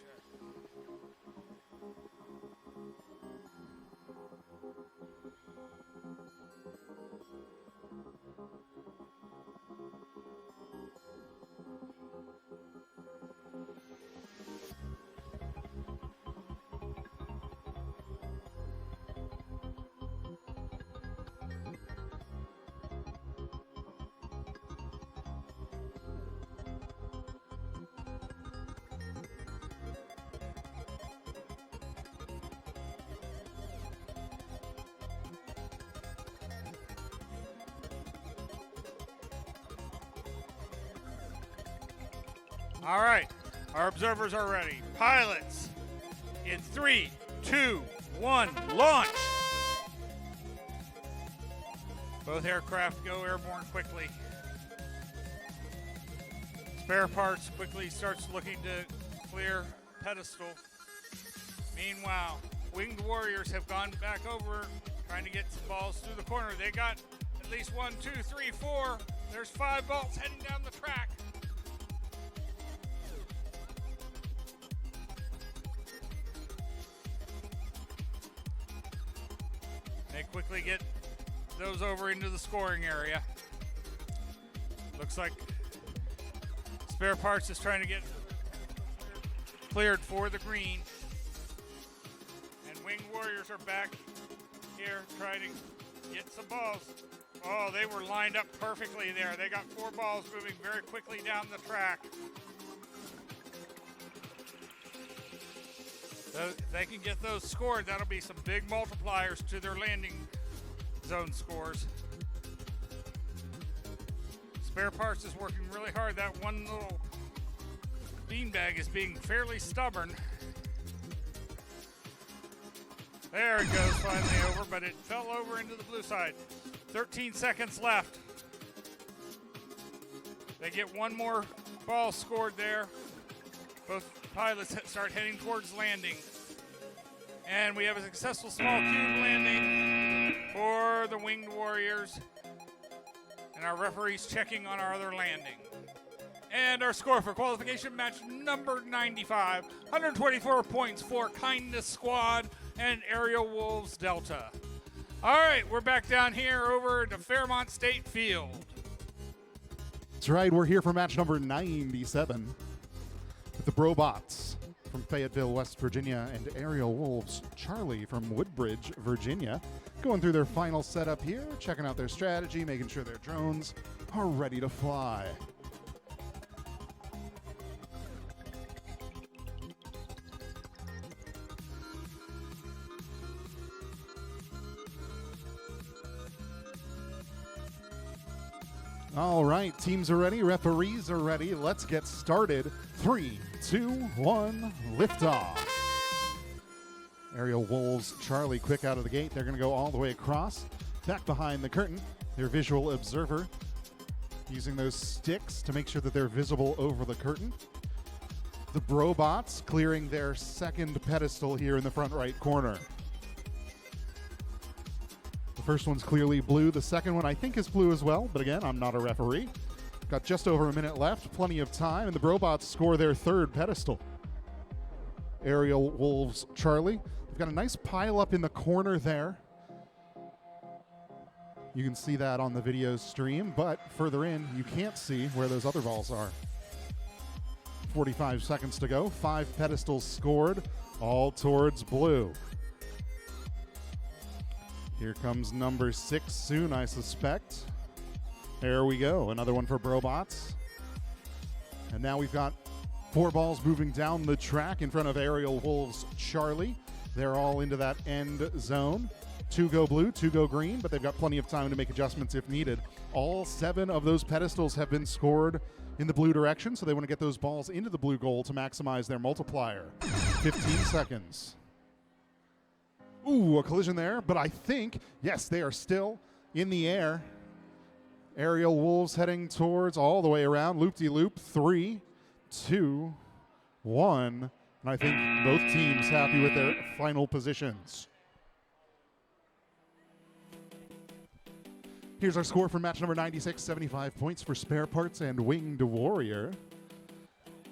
All right, our observers are ready. Pilots, in 3, 2, 1, launch. Both aircraft go airborne quickly. Spare parts quickly starts looking to clear pedestal. Meanwhile, winged warriors have gone back over, trying to get some balls through the corner. They got at least 1, 2, 3, 4. There's 5 balls heading down the track. They quickly get those over into the scoring area. Looks like Spare Parts is trying to get cleared for the green. And Winged Warriors are back here trying to get some balls. Oh, they were lined up perfectly there. They got 4 balls moving very quickly down the track. So if they can get those scored, that'll be some big multipliers to their landing zone scores. Spare Parts is working really hard. That one little beanbag is being fairly stubborn. There it goes, finally over, but it fell over into the blue side. 13 seconds left. They get 1 more ball scored there. Both pilots start heading towards landing. And we have a successful small cube landing for the Winged Warriors. And our referee's checking on our other landing. And our score for qualification match number 95, 124 points for Kindness Squad and Aerial Wolves Delta. All right, we're back down here over to Fairmont State Field. That's right, we're here for match number 97 with the Brobots from Fayetteville, West Virginia, and Aerial Wolves Charlie from Woodbridge, Virginia. Going through their final setup here, checking out their strategy, making sure their drones are ready to fly. All right, teams are ready, referees are ready. Let's get started. 3, 2, 1, liftoff. Aerial Wolves, Charlie, quick out of the gate. They're going to go all the way across, back behind the curtain. Their visual observer, using those sticks to make sure that they're visible over the curtain. The Brobots clearing their second pedestal here in the front right corner. The first one's clearly blue. The second one I think is blue as well, but again, I'm not a referee. Got just over a minute left, plenty of time, and the Brobots score their third pedestal. Aerial Wolves Charlie. They've got a nice pile up in the corner there. You can see that on the video stream, but further in, you can't see where those other balls are. 45 seconds to go. 5 pedestals scored, all towards blue. Here comes number 6 soon, I suspect. There we go, another one for Brobots. And now we've got 4 balls moving down the track in front of Aerial Wolves Charlie. They're all into that end zone. 2 go blue, 2 go green, but they've got plenty of time to make adjustments if needed. All 7 of those pedestals have been scored in the blue direction, so they want to get those balls into the blue goal to maximize their multiplier. 15 seconds. Ooh, a collision there, but I think, yes, they are still in the air. Aerial Wolves heading towards all the way around, loop-de-loop, 3, 2, 1, and I think both teams happy with their final positions. Here's our score for match number 96, 75 points for Spare Parts and Winged Warrior.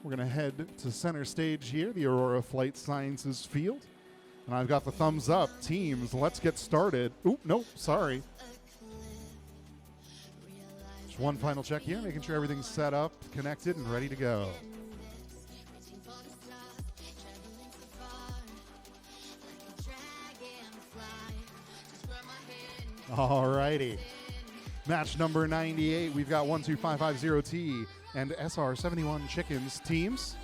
We're going to head to center stage here, the Aurora Flight Sciences field. And I've got the thumbs up. Teams, let's get started. Oop, nope, sorry. Just one final check here, making sure everything's set up, connected, and ready to go. Alrighty. Match number 98, we've got 12550T and SR71 Chickens teams.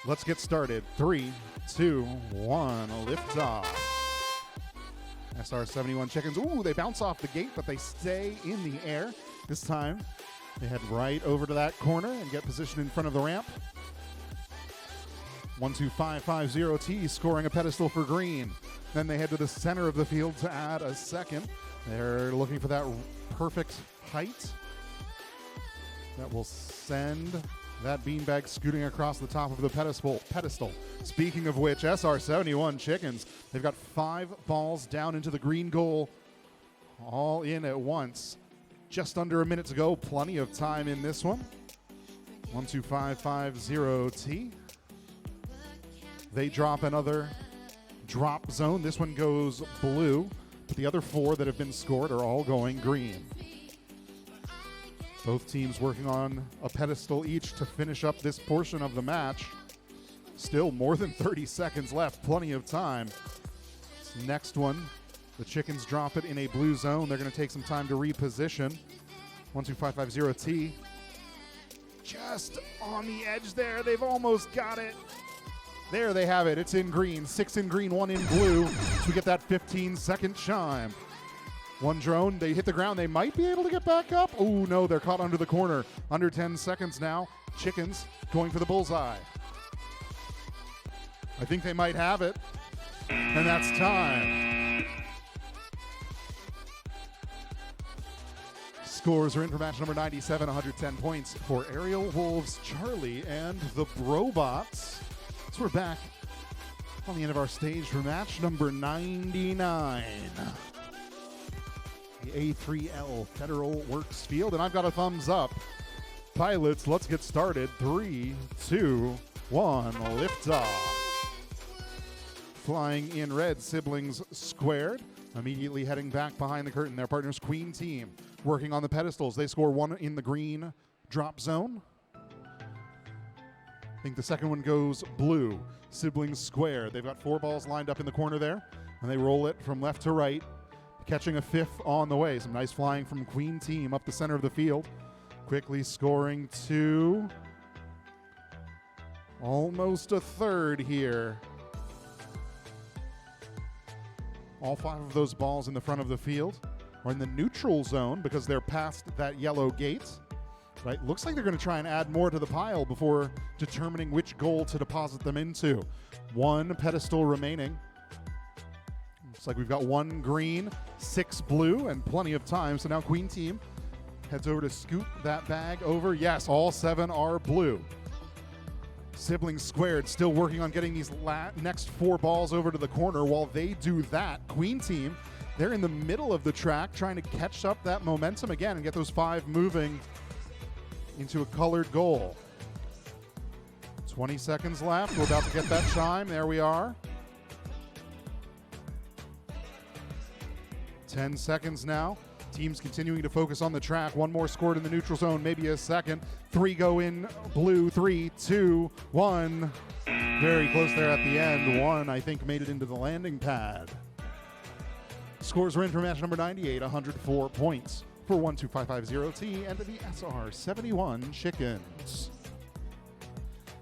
Let's get started. 3, 2, 1, lift off. SR71 Chickens, ooh, they bounce off the gate, but they stay in the air. This time, they head right over to that corner and get positioned in front of the ramp. 12550T scoring a pedestal for green. Then they head to the center of the field to add a second. They're looking for that perfect height that will send that beanbag scooting across the top of the pedestal. Speaking of which, SR71 Chickens, they've got 5 balls down into the green goal, all in at once. Just under a minute to go, plenty of time in this one. 12550T. They drop another drop zone. This one goes blue, but the other 4 that have been scored are all going green. Both teams working on a pedestal each to finish up this portion of the match. Still more than 30 seconds left, plenty of time. This next one, the Chickens drop it in a blue zone. They're going to take some time to reposition. 12550T. Just on the edge there. They've almost got it. There they have it. It's in green. 6 in green, 1 in blue. So we get that 15-second chime. One drone, they hit the ground. They might be able to get back up. Oh, no, they're caught under the corner. Under 10 seconds now. Chickens going for the bullseye. I think they might have it. And that's time. Scores are in for match number 97, 110 points for Aerial Wolves Charlie and the Brobots. So we're back on the end of our stage for match number 99. The A3L Federal Works Field, and I've got a thumbs up. Pilots, let's get started. 3, 2, 1, lift off. Flying in red, Siblings squared. Immediately heading back behind the curtain, their partners Queen Team working on the pedestals. They score 1 in the green drop zone. I think the second one goes blue. Siblings square. They've got 4 balls lined up in the corner there, and they roll it from left to right, catching a 5th on the way. Some nice flying from Queen Team up the center of the field. Quickly scoring 2. Almost a 3rd here. All 5 of those balls in the front of the field are in the neutral zone because they're past that yellow gate. Right, looks like they're going to try and add more to the pile before determining which goal to deposit them into. 1 pedestal remaining. Looks like we've got 1 green, 6 blue, and plenty of time. So now Queen Team heads over to scoop that bag over. Yes, all 7 are blue. Siblings squared, still working on getting these next 4 balls over to the corner. While they do that, Queen Team, they're in the middle of the track trying to catch up that momentum again and get those 5 moving into a colored goal. 20 seconds left. We're about to get that chime. There we are. 10 seconds now. Teams continuing to focus on the track. 1 more scored in the neutral zone, maybe a second. 3 go in blue. 3, 2, 1. Very close there at the end. 1, I think, made it into the landing pad. Scores are in for match number 98, 104 points for 12550T and the SR71 Chickens.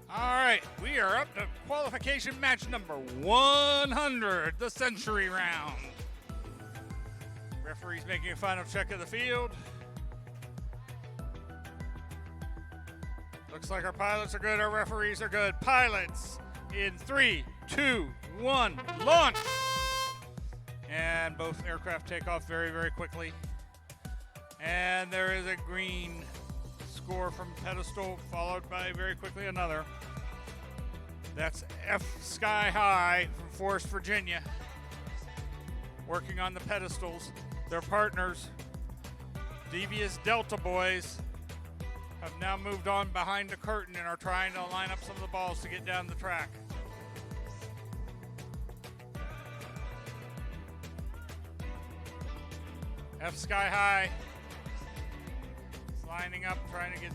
All right, we are up to qualification match number 100, the Century Round. Referee's making a final check of the field. Looks like our pilots are good, our referees are good. Pilots in 3, 2, 1, launch! And both aircraft take off very, very quickly. And there is a green score from pedestal, followed by very quickly another. That's F Sky High from Forest, Virginia, working on the pedestals. Their partners, Devious Delta boys have now moved on behind the curtain and are trying to line up some of the balls to get down the track. F Sky High is lining up, trying to get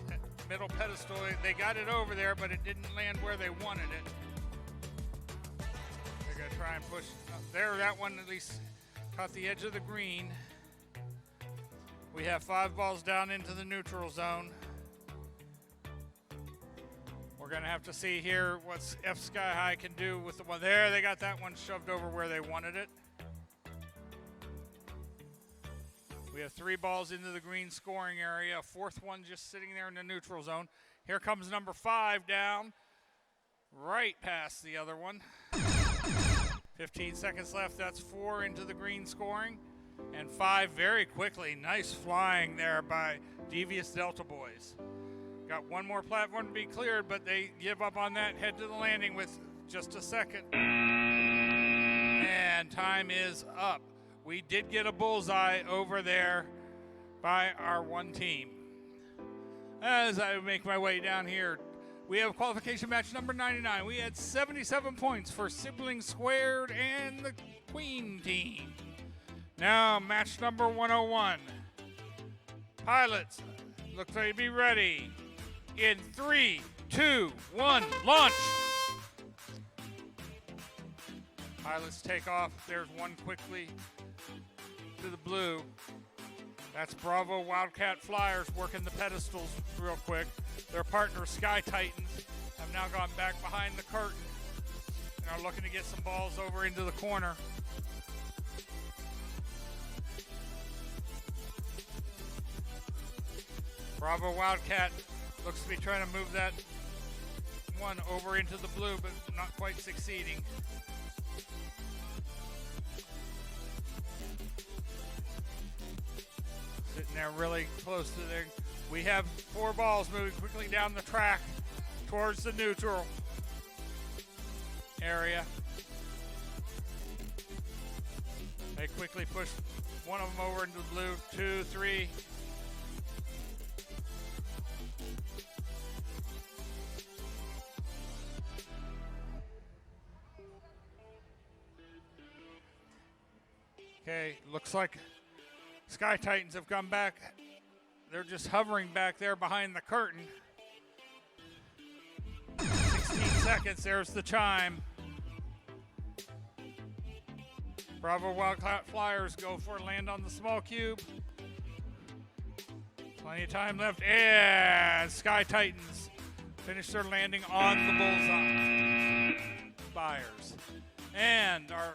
that middle pedestal. They got it over there, but it didn't land where they wanted it. They're going to try and push. There, that one at least caught the edge of the green. We have 5 balls down into the neutral zone. We're going to have to see here what F Sky High can do with the one there. They got that one shoved over where they wanted it. We have 3 balls into the green scoring area. A 4th one just sitting there in the neutral zone. Here comes number 5 down, right past the other one. 15 seconds left. That's 4 into the green scoring. And 5 very quickly. Nice flying there by Devious Delta boys. Got one more platform to be cleared, but they give up on that. Head to the landing with just a second. And time is up. We did get a bullseye over there by our one team. As I make my way down here, we have qualification match number 99. We had 77 points for Sibling Squared and the Queen team. Now, match number 101. Pilots, looks like to be ready. In 3, 2, 1, launch! Pilots take off. There's one quickly to the blue. That's Bravo Wildcat Flyers working the pedestals real quick. Their partner, Sky Titans, have now gone back behind the curtain and are looking to get some balls over into the corner. Bravo Wildcat looks to be trying to move that one over into the blue, but not quite succeeding. Sitting there really close to there. We have 4 balls moving quickly down the track towards the neutral area. They quickly push one of them over into the blue. 2, 3. Okay, looks like Sky Titans have come back. They're just hovering back there behind the curtain. 16 seconds, there's the chime. Bravo Wildcat Flyers go for a land on the small cube. Plenty of time left, and Sky Titans finish their landing on the bullseye. Flyers. And our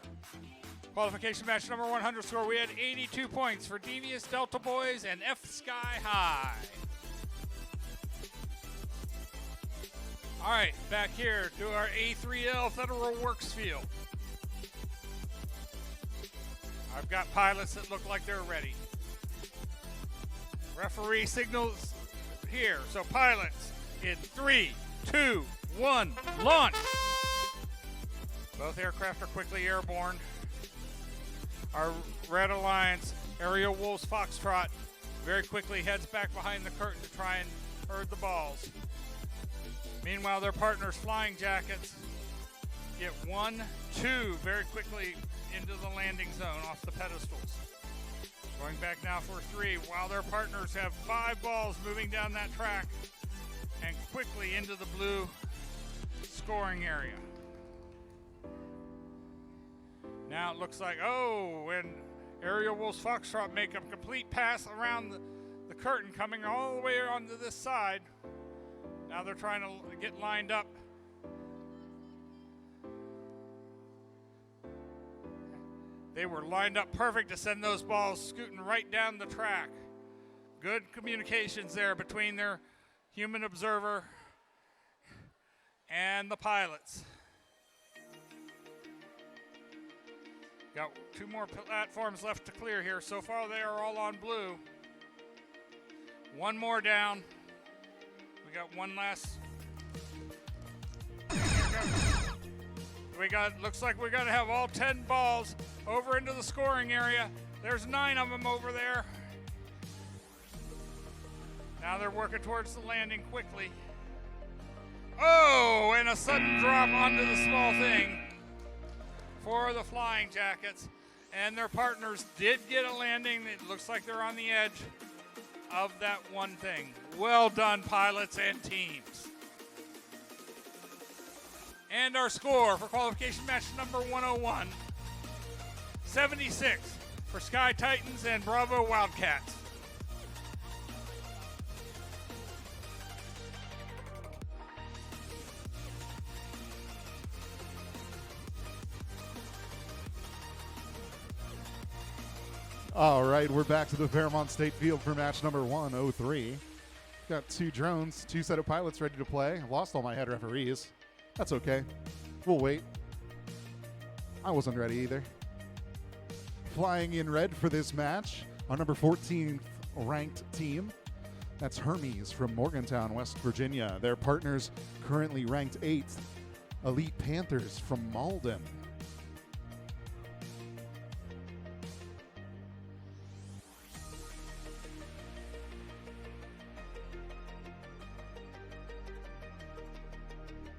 qualification match number 100 score, we had 82 points for Devious Delta Boys and F Sky High. All right, back here to our A3L Federal Works field. I've got pilots that look like they're ready. Referee signals here, so pilots in 3, 2, 1, launch. Both aircraft are quickly airborne. Our Red Alliance, Aerial Wolves Foxtrot, very quickly heads back behind the curtain to try and herd the balls. Meanwhile, their partners, Flying Jackets, get 1, 2 very quickly into the landing zone off the pedestals. Going back now for 3, while their partners have 5 balls moving down that track and quickly into the blue scoring area. Now it looks like, when Aerial Wolves Foxtrot make a complete pass around the curtain, coming all the way onto this side. Now they're trying to get lined up. They were lined up perfect to send those balls scooting right down the track. Good communications there between their human observer and the pilots. Got 2 more platforms left to clear here. So far, they are all on blue. 1 more down. We got one last. Looks like we're going to have all 10 balls over into the scoring area. There's 9 of them over there. Now they're working towards the landing quickly. Oh, and a sudden drop onto the small thing for the Flying Jackets. And their partners did get a landing. It looks like they're on the edge of that one thing. Well done, pilots and teams. And our score for qualification match number 101, 76 for Sky Titans and Bravo Wildcats. All right, we're back to the Fairmont State Field for match number 103. Got 2 drones, 2 set of pilots ready to play. I've lost all my head referees. That's okay. We'll wait. I wasn't ready either. Flying in red for this match, our number 14 ranked team. That's Hermes from Morgantown, West Virginia. Their partners currently ranked 8th, Elite Panthers from Malden.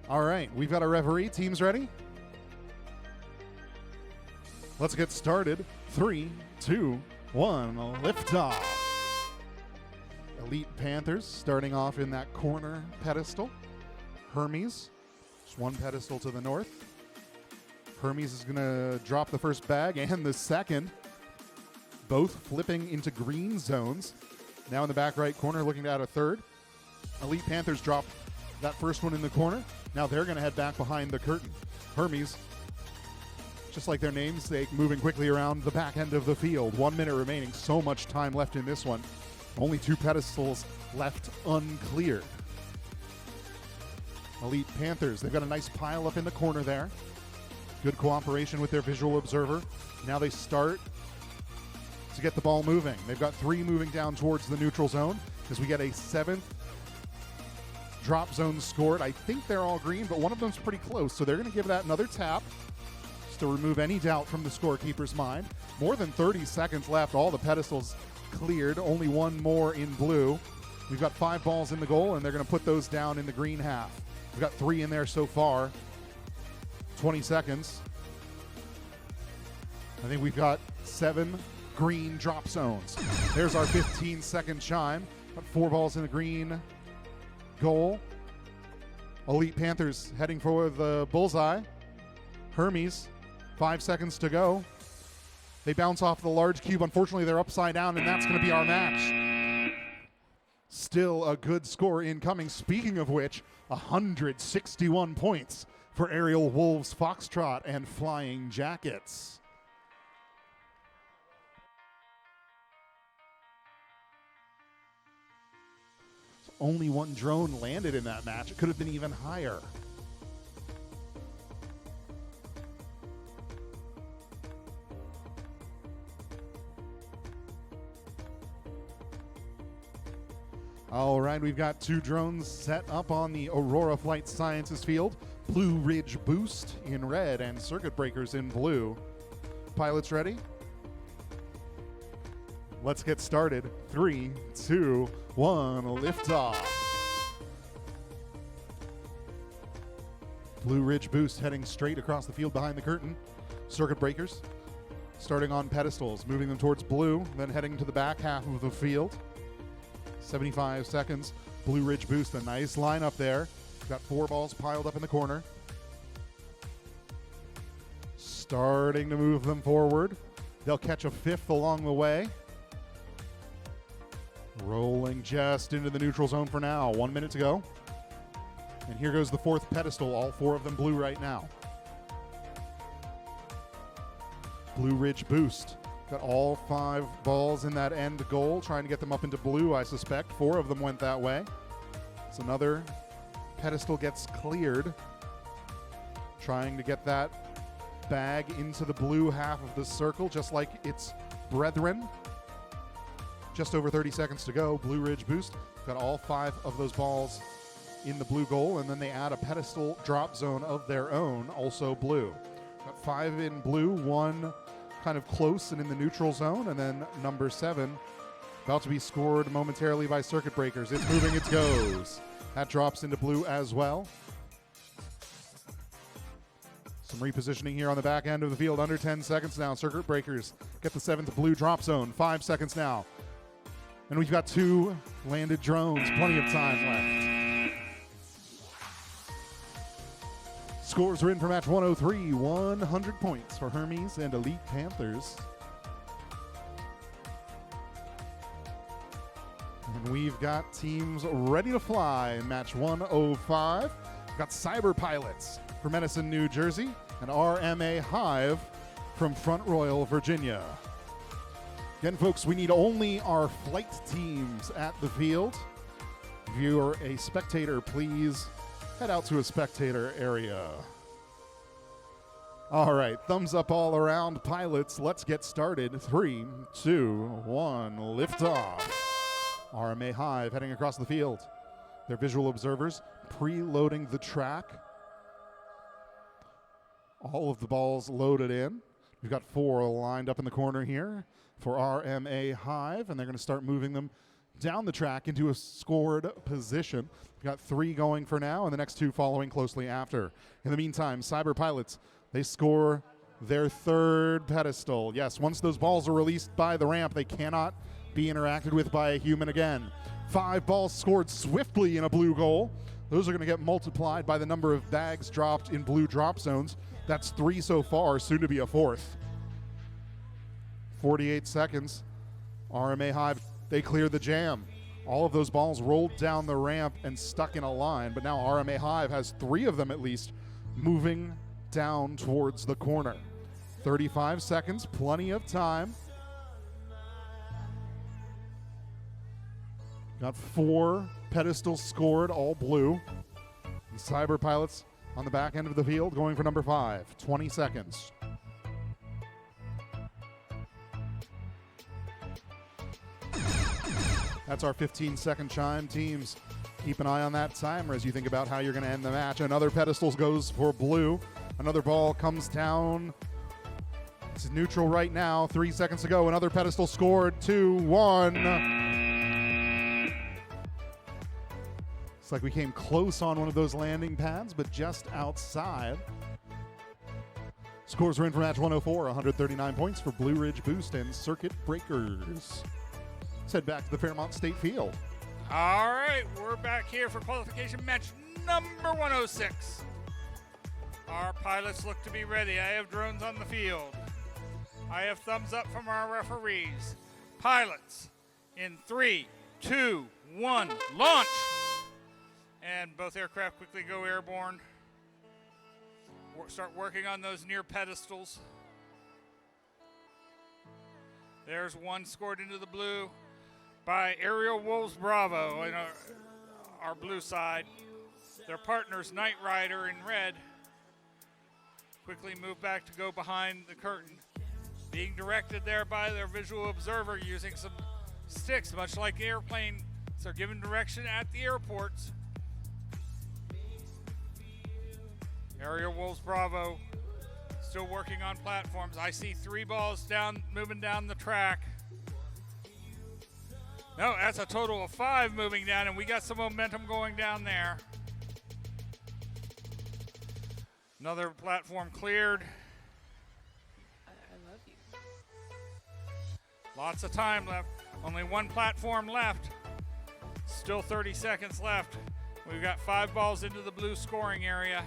All right, we've got a referee. Teams ready? Let's get started. 3, 2, 1, liftoff. Elite Panthers starting off in that corner pedestal. Hermes, just one pedestal to the north. Hermes is going to drop the first bag and the second, both flipping into green zones. Now in the back right corner looking to add a third. Elite Panthers drop that first one in the corner. Now they're going to head back behind the curtain. Hermes, just like their namesake, moving quickly around the back end of the field. 1 minute remaining. So much time left in this one. Only 2 pedestals left uncleared. Elite Panthers, they've got a nice pile up in the corner there. Good cooperation with their visual observer. Now they start to get the ball moving. They've got 3 moving down towards the neutral zone as we get a 7th drop zone scored. I think they're all green, but one of them's pretty close, so they're going to give that another tap just to remove any doubt from the scorekeeper's mind. More than 30 seconds left. All the pedestals cleared. Only 1 more in blue. We've got 5 balls in the goal, and they're going to put those down in the green half. We've got 3 in there so far. 20 seconds. I think we've got 7 green drop zones. There's our 15-second chime. Got 4 balls in the green goal. Elite Panthers heading for the bullseye. Hermes, 5 seconds to go. They bounce off the large cube. Unfortunately, they're upside down, and that's going to be our match. Still a good score incoming. Speaking of which, 161 points for Aerial Wolves Foxtrot and Flying Jackets. Only 1 drone landed in that match. It could have been even higher. All right, we've got 2 drones set up on the Aurora Flight Sciences field. Blue Ridge Boost in red and Circuit Breakers in blue. Pilots ready? Let's get started. 3, 2, 1, liftoff. Blue Ridge Boost heading straight across the field behind the curtain. Circuit Breakers starting on pedestals, moving them towards blue, then heading to the back half of the field. 75 seconds. Blue Ridge Boost, a nice lineup there. Got 4 balls piled up in the corner. Starting to move them forward. They'll catch a 5th along the way. Rolling just into the neutral zone for now. 1 minute to go. And here goes the 4th pedestal. All 4 of them blue right now. Blue Ridge Boost. Got all 5 balls in that end goal. Trying to get them up into blue, I suspect. 4 of them went that way. So another pedestal gets cleared. Trying to get that bag into the blue half of the circle, just like its brethren. Just over 30 seconds to go. Blue Ridge Boost. Got all 5 of those balls in the blue goal, and then they add a pedestal drop zone of their own, also blue. Got 5 in blue, 1 kind of close and in the neutral zone, and then number 7 About to be scored momentarily by Circuit Breakers. It's moving, it goes. That drops into blue as well. Some repositioning here on the back end of the field. Under 10 seconds now. Circuit Breakers get the 7th blue drop zone. 5 seconds now. And we've got 2 landed drones. Plenty of time left. Scores are in for match 103. 100 points for Hermes and Elite Panthers. And we've got teams ready to fly in match 105. We've got Cyber Pilots from Medicine, New Jersey, and RMA Hive from Front Royal, Virginia. Again, folks, we need only our flight teams at the field. If you're a spectator, please head out to a spectator area. All right, thumbs up all around, pilots. Let's get started. 3, 2, 1, liftoff. RMA Hive heading across the field. They're visual observers preloading the track. All of the balls loaded in. We've got 4 lined up in the corner here for RMA Hive, and they're going to start moving them down the track into a scored position. We've got 3 going for now, and the next 2 following closely after. In the meantime, Cyber Pilots, they score their 3rd pedestal. Yes, once those balls are released by the ramp, they cannot be interacted with by a human again. 5 balls scored swiftly in a blue goal. Those are going to get multiplied by the number of bags dropped in blue drop zones. That's 3 so far, soon to be a 4th. 48 seconds. RMA Hive, they cleared the jam. All of those balls rolled down the ramp and stuck in a line, but now RMA Hive has 3 of them at least moving down towards the corner. 35 seconds, plenty of time. Got 4 pedestals scored, all blue. The Cyber Pilots on the back end of the field going for number 5. 20 seconds. That's our 15-second chime. Teams, keep an eye on that timer as you think about how you're going to end the match. Another pedestal goes for blue. Another ball comes down. It's neutral right now. 3 seconds to go. Another pedestal scored. 2, 1. It's like we came close on one of those landing pads, but just outside. Scores are in for match 104, 139 points for Blue Ridge Boost and Circuit Breakers. Let's head back to the Fairmont State Field. All right, we're back here for qualification match number 106. Our pilots look to be ready. I have drones on the field. I have thumbs up from our referees. Pilots, in 3, 2, 1, launch! And both aircraft quickly go airborne. Start working on those near pedestals. There's one scored into the blue by Aerial Wolves Bravo in our blue side. Their partners, Knight Rider in red, quickly move back to go behind the curtain. Being directed there by their visual observer using some sticks, much like airplanes are given direction at the airports. Aerial Wolves Bravo still working on platforms. I see 3 balls down, moving down the track. No, that's a total of 5 moving down, and we got some momentum going down there. Another platform cleared. I love you. Lots of time left. Only 1 platform left. Still 30 seconds left. We've got 5 balls into the blue scoring area.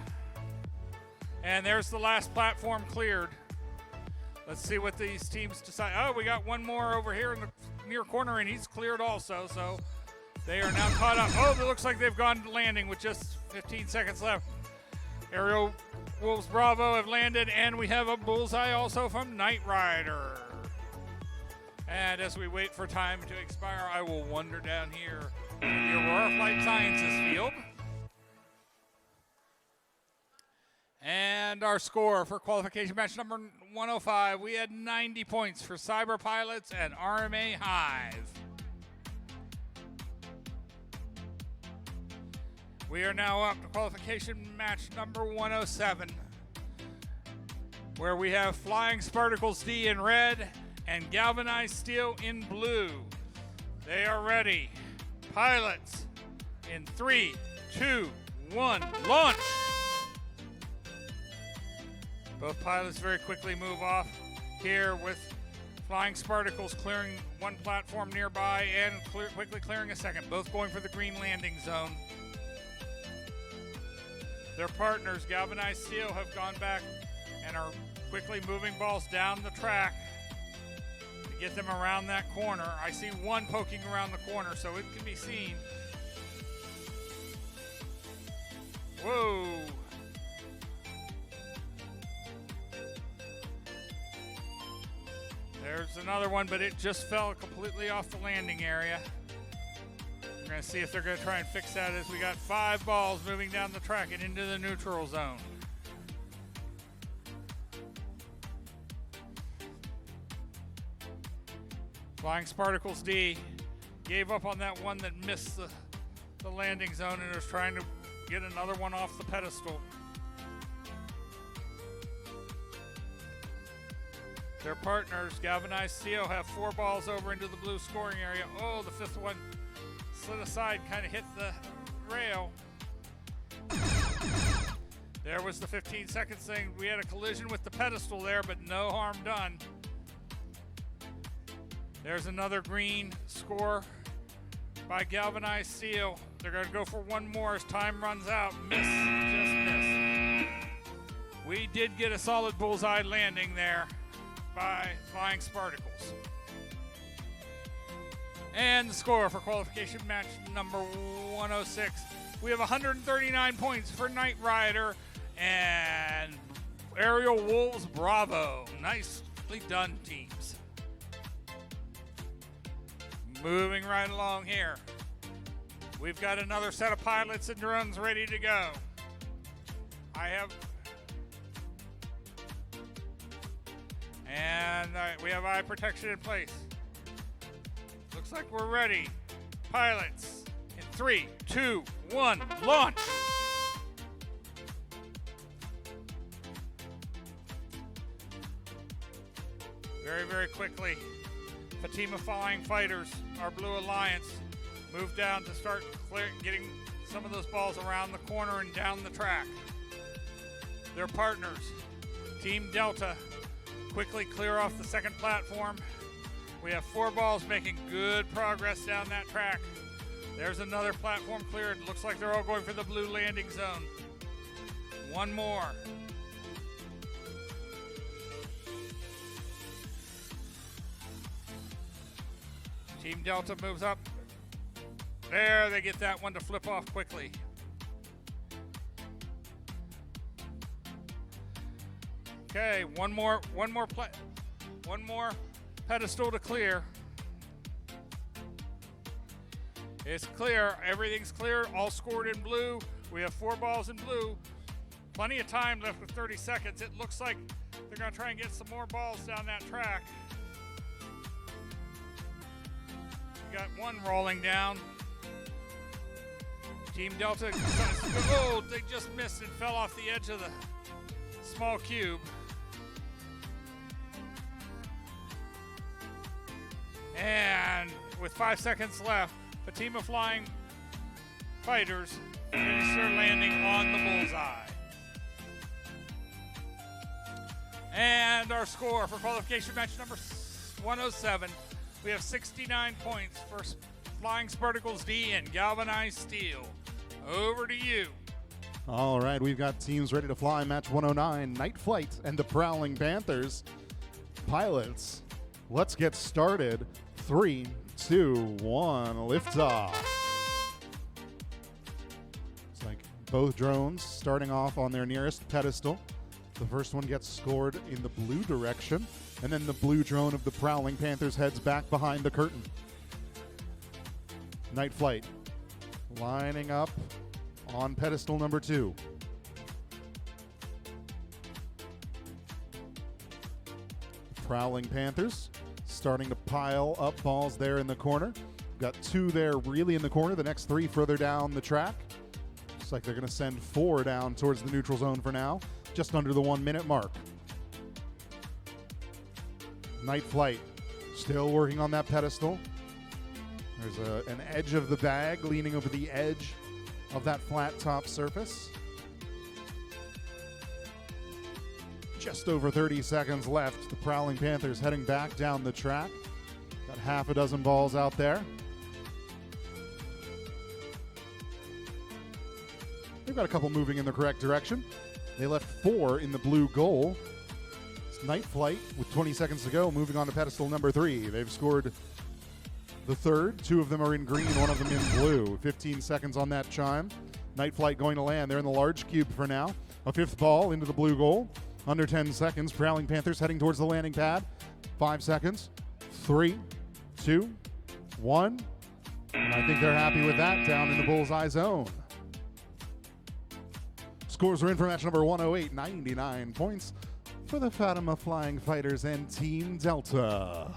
And there's the last platform cleared. Let's see what these teams decide. Oh, we got 1 more over here in the near corner, and he's cleared also. So they are now caught up. Oh, it looks like they've gone to landing with just 15 seconds left. Aerial Wolves Bravo have landed, and we have a bullseye also from Knight Rider. And as we wait for time to expire, I will wander down here to the Aurora Flight Sciences field. And our score for qualification match number 105, we had 90 points for Cyber Pilots and RMA Hive. We are now up to qualification match number 107, where we have Flying Spartacles D in red and Galvanized Steel in blue. They are ready. Pilots, in 3, 2, 1, launch! Both pilots very quickly move off here with flying Spartacles clearing one platform nearby and quickly clearing a second, both going for the green landing zone. Their partners, Galvanized Steel, have gone back and are quickly moving balls down the track to get them around that corner. I see one poking around the corner, so it can be seen. Whoa! There's another one, but it just fell completely off the landing area. We're going to see if they're going to try and fix that as we got 5 balls moving down the track and into the neutral zone. Flying Spartacles D gave up on that one that missed the landing zone and is trying to get another one off the pedestal. Their partners, Galvanized Steel, have 4 balls over into the blue scoring area. Oh, the 5th one slid aside, kind of hit the rail. There was the 15 seconds thing. We had a collision with the pedestal there, but no harm done. There's another green score by Galvanized Steel. They're going to go for one more as time runs out. Miss, just miss. We did get a solid bullseye landing there by Flying Spartacles. And the score for qualification match number 106. We have 139 points for Knight Rider and Aerial Wolves Bravo. Nicely done, teams. Moving right along here. We've got another set of pilots and drones ready to go. We have eye protection in place. Looks like we're ready. Pilots, in 3, 2, 1, launch! Very, very quickly, Fatima Flying Fighters, our Blue Alliance, move down to start getting some of those balls around the corner and down the track. Their partners, Team Delta, quickly clear off the second platform. We have 4 balls making good progress down that track. There's another platform cleared. Looks like they're all going for the blue landing zone. One more. Team Delta moves up. There, they get that one to flip off quickly. Okay, one more pedestal to clear. It's clear. Everything's clear. All scored in blue. We have 4 balls in blue. Plenty of time left with 30 seconds. It looks like they're going to try and get some more balls down that track. We got one rolling down. Team Delta, oh, they just missed and fell off the edge of the small cube. And with 5 seconds left, Fatima Flying Fighters finish their landing on the bullseye. And our score for qualification match number 107, we have 69 points for Flying Spartacles D and Galvanized Steel. Over to you. All right, we've got teams ready to fly match 109, Night Flight and the Prowling Panthers. Pilots, let's get started. 3, 2, 1, liftoff. It's like both drones starting off on their nearest pedestal. The first one gets scored in the blue direction, and then the blue drone of the Prowling Panthers heads back behind the curtain. Night Flight lining up on pedestal number 2. Prowling Panthers starting to pile up balls there in the corner. Got 2 there really in the corner, the next 3 further down the track. Looks like they're going to send 4 down towards the neutral zone for now, just under the 1-minute mark. Night Flight still working on that pedestal. There's an edge of the bag leaning over the edge of that flat top surface. Just over 30 seconds left. The Prowling Panthers heading back down the track. Got half a dozen balls out there. They've got a couple moving in the correct direction. They left 4 in the blue goal. It's Night Flight with 20 seconds to go, moving on to pedestal number 3. They've scored the third. 2 of them are in green, 1 of them in blue. 15 seconds on that chime. Night Flight going to land. They're in the large cube for now. A 5th ball into the blue goal. Under 10 seconds. Prowling Panthers heading towards the landing pad. 5 seconds. 3, 2, 1. And I think they're happy with that down in the bullseye zone. Scores are in for match number 108. 99 points for the Fatima Flying Fighters and Team Delta.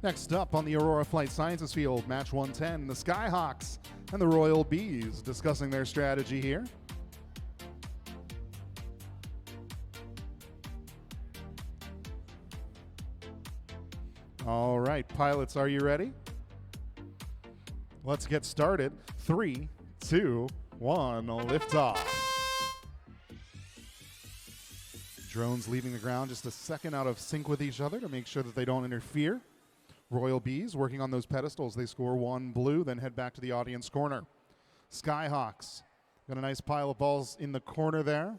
Next up on the Aurora Flight Sciences field, match 110, the Skyhawks and the Royal Bees discussing their strategy here. All right, pilots, are you ready? Let's get started. 3, 2, 1, liftoff. Drones leaving the ground just a second out of sync with each other to make sure that they don't interfere. Royal Bees working on those pedestals. They score 1 blue, then head back to the audience corner. Skyhawks got a nice pile of balls in the corner there.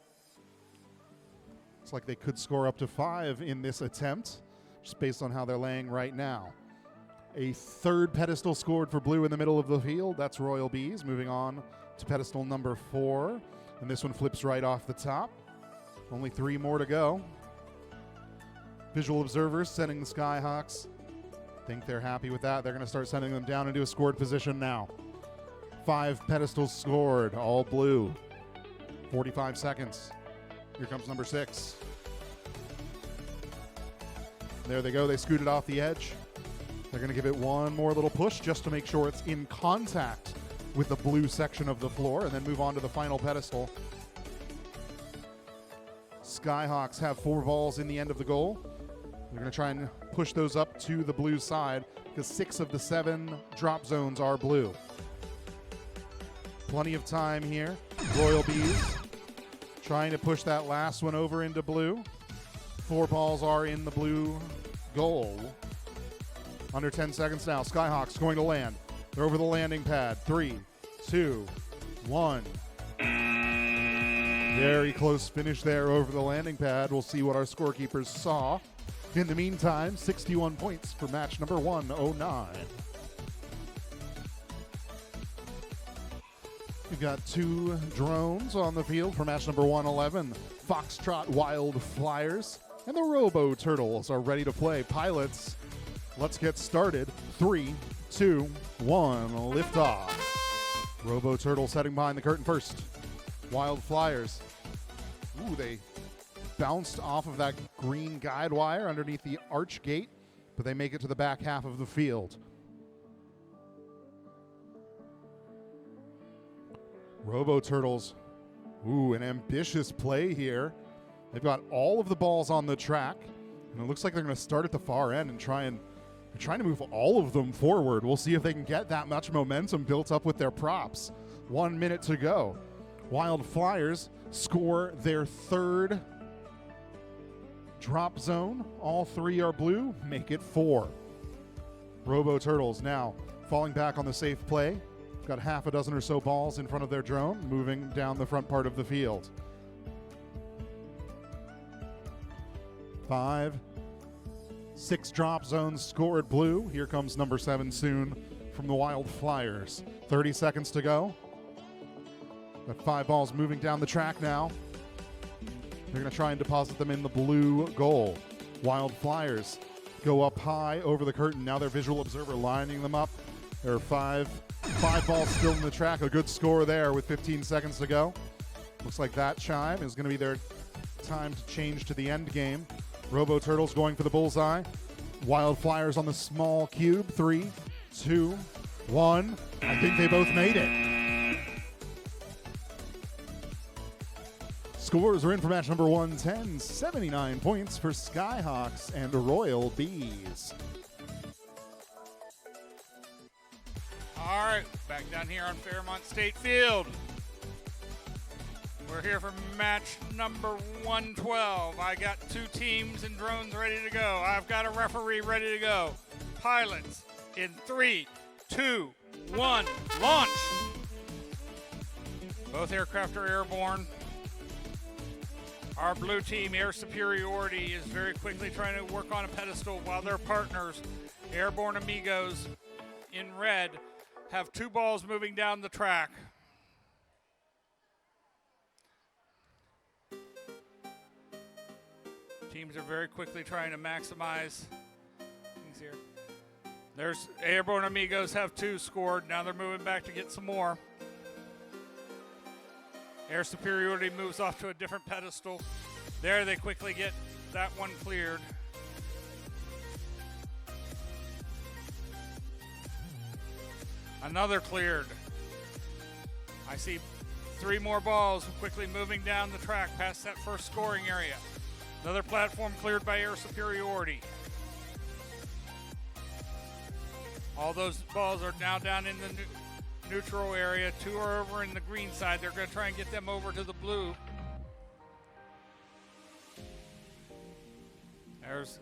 Looks like they could score up to 5 in this attempt, just based on how they're laying right now. A 3rd pedestal scored for blue in the middle of the field. That's Royal Bees. Moving on to pedestal number 4. And this one flips right off the top. Only 3 more to go. Visual observers sending the Skyhawks. Think they're happy with that. They're going to start sending them down into a scored position now. 5 pedestals scored, all blue. 45 seconds. Here comes number 6. There they go. They scooted off the edge. They're going to give it one more little push just to make sure it's in contact with the blue section of the floor and then move on to the final pedestal. Skyhawks have 4 balls in the end of the goal. They're going to try and push those up to the blue side because 6 of the 7 drop zones are blue. Plenty of time here. Royal Bees trying to push that last one over into blue. 4 balls are in the blue goal. Under 10 seconds now. Skyhawks going to land. They're over the landing pad. 3, 2, 1. Very close finish there over the landing pad. We'll see what our scorekeepers saw. In the meantime, 61 points for match number 109. We've got 2 drones on the field for match number 111. Foxtrot Wild Flyers and the Robo Turtles are ready to play. Pilots, let's get started. 3, 2, 1, liftoff. Robo Turtles heading behind the curtain first. Wild Flyers. Ooh, they bounced off of that green guide wire underneath the arch gate, but they make it to the back half of the field. Robo Turtles. Ooh, an ambitious play here. They've got all of the balls on the track, and it looks like they're going to start at the far end and trying to move all of them forward. We'll see if they can get that much momentum built up with their props. 1 minute to go. Wild Flyers score their 3rd drop zone. All 3 are blue, make it 4. Robo Turtles now falling back on the safe play. Got half a dozen or so balls in front of their drone, moving down the front part of the field. 5, 6 drop zones scored blue. Here comes number 7 soon from the Wild Flyers. 30 seconds to go. Got 5 balls moving down the track now. They're going to try and deposit them in the blue goal. Wild Flyers go up high over the curtain. Now their visual observer lining them up. There are 5 balls still in the track. A good score there with 15 seconds to go. Looks like that chime is going to be their time to change to the end game. Robo Turtles going for the bullseye. Wild Flyers on the small cube. 3, 2, 1. I think they both made it. Scores are in for match number 110. 79 points for Skyhawks and Royal Bees. All right, back down here on Fairmont State Field. We're here for match number 112. I got 2 teams and drones ready to go. I've got a referee ready to go. Pilots in 3, 2, 1, launch. Both aircraft are airborne. Our blue team, Air Superiority, is very quickly trying to work on a pedestal while their partners, Airborne Amigos in red, have 2 balls moving down the track. Teams are very quickly trying to maximize things here. There's Airborne Amigos have 2 scored. Now they're moving back to get some more. Air Superiority moves off to a different pedestal. There they quickly get that one cleared. Another cleared. I see 3 more balls quickly moving down the track past that first scoring area. Another platform cleared by Air Superiority. All those balls are now down in the neutral area. 2 are over in the green side. They're going to try and get them over to the blue. There's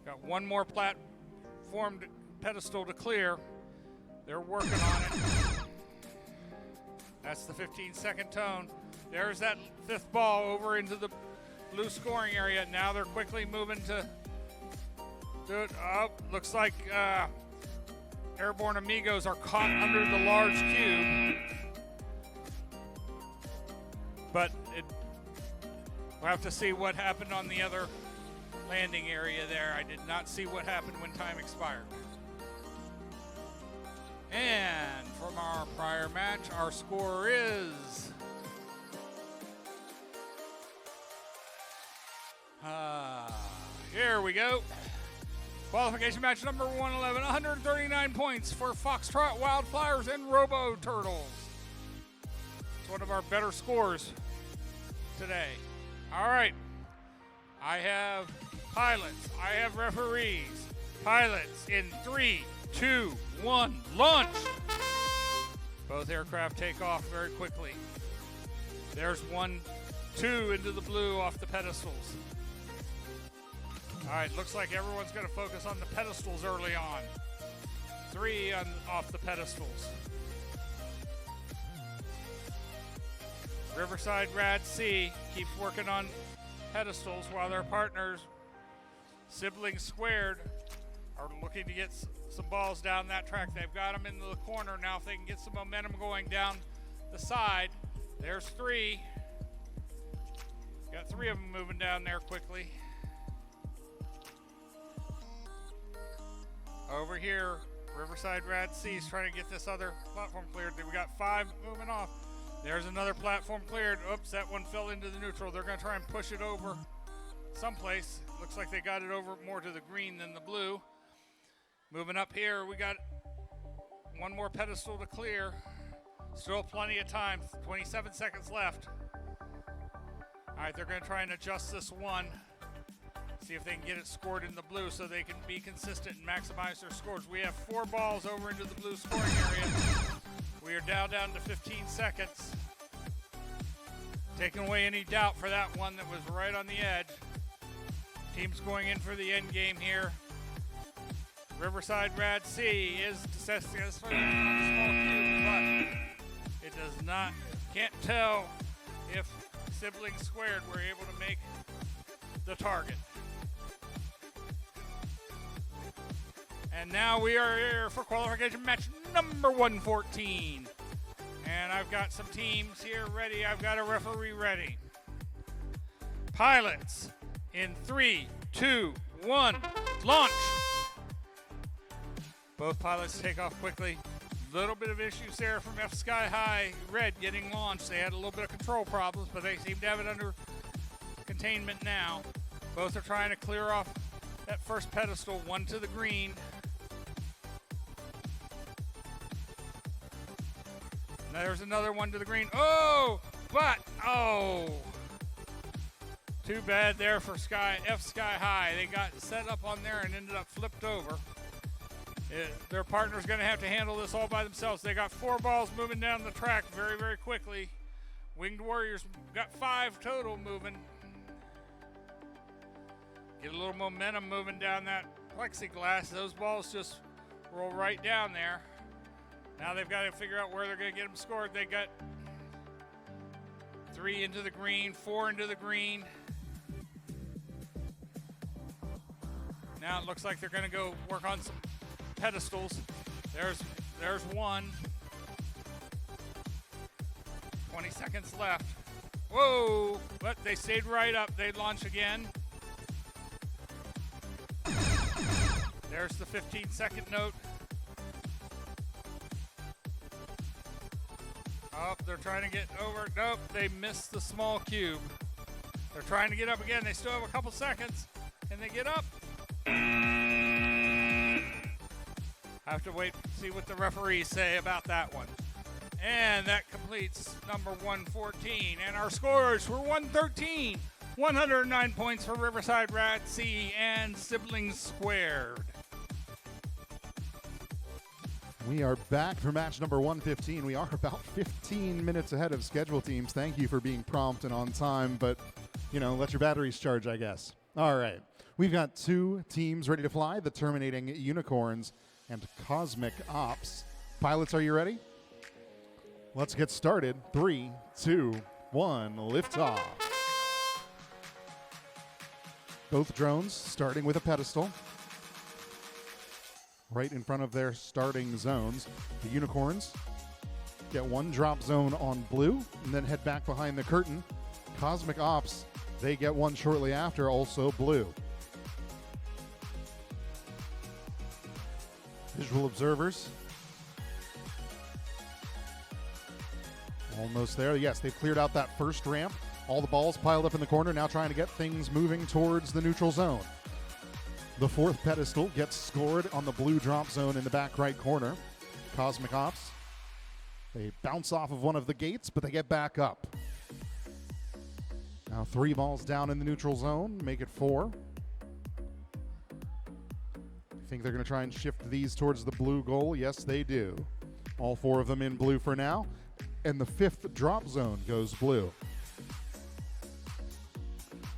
got 1 more platform pedestal to clear. They're working on it. That's the 15-second tone. There's that 5th ball over into the blue scoring area. Now they're quickly moving to do it. Oh, looks like Airborne Amigos are caught under the large cube. But we'll have to see what happened on the other landing area there. I did not see what happened when time expired. And from our prior match, our score is here we go. Qualification match number 111, 139 points for Foxtrot Wildflowers and Robo Turtles. It's one of our better scores today. All right. I have pilots. I have referees. Pilots in 3, 2, 1, launch. Both aircraft take off very quickly. There's 1, 2 into the blue off the pedestals. All right, looks like everyone's going to focus on the pedestals early on. 3 off the pedestals. Riverside Rad C keeps working on pedestals while their partners, Siblings Squared, are looking to get some balls down that track. They've got them into the corner now. If they can get some momentum going down the side, there's 3. Got 3 of them moving down there quickly. Over here, Riverside Rad C is trying to get this other platform cleared. We got 5 moving off. There's another platform cleared. Oops, that one fell into the neutral. They're going to try and push it over someplace. Looks like they got it over more to the green than the blue. Moving up here, we got 1 more pedestal to clear. Still plenty of time, 27 seconds left. All right, they're going to try and adjust this one. See if they can get it scored in the blue so they can be consistent and maximize their scores. We have 4 balls over into the blue scoring area. We are down to 15 seconds. Taking away any doubt for that one that was right on the edge. Team's going in for the end game here. Riverside Rad C is successful on a small cube, but it does not, can't tell if Siblings Squared were able to make the target. And now we are here for qualification match number 114. And I've got some teams here ready. I've got a referee ready. Pilots in 3, 2, 1, launch. Both pilots take off quickly. Little bit of issues there from F Sky High Red getting launched. They had a little bit of control problems, but they seem to have it under containment now. Both are trying to clear off that first pedestal, 1 to the green. There's another 1 to the green. Oh, but, oh. Too bad there for F Sky High. They got set up on there and ended up flipped over. Their partner's going to have to handle this all by themselves. They got 4 balls moving down the track very, very quickly. Winged Warriors got 5 total moving. Get a little momentum moving down that plexiglass. Those balls just roll right down there. Now they've got to figure out where they're going to get them scored. They got 3 into the green, 4 into the green. Now it looks like they're going to go work on some pedestals. There's one. 20 seconds left. Whoa! But they stayed right up. They launch again. There's the 15-second note. Oh, they're trying to get over. Nope, they missed the small cube. They're trying to get up again. They still have a couple seconds. Can they get up? I have to wait to see what the referees say about that one. And that completes number 114. And our scores were 113. 109 points for Riverside Ratsey and Siblings Squared. We are back for match number 115. We are about 15 minutes ahead of schedule, teams. Thank you for being prompt and on time, but, you know, let your batteries charge, I guess. All right. We've got 2 teams ready to fly, the Terminating Unicorns and Cosmic Ops. Pilots, are you ready? Let's get started. 3, 2, 1, liftoff. Both drones starting with a pedestal right in front of their starting zones. The Unicorns get 1 drop zone on blue and then head back behind the curtain. Cosmic Ops, they get 1 shortly after, also blue. Visual observers. Almost there. Yes, they've cleared out that first ramp. All the balls piled up in the corner, now trying to get things moving towards the neutral zone. The 4th pedestal gets scored on the blue drop zone in the back right corner. Cosmic Ops, they bounce off of one of the gates, but they get back up. Now 3 balls down in the neutral zone, make it 4. I think they're going to try and shift these towards the blue goal. Yes, they do. All 4 of them in blue for now. And the 5th drop zone goes blue.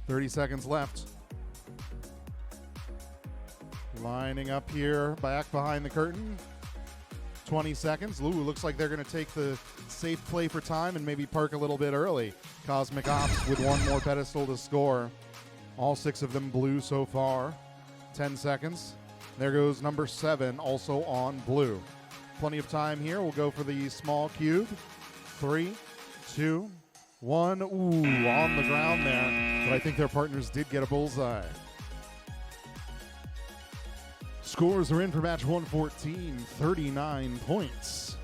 30 seconds left. Lining up here back behind the curtain. 20 seconds. Ooh, looks like they're going to take the safe play for time and maybe park a little bit early. Cosmic Ops with 1 more pedestal to score. All 6 of them blue so far. 10 seconds. There goes number 7, also on blue. Plenty of time here. We'll go for the small cube. 3, 2, 1. Ooh, on the ground there. But I think their partners did get a bullseye. Scores are in for match 114, 39 points.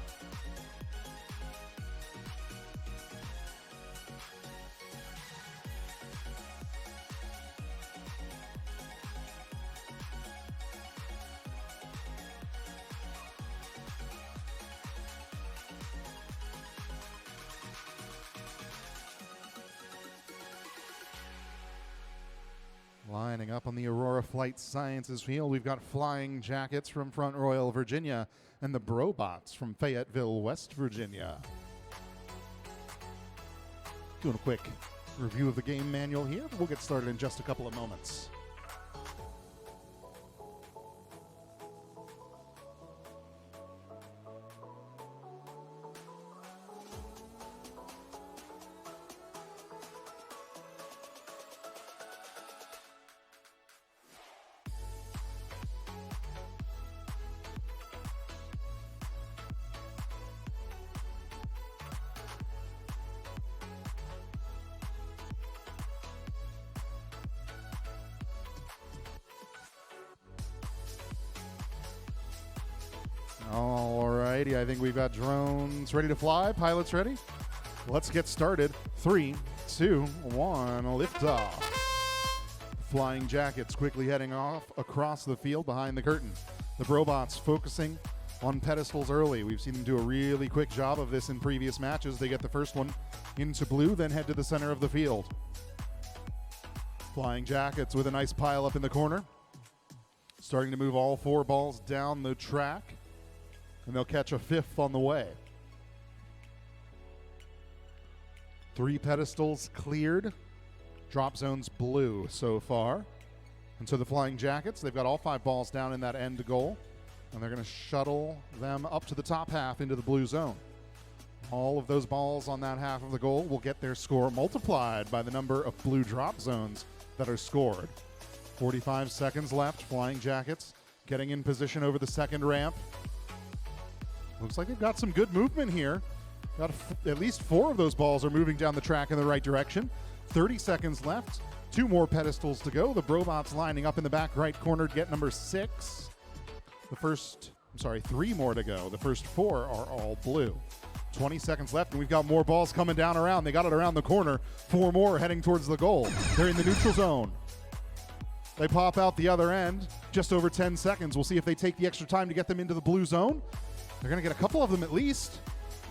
Lining up on the Aurora Flight Sciences field, we've got Flying Jackets from Front Royal, Virginia, and the Brobots from Fayetteville, West Virginia. Doing a quick review of the game manual here, but we'll get started in just a couple of moments. Alrighty, I think we've got drones ready to fly. Pilots ready? Let's get started. 3, 2, 1, liftoff. Flying Jackets quickly heading off across the field behind the curtain. The Brobots focusing on pedestals early. We've seen them do a really quick job of this in previous matches. They get the first one into blue, then head to the center of the field. Flying Jackets with a nice pile up in the corner. starting to move all 4 balls down the track, and they'll catch a 5th on the way. 3 pedestals cleared. Drop zones blue so far. And so the Flying Jackets, they've got all 5 balls down in that end goal, and they're going to shuttle them up to the top half into the blue zone. All of those balls on that half of the goal will get their score multiplied by the number of blue drop zones that are scored. 45 seconds left. Flying Jackets getting in position over the second ramp. Looks like they've got some good movement here. Got at least 4 of those balls are moving down the track in the right direction. 30 seconds left. 2 more pedestals to go. The Brobots lining up in the back right corner to get number 6. 3 more to go. The first 4 are all blue. 20 seconds left, and we've got more balls coming down around. They got it around the corner. 4 more heading towards the goal. They're in the neutral zone. They pop out the other end. Just over 10 seconds. We'll see if they take the extra time to get them into the blue zone. They're going to get a couple of them at least.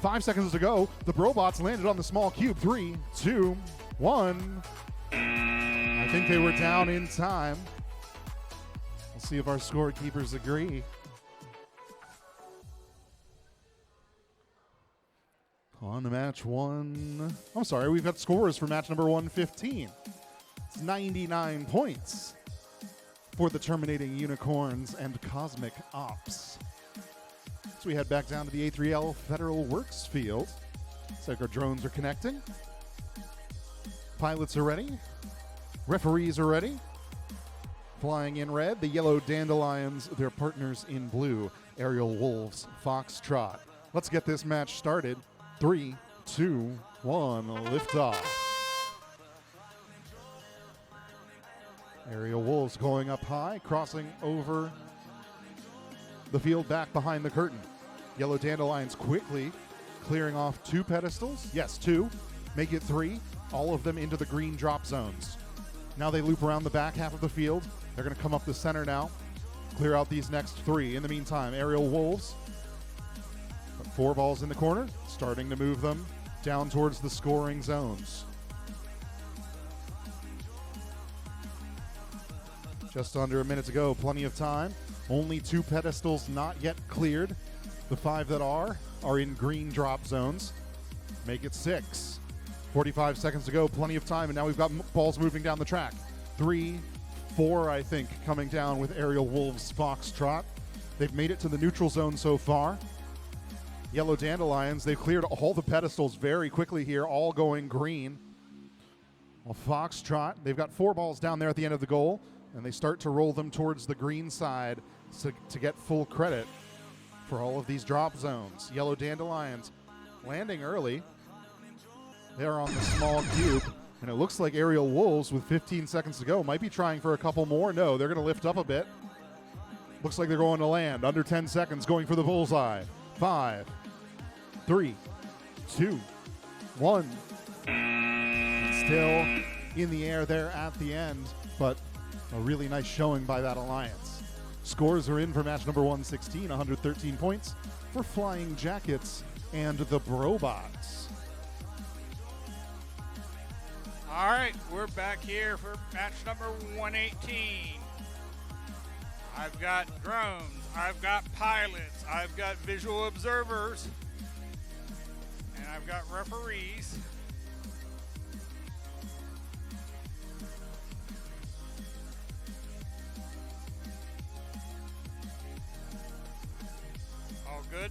5 seconds to go. The Brobots landed on the small cube. 3, 2, 1. I think they were down in time. We'll see if our scorekeepers agree. On to match 1. I'm sorry, we've got scores for match number 115. It's 99 points for the Terminating Unicorns and Cosmic Ops. So we head back down to the A3L Federal Works field. Looks like our drones are connecting. Pilots are ready. Referees are ready. Flying in red, the yellow Dandelions, their partners in blue, Aerial Wolves, Foxtrot. Let's get this match started. 3, 2, 1, lift off. Aerial Wolves going up high, crossing over the field back behind the curtain. Yellow Dandelions quickly clearing off 2 pedestals. Yes, 2. Make it 3. All of them into the green drop zones. Now they loop around the back half of the field. They're going to come up the center now. Clear out these next 3. In the meantime, Aerial Wolves. 4 balls in the corner, starting to move them down towards the scoring zones. Just under a minute to go, plenty of time. Only 2 pedestals not yet cleared. The 5 that are in green drop zones. Make it 6. 45 seconds to go, plenty of time, and now we've got balls moving down the track. 3, 4, I think, coming down with Aerial Wolves Foxtrot. They've made it to the neutral zone so far. Yellow Dandelions, they've cleared all the pedestals very quickly here, all going green. Well, Foxtrot, they've got 4 balls down there at the end of the goal, and they start to roll them towards the green side to get full credit for all of these drop zones. Yellow Dandelions landing early. They're on the small cube, and it looks like Aerial Wolves, with 15 seconds to go, might be trying for a couple more. No, they're going to lift up a bit. Looks like they're going to land. Under 10 seconds, going for the bullseye. 5, 3, 2, 1. Still in the air there at the end, but a really nice showing by that alliance. Scores are in for match number 116, 113 points for Flying Jackets and the Brobots. All right, we're back here for match number 118. I've got drones, I've got pilots, I've got visual observers, and I've got referees. All good?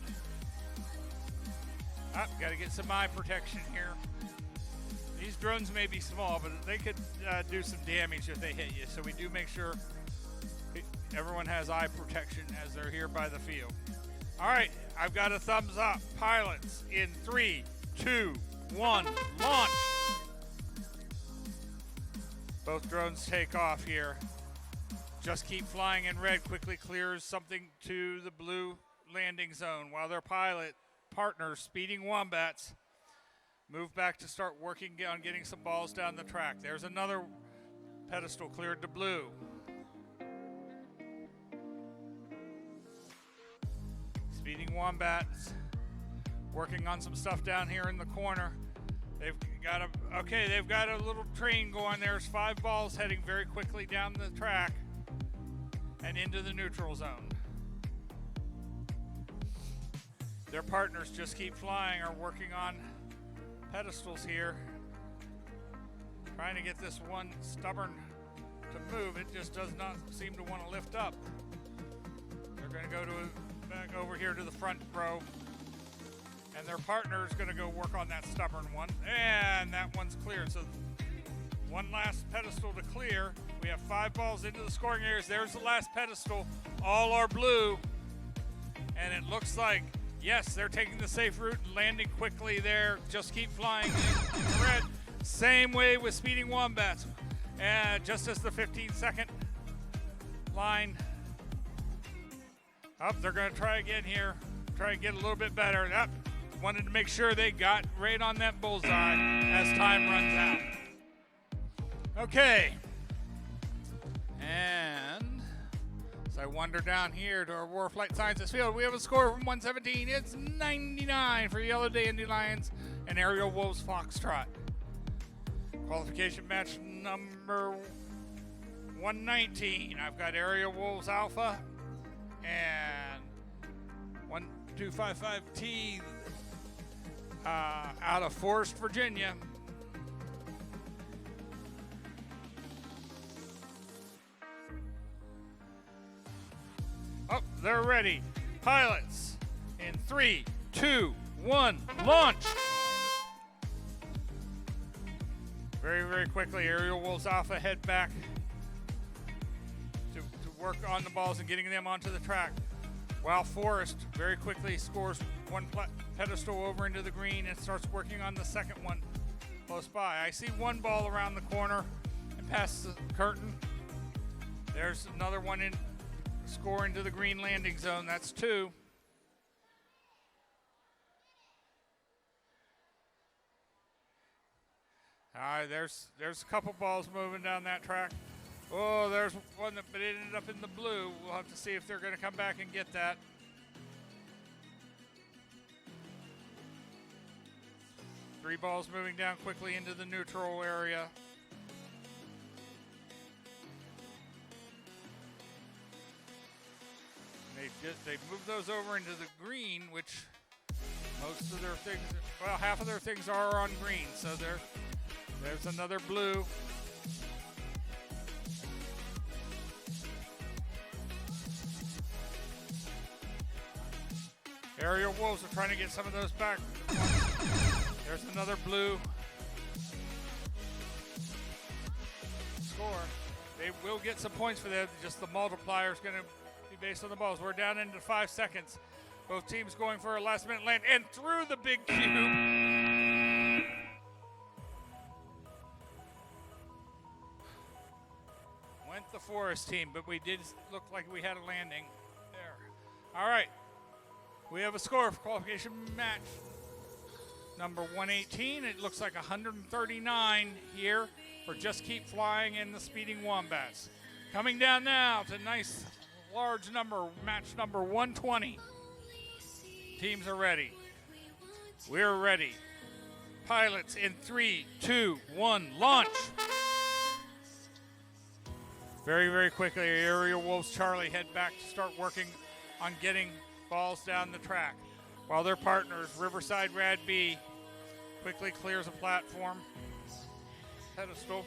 Got to get some eye protection here. These drones may be small, but they could do some damage if they hit you, so we do make sure everyone has eye protection as they're here by the field. All right, I've got a thumbs up. Pilots in 3, 2, 1, launch. Both drones take off here. Just keep flying in red quickly clears something to the blue landing zone while their pilot partners, Speeding Wombats, move back to start working on getting some balls down the track. There's another pedestal cleared to blue. Speeding Wombats working on some stuff down here in the corner. They've got a little train going. There's 5 balls heading very quickly down the track. and into the neutral zone. Their partners just keep flying, are working on pedestals here. Trying to get this one stubborn to move. It just does not seem to want to lift up. They're going to go back over here to the front row. And their partner is going to go work on that stubborn one. And that one's cleared. So one last pedestal to clear. We have 5 balls into the scoring areas. There's the last pedestal. All are blue. And it looks like, yes, they're taking the safe route and landing quickly there. Just keep flying in red. Same way with speeding wombats. And just as the 15-second line up, they're going to try again here. Try and get a little bit better. Up. Wanted to make sure they got right on that bullseye as time runs out. Okay. And as I wander down here to our Warflight Sciences field, we have a score from 117. It's 99 for Yellow Dandelions and Aerial Wolves Foxtrot. Qualification match number 119. I've got Aerial Wolves Alpha and 1255T out of Forest, Virginia. Oh, they're ready. Pilots in 3, 2, 1, launch! Very, very quickly, Aerial Wolves Alpha head back to work on the balls and getting them onto the track. While Forest very quickly scores one pedestal over into the green and starts working on the second one close by. I see one ball around the corner and past the curtain. There's another one in score into the green landing zone. That's 2. All right, there's a couple balls moving down that track. Oh, there's one that ended up in the blue. We'll have to see if they're going to come back and get that. Three balls moving down quickly into the neutral area. They moved those over into the green, which most of their things, well, half of their things are on green. So there's another blue. Aerial Wolves are trying to get some of those back. There's another blue. Score. They will get some points for that. Just the multiplier is going to be based on the balls. We're down into 5 seconds. Both teams going for a last minute land and through the big cube. Went the Forest team, but we did look like we had a landing there. All right. We have a score for qualification match number 118. It looks like 139 here for Just Keep Flying and the Speeding Wombats. Coming down now to nice large number, match number 120. Teams are ready. We're ready. Pilots in 3, 2, 1, launch. Very, very quickly, Aerial Wolves Charlie head back to start working on getting balls down the track, while their partners, Riverside Rad B, quickly clears a platform pedestal.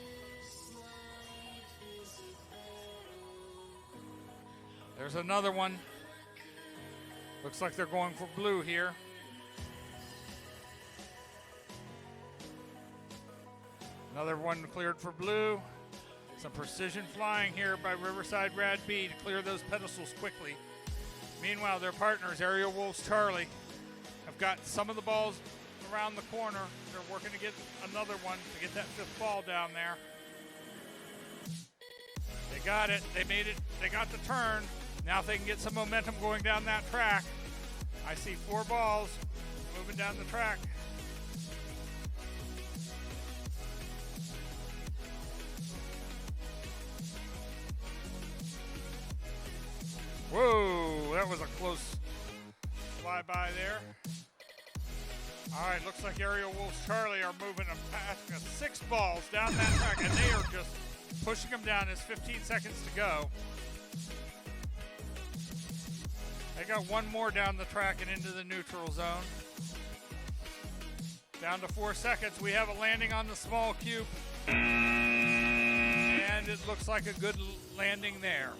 There's another one. Looks like they're going for blue here. Another one cleared for blue. Some precision flying here by Riverside Rad B to clear those pedestals quickly. Meanwhile, their partners, Aerial Wolves Charlie, have got some of the balls around the corner. They're working to get another one to get that 5th ball down there. They got it. They made it. They got the turn. Now if they can get some momentum going down that track. I see 4 balls moving down the track. Whoa, that was a close flyby there. All right, looks like Aerial Wolves Charlie are moving them past 6 balls down that track, and they are just pushing them down as 15 seconds to go. got one more down the track and into the neutral zone. Down to 4 seconds. We have a landing on the small cube. And it looks like a good landing there.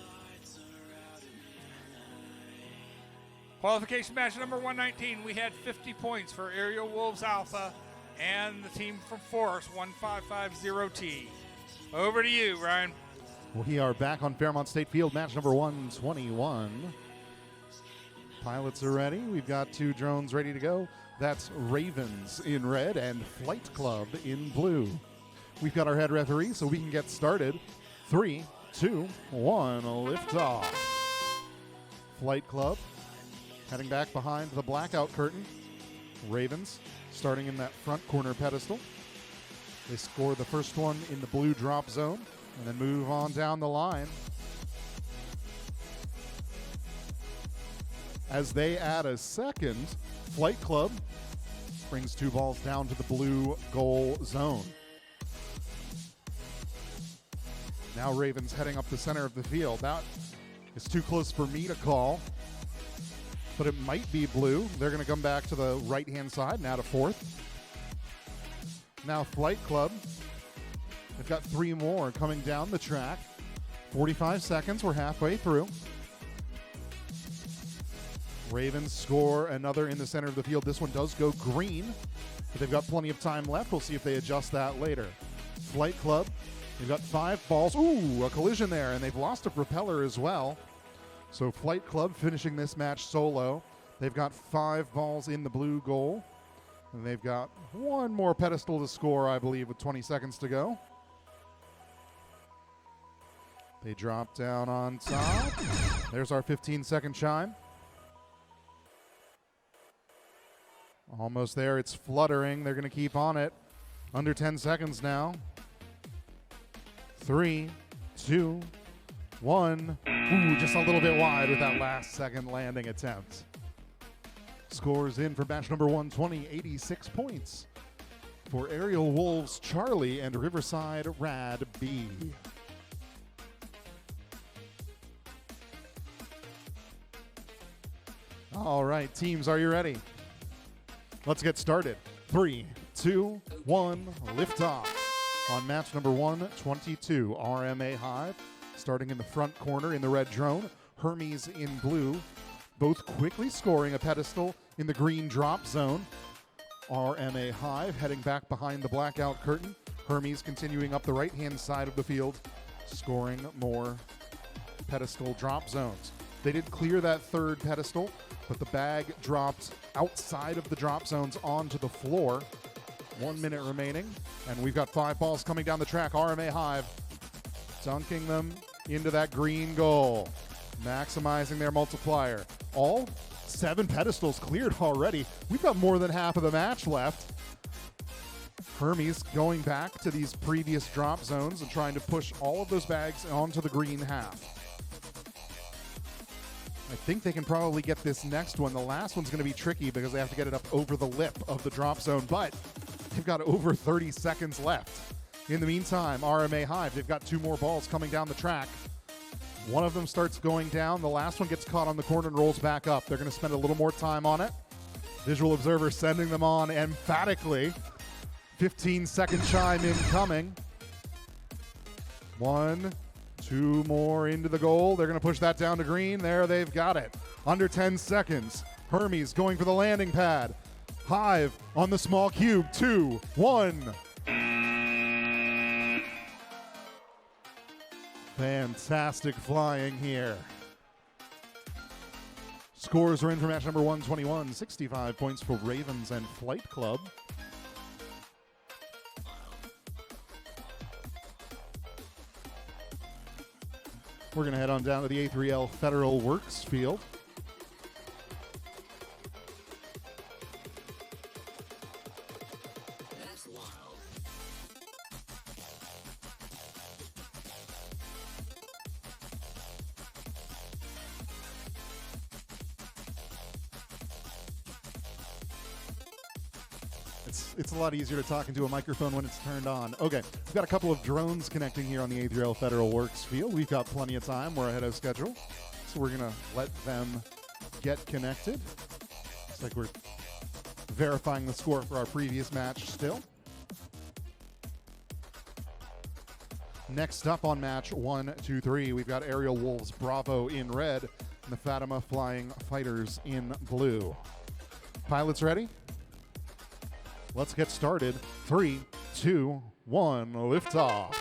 Qualification match number 119. We had 50 points for Aerial Wolves Alpha and the team from Forest 1550T. Over to you, Ryan. We are back on Fairmont State Field, match number 121. Pilots are ready. We've got 2 drones ready to go. That's Ravens in red and Flight Club in blue. We've got our head referee, so we can get started. 3, 2, 1, lift off. Flight Club heading back behind the blackout curtain. Ravens starting in that front corner pedestal. They score the first one in the blue drop zone and then move on down the line. As they add a second, Flight Club brings 2 balls down to the blue goal zone. Now Ravens heading up the center of the field. That is too close for me to call, but it might be blue. They're going to come back to the right-hand side and add a fourth. Now Flight Club, they've got 3 more coming down the track. 45 seconds, we're halfway through. Ravens score another in the center of the field. This one does go green, but they've got plenty of time left. We'll see if they adjust that later. Flight Club, they've got 5 balls. Ooh, a collision there, and they've lost a propeller as well. So Flight Club finishing this match solo. They've got 5 balls in the blue goal, and they've got 1 more pedestal to score, I believe, with 20 seconds to go. They drop down on top. There's our 15-second chime. Almost there. It's fluttering. They're going to keep on it. Under 10 seconds now. 3, 2, 1. Ooh, just a little bit wide with that last second landing attempt. Scores in for match number 120, 86 points for Aerial Wolves Charlie and Riverside Rad B. All right, teams, are you ready? Let's get started. 3, 2, 1, liftoff. On match number 122, RMA Hive, starting in the front corner in the red drone, Hermes in blue, both quickly scoring a pedestal in the green drop zone. RMA Hive heading back behind the blackout curtain, Hermes continuing up the right-hand side of the field, scoring more pedestal drop zones. They did clear that third pedestal, but the bag dropped outside of the drop zones onto the floor. 1 minute remaining, and we've got 5 balls coming down the track. RMA Hive dunking them into that green goal, maximizing their multiplier. All 7 pedestals cleared already. We've got more than half of the match left. Hermes going back to these previous drop zones and trying to push all of those bags onto the green half. I think they can probably get this next one. The last one's going to be tricky because they have to get it up over the lip of the drop zone, but they've got over 30 seconds left. In the meantime, RMA Hive, they've got 2 more balls coming down the track. One of them starts going down. The last one gets caught on the corner and rolls back up. They're going to spend a little more time on it. Visual observer sending them on emphatically. 15-second chime incoming. 1, 2 more into the goal. They're going to push that down to green. There, they've got it. Under 10 seconds. Hermes going for the landing pad. Hive on the small cube. 2, 1. Fantastic flying here. Scores are in for match number 121. 65 points for Ravens and Flight Club. We're going to head on down to the A3L Federal Works field. It's a lot easier to talk into a microphone when it's turned on. Okay, we've got a couple of drones connecting here on the A3L Federal Works field. We've got plenty of time. We're ahead of schedule. So we're going to let them get connected. Looks like we're verifying the score for our previous match still. Next up on match 1, 2, 3, we've got Aerial Wolves Bravo in red and the Fatima Flying Fighters in blue. Pilots ready? Let's get started. 3, 2, 1, liftoff.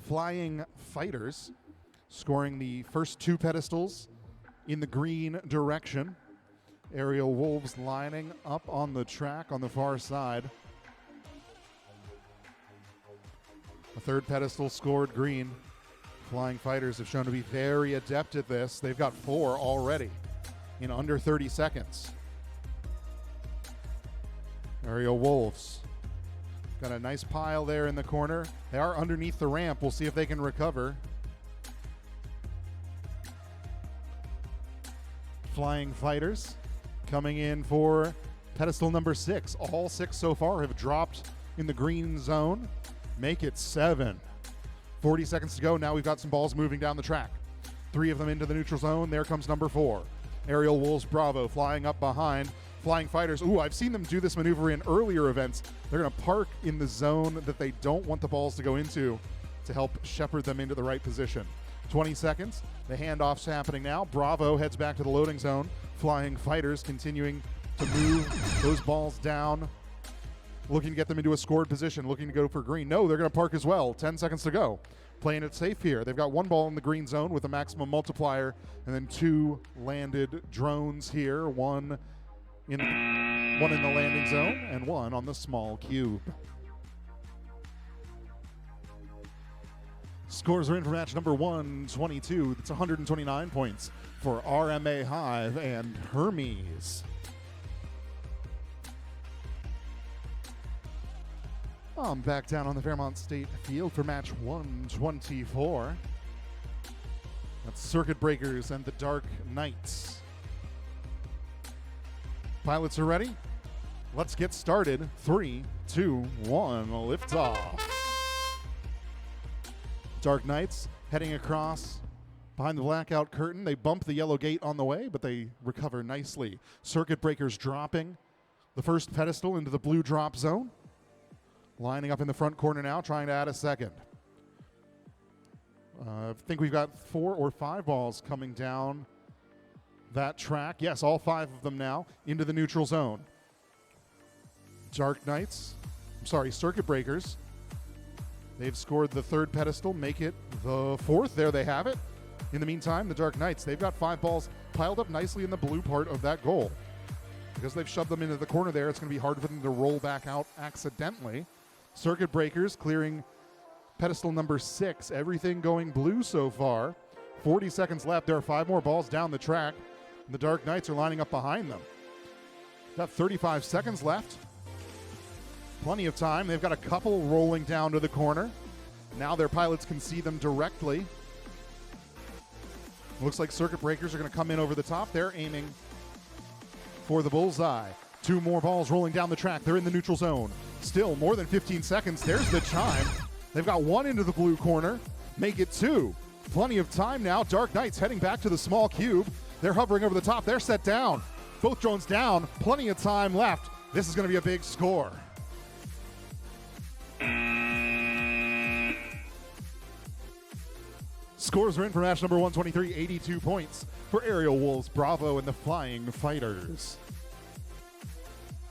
Flying Fighters scoring the first 2 pedestals in the green direction. Aerial Wolves lining up on the track on the far side. A 3rd pedestal scored green. Flying Fighters have shown to be very adept at this. They've got 4 already in under 30 seconds. Aerial Wolves got a nice pile there in the corner. They are underneath the ramp. We'll see if they can recover. Flying Fighters coming in for pedestal number 6. All 6 so far have dropped in the green zone. Make it 7. 40 seconds to go. Now we've got some balls moving down the track. 3 of them into the neutral zone. There comes number 4. Aerial Wolves Bravo flying up behind. Flying Fighters. Ooh, I've seen them do this maneuver in earlier events. They're going to park in the zone that they don't want the balls to go into to help shepherd them into the right position. 20 seconds. The handoff's happening now. Bravo heads back to the loading zone. Flying Fighters continuing to move those balls down, looking to get them into a scored position, looking to go for green. No, they're going to park as well. 10 seconds to go. Playing it safe here. They've got 1 ball in the green zone with a maximum multiplier, and then 2 landed drones here. One in the landing zone and 1 on the small cube. Scores are in for match number 122. That's 129 points for RMA Hive and Hermes. I'm back down on the Fairmont State Field for match 124. That's Circuit Breakers and the Dark Knights. Pilots are ready. Let's get started. 3, 2, 1, liftoff. Dark Knights heading across behind the blackout curtain. They bump the yellow gate on the way, but they recover nicely. Circuit Breakers dropping the first pedestal into the blue drop zone. Lining up in the front corner now, trying to add a second. I think we've got 4 or 5 balls coming down that track. Yes, all 5 of them now into the neutral zone. Circuit Breakers. They've scored the 3rd pedestal, make it the 4th. There they have it. In the meantime, the Dark Knights, they've got 5 balls piled up nicely in the blue part of that goal. Because they've shoved them into the corner there, it's going to be hard for them to roll back out accidentally. Circuit Breakers clearing pedestal number 6. Everything going blue so far. 40 seconds left. There are 5 more balls down the track. And the Dark Knights are lining up behind them. Got 35 seconds left. Plenty of time. They've got a couple rolling down to the corner. Now their pilots can see them directly. Looks like Circuit Breakers are going to come in over the top. They're aiming for the bullseye. 2 more balls rolling down the track. They're in the neutral zone. Still more than 15 seconds. There's the chime. They've got 1 into the blue corner. Make it 2. Plenty of time now. Dark Knights heading back to the small cube. They're hovering over the top. They're set down. Both drones down. Plenty of time left. This is going to be a big score. Scores are in for match number 123, 82 points for Aerial Wolves Bravo and the Flying Fighters.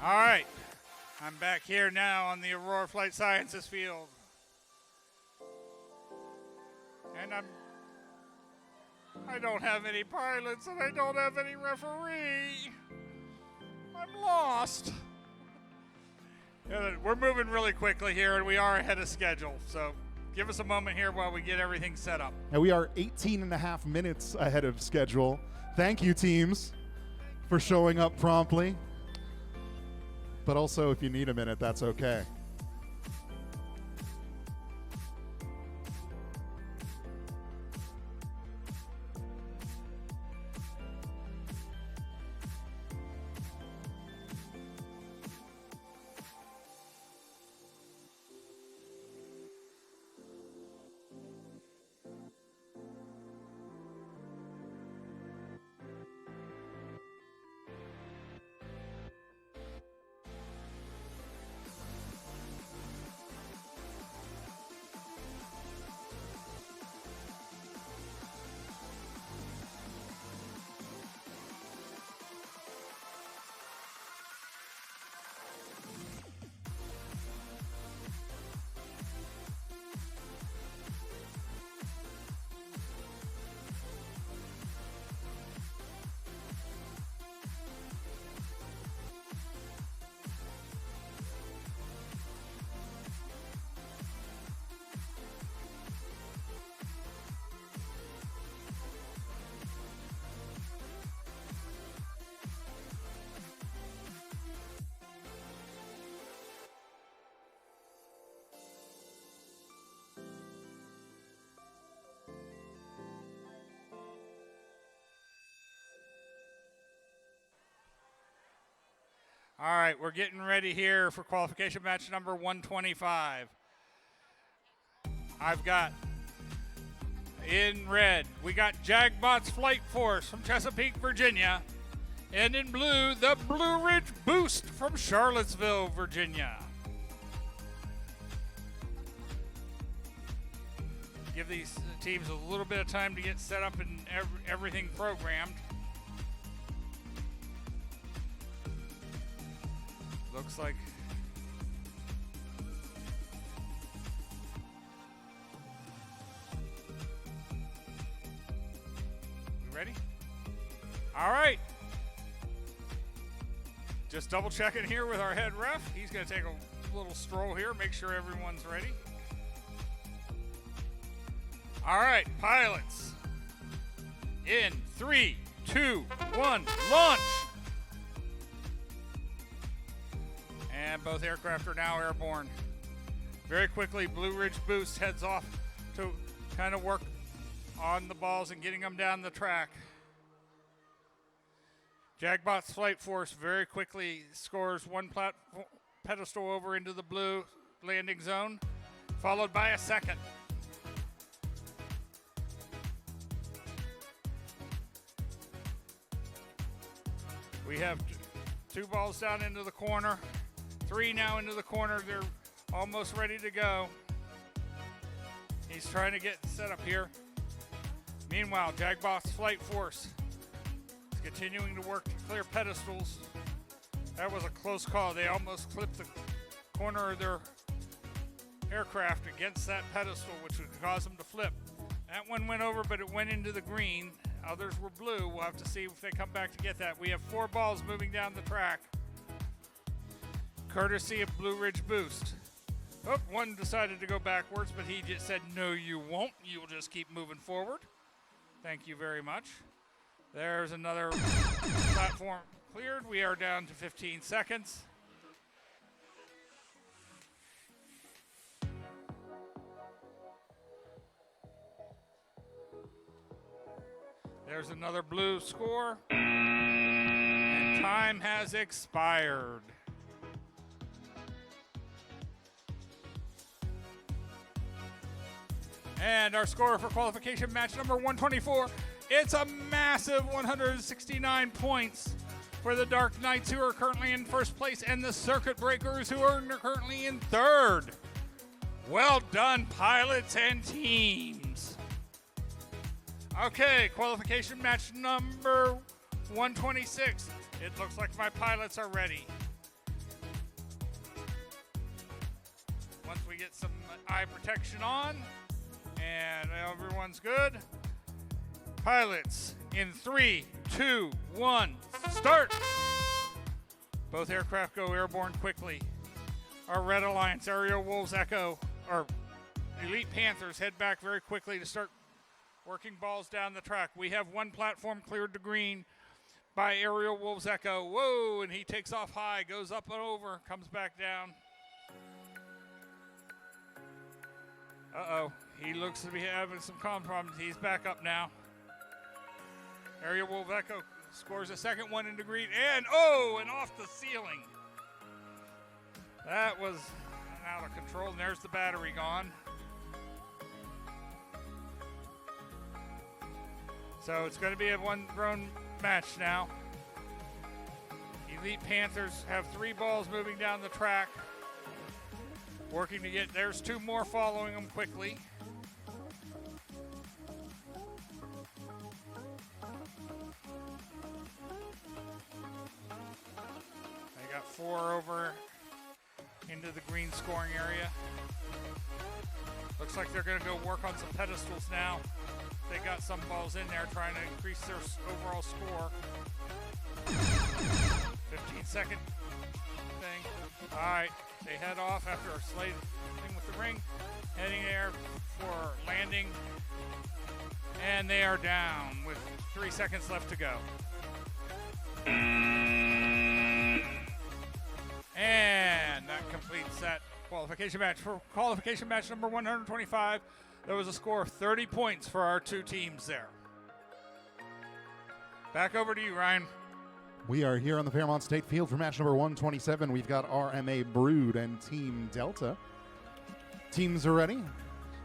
All right, I'm back here now on the Aurora Flight Sciences field. And I don't have any pilots and I don't have any referee. I'm lost. Yeah, we're moving really quickly here and we are ahead of schedule, so give us a moment here while we get everything set up. And we are 18 and a half minutes ahead of schedule. Thank you, teams, for showing up promptly. But also, if you need a minute, that's okay. All right, we're getting ready here for qualification match number 125. I've got in red, we got Jagbot's Flight Force from Chesapeake, Virginia. And in blue, the Blue Ridge Boost from Charlottesville, Virginia. Give these teams a little bit of time to get set up and everything programmed. Looks like we ready? All right. Just double checking here with our head ref. He's going to take a little stroll here, make sure everyone's ready. All right, pilots. In 3, 2, 1, launch. And both aircraft are now airborne. Very quickly, Blue Ridge Boost heads off to kind of work on the balls and getting them down the track. Jagbot's Flight Force very quickly scores one pedestal over into the blue landing zone, followed by a second. We have two balls down into the corner, 3 now into the corner. They're almost ready to go. He's trying to get set up here. Meanwhile, Jagbot's Flight Force is continuing to work to clear pedestals. That was a close call. They almost clipped the corner of their aircraft against that pedestal, which would cause them to flip. That one went over, but it went into the green. Others were blue. We'll have to see if they come back to get that. We have 4 balls moving down the track, courtesy of Blue Ridge Boost. Oh, one decided to go backwards, but he just said, no, you won't. You'll just keep moving forward. Thank you very much. There's another platform cleared. We are down to 15 seconds. There's another blue score. And time has expired. And our score for qualification match number 124, it's a massive 169 points for the Dark Knights, who are currently in first place, and the Circuit Breakers, who are currently in third. Well done, pilots and teams. Okay, qualification match number 126. It looks like my pilots are ready. Once we get some eye protection on, and everyone's good. Pilots, in 3, 2, 1, start! Both aircraft go airborne quickly. Our Red Alliance, Aerial Wolves Echo, or Elite Panthers head back very quickly to start working balls down the track. We have one platform cleared to green by Aerial Wolves Echo. Whoa, and he takes off high, goes up and over, comes back down. Uh-oh, he looks to be having some comm problems. He's back up now. Aerial Wolf Echo scores a second one into green, and off the ceiling. That was out of control, and there's the battery gone. So it's going to be a one-run match now. Elite Panthers have 3 balls moving down the track, working to get, there's 2 more following them quickly. They got 4 over into the green scoring area. Looks like they're going to go work on some pedestals now. They got some balls in there trying to increase their overall score. 15-second thing. All right, they head off after a slate thing with the ring, heading there for landing, and they are down with 3 seconds left to go. And that completes that qualification match. For qualification match number 125, there was a score of 30 points for our 2 teams there. Back over to you, Ryan. We are here on the Fairmont State Field for match number 127. We've got RMA Brood and Team Delta. Teams are ready.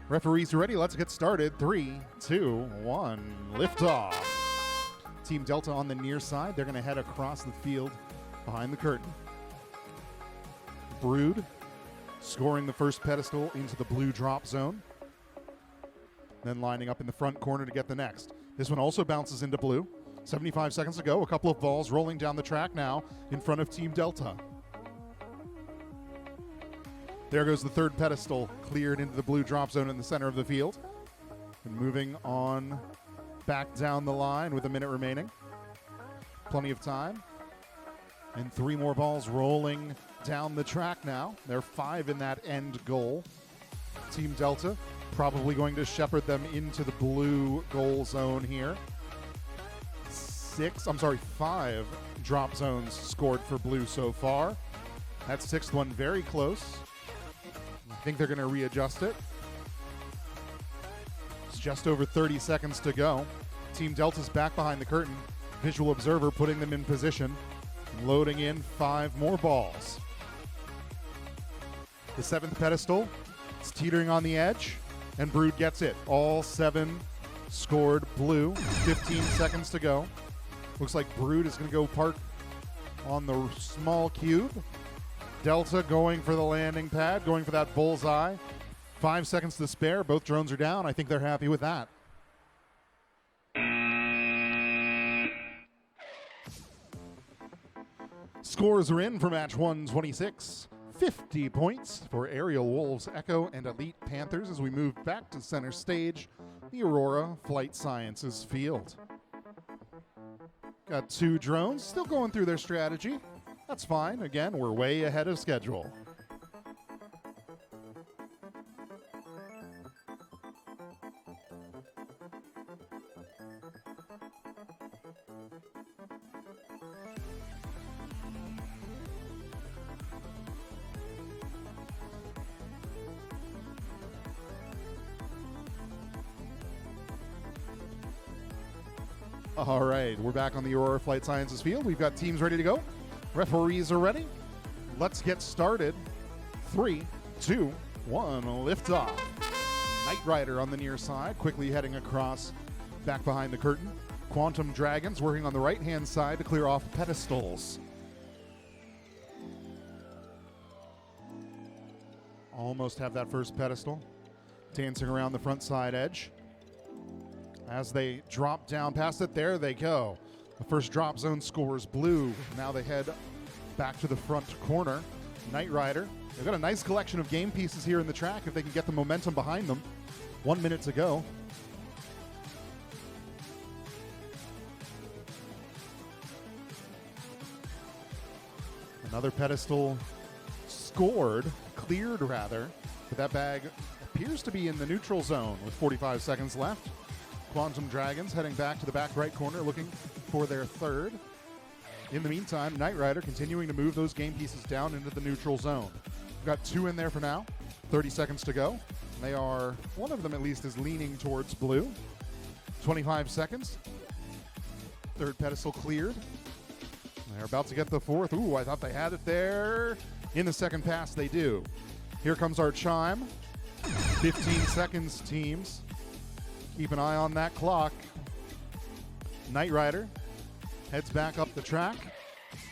Referees are ready. Let's get started. 3, 2, 1, liftoff. Team Delta on the near side. They're going to head across the field behind the curtain. Brood scoring the first pedestal into the blue drop zone. Then lining up in the front corner to get the next. This one also bounces into blue. 75 seconds to go. A couple of balls rolling down the track now in front of Team Delta. There goes the third pedestal, cleared into the blue drop zone in the center of the field. And moving on back down the line with a minute remaining. Plenty of time. And 3 more balls rolling down the track now. There are 5 in that end goal. Team Delta probably going to shepherd them into the blue goal zone here. 5 drop zones scored for blue so far. That 6th one very close. I think they're going to readjust it. It's just over 30 seconds to go. Team Delta's back behind the curtain. Visual observer putting them in position. Loading in 5 more balls. The 7th pedestal is teetering on the edge, and Brood gets it. All 7 scored blue. 15 seconds to go. Looks like Brood is going to go park on the small cube. Delta going for the landing pad, going for that bullseye. 5 seconds to spare. Both drones are down. I think they're happy with that. Scores are in for match 126. 50 points for Aerial Wolves Echo and Elite Panthers as we move back to center stage, the Aurora Flight Sciences field. Got 2 drones still going through their strategy. That's fine. Again, we're way ahead of schedule. All right, we're back on the Aurora Flight Sciences field. We've got teams ready to go. Referees are ready. Let's get started. 3, 2, 1, liftoff. Knight Rider on the near side, quickly heading across back behind the curtain. Quantum Dragons working on the right-hand side to clear off pedestals. Almost have that first pedestal. Dancing around the front side edge. As they drop down past it, there they go. The first drop zone scores blue. Now they head back to the front corner. Knight Rider. They've got a nice collection of game pieces here in the track if they can get the momentum behind them. 1 minute to go. Another pedestal scored, cleared rather, but that bag appears to be in the neutral zone with 45 seconds left. Quantum Dragons heading back to the back right corner looking for their third. In the meantime, Knight Rider continuing to move those game pieces down into the neutral zone. We've got 2 in there for now. 30 seconds to go. They are, one of them at least is leaning towards blue. 25 seconds. Third pedestal cleared. They're about to get the 4th. Ooh, I thought they had it there. In the second pass, they do. Here comes our chime. 15 seconds, teams. Keep an eye on that clock. Knight Rider heads back up the track.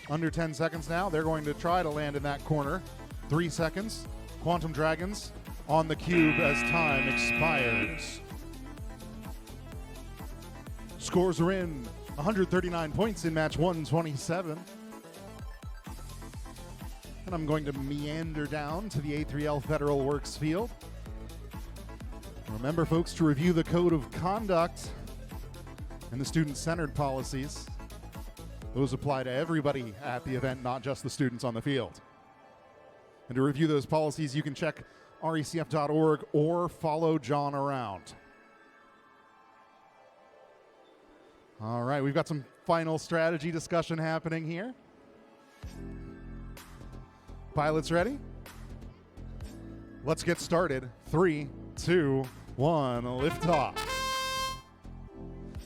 Under 10 seconds now. They're going to try to land in that corner. 3 seconds. Quantum Dragons on the cube as time expires. Scores are in. 139 points in match 127. And I'm going to meander down to the A3L Federal Works field. Remember, folks, to review the code of conduct and the student-centered policies. Those apply to everybody at the event, not just the students on the field. And to review those policies, you can check recf.org or follow John around. All right, we've got some final strategy discussion happening here. Pilots ready? Let's get started. 3, 2, 1, liftoff.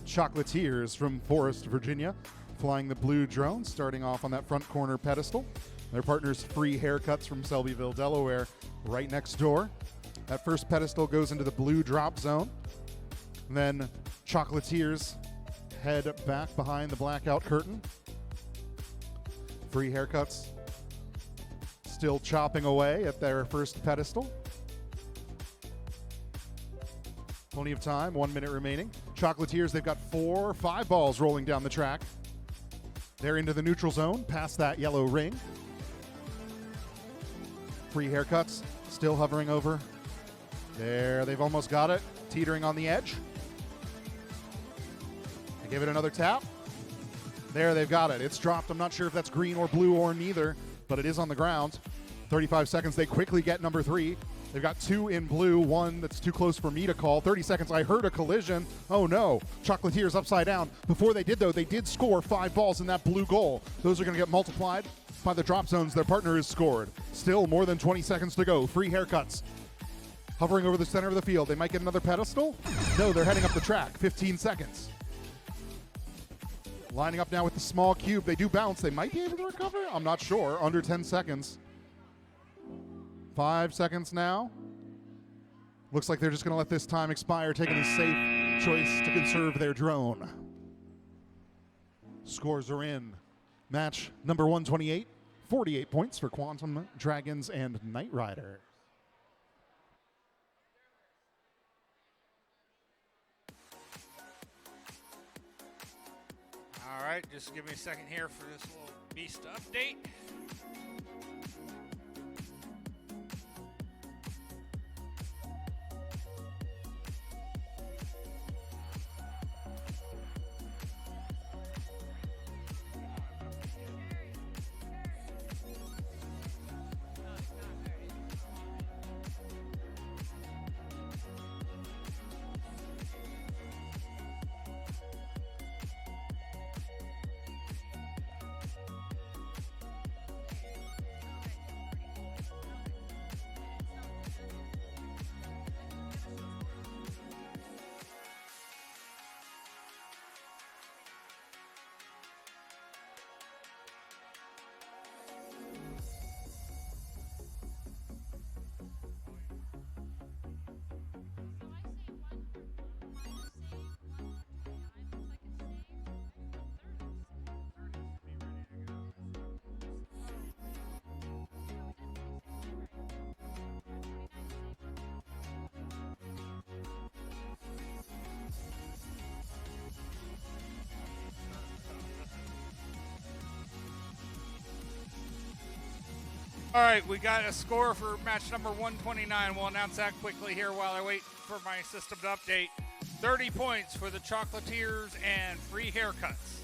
Chocolatiers from Forest, Virginia, flying the blue drone, starting off on that front corner pedestal. Their partner's Free Haircuts from Selbyville, Delaware, right next door. That first pedestal goes into the blue drop zone. And then Chocolatiers head back behind the blackout curtain. Free Haircuts still chopping away at their first pedestal. Plenty of time, 1 minute remaining. Chocolatiers, they've got 4 or 5 balls rolling down the track. They're into the neutral zone, past that yellow ring. Free Haircuts, still hovering over. There, they've almost got it, teetering on the edge. They give it another tap. There, they've got it. It's dropped. I'm not sure if that's green or blue or neither, but it is on the ground. 35 seconds, they quickly get number 3. They've got 2 in blue, 1 that's too close for me to call. 30 seconds, I heard a collision. Oh no, Chocolatiers upside down. Before they did though, they did score 5 balls in that blue goal. Those are gonna get multiplied by the drop zones their partner has scored. Still more than 20 seconds to go. Free Haircuts hovering over the center of the field. They might get another pedestal. No, they're heading up the track, 15 seconds. Lining up now with the small cube. They do bounce. They might be able to recover. I'm not sure. Under 10 seconds. 5 seconds now. Looks like they're just going to let this time expire, taking a safe choice to conserve their drone. Scores are in. Match number 128. 48 points for Quantum, Dragons, and Knight Rider. All right, just give me a second here for this little beast update. All right, we got a score for match number 129. We'll announce that quickly here while I wait for my system to update. 30 points for the Chocolatiers and Free Haircuts.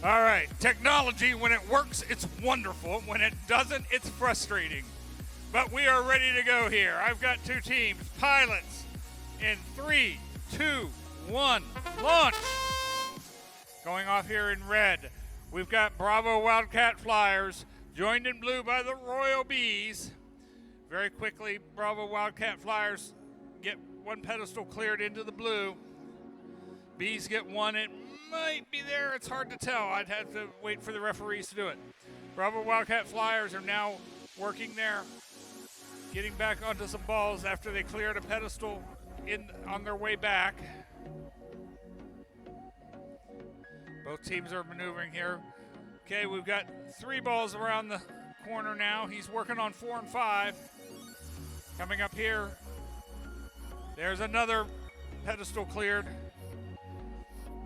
All right, technology, when it works, it's wonderful. When it doesn't, it's frustrating. But we are ready to go here. I've got 2 teams, pilots, in 3, 2, 1, launch. Going off here in red, we've got Bravo Wildcat Flyers, joined in blue by the Royal Bees. Very quickly, Bravo Wildcat Flyers get 1 pedestal cleared into the blue. Bees get 1. It might be there. It's hard to tell. I'd have to wait for the referees to do it. Bravo Wildcat Flyers are now working there, getting back onto some balls after they cleared a pedestal on their way back. Both teams are maneuvering here. Okay, we've got 3 balls around the corner now. He's working on 4 and 5. Coming up here, there's another pedestal cleared.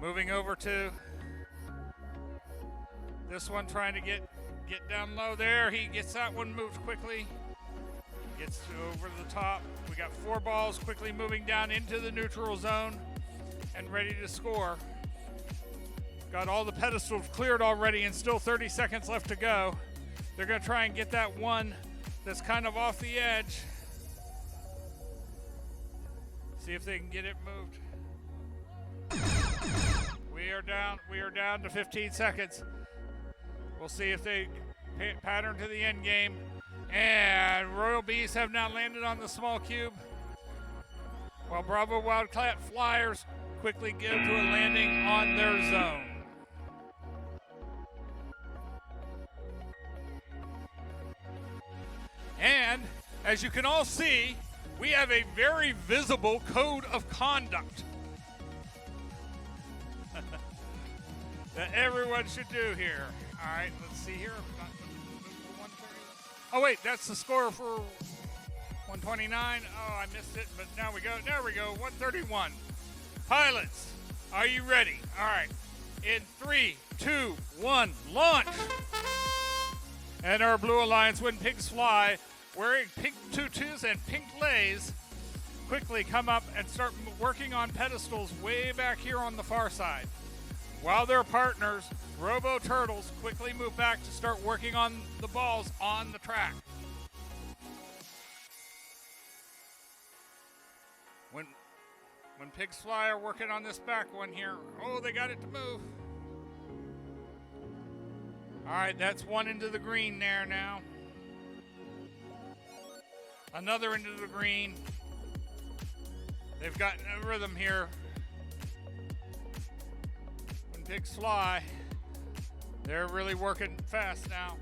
Moving over to this one, trying to get down low there. He gets that one moved quickly. Gets over the top. We got 4 balls quickly moving down into the neutral zone and ready to score. Got all the pedestals cleared already and still 30 seconds left to go. They're going to try and get that one that's kind of off the edge. See if they can get it moved. We are down to 15 seconds. We'll see if they pattern to the end game. And Royal Bees have now landed on the small cube, while Bravo Wildcat Flyers quickly go to a landing on their zone. And as you can all see, we have a very visible code of conduct that everyone should do here. All right, let's see here. Oh wait, that's the score for 129. Oh, I missed it, but now we go. There we go, 131. Pilots, are you ready? All right, in 3, 2, 1, launch. And our Blue Alliance When Pigs Fly, wearing pink tutus and pink leis, quickly come up and start working on pedestals way back here on the far side. While their partners, Robo Turtles, quickly move back to start working on the balls on the track. When Pigs Fly are working on this back one here, oh, they got it to move. All right, that's one into the green there now. Another into the green. They've got a rhythm here. When Pigs Fly, they're really working fast now.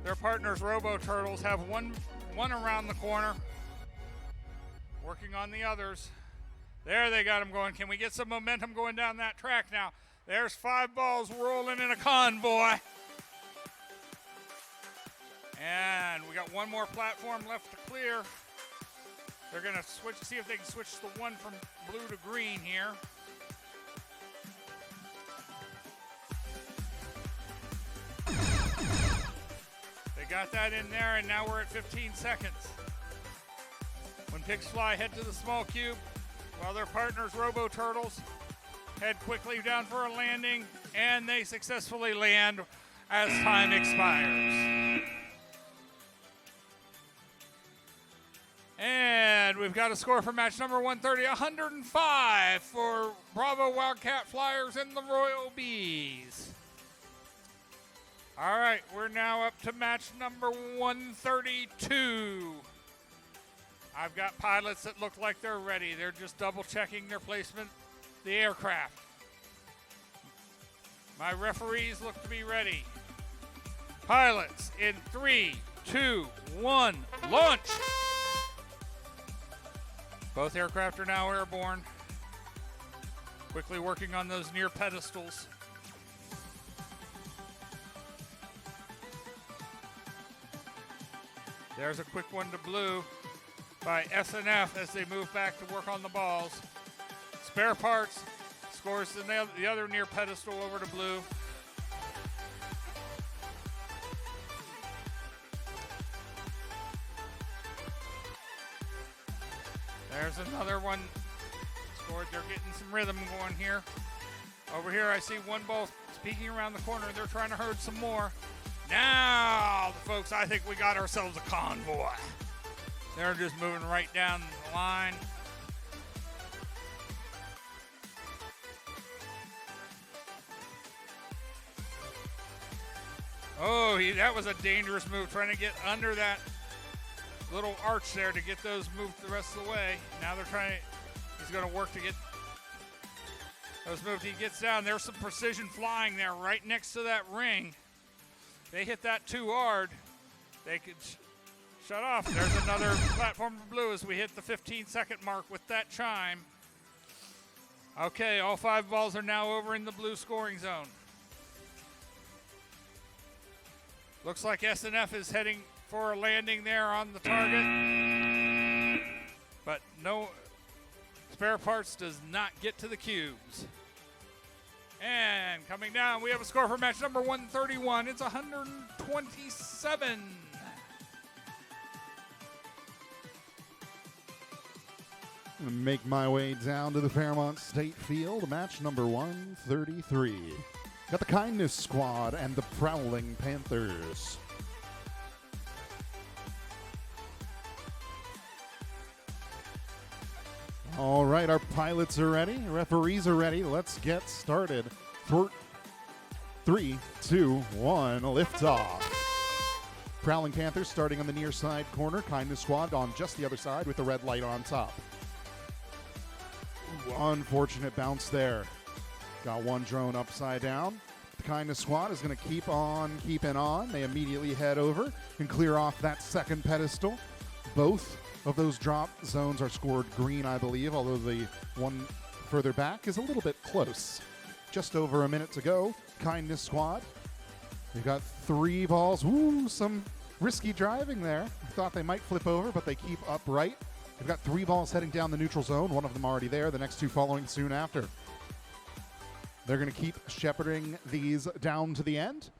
Their partners, Robo Turtles, have one around the corner, working on the others. There, they got them going. Can we get some momentum going down that track now? There's 5 balls rolling in a convoy. And we got one more platform left to clear. They're going to switch, see if they can switch the one from blue to green here. They got that in there, and now we're at 15 seconds. When Pigs Fly head to the small cube, while their partners, Robo Turtles, head quickly down for a landing, and they successfully land as time expires. And we've got a score for match number 130, 105 for Bravo Wildcat Flyers and the Royal Bees. All right, we're now up to match number 132. I've got pilots that look like they're ready. They're just double checking their placement, the aircraft. My referees look to be ready. Pilots in 3, 2, 1, launch. Both aircraft are now airborne. Quickly working on those near pedestals. There's a quick one to blue by S&F as they move back to work on the balls. Spare parts scores the other near pedestal over to blue. There's another one scored. They're getting some rhythm going here. Over here, I see one ball peeking around the corner. They're trying to herd some more. Now, folks, I think we got ourselves a convoy. They're just moving right down the line. Oh, that was a dangerous move, trying to get under that little arch there to get those moved the rest of the way. Now they're trying to, he's going to work to get those moved. He gets down. There's some precision flying there right next to that ring. They hit that too hard. They could shut off. There's another platform for blue as we hit the 15-second mark with that chime. Okay, all 5 balls are now over in the blue scoring zone. Looks like S&F is heading for a landing there on the target. But no spare parts does not get to the cubes. And coming down, we have a score for match number 131. It's 127. I'm gonna make my way down to the Fairmont State Field, match number 133. Got the Kindness Squad and the Prowling Panthers. All right, our pilots are ready. Referees are ready. Let's get started. 3, 2, 1, liftoff. Prowling Panthers starting on the near side corner. Kindness Squad on just the other side with the red light on top. Unfortunate bounce there. Got one drone upside down. The Kindness Squad is going to keep on keeping on. They immediately head over and clear off that second pedestal. Both of those drop zones are scored green, I believe, although the one further back is a little bit close. Just over a minute to go. Kindness Squad. They've got 3 balls. Ooh, some risky driving there. I thought they might flip over, but they keep upright. They've got 3 balls heading down the neutral zone. One of them already there. The next 2 following soon after. They're going to keep shepherding these down to the end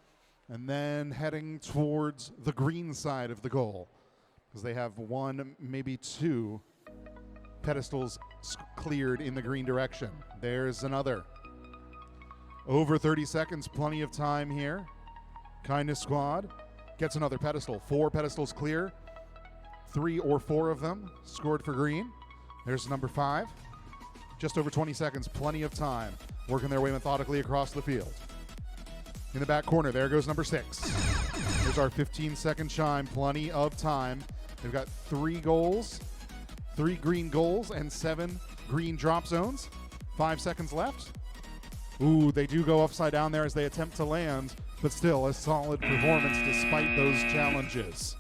and then heading towards the green side of the goal because they have 1, maybe 2 pedestals cleared in the green direction. There's another. Over 30 seconds, plenty of time here. Kindness Squad gets another pedestal. 4 pedestals clear. 3 or 4 of them scored for green. There's number 5. Just over 20 seconds, plenty of time. Working their way methodically across the field. In the back corner, there goes number 6. There's our 15-second chime, plenty of time. They've got 3 goals, 3 green goals, and 7 green drop zones. 5 seconds left. Ooh, they do go upside down there as they attempt to land, but still a solid performance despite those challenges.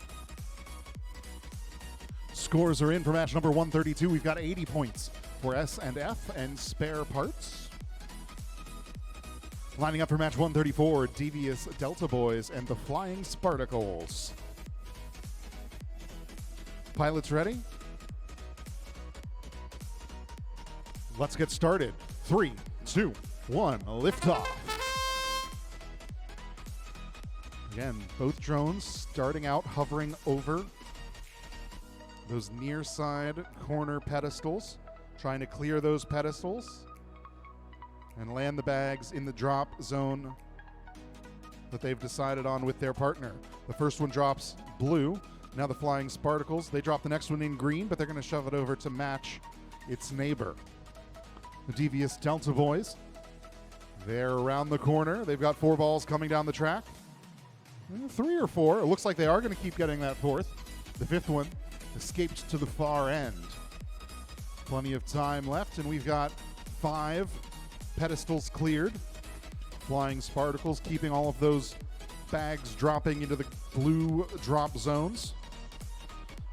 Scores are in for match number 132. We've got 80 points for S and F and spare parts. Lining up for match 134, Devious Delta Boys and the Flying Spartacles. Pilots ready? Let's get started. 3, 2, 1, liftoff. Again, both drones starting out hovering over those near side corner pedestals, trying to clear those pedestals and land the bags in the drop zone that they've decided on with their partner. The first one drops blue. Now the Flying Spartacles, they drop the next one in green, but they're going to shove it over to match its neighbor. The Devious Delta Boys, they're around the corner. They've got 4 balls coming down the track. 3 or 4. It looks like they are going to keep getting that 4th. The 5th one escaped to the far end. Plenty of time left, and we've got 5 pedestals cleared. Flying Spartacles keeping all of those bags dropping into the blue drop zones.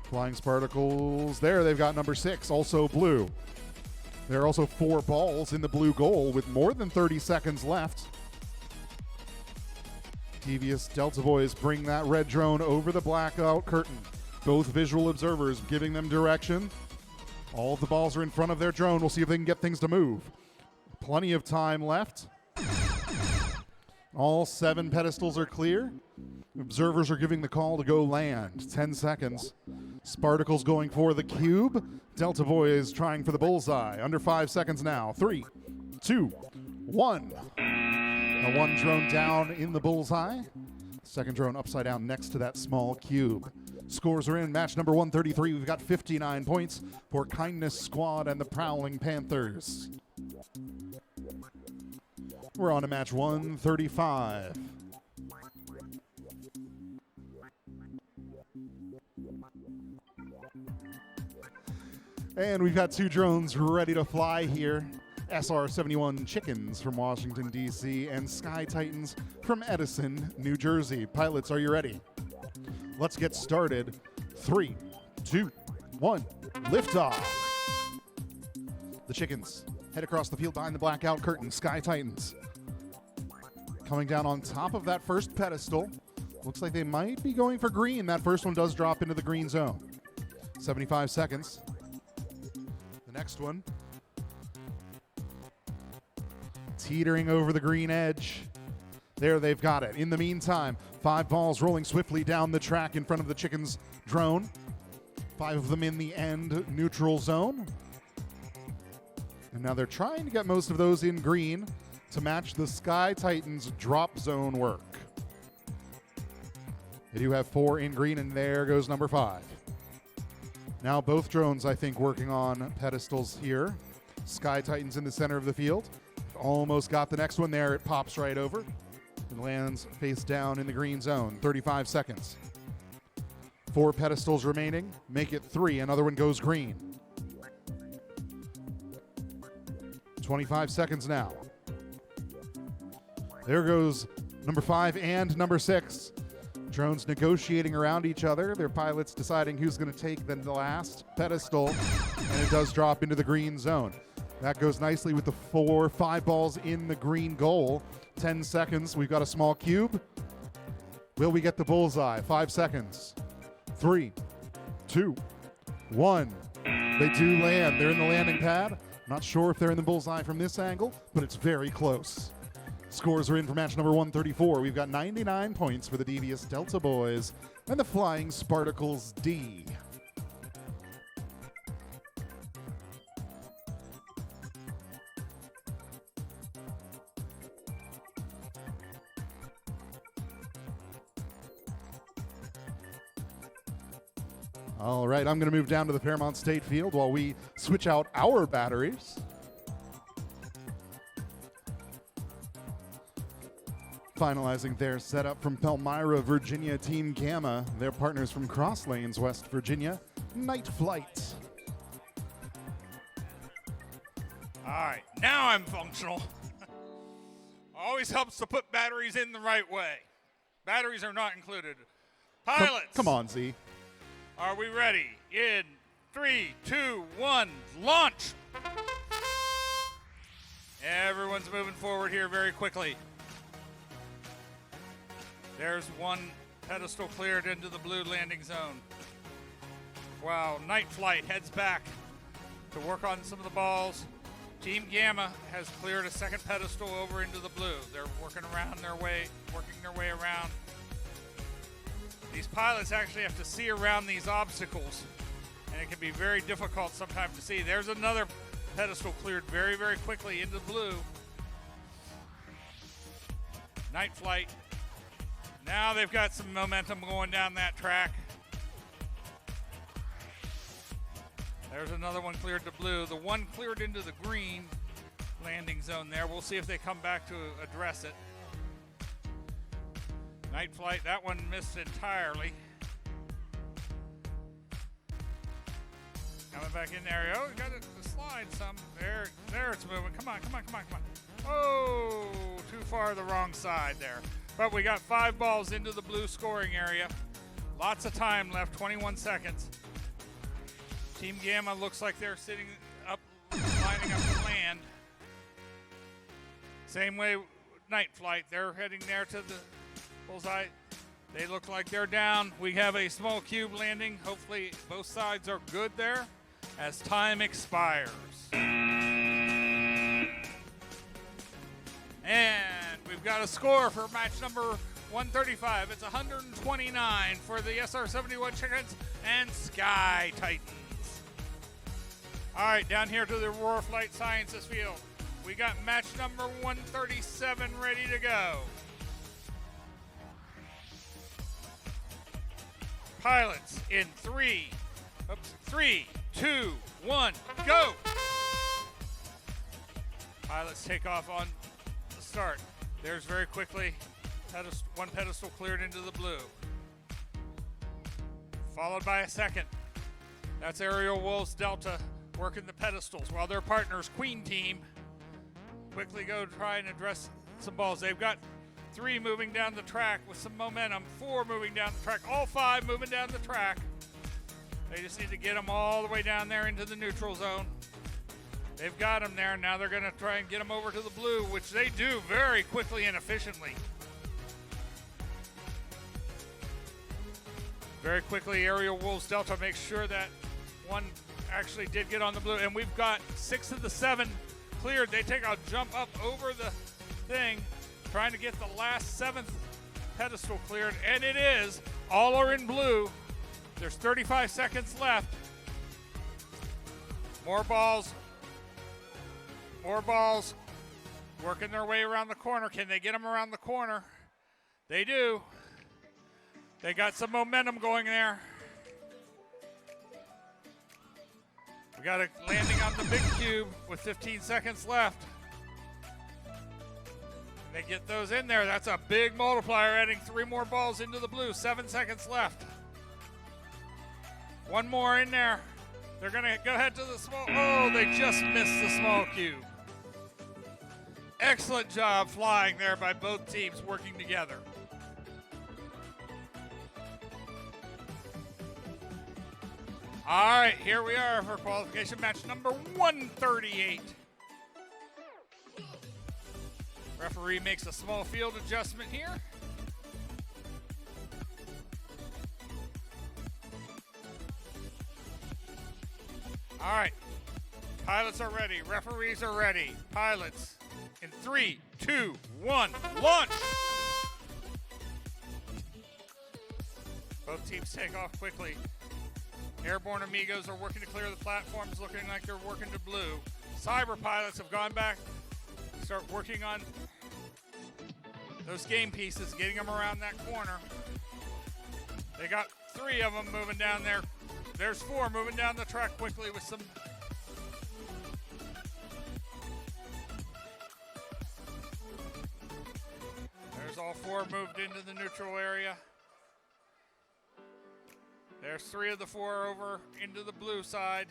Flying Spartacles, there they've got number 6, also blue. There are also 4 balls in the blue goal with more than 30 seconds left. Devious Delta Boys bring that red drone over the blackout curtain. Both visual observers giving them direction. All of the balls are in front of their drone. We'll see if they can get things to move. Plenty of time left. All 7 pedestals are clear. Observers are giving the call to go land. 10 seconds. Spartacles going for the cube. Delta Boys trying for the bullseye. Under 5 seconds now. 3, 2, 1. Now 1 drone down in the bullseye. Second drone upside down next to that small cube. Scores are in. Match number 133. We've got 59 points for Kindness Squad and the Prowling Panthers. We're on to match 135. And we've got 2 drones ready to fly here. SR-71 Chickens from Washington, D.C. and Sky Titans from Edison, New Jersey. Pilots, are you ready? Let's get started. 3, 2, 1, liftoff. The Chickens head across the field behind the blackout curtain. Sky Titans coming down on top of that first pedestal. Looks like they might be going for green. That first one does drop into the green zone. 75 seconds. The next one teetering over the green edge. There, they've got it. In the meantime, 5 balls rolling swiftly down the track in front of the Chickens drone. 5 of them in the end neutral zone. And now they're trying to get most of those in green to match the Sky Titans drop zone work. They do have 4 in green, and there goes number 5. Now both drones, I think, working on pedestals here. Sky Titan's in the center of the field. Almost got the next one there. It pops right over and lands face down in the green zone. 35 seconds. 4 pedestals remaining. Make it 3. Another one goes green. 25 seconds now. There goes number 5 and number 6. Drones negotiating around each other. Their pilots deciding who's going to take the last pedestal, and it does drop into the green zone. That goes nicely with the 5 balls in the green goal. 10 seconds. We've got a small cube. Will we get the bullseye? 5 seconds. 3, 2, 1. They do land. They're in the landing pad. Not sure if they're in the bullseye from this angle, but it's very close. Scores are in for match number 134. We've got 99 points for the devious Delta Boys and the Flying Spartacles D. All right, I'm going to move down to the Fairmont State Field while we switch out our batteries. Finalizing their setup from Palmyra, Virginia, Team Gamma. Their partners from Cross Lanes, West Virginia, Night Flight. All right, now I'm functional. Always helps to put batteries in the right way. Batteries are not included. Pilots! Come on, Z. Are we ready? In 3, 2, 1, launch! Everyone's moving forward here very quickly. There's one pedestal cleared into the blue landing zone. Wow, Night Flight heads back to work on some of the balls. Team Gamma has cleared a second pedestal over into the blue. They're working their way around. These pilots actually have to see around these obstacles, and it can be very difficult sometimes to see. There's another pedestal cleared very, very quickly into blue. Night Flight. Now they've got some momentum going down that track. There's another one cleared to blue. The one cleared into the green landing zone there. We'll see if they come back to address it. Night Flight, that one missed entirely. Coming back in there. Oh, got it to slide some. There it's moving. Come on. Oh, too far the wrong side there. But we got 5 balls into the blue scoring area. Lots of time left, 21 seconds. Team Gamma looks like they're sitting up, lining up to land. Same way Night Flight, they're heading there to the bullseye. They look like they're down. We have a small cube landing. Hopefully both sides are good there as time expires. And we've got a score for match number 135. It's 129 for the SR-71 Chickens and Sky Titans. All right, down here to the Aurora Flight Sciences field. We got match number 137 ready to go. Pilots in 3, 2, 1, go! Pilots take off on the start. There's very quickly one pedestal cleared into the blue. Followed by a second. That's Aerial Wolves Delta working the pedestals while their partners, Queen Team, quickly go try and address some balls. They've got 3 moving down the track with some momentum, 4 moving down the track, all 5 moving down the track. They just need to get them all the way down there into the neutral zone. They've got them there. Now they're going to try and get them over to the blue, which they do very quickly and efficiently. Very quickly, Aerial Wolves Delta makes sure that one actually did get on the blue. And we've got 6 of the 7 cleared. They take a jump up over the thing, trying to get the last 7th pedestal cleared. And it is. All are in blue. There's 35 seconds left. More balls. More balls working their way around the corner. Can they get them around the corner? They do. They got some momentum going there. We got a landing on the big cube with 15 seconds left. And they get those in there. That's a big multiplier, adding 3 more balls into the blue. 7 seconds left. 1 more in there. They're going to go ahead to the small. Oh, they just missed the small cube. Excellent job flying there by both teams working together. All right, here we are for qualification match number 138. Referee makes a small field adjustment here. All right, pilots are ready, referees are ready. Pilots, in 3, 2, 1, launch! Both teams take off quickly. Airborne Amigos are working to clear the platforms, looking like they're working to blue. Cyber pilots have gone back, start working on those game pieces, getting them around that corner. They got 3 of them moving down there. There's 4 moving down the track quickly with some. There's all 4 moved into the neutral area. There's 3 of the 4 over into the blue side.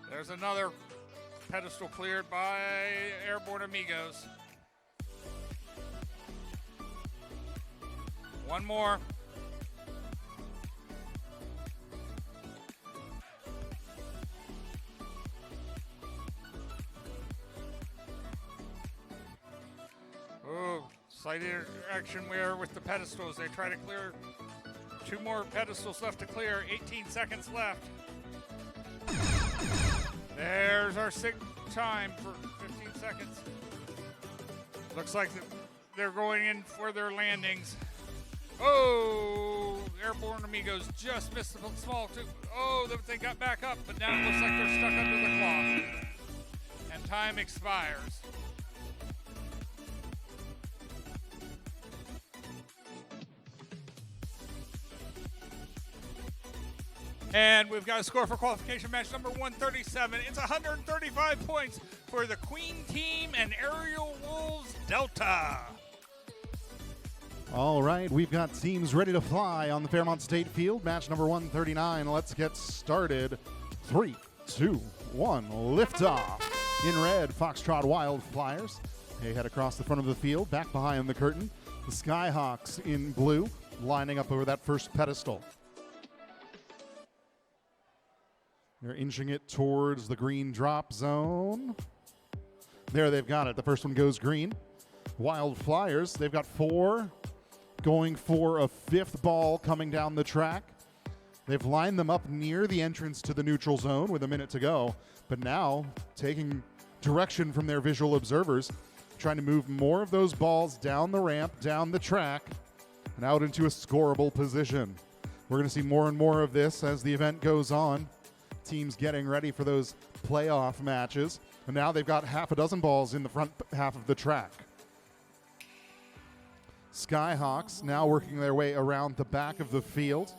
There's another pedestal cleared by Airborne Amigos. 1 more. Oh, slight interaction there with the pedestals. They try to clear 2 more pedestals left to clear. 18 seconds left. There's our time for 15 seconds. Looks like they're going in for their landings. Oh, Airborne Amigos just missed the small two. Oh, they got back up, but now it looks like they're stuck under the cloth. And time expires. And we've got a score for qualification match number 137. It's 135 points for the Queen team and Aerial Wolves Delta. All right, we've got teams ready to fly on the Fairmont State Field. Match number 139. Let's get started. 3, 2, 1, liftoff. In red, Foxtrot Wildflyers. They head across the front of the field, back behind the curtain. The Skyhawks in blue, lining up over that first pedestal. They're inching it towards the green drop zone. There, they've got it. The first one goes green. Wildflyers, they've got 4 going for a 5th ball coming down the track. They've lined them up near the entrance to the neutral zone with a minute to go, but now taking direction from their visual observers, trying to move more of those balls down the ramp, down the track, and out into a scoreable position. We're going to see more and more of this as the event goes on. Teams getting ready for those playoff matches. And now they've got half a dozen balls in the front half of the track. Skyhawks now working their way around the back of the field.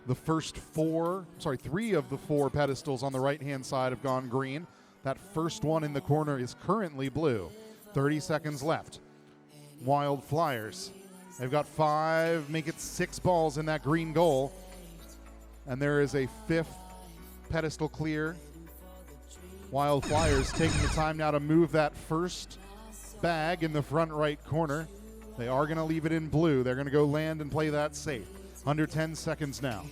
The first 3 of the 4 pedestals on the right-hand side have gone green. That first one in the corner is currently blue. 30 seconds left. Wildflyers. They've got 5, make it 6 balls in that green goal. And there is a 5th pedestal clear. Wildflyers taking the time now to move that first bag in the front right corner. They are going to leave it in blue. They're going to go land and play that safe. Under 10 seconds now.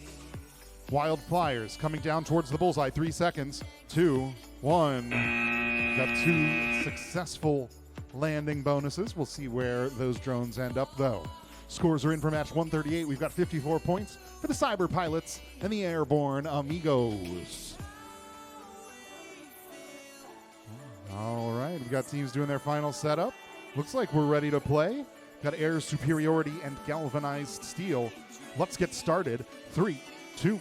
Wildflyers coming down towards the bullseye. 3 seconds. 2, 1. Got 2 successful landing bonuses. We'll see where those drones end up, though. Scores are in for match 138. We've got 54 points for the Cyber Pilots and the Airborne Amigos. All right, we've got teams doing their final setup. Looks like we're ready to play. Got air superiority and galvanized steel. Let's get started. 3, 2,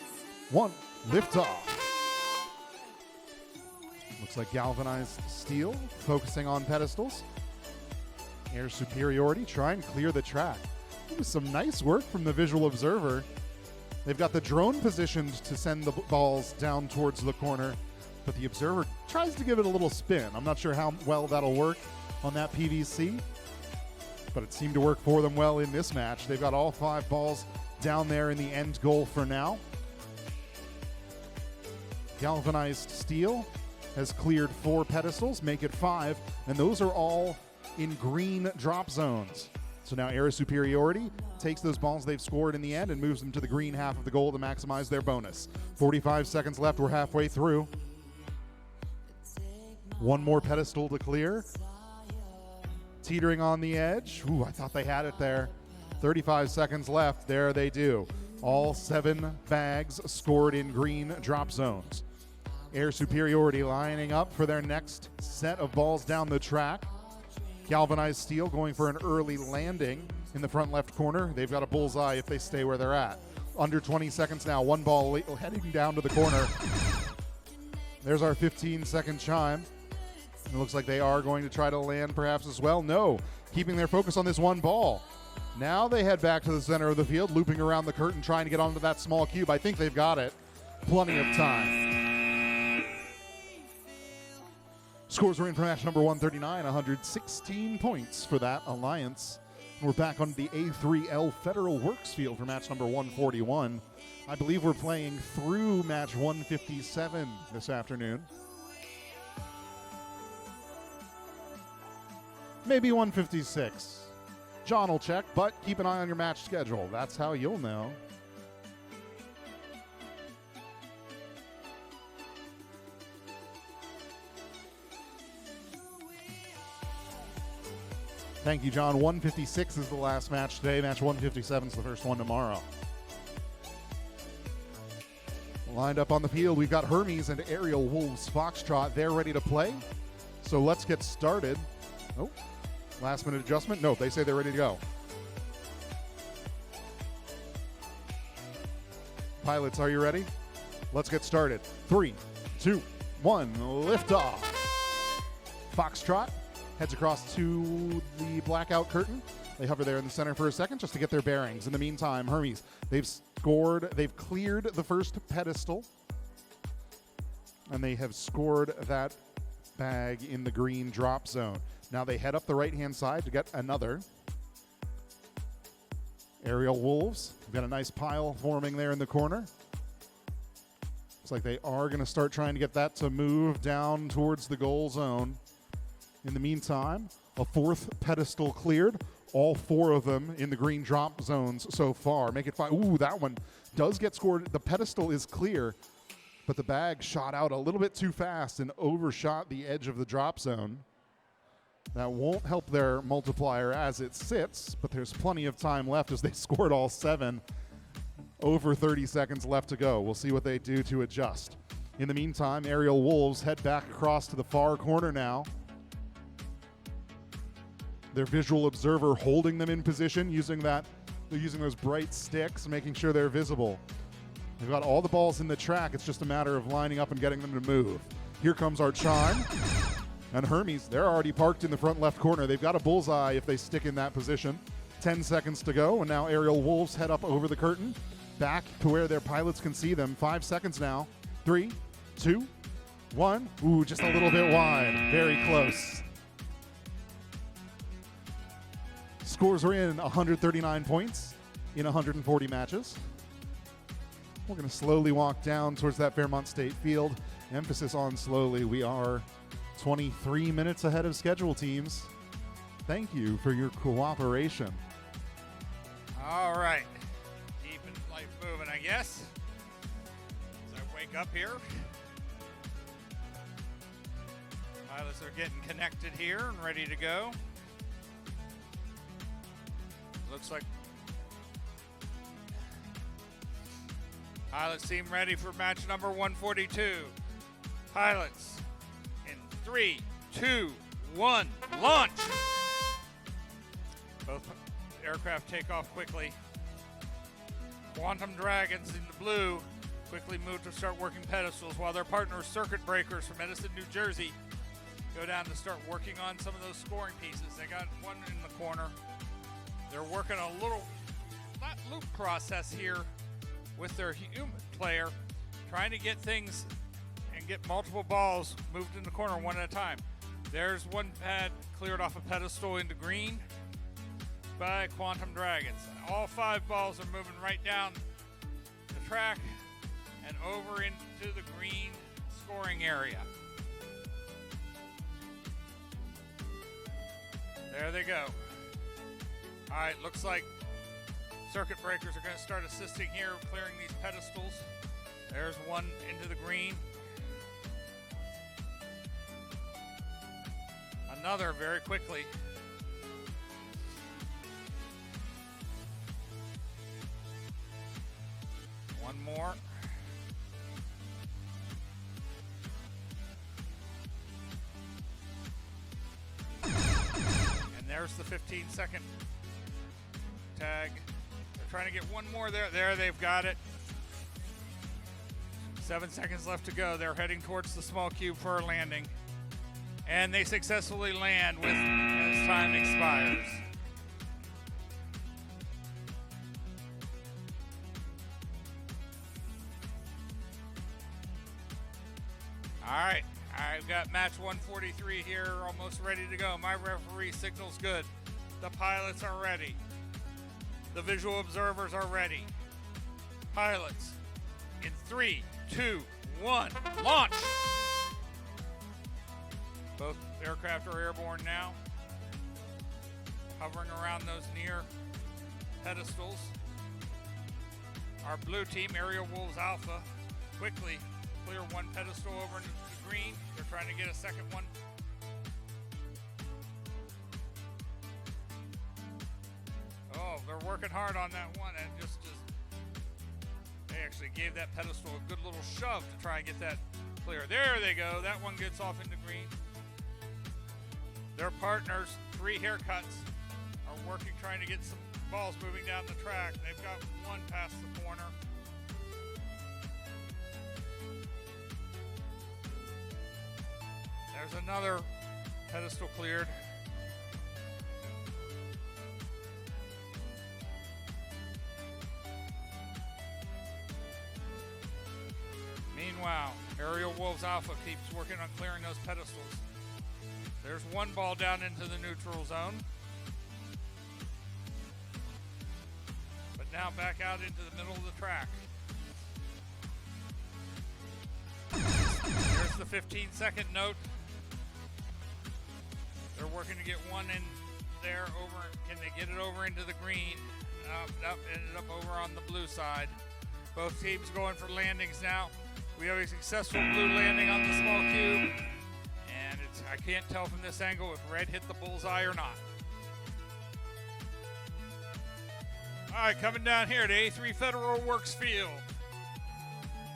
1, liftoff. Looks like galvanized steel, focusing on pedestals. Air superiority, try and clear the track. Some nice work from the visual observer. They've got the drone positioned to send the balls down towards the corner, but the observer tries to give it a little spin. I'm not sure how well that'll work on that PVC, but it seemed to work for them well in this match. They've got all 5 balls down there in the end goal for now. Galvanized steel has cleared 4 pedestals, make it 5, and those are all in green drop zones. So now Air Superiority takes those balls they've scored in the end and moves them to the green half of the goal to maximize their bonus. 45 seconds left, we're halfway through. 1 more pedestal to clear. Teetering on the edge. Ooh, I thought they had it there. 35 seconds left, there they do. All 7 bags scored in green drop zones. Air Superiority lining up for their next set of balls down the track. Galvanized steel going for an early landing in the front left corner. They've got a bullseye if they stay where they're at. Under 20 seconds now, 1 ball heading down to the corner. There's our 15-second chime. It looks like they are going to try to land perhaps as well. No, keeping their focus on this 1 ball. Now they head back to the center of the field, looping around the curtain, trying to get onto that small cube. I think they've got it. Plenty of time. Scores are in for match number 139, 116 points for that alliance. We're back on the A3L Federal Works field for match number 141. I believe we're playing through match 157 this afternoon. Maybe 156. John will check, but keep an eye on your match schedule. That's how you'll know. Thank you, John. 156 is the last match today. Match 157 is the first one tomorrow. Lined up on the field, we've got Hermes and Aerial Wolves Foxtrot. They're ready to play. So let's get started. Oh, last minute adjustment. No, they say they're ready to go. Pilots, are you ready? Let's get started. 3, 2, 1, lift off. Foxtrot heads across to the blackout curtain. They hover there in the center for a second just to get their bearings. In the meantime, Hermes, they've cleared the first pedestal, and they have scored that bag in the green drop zone. Now they head up the right-hand side to get another. Aerial Wolves, we've got a nice pile forming there in the corner. Looks like they are going to start trying to get that to move down towards the goal zone. In the meantime, a 4th pedestal cleared. All 4 of them in the green drop zones so far. Make it 5. Ooh, that one does get scored. The pedestal is clear, but the bag shot out a little bit too fast and overshot the edge of the drop zone. That won't help their multiplier as it sits, but there's plenty of time left as they scored all 7. Over 30 seconds left to go. We'll see what they do to adjust. In the meantime, Aerial Wolves head back across to the far corner now. Their visual observer holding them in position, using those bright sticks, making sure they're visible. They've got all the balls in the track. It's just a matter of lining up and getting them to move. Here comes our chime. And Hermes, they're already parked in the front left corner. They've got a bullseye if they stick in that position. 10 seconds to go, and now Aerial Wolves head up over the curtain, back to where their pilots can see them. 5 seconds now. 3, 2, 1. Ooh, just a little bit wide. Very close. Scores are in 139 points in 140 matches. We're going to slowly walk down towards that Fairmont State field. Emphasis on slowly. We are 23 minutes ahead of schedule, teams. Thank you for your cooperation. All right. Keeping life moving, I guess. As I wake up here. Pilots are getting connected here and ready to go. Looks like pilots seem ready for match number 142. Pilots in 3, 2, 1, launch! Both aircraft take off quickly. Quantum Dragons in the blue quickly move to start working pedestals while their partners, Circuit Breakers from Edison, New Jersey, go down to start working on some of those scoring pieces. They got one in the corner. They're working a little loop process here with their human player, trying to get things and get multiple balls moved in the corner one at a time. There's one pad cleared off a pedestal into green by Quantum Dragons. All 5 balls are moving right down the track and over into the green scoring area. There they go. All right, looks like circuit breakers are going to start assisting here, clearing these pedestals. There's one into the green. Another very quickly. One more. And there's the 15-second tag. They're trying to get one more there. There, they've got it. 7 seconds left to go. They're heading towards the small cube for a landing. And they successfully land with as time expires. All right, I've got match 143 here, almost ready to go. My referee signal's good. The pilots are ready. The visual observers are ready. Pilots, in 3, 2, 1, launch! Both aircraft are airborne now, hovering around those near pedestals. Our blue team, Aerial Wolves Alpha, quickly clear one pedestal over into the green. They're trying to get a second one. Oh, they're working hard on that one, and just they actually gave that pedestal a good little shove to try and get that clear. There they go. That one gets off into green. Their partners, 3 haircuts, are working, trying to get some balls moving down the track. They've got one past the corner. There's another pedestal cleared. Meanwhile, Aerial Wolves Alpha keeps working on clearing those pedestals. There's one ball down into the neutral zone. But now back out into the middle of the track. There's the 15-second note. They're working to get one in there over. Can they get it over into the green? Ended up over on the blue side. Both teams going for landings now. We have a successful blue landing on the small cube. And I can't tell from this angle if red hit the bullseye or not. All right, coming down here to A3 Federal Works Field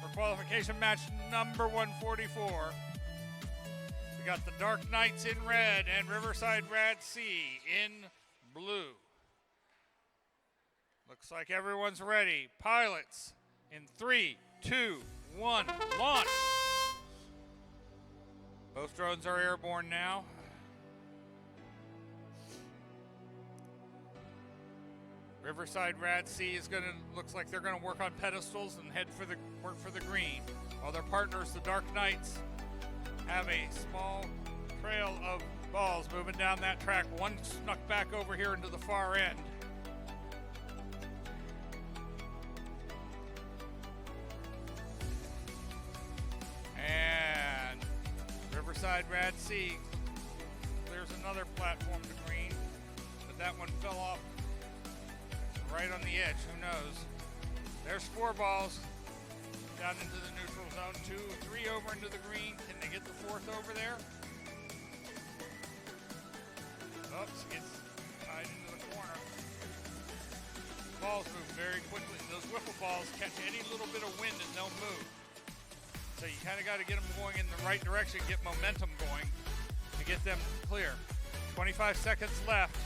for qualification match number 144. We got the Dark Knights in red and Riverside Rad C in blue. Looks like everyone's ready. Pilots in 3, 2, 1, launch. Both drones are airborne now. Riverside Rad C is looks like they're gonna work on pedestals and work for the green. While their partners, the Dark Knights, have a small trail of balls moving down that track. One snuck back over here into the far end. And Riverside Rad C clears another platform to green, but that one fell off right on the edge. Who knows? There's 4 balls down into the neutral zone. 2, 3 over into the green. Can they get the 4th over there? Oops, gets tied into the corner. Balls move very quickly. Those wiffle balls catch any little bit of wind and they'll move. So you kind of got to get them going in the right direction, get momentum going to get them clear. 25 seconds left.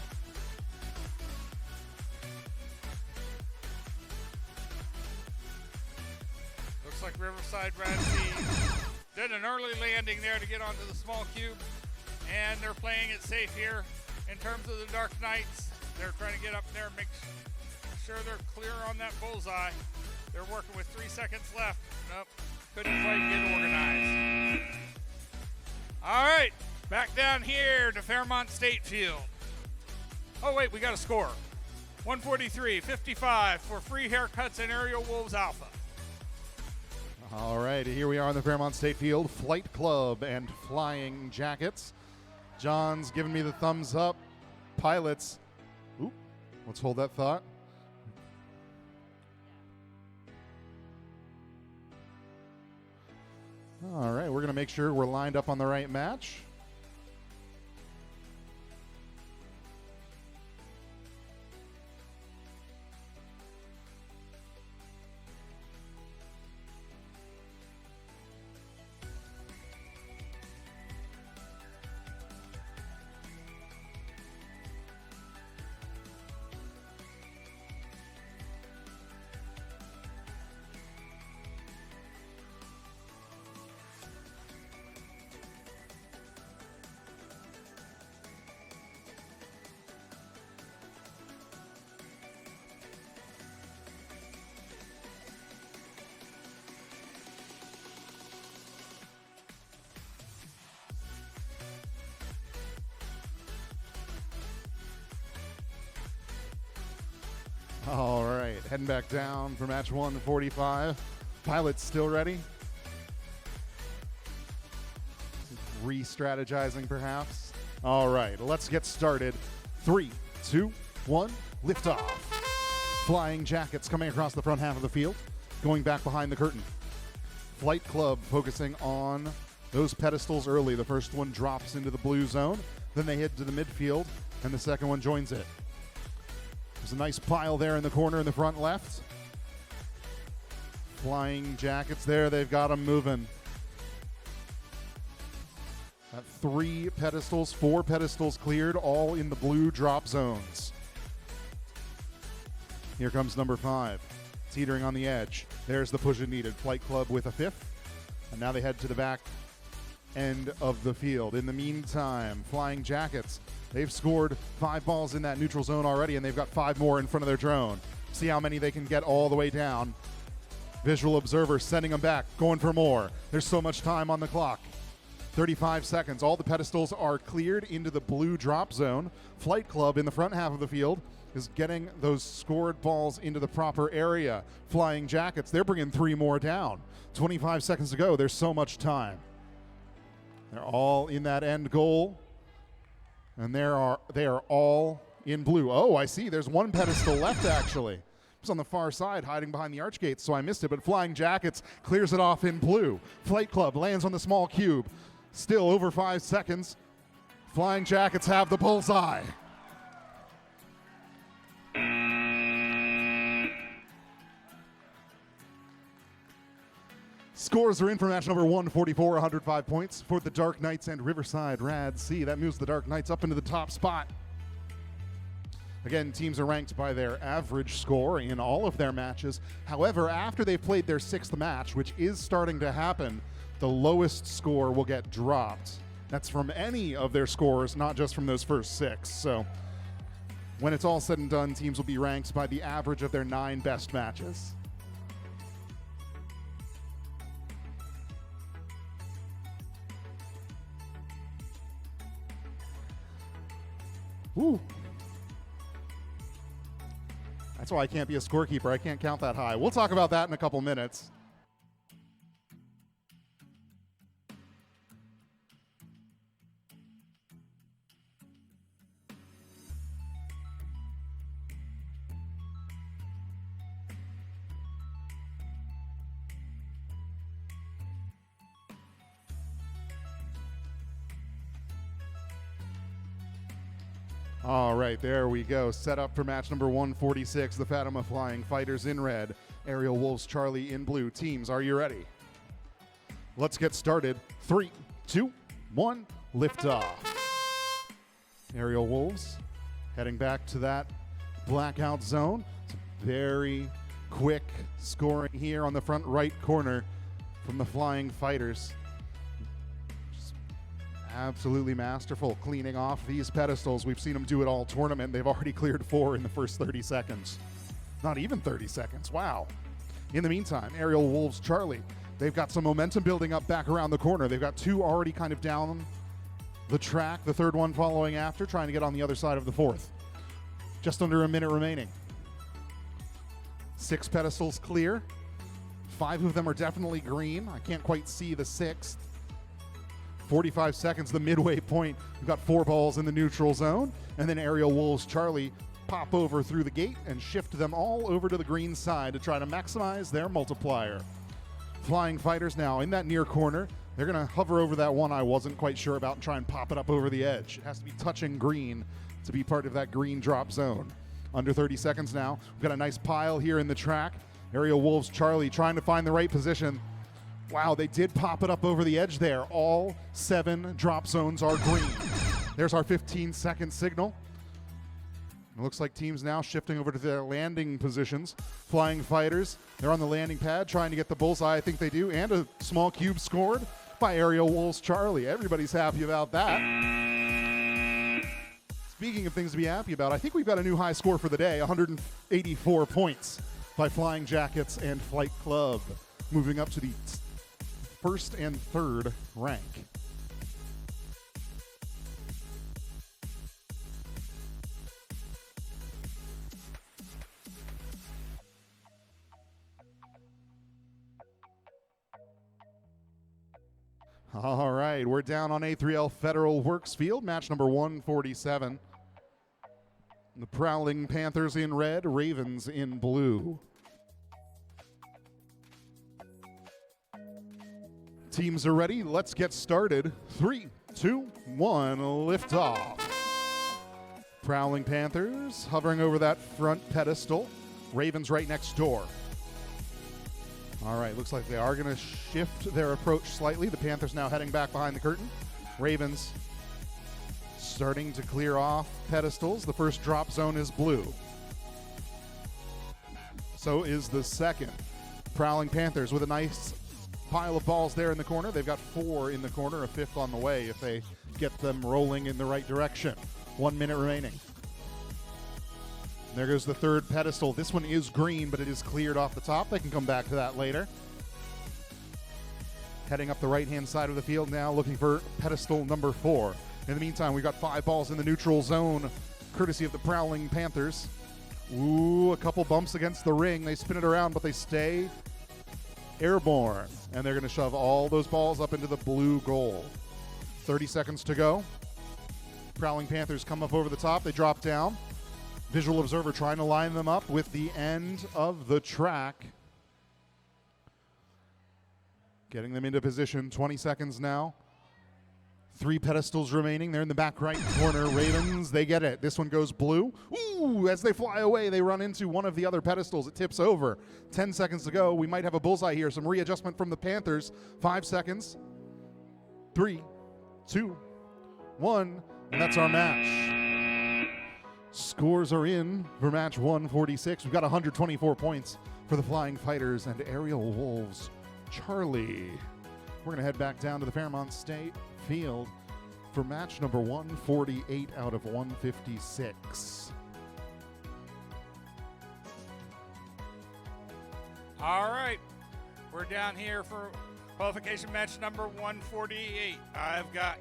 Looks like Riverside Rad C did an early landing there to get onto the small cube, and they're playing it safe here in terms of the Dark Knights. They're trying to get up there, make sure they're clear on that bullseye. They're working with 3 seconds left. Nope, couldn't quite get organized. All right, back down here to Fairmont State Field. Oh wait, we got a score. 143-55 for Free Haircuts and Aerial Wolves Alpha. All right, here we are on the Fairmont State Field, Flight Club and Flying Jackets. John's giving me the thumbs up. Pilots, oop, let's hold that thought. All right, we're going to make sure we're lined up on the right match. All right, heading back down for match 145. Pilots still ready? Re-strategizing perhaps? All right, let's get started. 3, 2, 1, liftoff. Flying Jackets coming across the front half of the field, going back behind the curtain. Flight Club focusing on those pedestals early. The first one drops into the blue zone, then they head to the midfield, and the second one joins it. There's a nice pile there in the corner in the front left. Flying Jackets there, they've got them moving. Got 3 pedestals, 4 pedestals cleared, all in the blue drop zones. Here comes number 5, teetering on the edge. There's the push it needed. Flight Club with a 5th, and now they head to the back end of the field. In the meantime, Flying Jackets, they've scored 5 balls in that neutral zone already, and they've got 5 more in front of their drone. See how many they can get all the way down. Visual observer sending them back, going for more. There's so much time on the clock. 35 seconds. All the pedestals are cleared into the blue drop zone. Flight Club in the front half of the field is getting those scored balls into the proper area. Flying Jackets, they're bringing 3 more down. 25 seconds to go. There's so much time. They're all in that end goal. And they are all in blue. Oh, I see. There's 1 pedestal left, actually. It was on the far side, hiding behind the arch gates, so I missed it. But Flying Jackets clears it off in blue. Flight Club lands on the small cube. Still over 5 seconds. Flying Jackets have the bullseye. Scores are in for match number 144, 105 points for the Dark Knights and Riverside Rad C. That moves the Dark Knights up into the top spot. Again, teams are ranked by their average score in all of their matches. However, after they've played their 6th match, which is starting to happen, the lowest score will get dropped. That's from any of their scores, not just from those first 6. So when it's all said and done, teams will be ranked by the average of their 9 best matches. Ooh. That's why I can't be a scorekeeper. I can't count that high. We'll talk about that in a couple minutes. All right, there we go. Set up for match number 146, the Fatima Flying Fighters in red, Aerial Wolves Charlie in blue. Teams, are you ready? Let's get started. 3, 2, 1, lift off. Aerial Wolves heading back to that blackout zone. It's a very quick scoring here on the front right corner from the Flying Fighters. Absolutely masterful cleaning off these pedestals. We've seen them do it all tournament. They've already cleared 4 in the first 30 seconds. Not even 30 seconds. Wow. In the meantime, Aerial Wolves Charlie, they've got some momentum building up back around the corner. They've got two already kind of down the track, the third one following after, trying to get on the other side of the fourth. Just under a minute remaining. 6 pedestals clear. 5 of them are definitely green. I can't quite see the 6th. 45 seconds, the midway point. We've got 4 balls in the neutral zone, and then Aerial Wolves Charlie pop over through the gate and shift them all over to the green side to try to maximize their multiplier. Flying Fighters now in that near corner. They're going to hover over that one I wasn't quite sure about and try and pop it up over the edge. It has to be touching green to be part of that green drop zone. Under 30 seconds now. We've got a nice pile here in the track. Aerial Wolves Charlie trying to find the right position. Wow, they did pop it up over the edge there. All 7 drop zones are green. There's our 15-second signal. It looks like teams now shifting over to their landing positions. Flying Fighters, they're on the landing pad trying to get the bullseye, I think they do, and a small cube scored by Aerial Wolves Charlie. Everybody's happy about that. Speaking of things to be happy about, I think we've got a new high score for the day, 184 points by Flying Jackets and Flight Club, moving up to the first and third rank. All right, we're down on A3L Federal Works Field, match number 147. The Prowling Panthers in red, Ravens in blue. Teams are ready. Let's get started. 3, 2, 1, liftoff. Prowling Panthers hovering over that front pedestal. Ravens right next door. All right, looks like they are going to shift their approach slightly. The Panthers now heading back behind the curtain. Ravens starting to clear off pedestals. The first drop zone is blue. So is the second. Prowling Panthers with a nice pile of balls there in the corner. They've got 4 in the corner, a 5th on the way if they get them rolling in the right direction. 1 minute remaining. There goes the third pedestal. This one is green, but it is cleared off the top. They can come back to that later. Heading up the right-hand side of the field now, looking for pedestal number 4. In the meantime, we've got 5 balls in the neutral zone, courtesy of the Prowling Panthers. Ooh, a couple bumps against the ring. They spin it around, but they stay airborne. And they're going to shove all those balls up into the blue goal. 30 seconds to go. Prowling Panthers come up over the top. They drop down. Visual observer trying to line them up with the end of the track. Getting them into position. 20 seconds now. 3 pedestals remaining. They're in the back right corner. Ravens, they get it. This one goes blue. Ooh, as they fly away, they run into one of the other pedestals. It tips over. 10 seconds to go. We might have a bullseye here. Some readjustment from the Panthers. 5 seconds. 3, 2, 1. And that's our match. Scores are in for match 146. We've got 124 points for the Flying Fighters and Aerial Wolves Charlie. We're going to head back down to the Fairmont State Field for match number 148 out of 156. All right, we're down here for qualification match number 148. I've got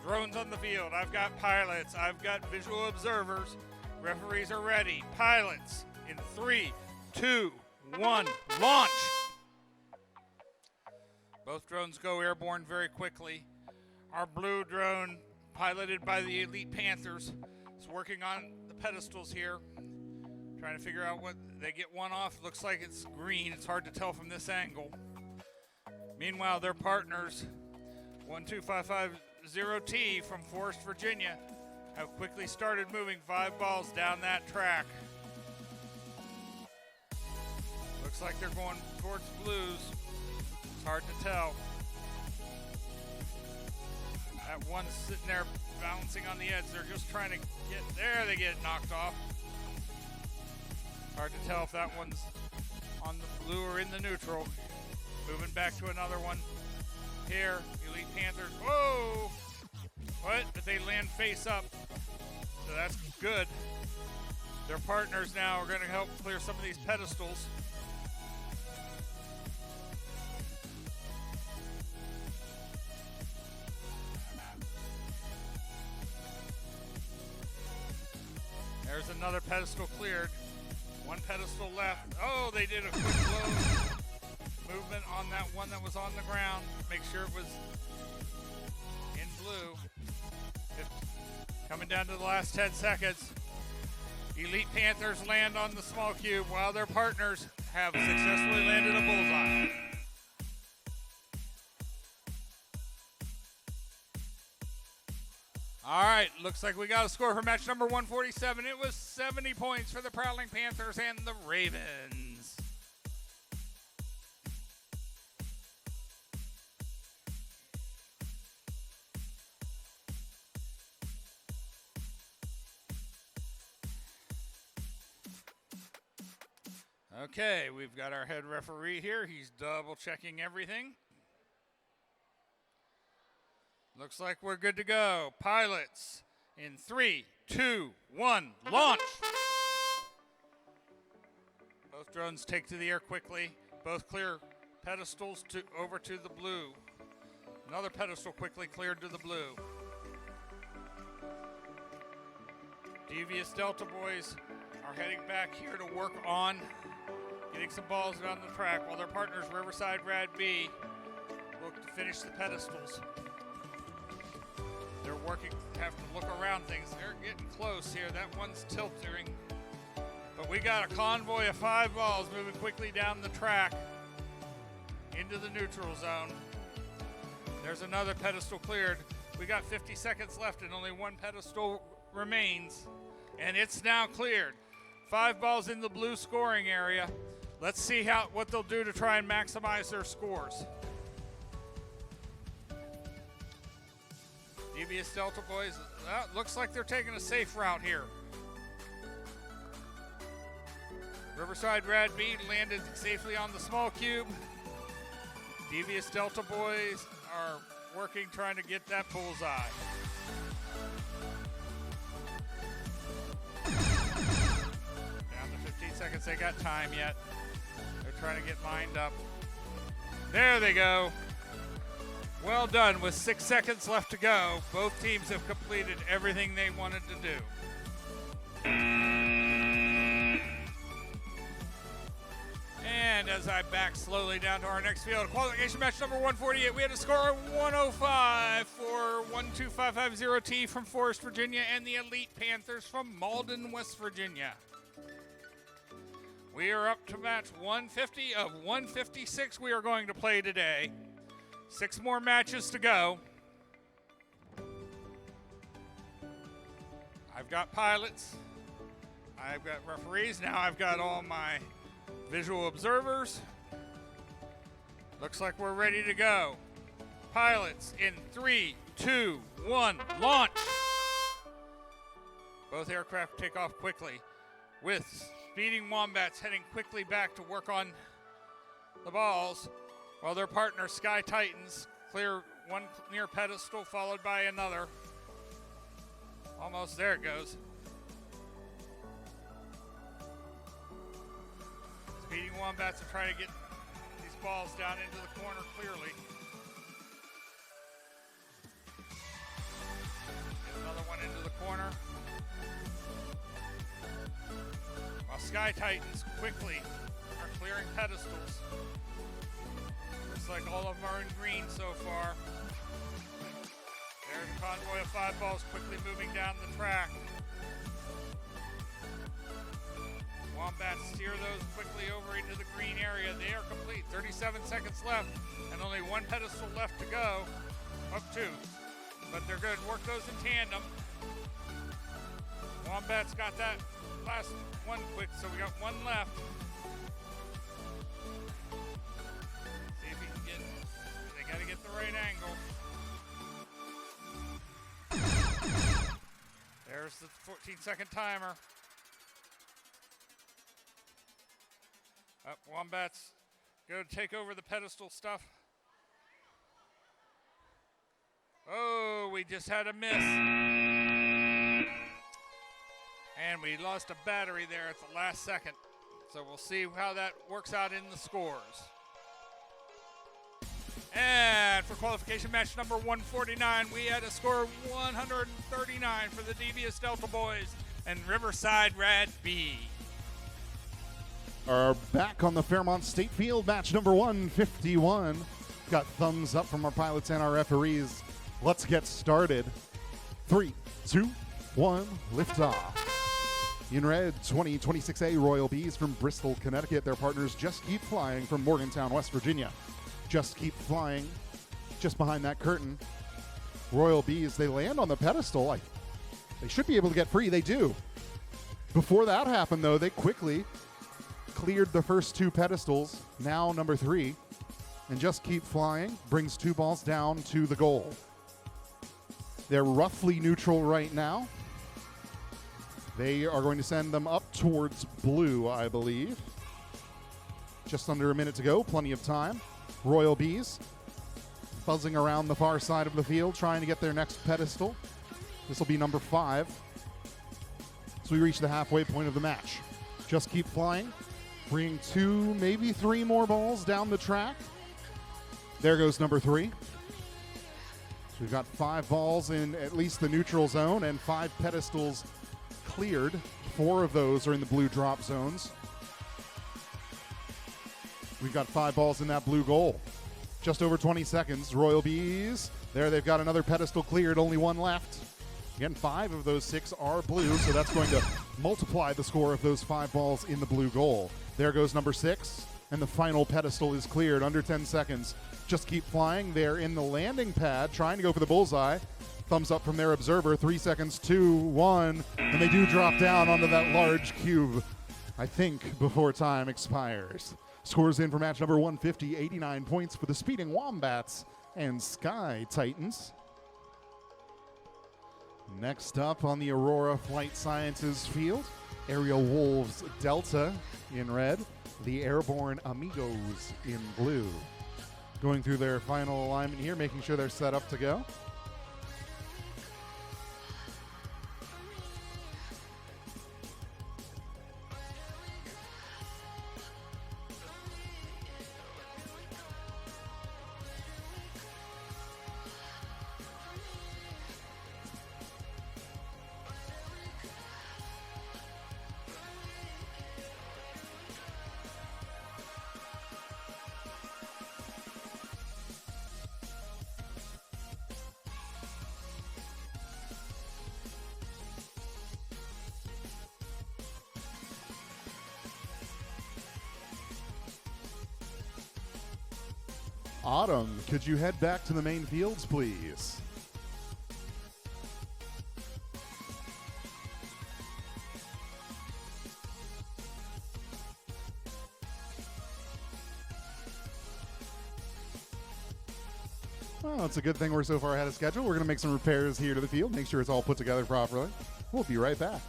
drones on the field. I've got pilots. I've got visual observers. Referees are ready. Pilots in 3, 2, 1, launch. Both drones go airborne very quickly. Our blue drone, piloted by the Elite Panthers, is working on the pedestals here. Trying to figure out what they get one off. Looks like it's green. It's hard to tell from this angle. Meanwhile, their partners, 12550T from Forest, Virginia, have quickly started moving 5 balls down that track. Looks like they're going towards blues. It's hard to tell. That one's sitting there balancing on the edge. They're just trying to get there. They get knocked off. Hard to tell if that one's on the blue or in the neutral. Moving back to another one. Here, Elite Panthers. Whoa! What? But they land face up. So that's good. Their partners now are going to help clear some of these pedestals. There's another pedestal cleared. One pedestal left. Oh, they did a quick blow movement on that one that was on the ground. Make sure it was in blue. Coming down to the last 10 seconds. Elite Panthers land on the small cube while their partners have successfully landed a bullseye. All right, looks like we got a score for match number 147. It was 70 points for the Prowling Panthers and the Ravens. Okay, we've got our head referee here. He's double checking everything. Looks like we're good to go. Pilots in 3, 2, 1, launch. Both drones take to the air quickly. Both clear pedestals over to the blue. Another pedestal quickly cleared to the blue. Devious Delta boys are heading back here to work on getting some balls down the track while their partners Riverside Rad B look to finish the pedestals. They're working, have to look around things. They're getting close here. That one's tilting. But we got a convoy of 5 balls moving quickly down the track into the neutral zone. There's another pedestal cleared. We got 50 seconds left and only one pedestal remains. And it's now cleared. 5 balls in the blue scoring area. Let's see what they'll do to try and maximize their scores. Devious Delta boys, looks like they're taking a safe route here. Riverside Rad B landed safely on the small cube. Devious Delta boys are working, trying to get that bullseye. Down to 15 seconds, they got time yet. They're trying to get lined up. There they go. Well done. With 6 seconds left to go, both teams have completed everything they wanted to do. And as I back slowly down to our next field, qualification match number 148, we had a score of 105 for 12550T from Forest, Virginia, and the Elite Panthers from Malden, West Virginia. We are up to match 150 of 156 we are going to play today. 6 more matches to go. I've got pilots. I've got referees. Now I've got all my visual observers. Looks like we're ready to go. Pilots in 3, 2, 1, launch. Both aircraft take off quickly with speeding wombats heading quickly back to work on the balls, while their partner Sky Titans clear one near pedestal followed by another. Almost there it goes. Speeding wombats are trying to get these balls down into the corner clearly. Get another one into the corner. While Sky Titans quickly are clearing pedestals. Looks like all of them are in green so far. There's a convoy of 5 balls quickly moving down the track. Wombats steer those quickly over into the green area. They are complete. 37 seconds left and only 1 pedestal left to go. Up 2. But they're going to work those in tandem. Wombats got that last one quick, so we got 1 left. See if he can get, they got to get the right angle. There's the 14-second timer. Up, wombats go to take over the pedestal stuff. Oh, we just had a miss. And we lost a battery there at the last second. So we'll see how that works out in the scores. And for qualification match number 149, we had a score of 139 for the Devious Delta Boys and Riverside Rad B. Are back on the Fairmont State Field, match number 151. Got thumbs up from our pilots and our referees. Let's get started. 3, 2, 1, liftoff. In red, 2026A Royal Bees from Bristol, Connecticut. Their partners Just Keep Flying from Morgantown, West Virginia. Just Keep Flying just behind that curtain. Royal Bees, they land on the pedestal. They should be able to get free. They do. Before that happened, though, they quickly cleared the first 2 pedestals. Now number 3. And Just Keep Flying brings 2 balls down to the goal. They're roughly neutral right now. They are going to send them up towards blue, I believe. Just under a minute to go, plenty of time. Royal Bees buzzing around the far side of the field, trying to get their next pedestal. This will be number 5. So we reach the halfway point of the match. Just Keep Flying, bringing 2, maybe 3 more balls down the track. There goes number 3. So we've got 5 balls in at least the neutral zone and 5 pedestals cleared. 4 of those are in the blue drop zones. We've got 5 balls in that blue goal. Just over 20 seconds. Royal Bees. There, they've got another pedestal cleared. Only 1 left. Again, 5 of those 6 are blue, so that's going to multiply the score of those 5 balls in the blue goal. There goes number 6, and the final pedestal is cleared. Under 10 seconds. Just Keep Flying. They're in the landing pad, trying to go for the bullseye. Thumbs up from their observer. 3 seconds, 2, 1, and they do drop down onto that large cube, I think, before time expires. Scores in for match number 150, 89 points for the Speeding Wombats and Sky Titans. Next up on the Aurora Flight Sciences field, Aerial Wolves Delta in red, the Airborne Amigos in blue. Going through their final alignment here, making sure they're set up to go. Autumn, could you head back to the main fields, please? Well, it's a good thing we're so far ahead of schedule. We're going to make some repairs here to the field, make sure it's all put together properly. We'll be right back.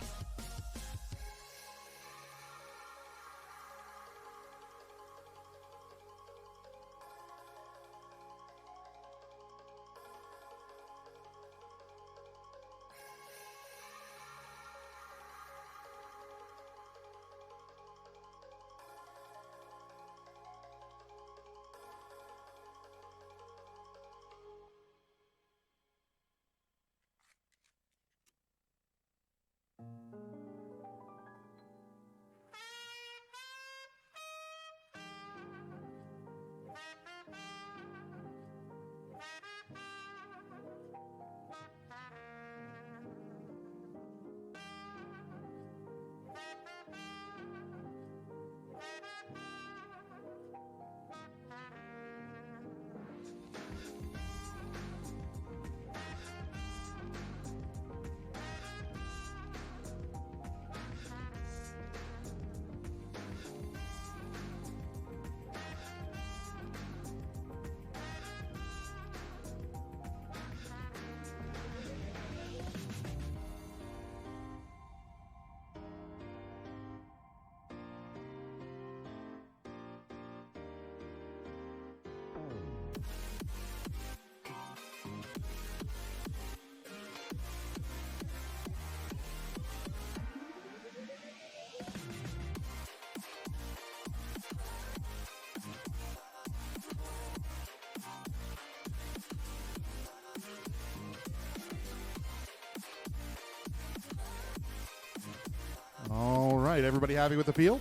right, everybody happy with the field?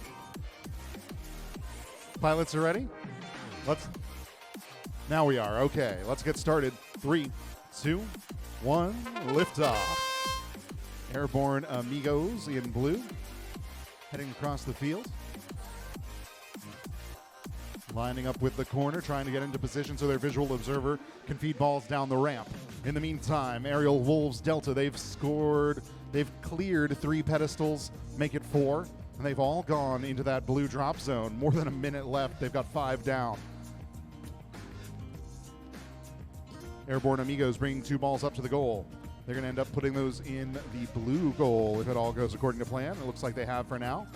Pilots are ready? Now we are. Okay, let's get started. 3, 2, 1, liftoff. Airborne Amigos in blue, heading across the field. Lining up with the corner, trying to get into position so their visual observer can feed balls down the ramp. In the meantime, Aerial Wolves Delta, they've cleared 3 pedestals, make it 4, and they've all gone into that blue drop zone. More than a minute left, they've got 5 down. Airborne Amigos bringing 2 balls up to the goal. They're going to end up putting those in the blue goal if it all goes according to plan. It looks like they have for now.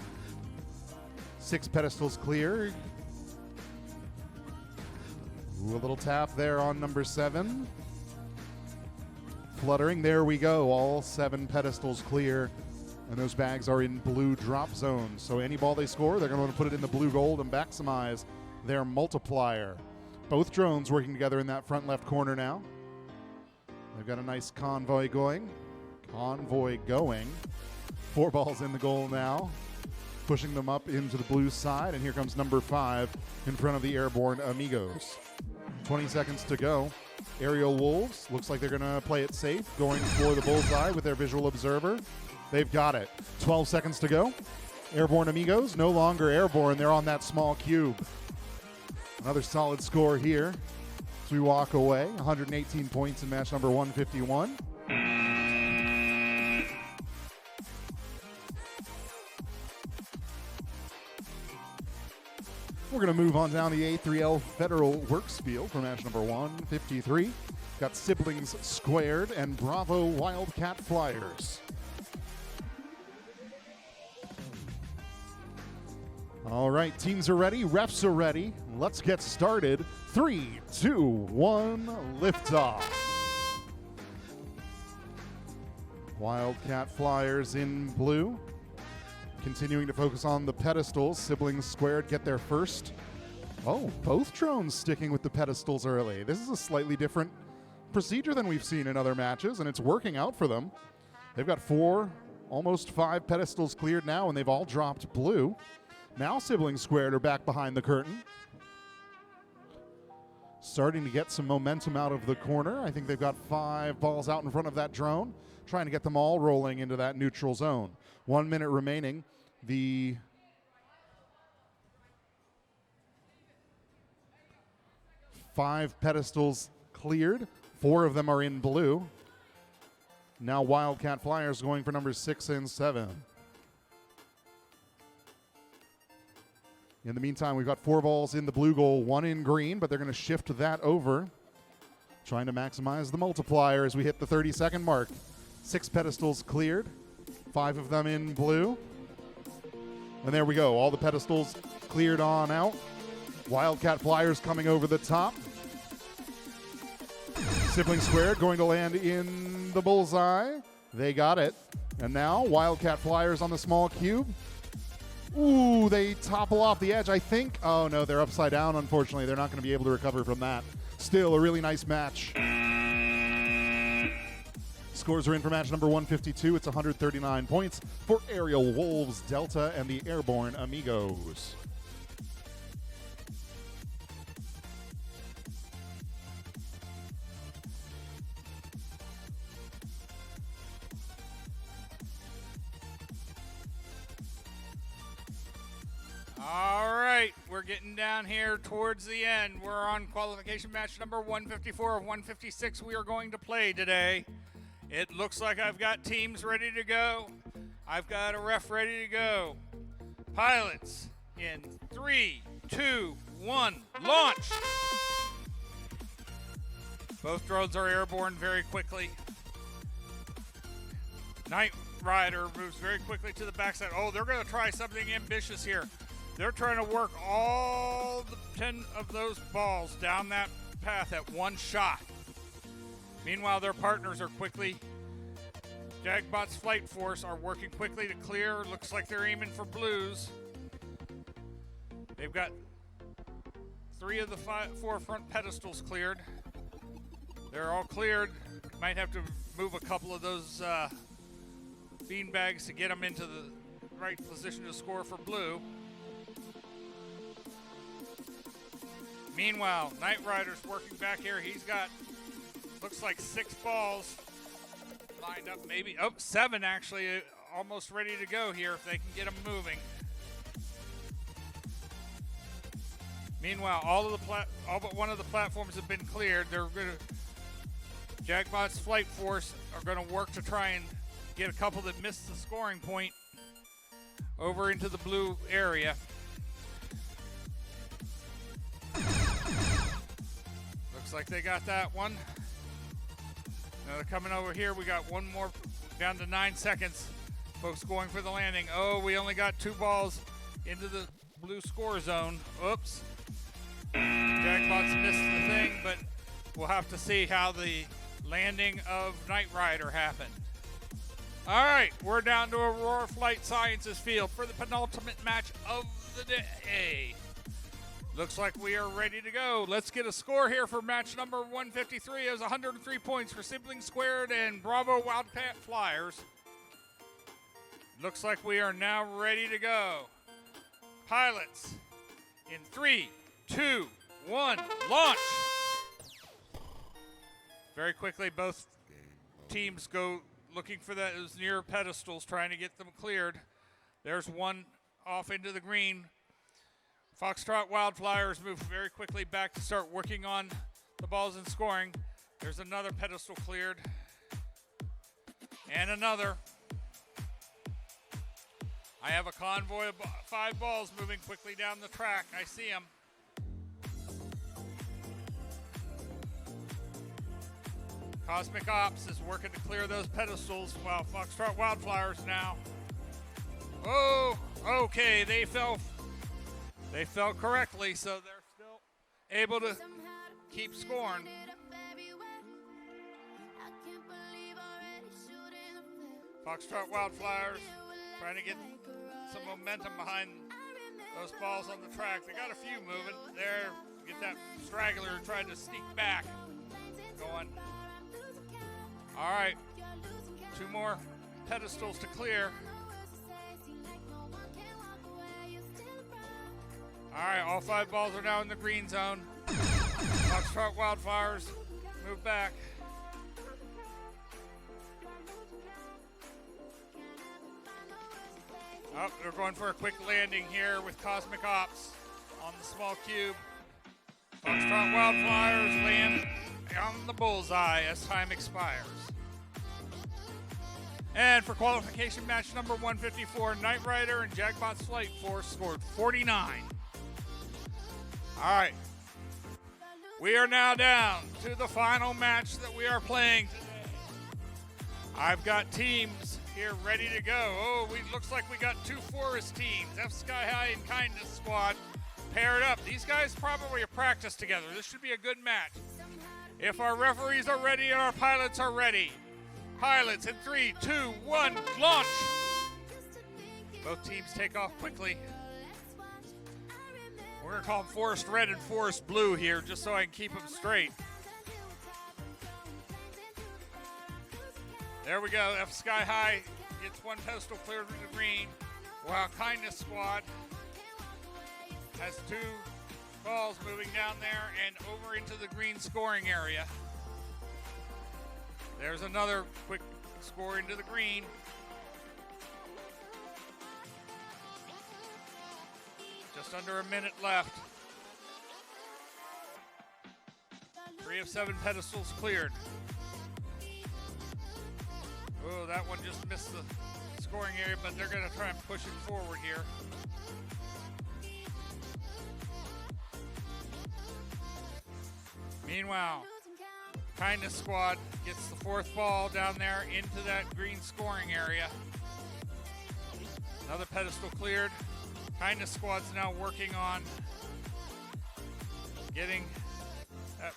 6 pedestals clear. Ooh, a little tap there on number 7. Fluttering, there we go. All 7 pedestals clear. And those bags are in blue drop zones. So any ball they score, they're going to want to put it in the blue goal and maximize their multiplier. Both drones working together in that front left corner now. They've got a nice convoy going. 4 balls in the goal now. Pushing them up into the blue side. And here comes number 5 in front of the Airborne Amigos. 20 seconds to go. Aerial Wolves, looks like they're going to play it safe, going for the bullseye with their visual observer. They've got it. 12 seconds to go. Airborne Amigos, no longer airborne. They're on that small cube. Another solid score here as we walk away. 118 points in match number 151. We're going to move on down the A3L Federal Works Field for match number 153. Got Siblings Squared and Bravo Wildcat Flyers. All right, teams are ready, refs are ready. Let's get started. 3, 2, 1, liftoff. Wildcat Flyers in blue. Continuing to focus on the pedestals. Siblings Squared get their first. Oh, both drones sticking with the pedestals early. This is a slightly different procedure than we've seen in other matches, and it's working out for them. They've got 4, almost 5 pedestals cleared now, and they've all dropped blue. Now Siblings Squared are back behind the curtain. Starting to get some momentum out of the corner. I think they've got 5 balls out in front of that drone, trying to get them all rolling into that neutral zone. 1 minute remaining. The five pedestals cleared. 4 of them are in blue. Now Wildcat Flyers going for numbers 6 and 7. In the meantime, we've got 4 balls in the blue goal, 1 in green, but they're going to shift that over, trying to maximize the multiplier as we hit the 30-second mark. 6 pedestals cleared, 5 of them in blue. And there we go, all the pedestals cleared on out. Wildcat Flyers coming over the top. Sibling Squared going to land in the bullseye. They got it. And now Wildcat Flyers on the small cube. Ooh, they topple off the edge, I think. Oh, no, they're upside down, unfortunately. They're not going to be able to recover from that. Still a really nice match. Scores are in for match number 152. It's 139 points for Aerial Wolves Delta and the Airborne Amigos. All right, we're getting down here towards the end. We're on qualification match number 154 of 156 we are going to play today. It looks like I've got teams ready to go. I've got a ref ready to go. Pilots in 3, 2, 1, launch! Both drones are airborne very quickly. Knight Rider moves very quickly to the backside. Oh, they're going to try something ambitious here. They're trying to work all the 10 of those balls down that path at one shot. Meanwhile, their partners are quickly. Dagbot's Flight Force are working quickly to clear. Looks like they're aiming for blues. They've got 3 of the 4 front pedestals cleared. They're all cleared. Might have to move a couple of those bean bags to get them into the right position to score for blue. Meanwhile, Knight Rider's working back here. He's got, looks like 6 balls lined up, maybe, 7 actually, almost ready to go here if they can get them moving. Meanwhile, all but one of the platforms have been cleared. They're going to, Jagbot's Flight Force are going to work to try and get a couple that missed the scoring point over into the blue area. Looks like they got that one. Now they're coming over here. We got one more down to 9 seconds. Folks going for the landing. Oh, we only got 2 balls into the blue score zone. Oops. Jackpot's missed the thing, but we'll have to see how the landing of Knight Rider happened. All right, we're down to Aurora Flight Sciences Field for the penultimate match of the day. Looks like we are ready to go. Let's get a score here for match number 153. It was 103 points for Siblings Squared and Bravo Wildcat Flyers. Looks like we are now ready to go. Pilots, in 3, 2, 1, launch. Very quickly, both teams go looking for those near pedestals, trying to get them cleared. There's one off into the green. Foxtrot Wildflyers move very quickly back to start working on the balls and scoring. There's another pedestal cleared. And another. I have a convoy of 5 balls moving quickly down the track. I see them. Cosmic Ops is working to clear those pedestals while Foxtrot Wildflyers now. Oh, okay, they fell correctly, so they're still able to keep scoring. Foxtrot Wildflyers trying to get some momentum behind those balls on the track. They got a few moving there. Get that straggler trying to sneak back going. All right, 2 more pedestals to clear. All right, all 5 balls are now in the green zone. Foxtrot Wildfires move back. Oh, they're going for a quick landing here with Cosmic Ops on the small cube. Foxtrot Wildfires land on the bullseye as time expires. And for qualification match number 154, Knight Rider and Jagbot's Flight Force scored 49. All right. We are now down to the final match that we are playing today. I've got teams here ready to go. Oh, looks like we got 2 Forest teams, F Sky High and Kindness Squad, paired up. These guys probably have practiced together. This should be a good match. If our referees are ready and our pilots are ready. Pilots in 3, 2, 1, launch. Both teams take off quickly. We're going to call them Forest Red and Forest Blue here just so I can keep them straight. There we go. F Sky High gets 1 pedestal cleared with the green, while Kindness Squad has 2 balls moving down there and over into the green scoring area. There's another quick score into the green. Just under a minute left. 3 of 7 pedestals cleared. Oh, that one just missed the scoring area, but they're going to try and push it forward here. Meanwhile, Kindness Squad gets the 4th ball down there into that green scoring area. Another pedestal cleared. Kindness Squad's now working on getting that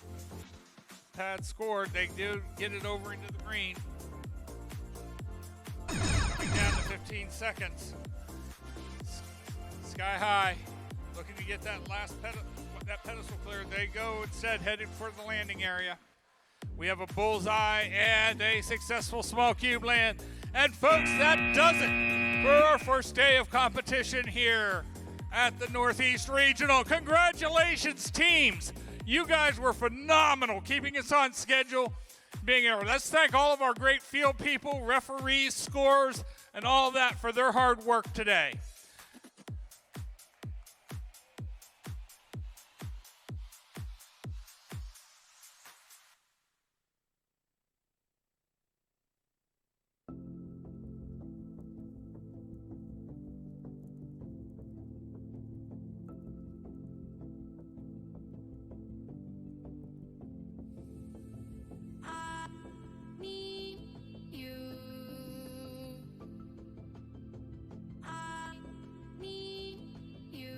pad scored. They do get it over into the green. Coming down to 15 seconds. Sky High looking to get that last pedestal cleared. They go instead headed for the landing area. We have a bullseye and a successful small cube land. And folks, that does it for our first day of competition here at the Northeast Regional. Congratulations, teams. You guys were phenomenal, keeping us on schedule, being here. Let's thank all of our great field people, referees, scorers, and all that for their hard work today. I need you. I need you.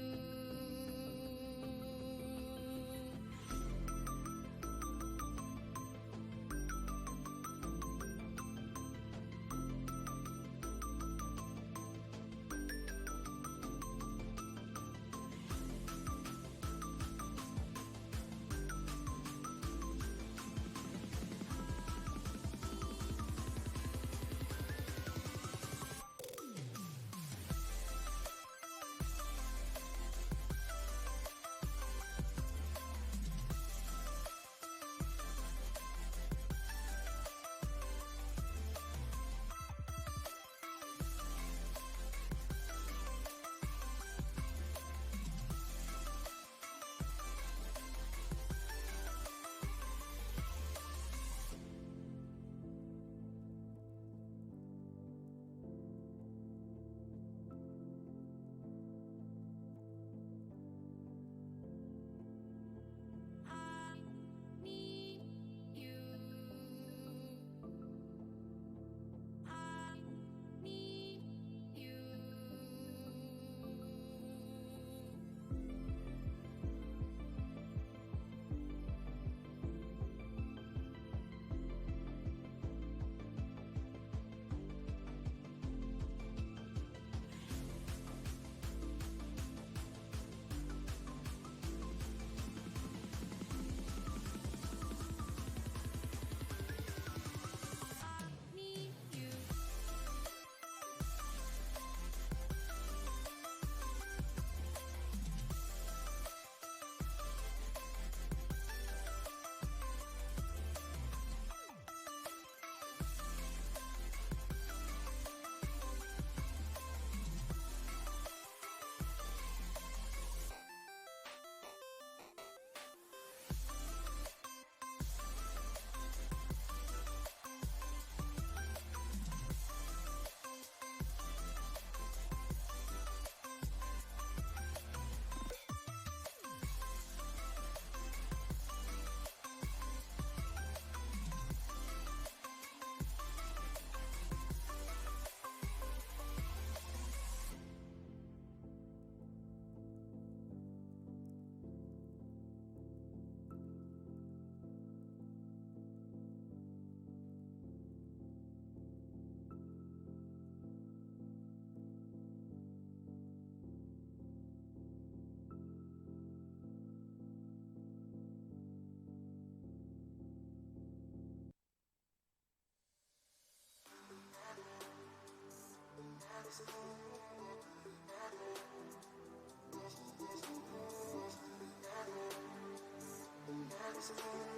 I need you. I need you. I need you. Thank you.